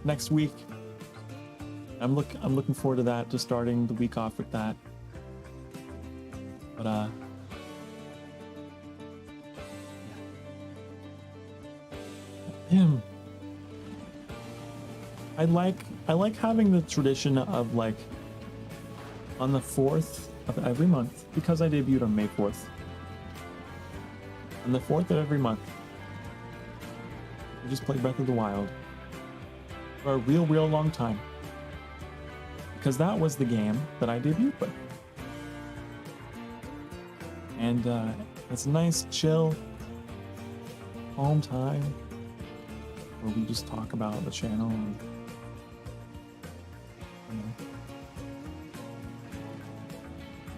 next week. I'm looking forward to that, to starting the week off with that. But I like having the tradition of, like, on the 4th of every month, because I debuted on May 4th. On the 4th of every month, I just play Breath of the Wild for a real long time, because that was the game that I debuted with. And it's a nice, chill, calm time where we just talk about the channel and, you know.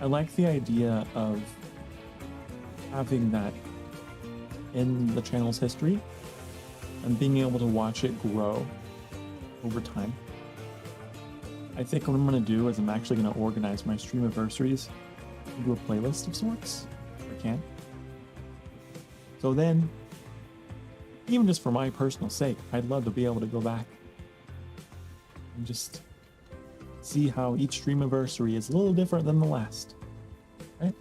I like the idea of having that in the channel's history and being able to watch it grow over time. I think what I'm going to do is I'm actually going to organize my Streamiversaries into a playlist of sorts, if I can. So then, even just for my personal sake, I'd love to be able to go back and just see how each Streamiversary is a little different than the last, right?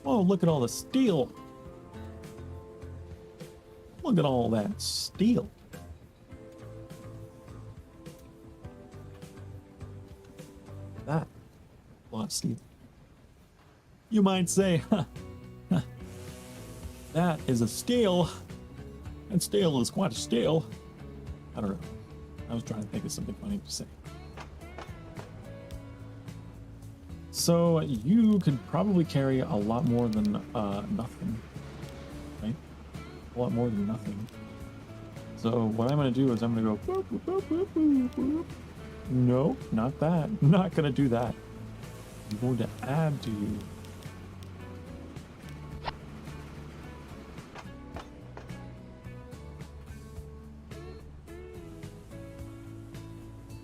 Oh, look at all the steel. Look at all that steel. That. A lot of steel. You might say, that is a steel. And steel is quite a steel. I don't know. I was trying to think of something funny to say. So you could probably carry a lot more than nothing, right? A lot more than nothing. So what I'm going to do is I'm going to go boop, boop, boop, boop, boop. No, not that. I'm not going to do that. I'm going to add to you.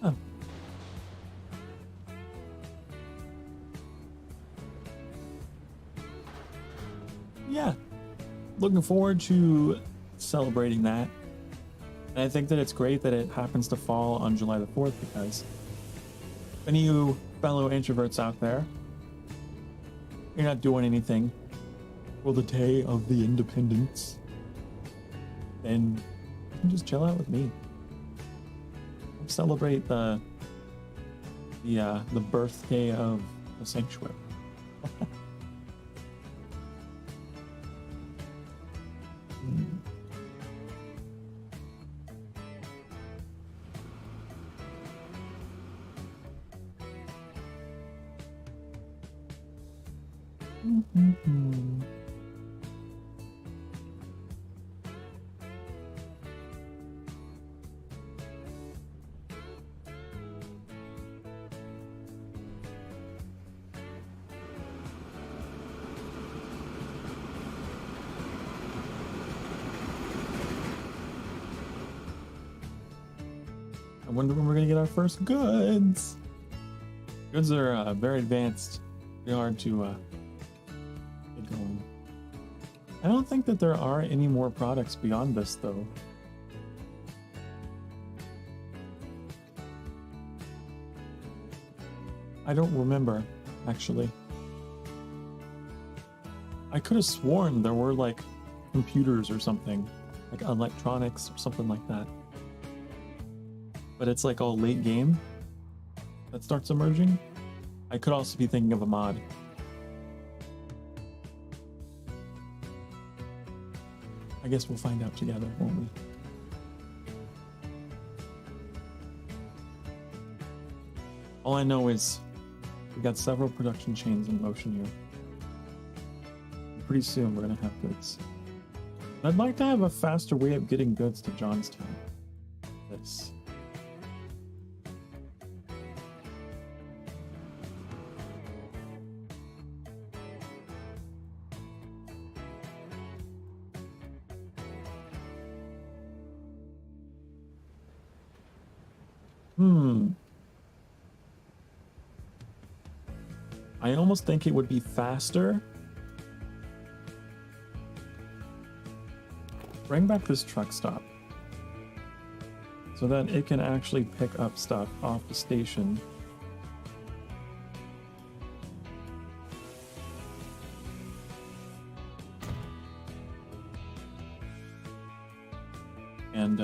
Oh. Yeah. Looking forward to celebrating that. And I think that it's great that it happens to fall on July the 4th, because if any of you fellow introverts out there, you're not doing anything for the day of the independence, then you can just chill out with me. Celebrate the birthday of the sanctuary. I wonder when we're gonna get our first goods. Goods are very advanced. Very hard to get going. I don't think that there are any more products beyond this, though. I don't remember, actually. I could have sworn there were like computers or something, like electronics or something like that. But it's like all late game that starts emerging. I could also be thinking of a mod. I guess we'll find out together, won't we? All I know is we got several production chains in motion here. Pretty soon we're gonna have goods. I'd like to have a faster way of getting goods to Johnstown. This. I almost think it would be faster. Bring back this truck stop so that it can actually pick up stuff off the station. And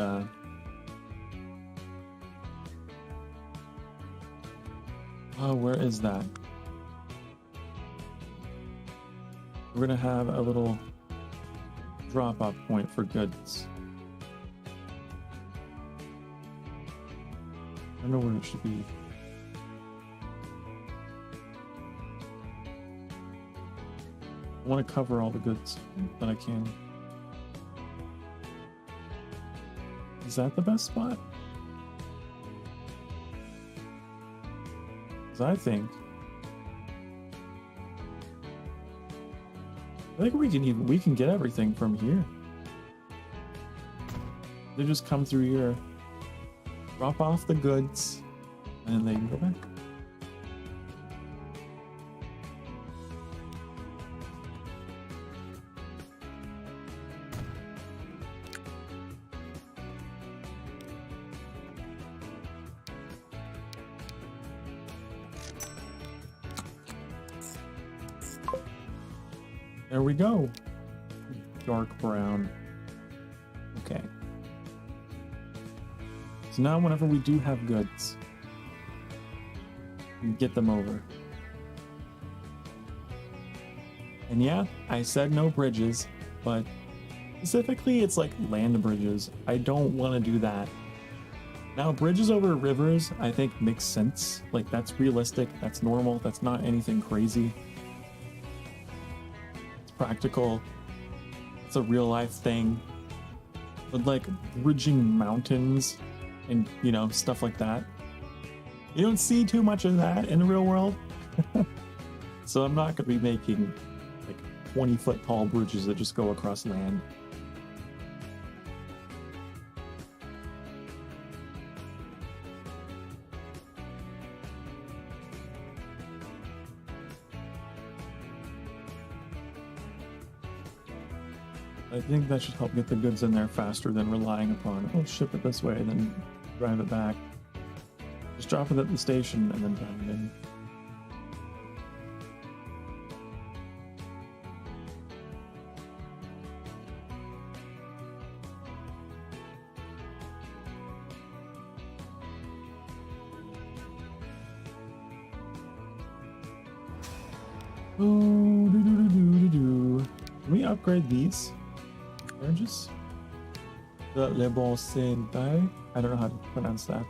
oh, where is that? We're gonna have a little drop-off point for goods. I don't know where it should be. I want to cover all the goods that I can. Is that the best spot? Because I think we can get everything from here. They just come through here, drop off the goods, and then they can go back. There we go. Dark brown. Okay. So now whenever we do have goods, we get them over. And yeah, I said no bridges, but specifically it's like land bridges. I don't want to do that. Now bridges over rivers, I think makes sense. Like that's realistic, that's normal, that's not anything crazy. Practical, it's a real life thing, but like bridging mountains and stuff like that, you don't see too much of that in the real world. So I'm not going to be making like 20-foot tall bridges that just go across land. I think that should help get the goods in there faster than relying upon, oh, ship it this way and then drive it back. Just drop it at the station and then drive it in. Can we upgrade these? Just the Le Bon Sentai. I don't know how to pronounce that.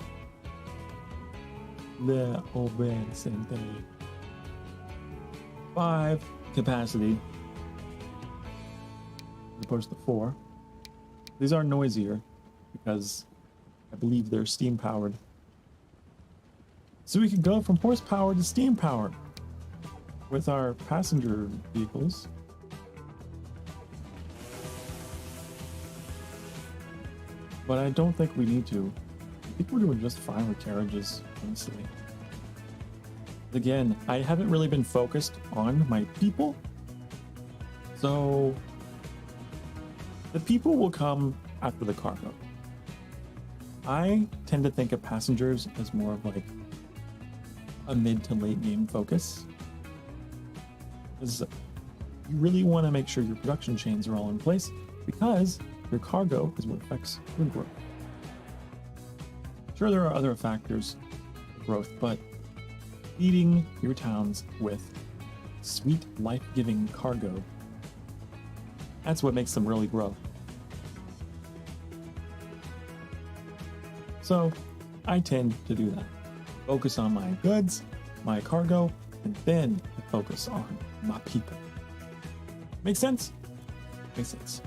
Le Bon Sentai. 5 capacity as opposed to 4. These are noisier because I believe they're steam powered. So we can go from horsepower to steam power with our passenger vehicles. But I don't think we need to. I think we're doing just fine with carriages, honestly. Again, I haven't really been focused on my people. So the people will come after the cargo. I tend to think of passengers as more of like a mid to late game focus. Because you really want to make sure your production chains are all in place, because your cargo is what affects your growth. Sure, there are other factors for growth, but feeding your towns with sweet, life-giving cargo, that's what makes them really grow. So I tend to do that. Focus on my goods, my cargo, and then focus on my people. Make sense? Makes sense.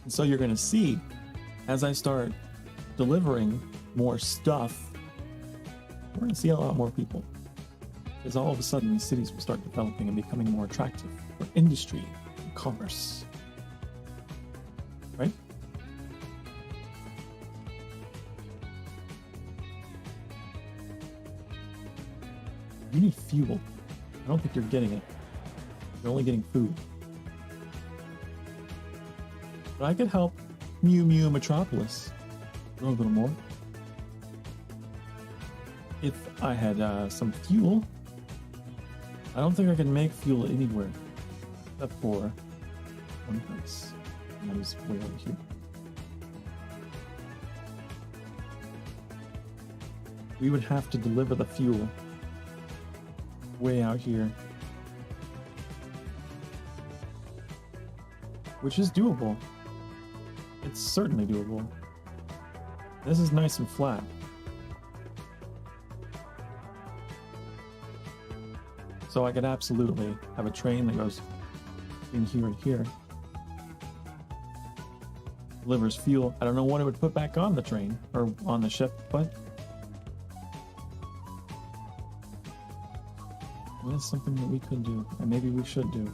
And so you're going to see, as I start delivering more stuff, we're going to see a lot more people. Because all of a sudden, these cities will start developing and becoming more attractive for industry and commerce. Right? You need fuel. I don't think you're getting it. You're only getting food. But I could help Mew Metropolis grow a little more. If I had some fuel. I don't think I can make fuel anywhere except for one place. And that is way over here. We would have to deliver the fuel way out here, which is doable. It's certainly doable. This is nice and flat. So I could absolutely have a train that goes in here and here. Delivers fuel. I don't know what it would put back on the train or on the ship, but that's something that we could do, and maybe we should do.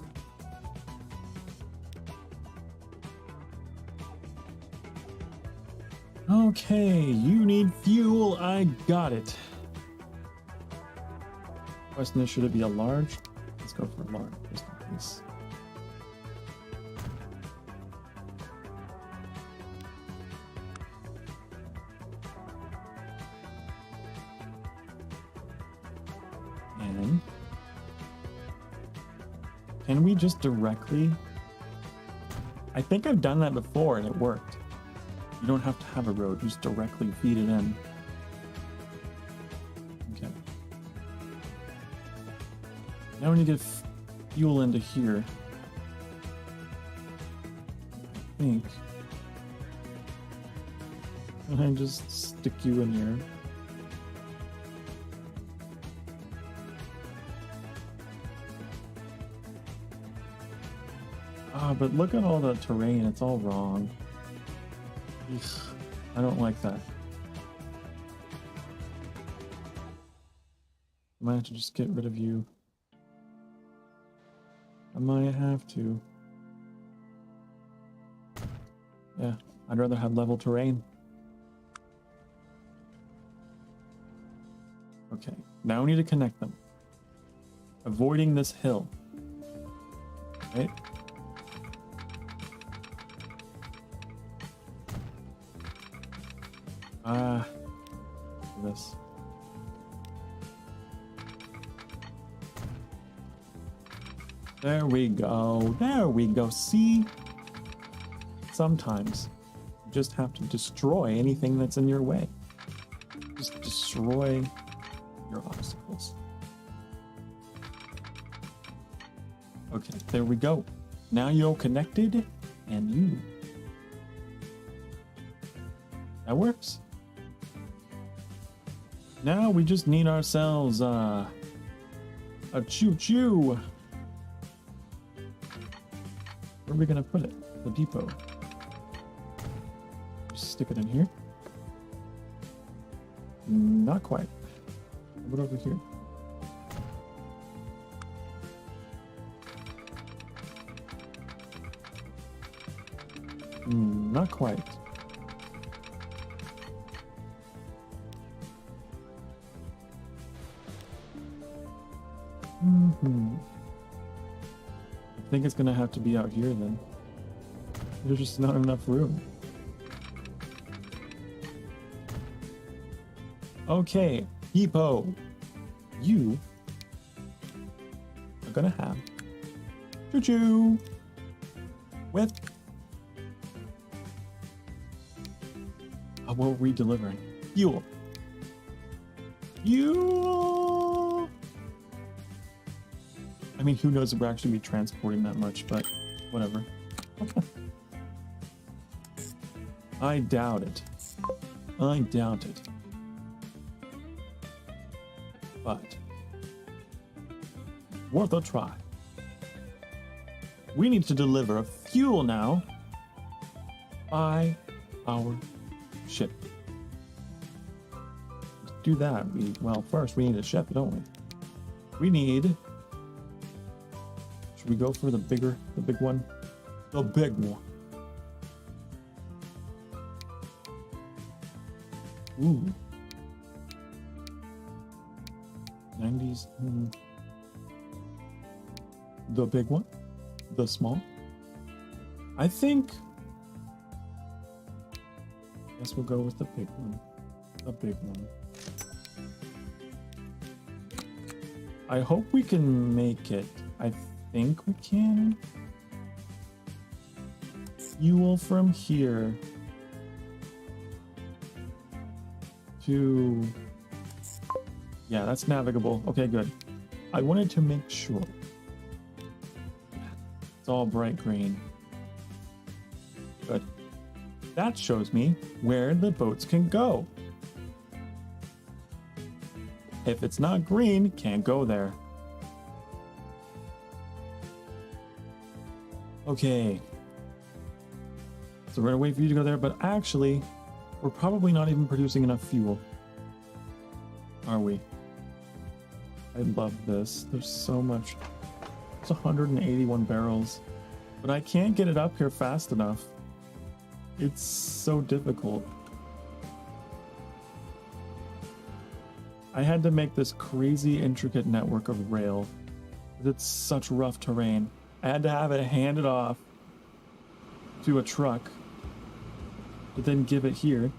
Okay, you need fuel. I got it. Question is, should it be a large? Let's go for a large, just in case. And can we just directly? I think I've done that before and it worked. You don't have to have a road, just directly feed it in. Okay. Now we need to get fuel into here. I think. Can I just stick you in here? Ah, but look at all the terrain, it's all wrong. I don't like that. I might have to just get rid of you. I might have to. Yeah, I'd rather have level terrain. Okay, now we need to connect them. Avoiding this hill. Right? This. There we go. There we go. See? Sometimes you just have to destroy anything that's in your way. Just destroy your obstacles. Okay, there we go. Now you're connected and you. That works. Now we just need ourselves a Choo. Where are we gonna put it? The depot. Just stick it in here. Not quite. What over here? Not quite. I think it's gonna have to be out here then. There's just not enough room. Okay, Hippo, you are gonna have Choo-choo with what were we delivering? Fuel. Fuel. I mean, who knows if we're actually be transporting that much, but whatever. I doubt it. I doubt it. But worth a try. We need to deliver fuel now by our ship. To do that, well, first we need a ship, don't we? We need. Should we go for the big one? The big one. Ooh. 90s. The big one? The small? I think. Guess we'll go with the big one. The big one. I hope we can make it. I think we can. Fuel from here to. Yeah, that's navigable. Okay, good. I wanted to make sure. It's all bright green. Good. That shows me where the boats can go. If it's not green, can't go there. Okay. So we're gonna wait for you to go there, but actually, we're probably not even producing enough fuel. Are we? I love this. There's so much. It's 181 barrels. But I can't get it up here fast enough. It's so difficult. I had to make this crazy intricate network of rail. It's such rough terrain. I had to have it handed off to a truck, but then give it here.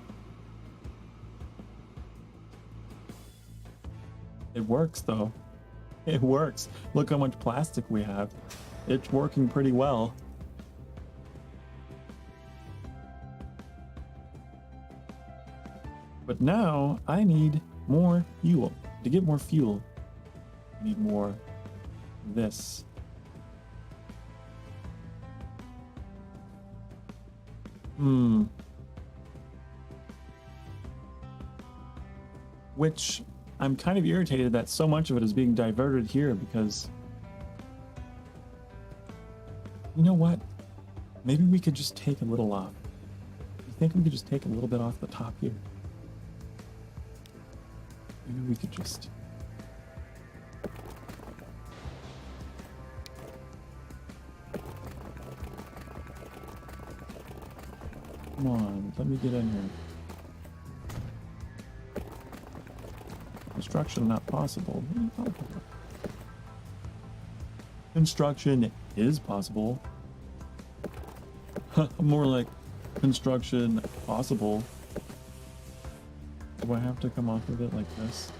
It works though. It works. Look how much plastic we have. It's working pretty well. But now I need more fuel. To get more fuel, I need more of this. Which I'm kind of irritated that so much of it is being diverted here because, you know what? Maybe we could just take a little off. You think we could just take a little bit off the top here? Maybe we could just. Come on, let me get in here. Construction not possible. What are you talking about? Construction is possible. More like construction possible. Do I have to come off of it like this?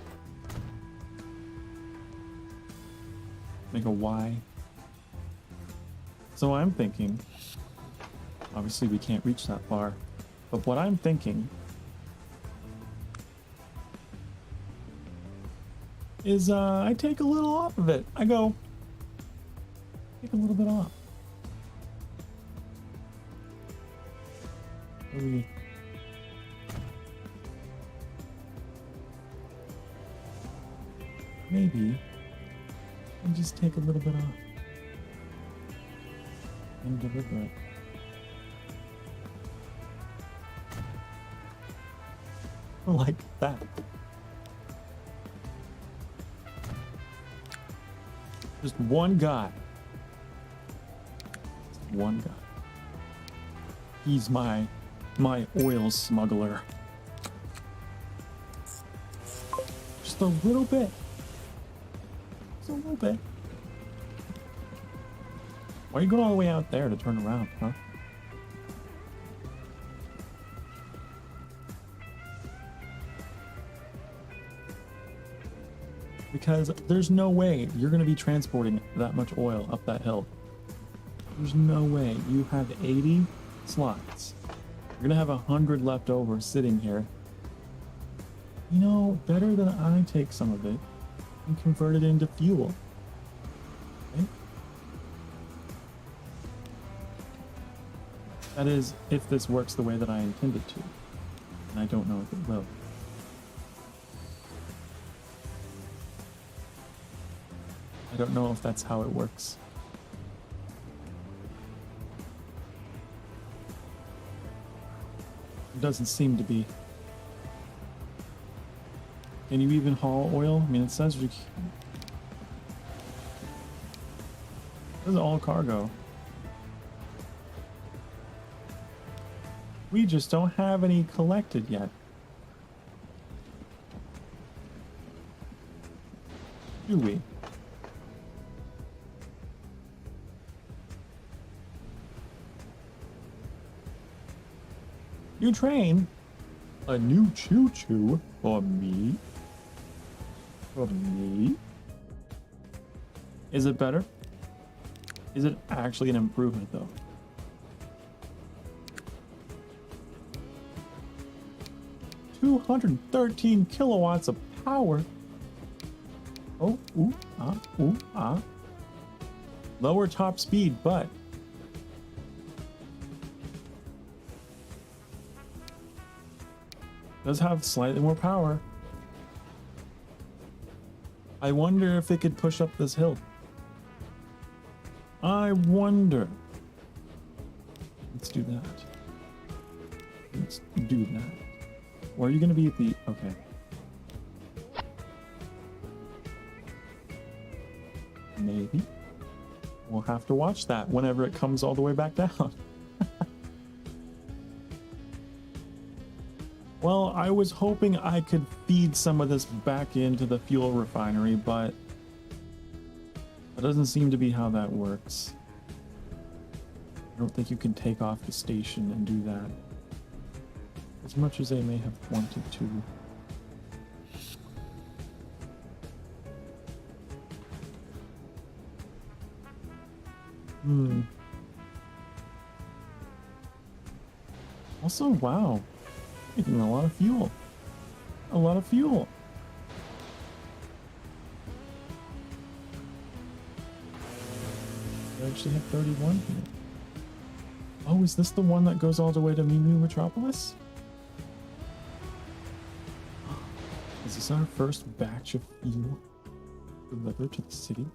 Make a Y. So I'm thinking, obviously we can't reach that far, but what I'm thinking is I take a little off of it. I go, take a little bit off. Maybe and just take a little bit off and deliver it. Like that. Just one guy. Just one guy. He's my oil smuggler. Just a little bit. Just a little bit. Why are you going all the way out there to turn around, huh? Because there's no way you're going to be transporting that much oil up that hill. There's no way. You have 80 slots. You're going to have 100 left over sitting here. You know, better than I take some of it and convert it into fuel. Okay? That is, if this works the way that I intended to. And I don't know if it will. I don't know if that's how it works. It doesn't seem to be. Can you even haul oil? I mean, it says you can. This is all cargo. We just don't have any collected yet. Do we? New train? A new choo-choo for me? For me? Is it better? Is it actually an improvement though? $213 kilowatts of power. Oh, ooh, ah, ooh, ah. Lower top speed, but does have slightly more power. I wonder if it could push up this hill. I wonder. Let's do that. Let's do that. Or are you going to be at the... Okay. Maybe. We'll have to watch that whenever it comes all the way back down. Well, I was hoping I could feed some of this back into the fuel refinery, but that doesn't seem to be how that works. I don't think you can take off the station and do that, as much as they may have wanted to. Also, wow. Making a lot of fuel. A lot of fuel. I actually have 31 here. Oh, is this the one that goes all the way to Mimu Metropolis? Is this our first batch of fuel delivered to the city?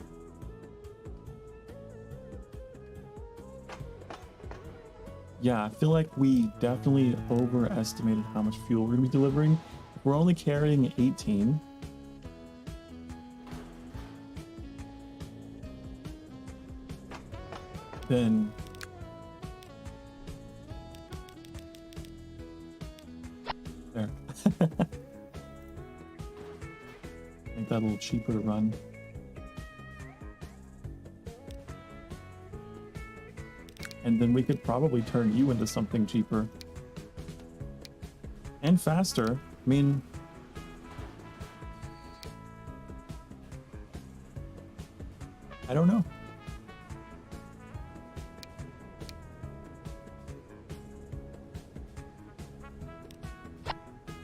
Yeah, I feel like we definitely overestimated how much fuel we're going to be delivering. We're only carrying 18. Then there. Make that a little cheaper to run. And then we could probably turn you into something cheaper. And faster. I mean... I don't know.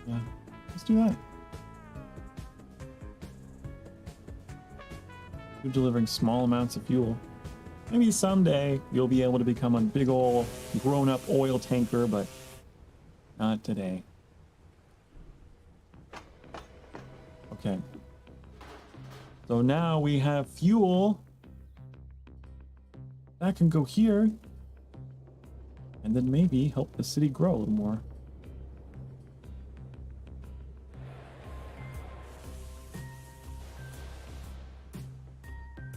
Yeah, let's do that. You're delivering small amounts of fuel. Maybe someday you'll be able to become a big ol' grown-up oil tanker, but not today. Okay. So now we have fuel. That can go here. And then maybe help the city grow a little more.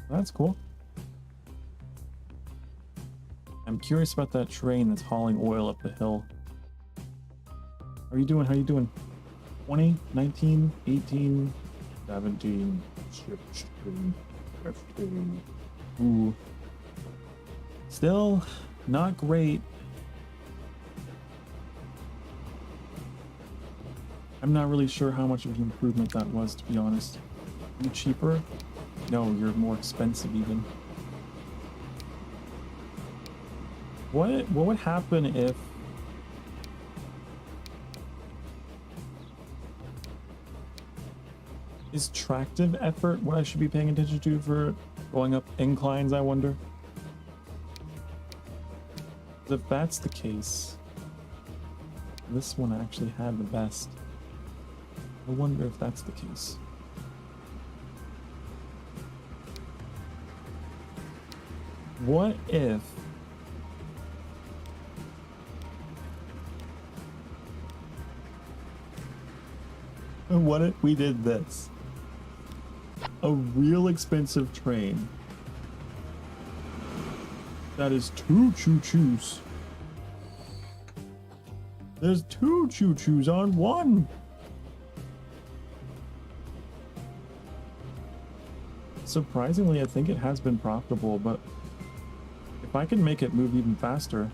That's cool. I'm curious about that train that's hauling oil up the hill. How are you doing? How are you doing? 20, 19, 18, 17, 16, 15. Ooh. Still not great. I'm not really sure how much of an improvement that was, to be honest. You cheaper? No, you're more expensive even. What would happen if is tractive effort what I should be paying attention to for going up inclines, I wonder? If that's the case, this one actually had the best. I wonder if that's the case. What if we did this? A real expensive train that is 2 choo-choos. There's 2 choo-choos on one. Surprisingly, I think it has been profitable, but if I can make it move even faster.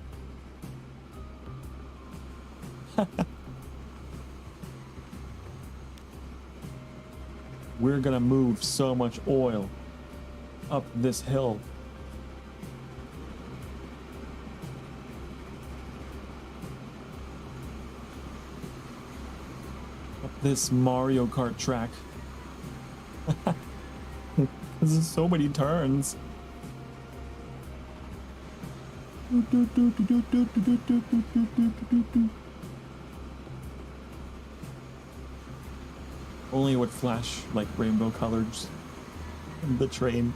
We're gonna move so much oil up this hill. Up this Mario Kart track. There's so many turns. Only it would flash like rainbow colors in the train.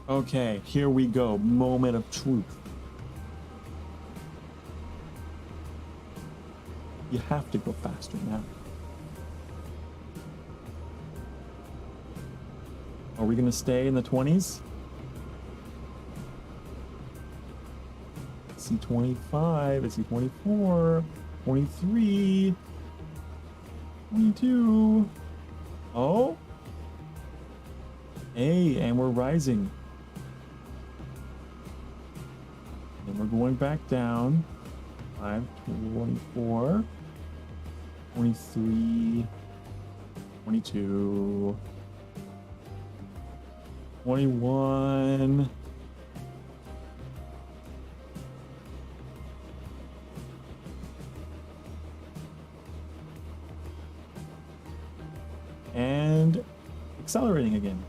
Okay, here we go. Moment of truth. You have to go faster now. Are we gonna stay in the 20s? I see 25, I see 24, 23, 22. Oh? Hey, and we're rising. And we're going back down. 5, 24, 23, 22, 21. And accelerating again.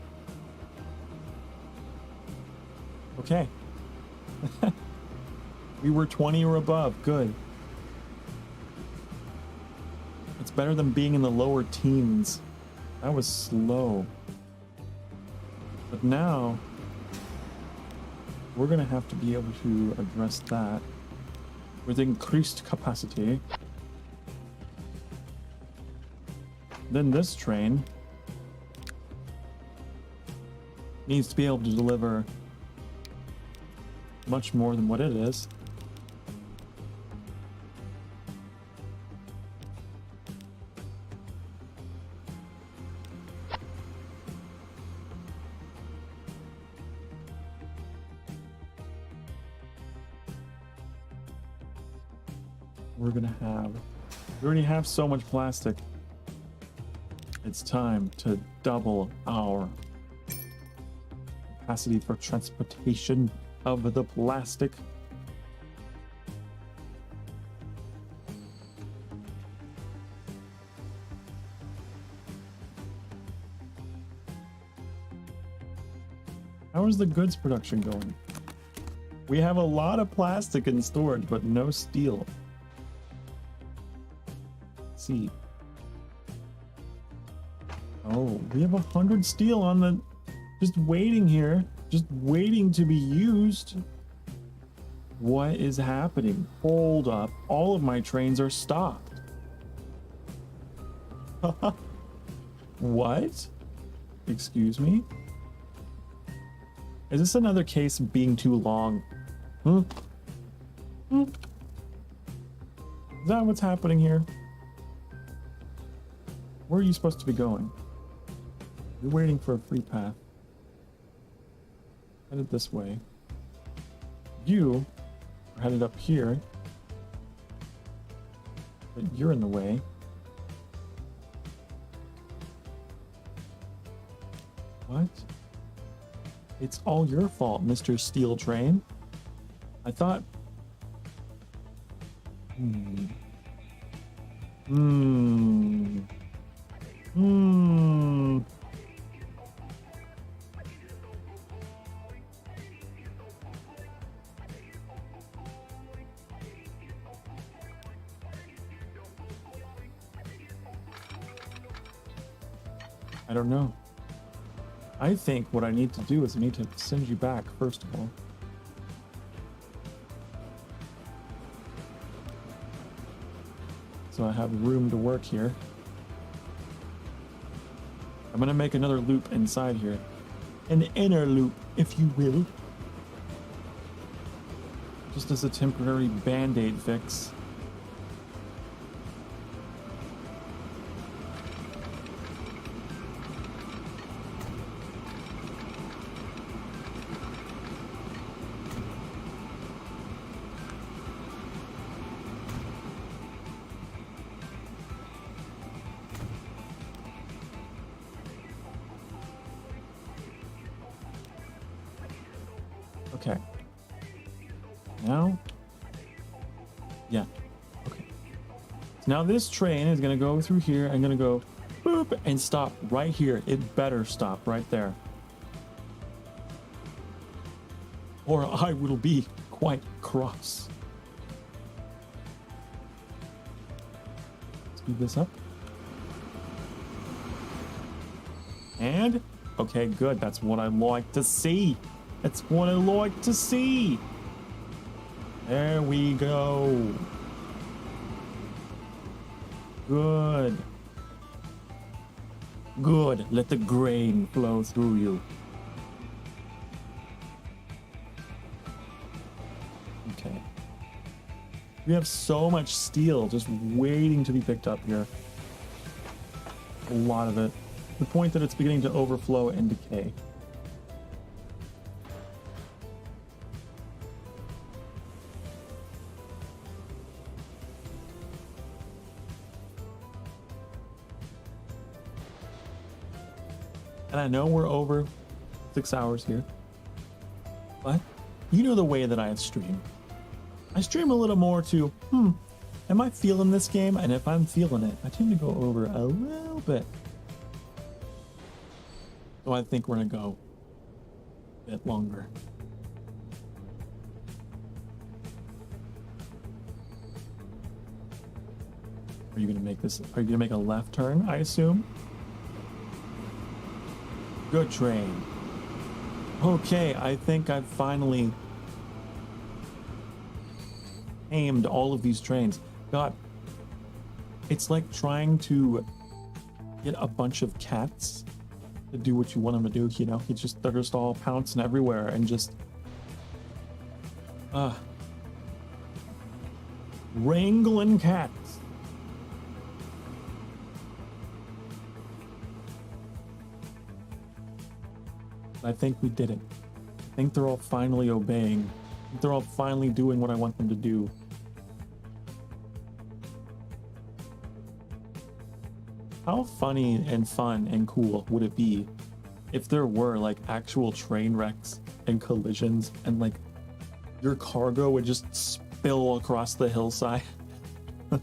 Okay. We were 20 or above. Good. It's better than being in the lower teens. That was slow. But now we're going to have to be able to address that with increased capacity. Then this train needs to be able to deliver much more than what it is. We're gonna have, we already have so much plastic. It's time to double our capacity for transportation of the plastic. How is the goods production going? We have a lot of plastic in storage, but no steel. Let's see. Oh, we have 100 steel on the, just waiting here, just waiting to be used. What is happening? Hold up, all of my trains are stopped. What? Excuse me? Is this another case of being too long? Is that what's happening here? Where are you supposed to be going? You're waiting for a free path. Headed this way. You are headed up here, but you're in the way. What? It's all your fault, Mr. Steel Train. I thought... I don't know. I think what I need to do is I need to send you back, first of all. So I have room to work here. I'm gonna make another loop inside here. An inner loop, if you will. Just as a temporary band-aid fix. Okay. Now? Yeah. Okay. So now this train is going to go through here and going to go boop and stop right here. It better stop right there. Or I will be quite cross. Speed this up. And, okay, good. That's what I like to see. That's what I like to see. There we go. Good. Good. Let the grain flow through you. Okay. We have so much steel just waiting to be picked up here. A lot of it. To the point that it's beginning to overflow and decay. And I know we're over 6 hours here, but you know the way that I stream. I stream a little more to, am I feeling this game? And if I'm feeling it, I tend to go over a little bit. So I think we're gonna go a bit longer. Are you gonna make this, are you gonna make a left turn, I assume? Good train. Okay, I think I've finally aimed all of these trains. God, it's like trying to get a bunch of cats to do what you want them to do, you know? They're just all pouncing everywhere and just wrangling cats. I think we did it. I think they're all finally obeying. I think they're all finally doing what I want them to do. How funny and fun and cool would it be if there were like actual train wrecks and collisions and like your cargo would just spill across the hillside? Like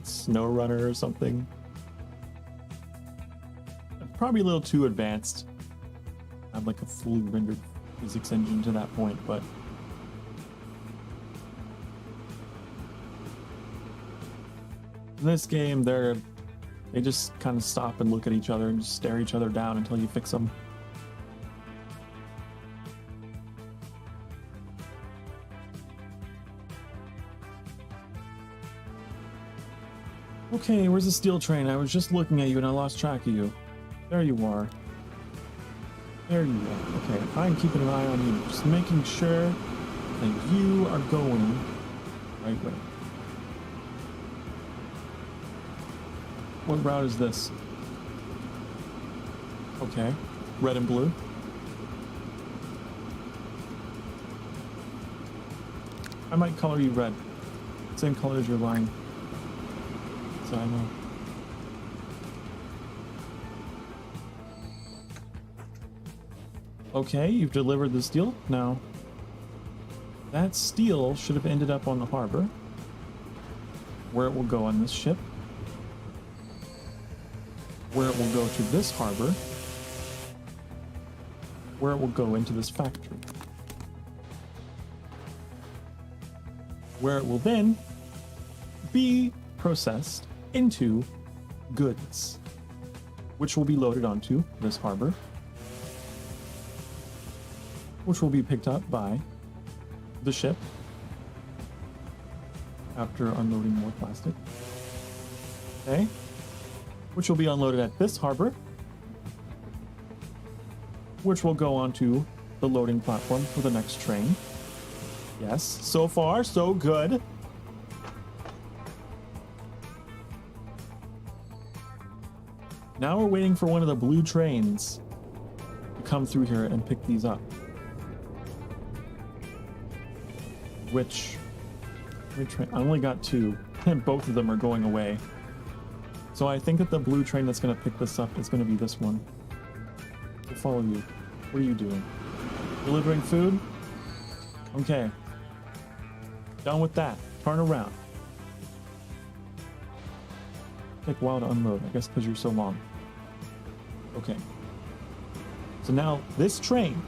Snow Runner or something. Probably a little too advanced. Have like a fully rendered physics engine to that point, but in this game they just kind of stop and look at each other and just stare each other down until you fix them. Okay, where's the steel train? I was just looking at you and I lost track of you. There you are. There you are. Okay, I'm keeping an eye on you, just making sure that you are going the right way. What route is this? Okay, red and blue. I might color you red. Same color as your line. So I know. Okay, you've delivered the steel. Now, that steel should have ended up on the harbor, where it will go on this ship, where it will go to this harbor, where it will go into this factory, where it will then be processed into goods, which will be loaded onto this harbor, which will be picked up by the ship after unloading more plastic. Okay, which will be unloaded at this harbor, which will go onto the loading platform for the next train. Yes, so far, so good. Now we're waiting for one of the blue trains to come through here and pick these up. Which train? I only got two, and both of them are going away. So I think that the blue train that's going to pick this up is going to be this one. We'll follow you. What are you doing? Delivering food? Okay. Done with that. Turn around. Take a while to unload, I guess because you're so long. Okay. So now this train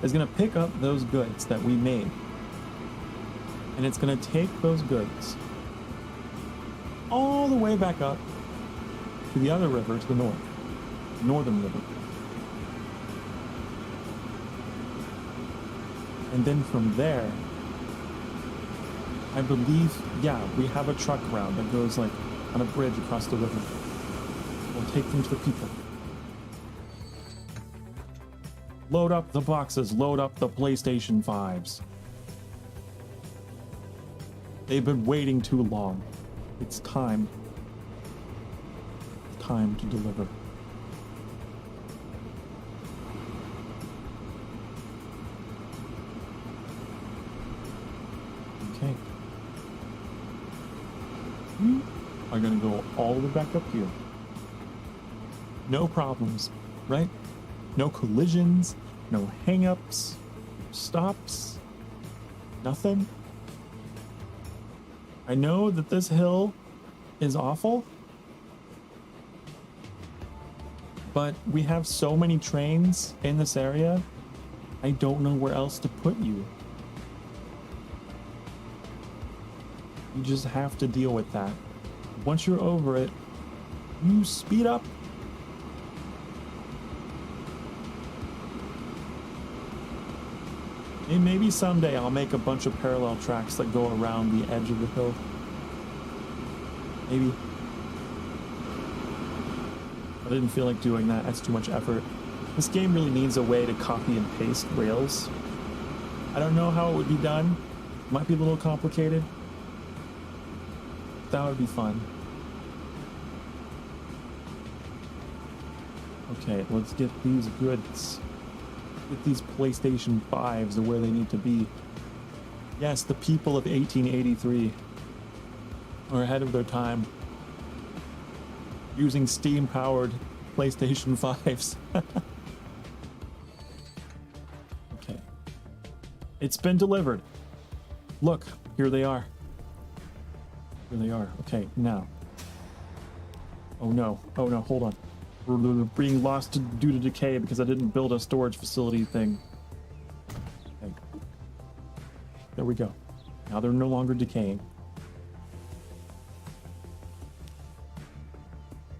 is going to pick up those goods that we made. And it's going to take those goods all the way back up to the other river to the north, the northern river. And then from there, I believe, yeah, we have a truck route that goes like on a bridge across the river. We'll take them to the people. Load up the boxes, load up the PlayStation 5s. They've been waiting too long. It's time. Time to deliver. Okay. We are gonna go all the way back up here. No problems, right? No collisions, no hang-ups, stops, nothing. I know that this hill is awful, but we have so many trains in this area, I don't know where else to put you. You just have to deal with that. Once you're over it, you speed up. And maybe someday I'll make a bunch of parallel tracks that go around the edge of the hill. Maybe. I didn't feel like doing that. That's too much effort. This game really needs a way to copy and paste rails. I don't know how it would be done. Might be a little complicated. That would be fun. Okay, let's get these goods. Get these PlayStation 5s to where they need to be. Yes, the people of 1883 are ahead of their time. Using Steam-powered PlayStation 5s. Okay. It's been delivered. Look, here they are. Here they are. Okay, now. Oh no, hold on. We're being lost due to decay because I didn't build a storage facility thing. Okay. There we go. Now they're no longer decaying.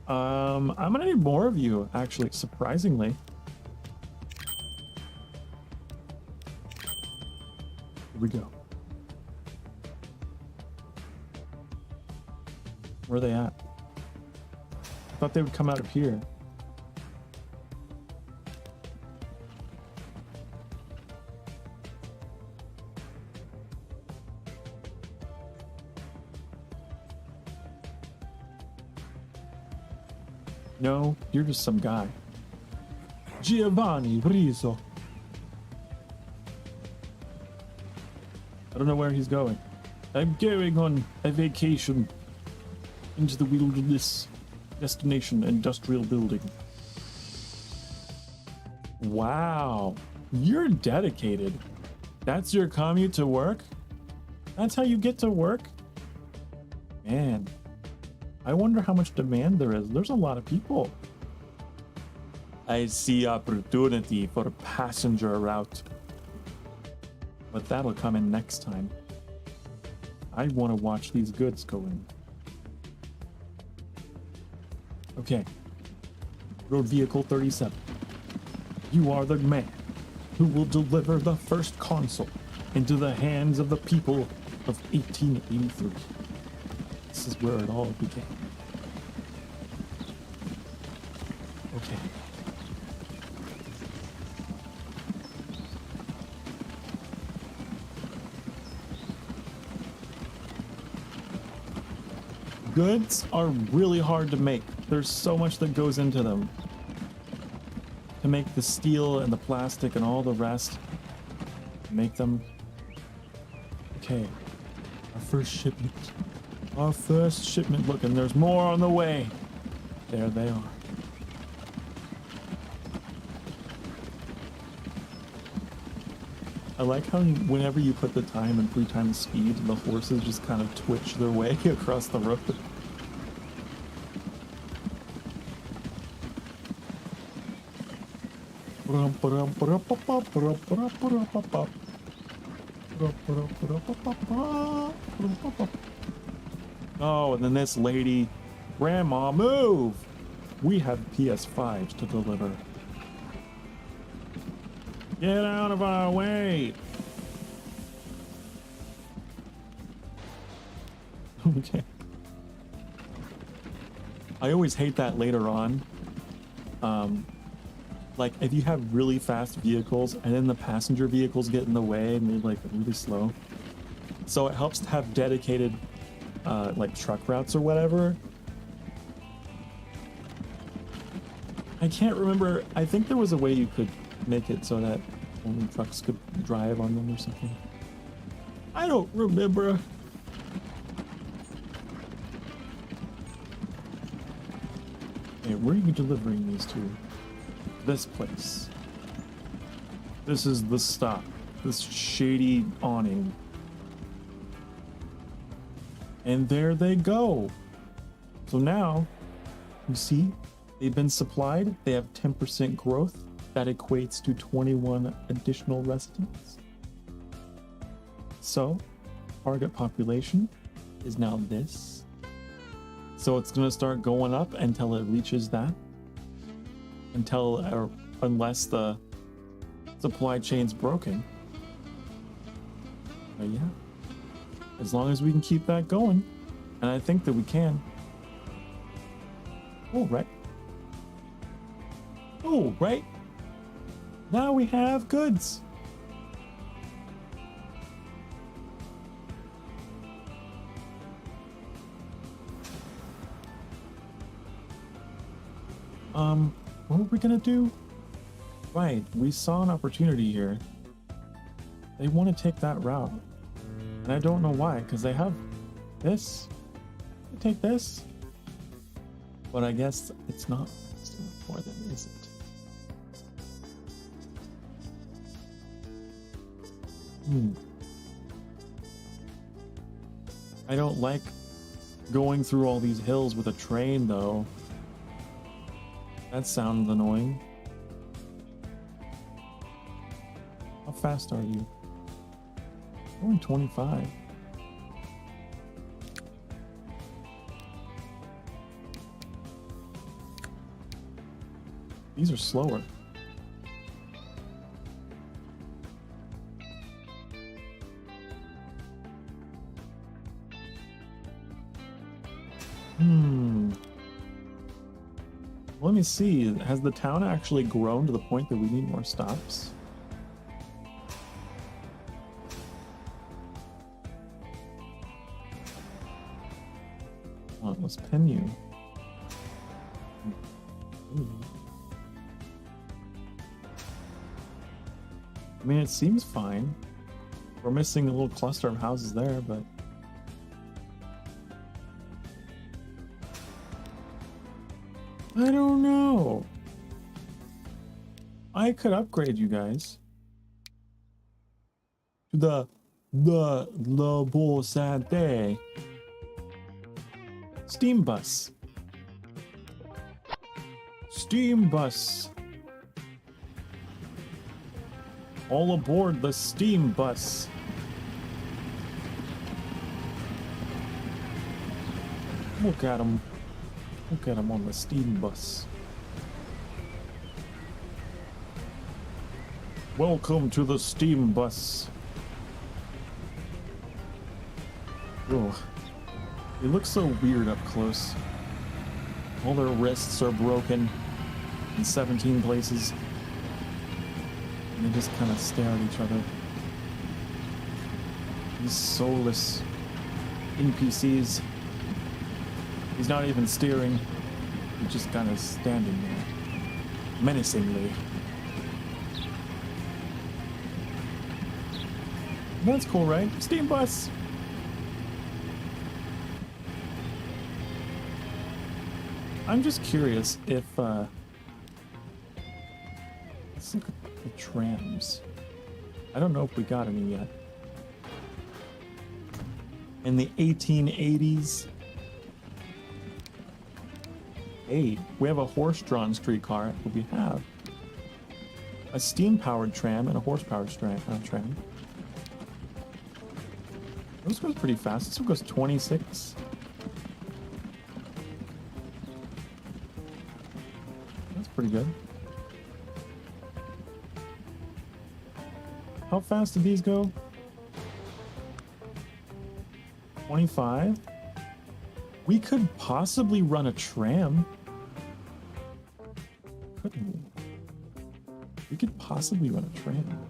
I'm gonna need more of you, actually, surprisingly. Here we go. Where are they at? I thought they would come out of here. No, you're just some guy. Giovanni Rizzo. I don't know where he's going. I'm going on a vacation into the wilderness. Destination industrial building. Wow, you're dedicated. That's your commute to work? That's how you get to work? Man, I wonder how much demand there is. There's a lot of people. I see opportunity for a passenger route. But that'll come in next time. I want to watch these goods go in. Okay. Road Vehicle 37. You are the man who will deliver the first console into the hands of the people of 1883. This is where it all began. Okay. Goods are really hard to make. There's so much that goes into them. To make the steel and the plastic and all the rest. Make them. Okay. Our first shipment. Our first shipment. Look, and there's more on the way. There they are. I like how whenever you put the time and 3 times speed, the horses just kind of twitch their way across the road. Oh, and then this lady, Grandma, move! We have PS5s to deliver. Get out of our way! Okay. I always hate that later on. Like if you have really fast vehicles and then the passenger vehicles get in the way and they're like really slow. So it helps to have dedicated like truck routes or whatever. I can't remember. I think there was a way you could make it so that only trucks could drive on them or something. I don't remember. Okay, where are you delivering these to? This place. This is the stop. This shady awning. And there they go. So now, you see, they've been supplied. They have 10% growth. That equates to 21 additional residents. So, target population is now this. So it's going to start going up until it reaches that. Unless the supply chain's broken. But yeah, as long as we can keep that going, and I think that we can. Oh, right. Oh, right. Now we have goods. What were we gonna do? Right, we saw an opportunity here. They want to take that route. And I don't know why, because they have this. They take this. But I guess it's not for them, is it? I don't like going through all these hills with a train, though. That sounds annoying. How fast are you? Going 25. These are slower. Let me see. Has the town actually grown to the point that we need more stops? Let's pin you. I mean, it seems fine. We're missing a little cluster of houses there, but I don't know. I could upgrade you guys to the beau santé steam bus. Steam bus. All aboard the steam bus. Look at him. Look at him on the steam bus. Welcome to the steam bus. Oh, they look so weird up close. All their wrists are broken in 17 places. And they just kind of stare at each other. These soulless NPCs. He's not even steering. He's just kind of standing there, menacingly. That's cool, right? Steam bus! I'm just curious if, let's look at the trams. I don't know if we got any yet. In the 1880s. Hey, we have a horse-drawn streetcar, but we have a steam-powered tram and a horse-powered tram. This goes pretty fast. This one goes 26. That's pretty good. How fast did these go? 25? We could possibly run a tram. Couldn't we? We could possibly run a tram.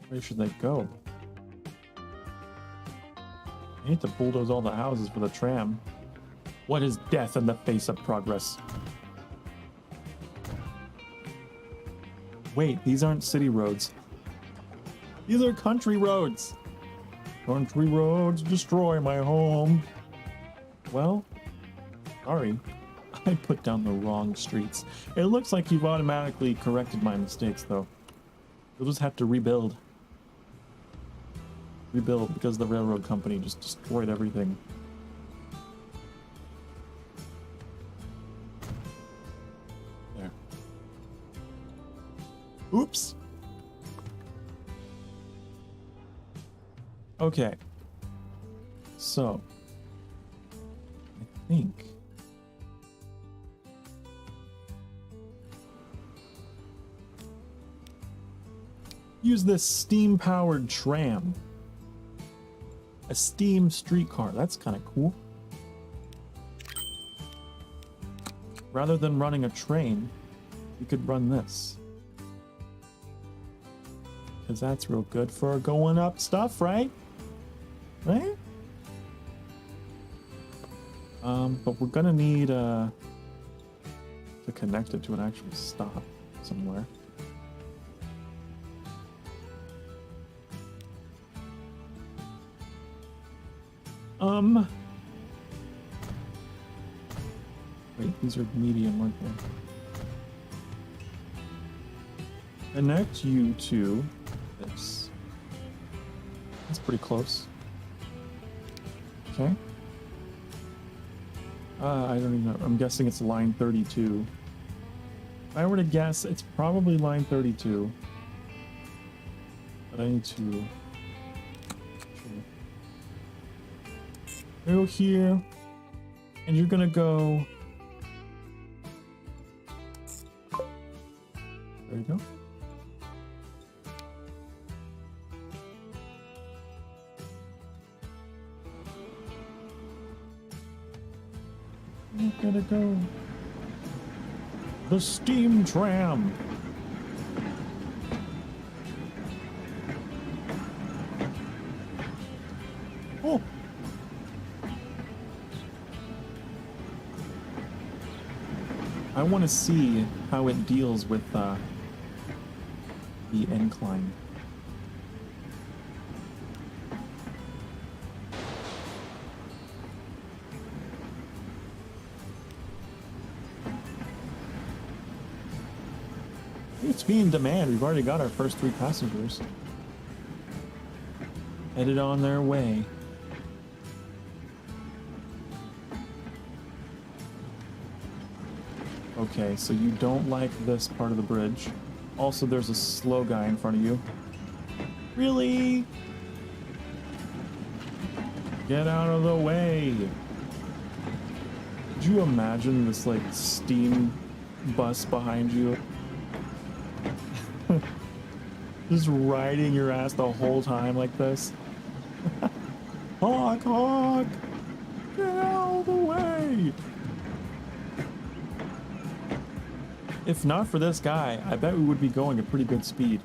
Where should they go? I need to bulldoze all the houses for the tram. What is death in the face of progress? Wait, these aren't city roads. These are country roads. Country roads destroy my home. Well, sorry. I put down the wrong streets. It looks like you've automatically corrected my mistakes, though. You'll just have to rebuild. Rebuild because the railroad company just destroyed everything. There. Oops. Okay. So, I think use this steam-powered tram. A steam streetcar. That's kind of cool. Rather than running a train, we could run this. Because that's real good for going up stuff, right? Right? But we're gonna need to connect it to an actual stop somewhere. Wait, these are medium, aren't they? Connect you to this. That's pretty close. Okay. I don't even know. I'm guessing it's line 32. If I were to guess, it's probably line 32. But I need to go here, and you're gonna go There you go. Look at it go. The steam tram. Oh. I want to see how it deals with the incline. It's being demand. We've already got our first 3 passengers headed on their way. Okay, so you don't like this part of the bridge. Also, there's a slow guy in front of you. Really? Get out of the way. Could you imagine this, like, steam bus behind you? Just riding your ass the whole time like this. Honk, honk! Get out of the way! If not for this guy, I bet we would be going at pretty good speed.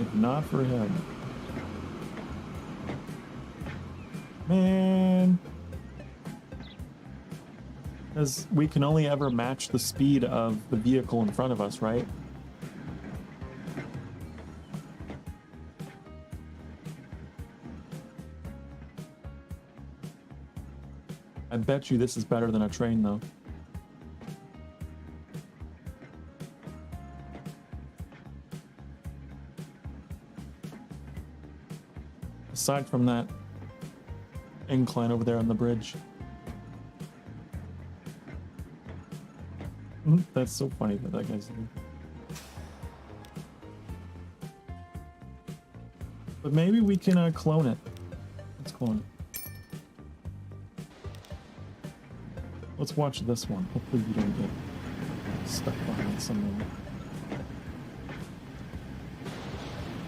If not for him. Man. Because we can only ever match the speed of the vehicle in front of us, right? I bet you this is better than a train, though. Aside from that incline over there on the bridge. That's so funny that that guy's there. But maybe we can clone it. Let's clone it. Let's watch this one. Hopefully we don't get stuck behind someone.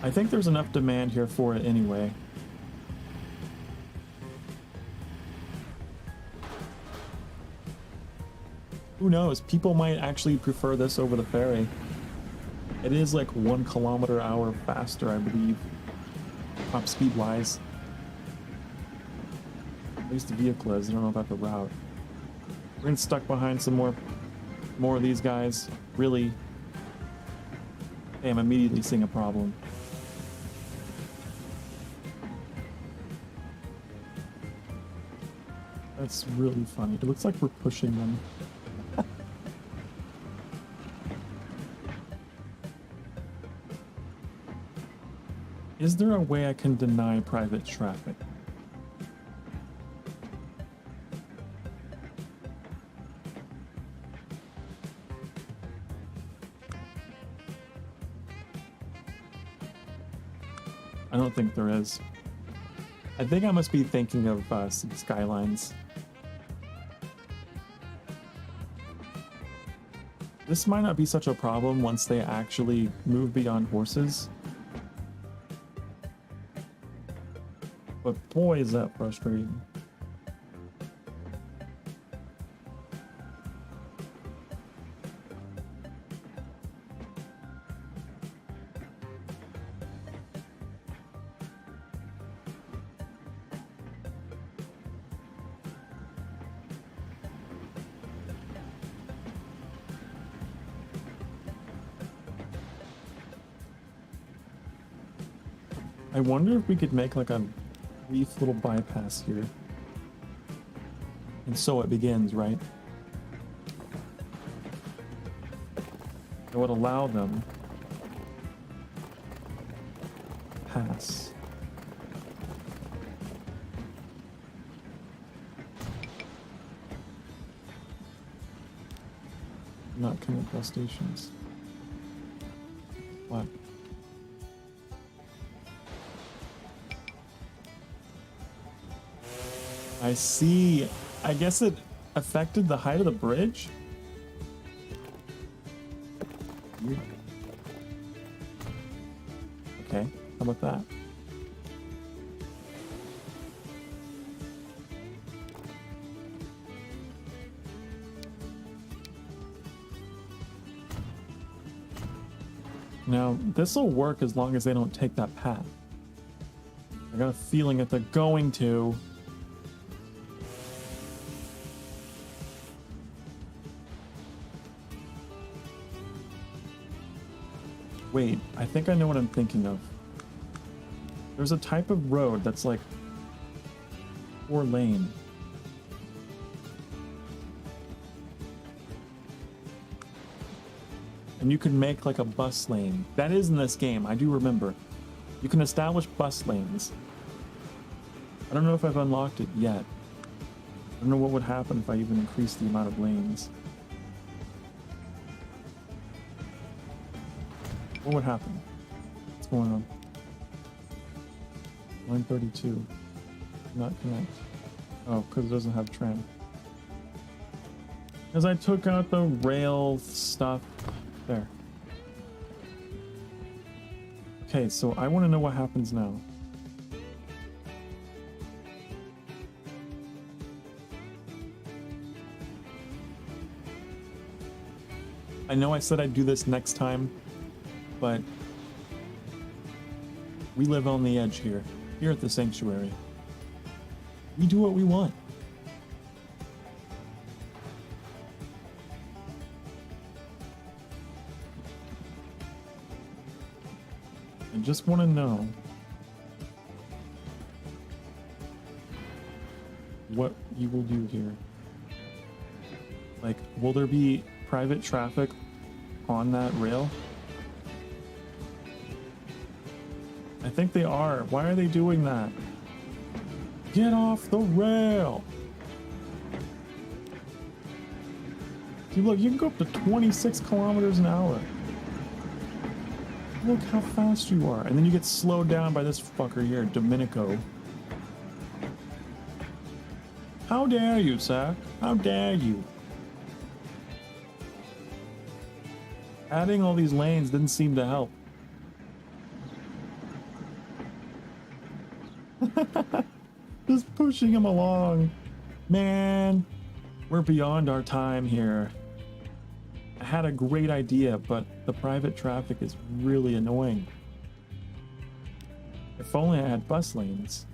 I think there's enough demand here for it anyway. Who knows? People might actually prefer this over the ferry. It is like 1 km/h faster, I believe. Top speed wise. At least the vehicle is. I don't know about the route. We're getting stuck behind some more of these guys. Really. Hey, I'm immediately seeing a problem. That's really funny. It looks like we're pushing them. Is there a way I can deny private traffic? I don't think there is. I think I must be thinking of some skylines. This might not be such a problem once they actually move beyond horses. But boy, is that frustrating. I wonder if we could make like a brief little bypass here. And so it begins, right? It would allow them to pass. Not connect bus stations. What? I see. I guess it affected the height of the bridge? Weird. Okay, how about that? Now, this will work as long as they don't take that path. I got a feeling that they're going to. Wait, I think I know what I'm thinking of. There's a type of road that's like 4-lane. And you can make like a bus lane. That is in this game, I do remember. You can establish bus lanes. I don't know if I've unlocked it yet. I don't know what would happen if I even increased the amount of lanes. What would happen? What's going on? 932. Not connect. Oh, because it doesn't have tram. Because I took out the rail stuff. There. Okay, so I want to know what happens now. I know I said I'd do this next time, but we live on the edge here at the sanctuary. We do what we want. I just want to know what you will do here. Like, will there be private traffic on that rail? I think they are. Why are they doing that? Get off the rail! See, look, you can go up to 26 kilometers an hour. Look how fast you are. And then you get slowed down by this fucker here, Domenico. How dare you, sir? How dare you? Adding all these lanes didn't seem to help. Just pushing him along. Man, we're beyond our time here. I had a great idea, but the private traffic is really annoying. If only I had bus lanes.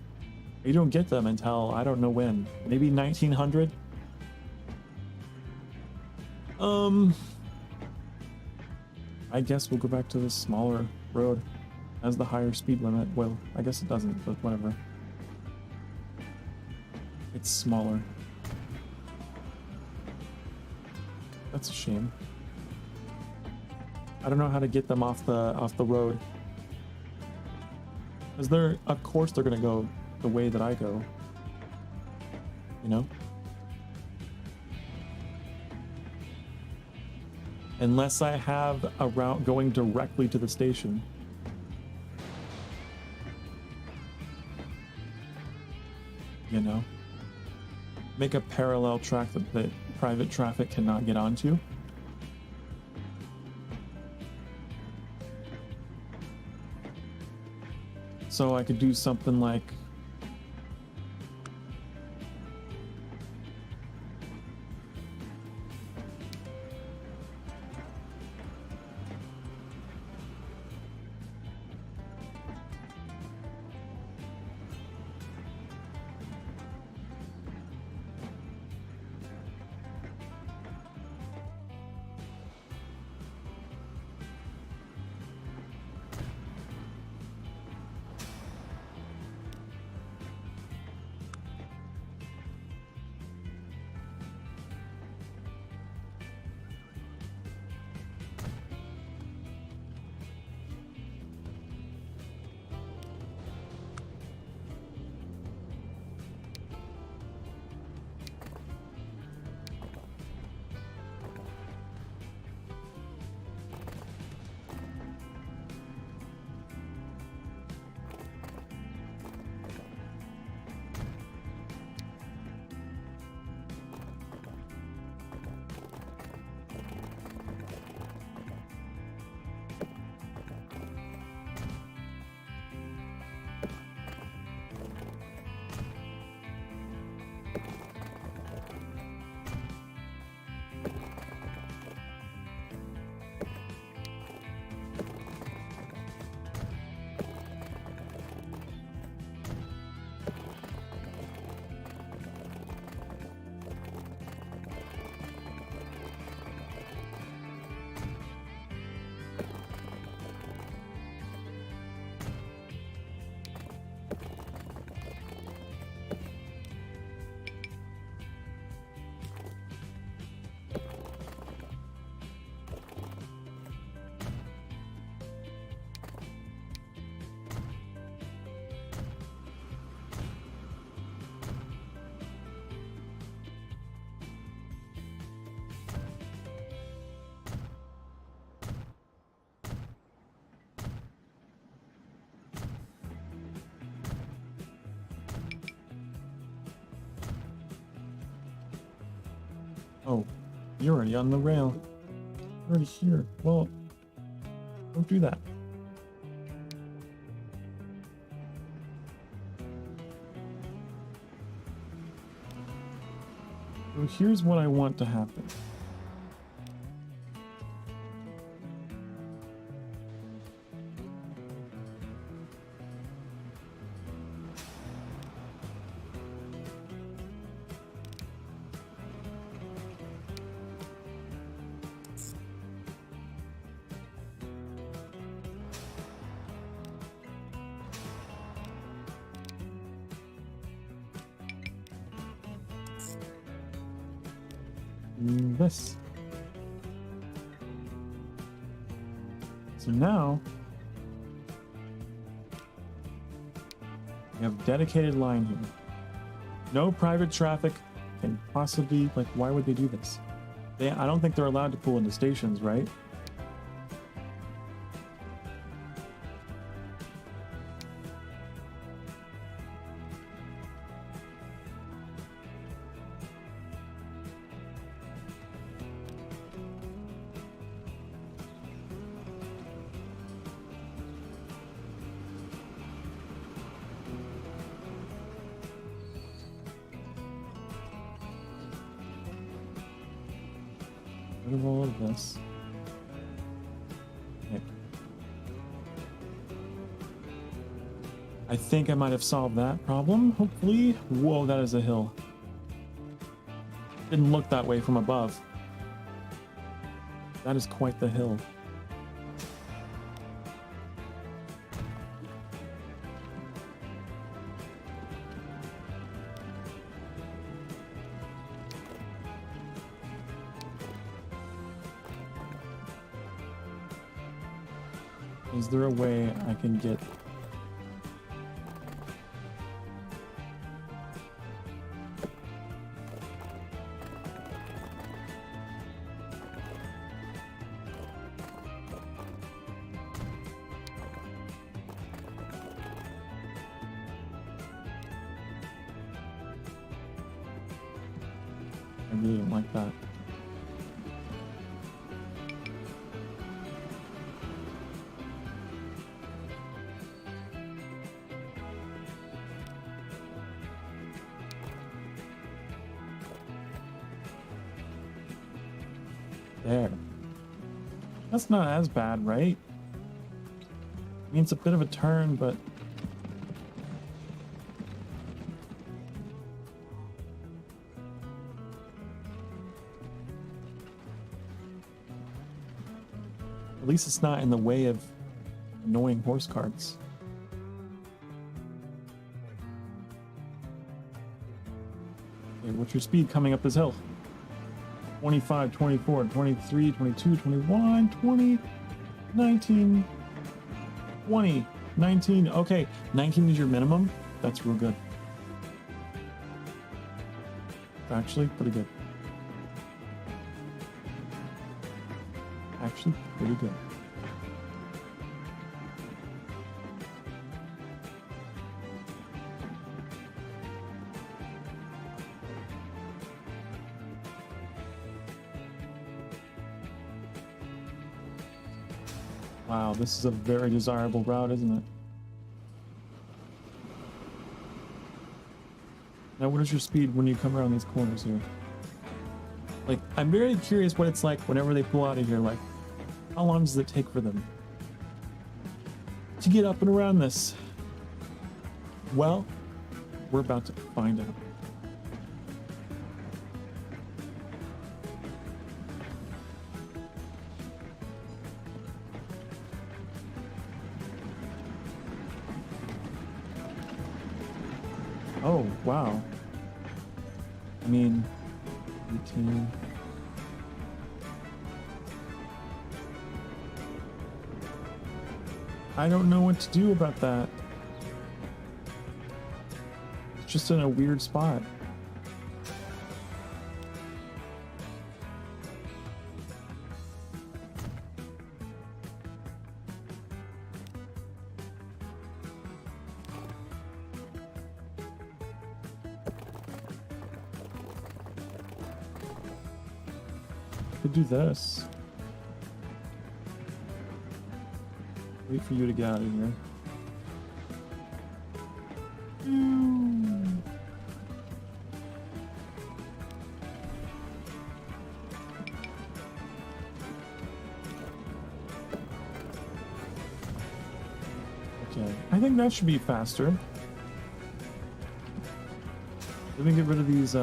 You don't get them until I don't know when. Maybe 1900? I guess we'll go back to this smaller road. Has the higher speed limit. Well, I guess it doesn't, but whatever. It's smaller. That's a shame. I don't know how to get them off the road. Is there, of course they're gonna go the way that I go. You know? Unless I have a route going directly to the station. You know? Make a parallel track that private traffic cannot get onto. So I could do something like Oh, you're already on the rail. You're already here. Well, don't do that. So here's what I want to happen. This. So now we have dedicated line here. No private traffic can possibly, like, why would they do this? I don't think they're allowed to pull into stations, right? Rid of all of this. Okay. I think I might have solved that problem, hopefully. Whoa, that is a hill. Didn't look that way from above. That is quite the hill. Is there a way I can get... I really don't like that. There. That's not as bad, right? I mean, it's a bit of a turn, but... at least it's not in the way of annoying horse carts. Okay, what's your speed coming up this hill? 25, 24, 23, 22, 21, 20, 19, 20, 19. Okay, 19 is your minimum. That's real good. Actually, pretty good. Actually, pretty good. Wow, this is a very desirable route, isn't it? Now, what is your speed when you come around these corners here? Like, I'm very curious what it's like whenever they pull out of here. Like, how long does it take for them to get up and around this? Well, we're about to find out. Oh, wow. I mean, 18. I don't know what to do about that. It's just in a weird spot. Could do this. Wait for you to get out of here. Okay, I think that should be faster. Let me get rid of these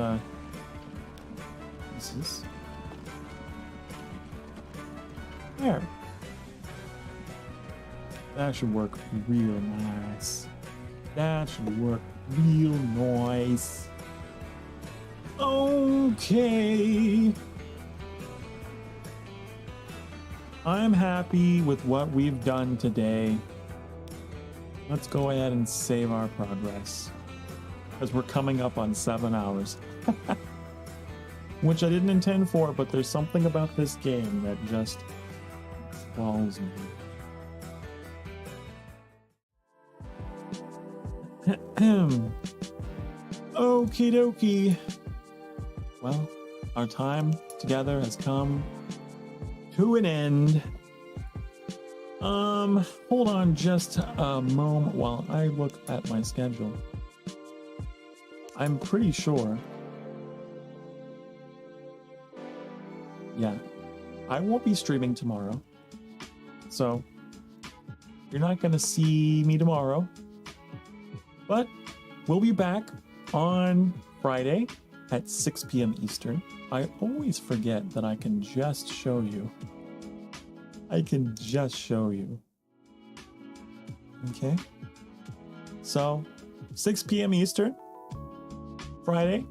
pieces. There. That should work real nice. That should work real nice. Okay. I'm happy with what we've done today. Let's go ahead and save our progress, because we're coming up on 7 hours. Which I didn't intend for, but there's something about this game that just swallows me. Okie dokie. Well, our time together has come to an end. Hold on just a moment while I look at my schedule. I'm pretty sure. Yeah, I won't be streaming tomorrow. So, you're not gonna see me tomorrow. But we'll be back on Friday at 6 p.m. Eastern. I always forget that I can just show you. I can just show you. Okay? So, 6 p.m. Eastern, Friday,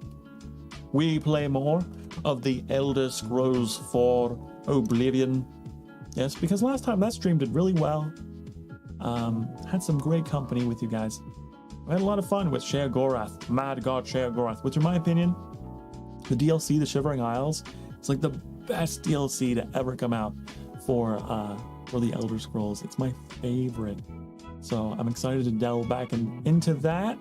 we play more of the Elder Scrolls 4 Oblivion. Yes, because last time that stream did really well. Had some great company with you guys. I had a lot of fun with Sheogorath, Mad God Sheogorath, which in my opinion, the DLC, the Shivering Isles, it's like the best DLC to ever come out for the Elder Scrolls. It's my favorite. So I'm excited to delve back into that.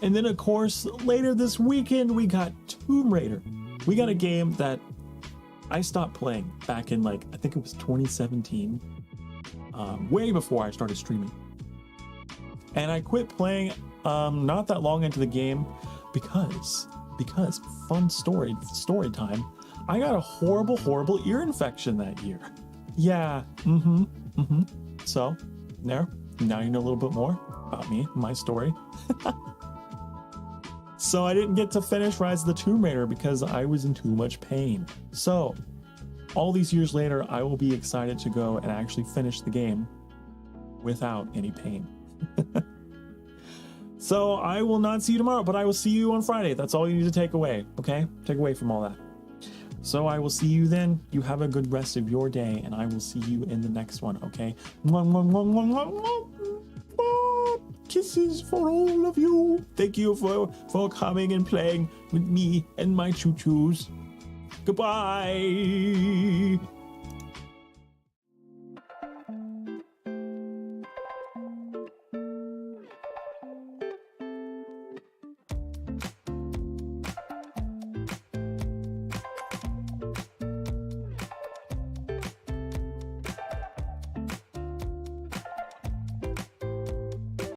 And then of course, later this weekend, we got Tomb Raider. We got a game that I stopped playing back in I think it was 2017, way before I started streaming. And I quit playing not that long into the game because fun story time, I got a horrible ear infection that year. Yeah, So, now you know a little bit more about me, my story. So I didn't get to finish Rise of the Tomb Raider because I was in too much pain. So, all these years later, I will be excited to go and actually finish the game without any pain. So I will not see you tomorrow, but I will see you on Friday. That's all you need to take away, okay? Take away from all that. So I will see you then. You have a good rest of your day, and I will see you in the next one, okay? Kisses for all of you. Thank you for coming and playing with me and my choo-choos. Goodbye.